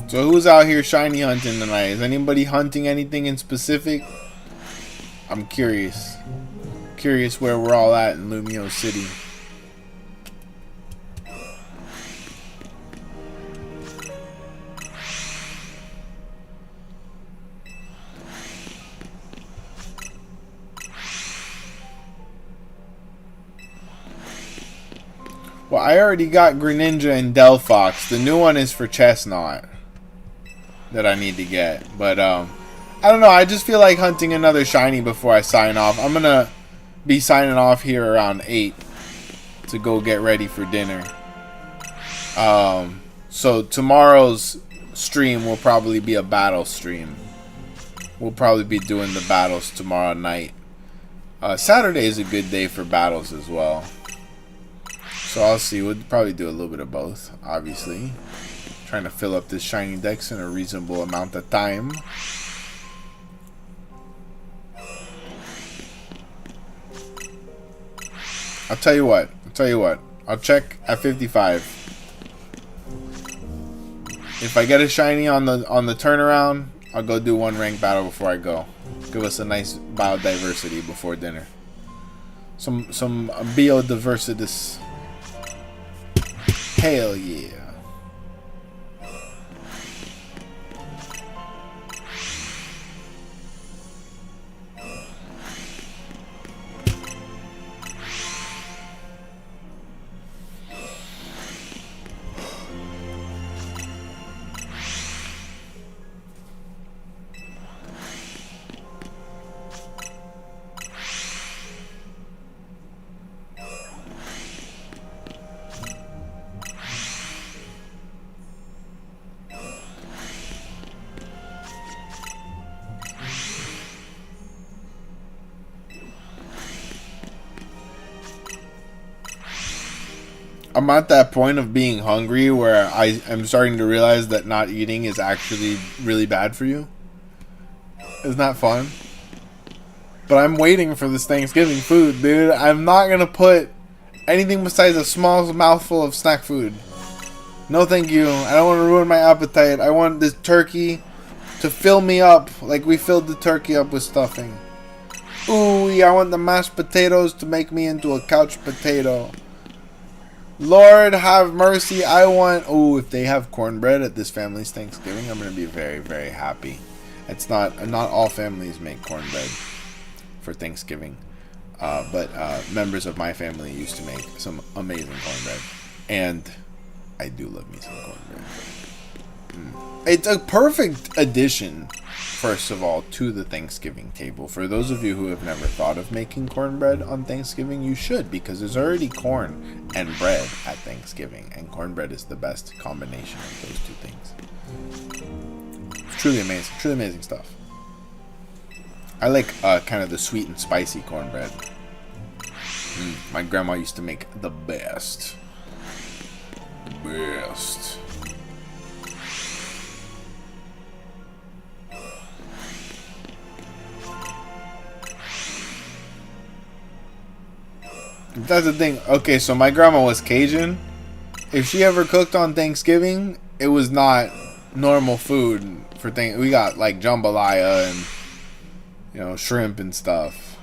So who's out here shiny hunting tonight? Is anybody hunting anything in specific? I'm curious. Curious where we're all at in Lumiose City. Well, I already got Greninja and Delphox. The new one is for Chestnut that I need to get. But, I don't know. I just feel like hunting another shiny before I sign off. I'm going to be signing off here around 8 to go get ready for dinner. So tomorrow's stream will probably be a battle stream. We'll probably be doing the battles tomorrow night. Saturday is a good day for battles as well. So I'll see. We'll probably do a little bit of both, obviously. Trying to fill up this shiny decks in a reasonable amount of time. I'll tell you what. I'll check at 55. If I get a shiny on the turnaround, I'll go do one ranked battle before I go. Give us a nice biodiversity before dinner. Some biodiversity. Hell yeah. I'm at that point of being hungry where I am starting to realize that not eating is actually really bad for you. Isn't that fun? But I'm waiting for this Thanksgiving food, dude. I'm not going to put anything besides a small mouthful of snack food. No thank you. I don't want to ruin my appetite. I want this turkey to fill me up like we filled the turkey up with stuffing. Ooh, I want the mashed potatoes to make me into a couch potato. Lord have mercy. I want... Oh, if they have cornbread at this family's Thanksgiving, I'm going to be very, very happy. It's not all families make cornbread for Thanksgiving. but members of my family used to make some amazing cornbread, and I do love me some cornbread. It's a perfect addition, first of all, to the Thanksgiving table. For those of you who have never thought of making cornbread on Thanksgiving, you should, because there's already corn and bread at Thanksgiving, and cornbread is the best combination of those two things. It's truly amazing stuff. I like kind of the sweet and spicy cornbread. My grandma used to make the best. That's the thing. Okay, so my grandma was Cajun. If she ever cooked on Thanksgiving, it was not normal food for we got like jambalaya and, you know, shrimp and stuff.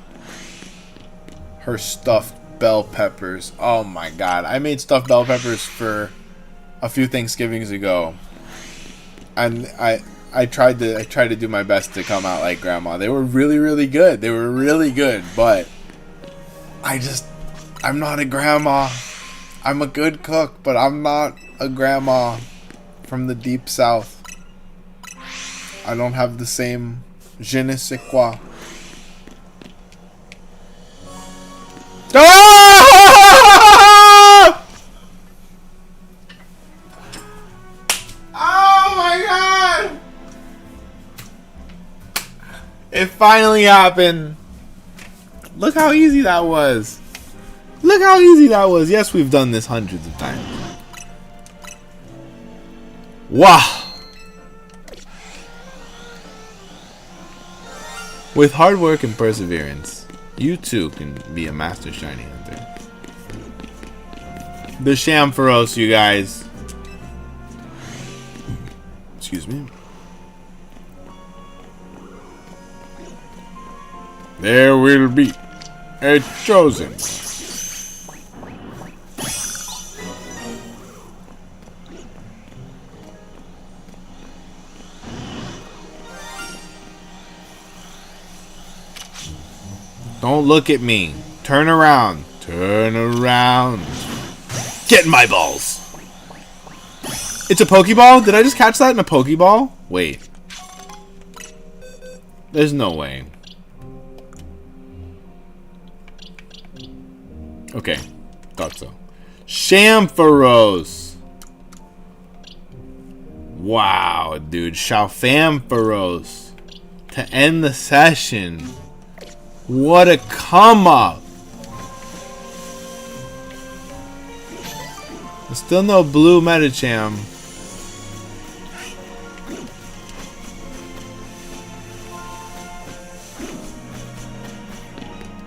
Her stuffed bell peppers. Oh my god. I made stuffed bell peppers for a few Thanksgivings ago. And I tried to do my best to come out like grandma. They were really good. They were really good, but I'm not a grandma. I'm a good cook, but I'm not a grandma from the deep south. I don't have the same je ne sais quoi. Ah! Oh my god! It finally happened. Look how easy that was. Look how easy that was. Yes, we've done this hundreds of times. Wow. With hard work and perseverance, you too can be a master shiny hunter. The Shampharos, you guys. Excuse me. There will be a chosen. Don't look at me. Turn around. Turn around. Get in my balls. It's a Pokeball? Did I just catch that in a Pokeball? Wait. There's no way. Okay. Thought so. Shampharos. Wow, dude. Shalphampharos. To end the session. What a come up. There's still no blue Medicham.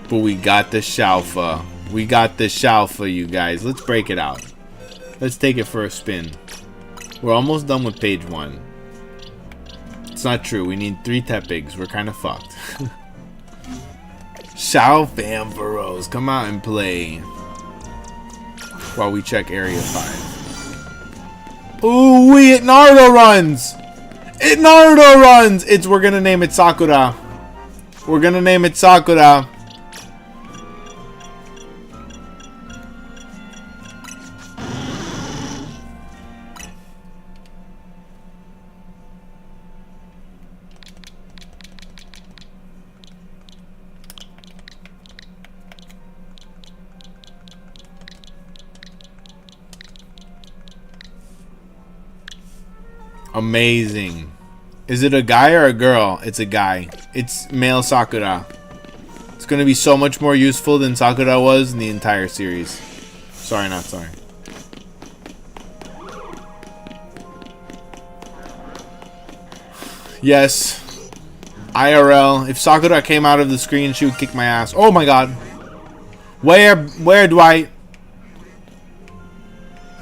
But we got the SHALPHA. We got the SHALPHA, you guys. Let's break it out. Let's take it for a spin. We're almost done with page 1. It's not true. We need 3 Tepigs. We're kind of fucked. Shalphampharos, come out and play. While we check area 5. Ooh, it Naruto runs! It Naruto runs! We're gonna name it Sakura. We're gonna name it Sakura. Amazing. Is it a guy or a girl? It's a guy. It's male Sakura. It's going to be so much more useful than Sakura was in the entire series. Sorry, not sorry. Yes. IRL. If Sakura came out of the screen, she would kick my ass. Oh my god. Where Dwight?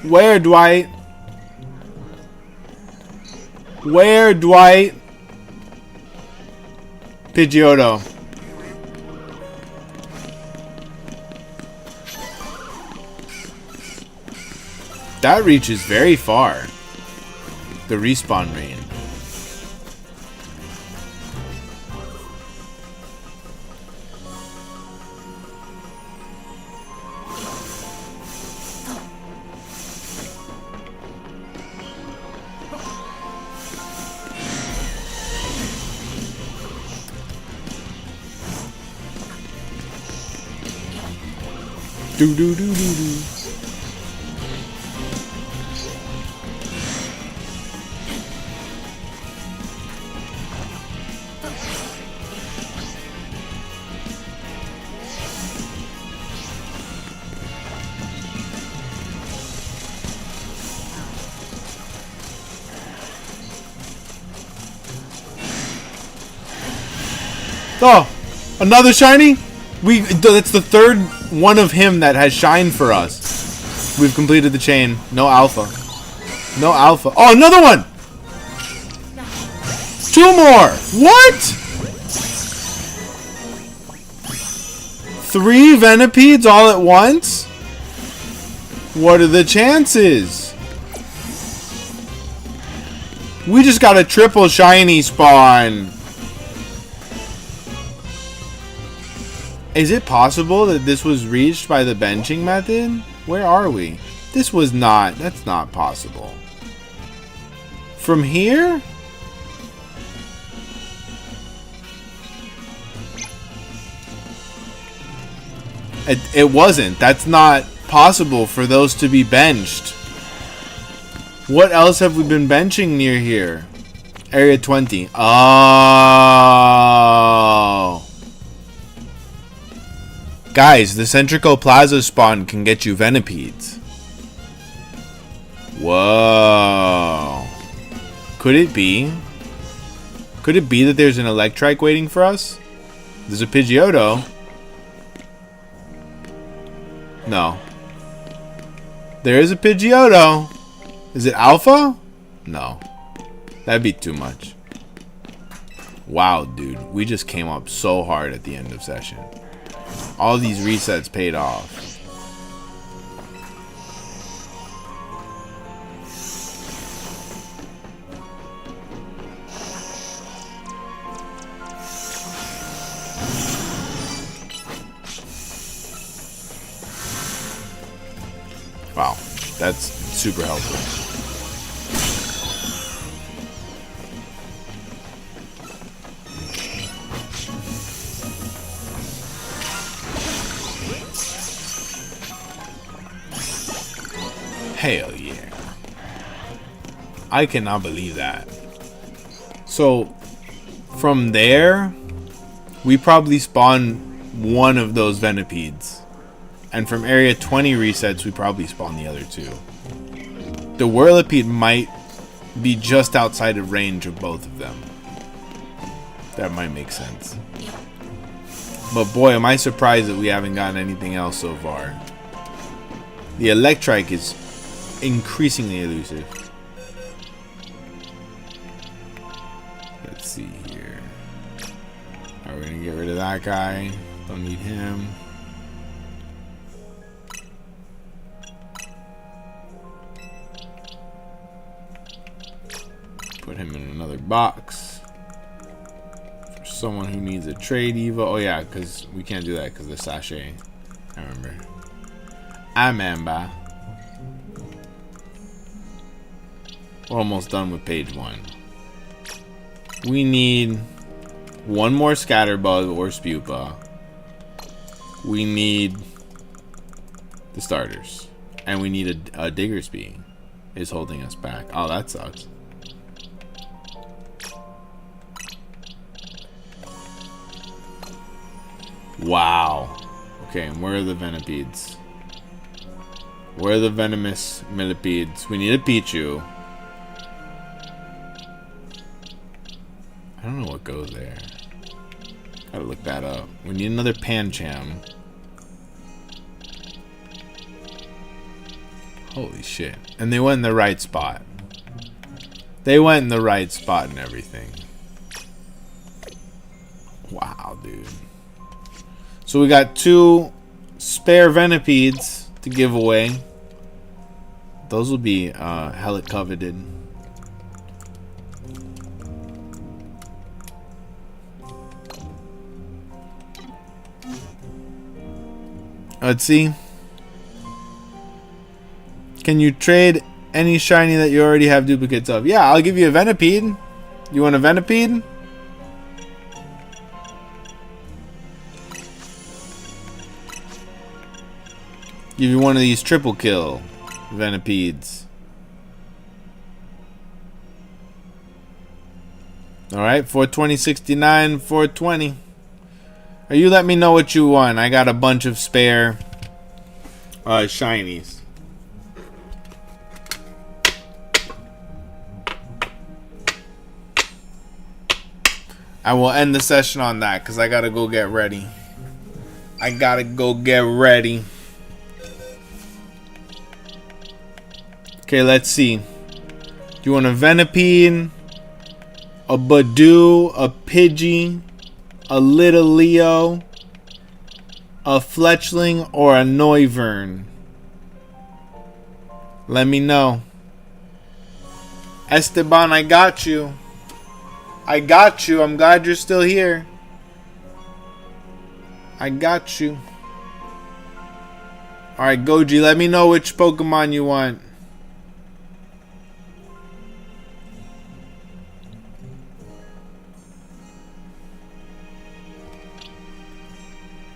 Where Dwight? Where, Dwight? Pidgeotto. That reaches very far. The respawn range. Do do do do do. Oh, another shiny? That's the third one of him that has shined for us. We've completed the chain. No alpha. No alpha. Oh, another one! 2 more! What? 3 Venipedes all at once? What are the chances? We just got a triple shiny spawn. Is it possible that this was reached by the benching method? Where are we? This was not. That's not possible. From here? It wasn't. That's not possible for those to be benched. What else have we been benching near here? Area 20. Oh. Guys, the Centrico Plaza spawn can get you Venipedes. Whoa. Could it be? Could it be that there's an Electrike waiting for us? There's a Pidgeotto. No. There is a Pidgeotto. Is it Alpha? No. That'd be too much. Wow, dude. We just came up so hard at the end of session. All these resets paid off. Wow, that's super helpful. Hell yeah. I cannot believe that. So, from there, we probably spawn one of those Venipedes. And from area 20 resets, we probably spawn the other 2. The Whirlipede might be just outside of range of both of them. That might make sense. But boy, am I surprised that we haven't gotten anything else so far. The Electrike is increasingly elusive. Let's see here. Are we gonna get rid of that guy? Don't need him. Put him in another box. For someone who needs a trade Evo. Oh yeah, because we can't do that because the sachet. I remember. I remember. We're almost done with page 1. We need one more Scatterbug or Spupa. We need the starters. And we need a Diggersby is holding us back. Oh, that sucks. Wow. Okay, and where are the Venipedes? Where are the venomous Millipedes? We need a Pichu. I don't know what goes there. Gotta look that up. We need another Pancham. Holy shit. And they went in the right spot. They went in the right spot and everything. Wow, dude. So we got 2 spare Venipedes to give away. Those will be hella coveted. Let's see. Can you trade any shiny that you already have duplicates of? Yeah, I'll give you a Venipede. You want a Venipede? Give you one of these triple kill Venipedes. Alright, 420, 69, 420. Or you let me know what you want. I got a bunch of spare shinies. I will end the session on that because I gotta go get ready. Okay, let's see. Do you want a Venipede, a Badoo, a Pidgey, a Little Leo, a Fletchling, or a Noivern? Let me know. Esteban, I got you. I'm glad you're still here. I got you. Alright, Goji, let me know which Pokemon you want.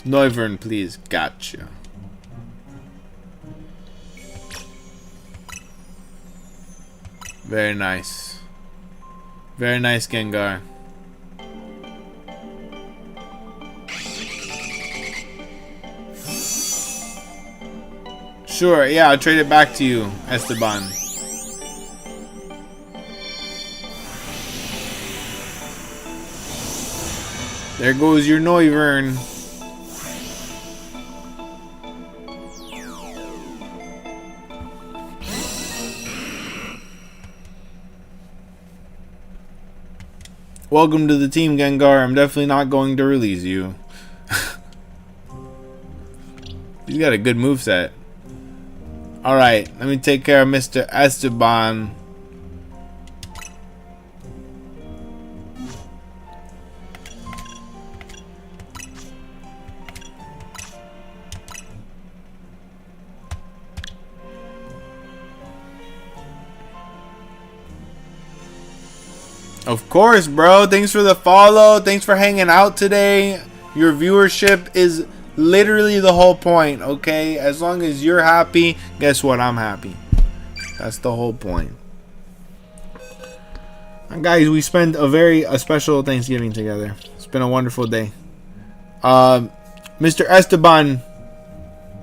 Noivern, please. Gotcha. Very nice. Very nice, Gengar. Sure, yeah, I'll trade it back to you, Esteban. There goes your Noivern. Welcome to the team, Gengar. I'm definitely not going to release you. He's got a good moveset. Alright, let me take care of Mr. Esteban. Of course, bro. Thanks for the follow. Thanks for hanging out today. Your viewership is literally the whole point, okay? As long as you're happy, guess what? I'm happy. That's the whole point. And guys, we spent a special Thanksgiving together. It's been a wonderful day. Mr. Esteban,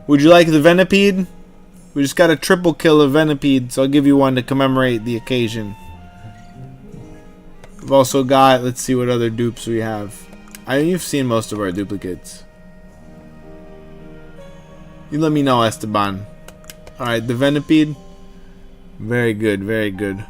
would you like the Venipede? We just got a triple kill of Venipede, so I'll give you one to commemorate the occasion. We've also got, let's see what other dupes we have. You've seen most of our duplicates. You let me know, Esteban. Alright, the Venipede. Very good, very good.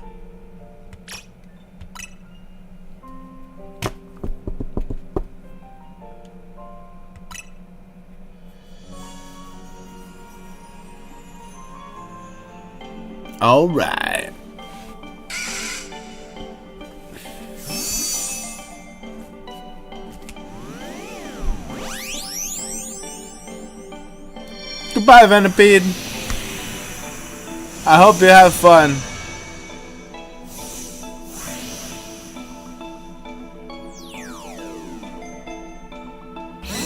Alright. Goodbye, Venipede. I hope you have fun.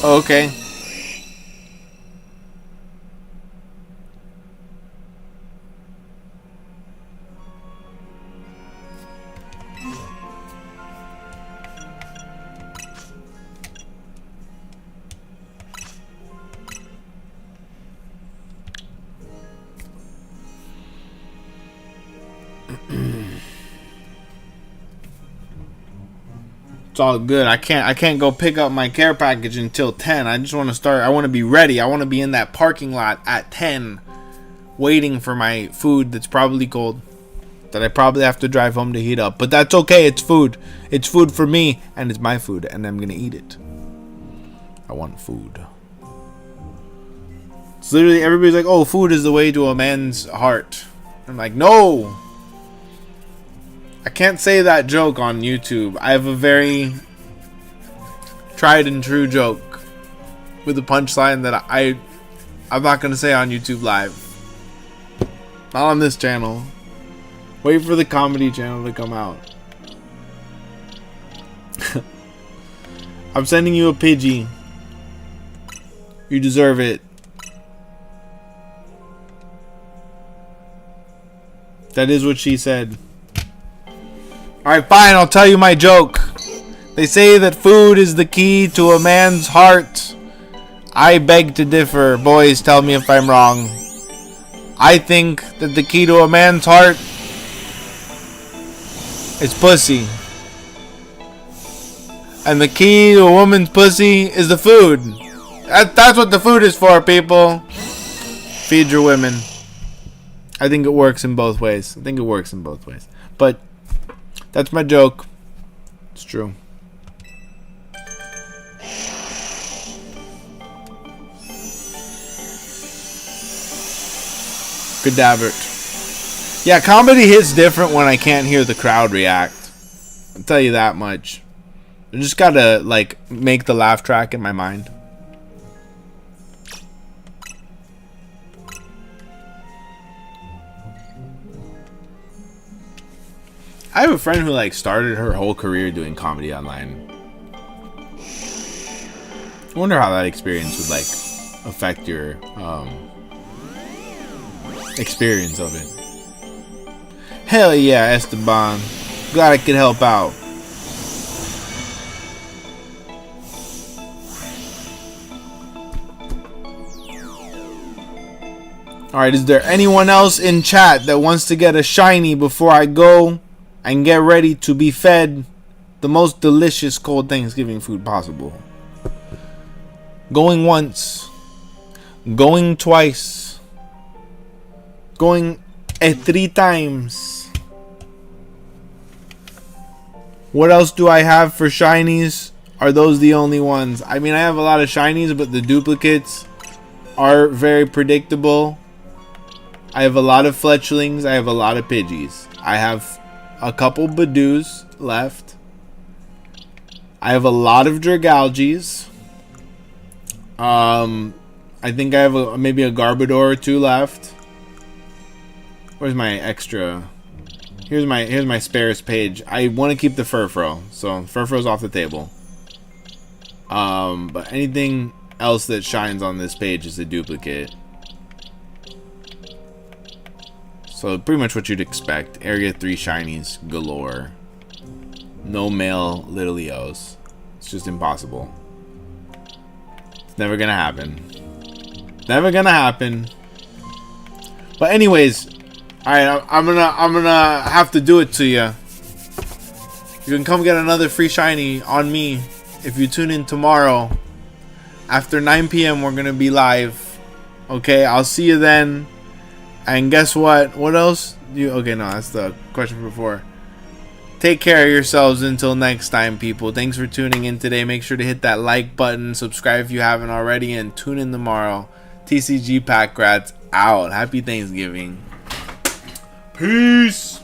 Okay. It's all good. I can't go pick up my care package until 10. I just want to start. I want to be ready. I want to be in that parking lot at 10 waiting for my food that's probably cold, that I probably have to drive home to heat up. But that's okay. It's food. It's food for me, and it's my food, and I'm going to eat it. I want food. It's literally, everybody's like, oh, food is the way to a man's heart. I'm like, no. I can't say that joke on YouTube. I have a very tried and true joke with a punchline that I'm not going to say on YouTube Live. Not on this channel. Wait for the comedy channel to come out. I'm sending you a Pidgey. You deserve it. That is what she said. Alright, fine, I'll tell you my joke. They say that food is the key to a man's heart. I beg to differ. Boys, tell me if I'm wrong. I think that the key to a man's heart is pussy. And the key to a woman's pussy is the food. That's what the food is for, people. Feed your women. I think it works in both ways. But that's my joke. It's true. Cadavert. Yeah, comedy hits different when I can't hear the crowd react. I'll tell you that much. I just gotta, like, make the laugh track in my mind. I have a friend who, like, started her whole career doing comedy online. I wonder how that experience would, like, affect your, experience of it. Hell yeah, Esteban. Glad I could help out. Alright, is there anyone else in chat that wants to get a shiny before I go and get ready to be fed the most delicious cold Thanksgiving food possible? Going once. Going twice. Going 3 times. What else do I have for shinies? Are those the only ones? I mean, I have a lot of shinies, but the duplicates are very predictable. I have a lot of fletchlings. I have a lot of Pidgeys. I have a couple Badoos left. I have a lot of Dragalges. I think I have maybe a Garbodor or 2 left. Where's my extra? Here's my spares page. I want to keep the Furfrou, so Furfrou's off the table. But anything else that shines on this page is a duplicate. So pretty much what you'd expect. Area 3 shinies galore. No male Little Leos. It's just impossible. It's never gonna happen. Never gonna happen. But anyways, alright, I'm gonna have to do it to you. You can come get another free shiny on me if you tune in tomorrow. After 9 p.m. we're gonna be live. Okay, I'll see you then. And guess what? What else? Okay, no, that's the question before. Take care of yourselves until next time, people. Thanks for tuning in today. Make sure to hit that like button, subscribe if you haven't already, and tune in tomorrow. TCG Pack Rats out. Happy Thanksgiving. Peace.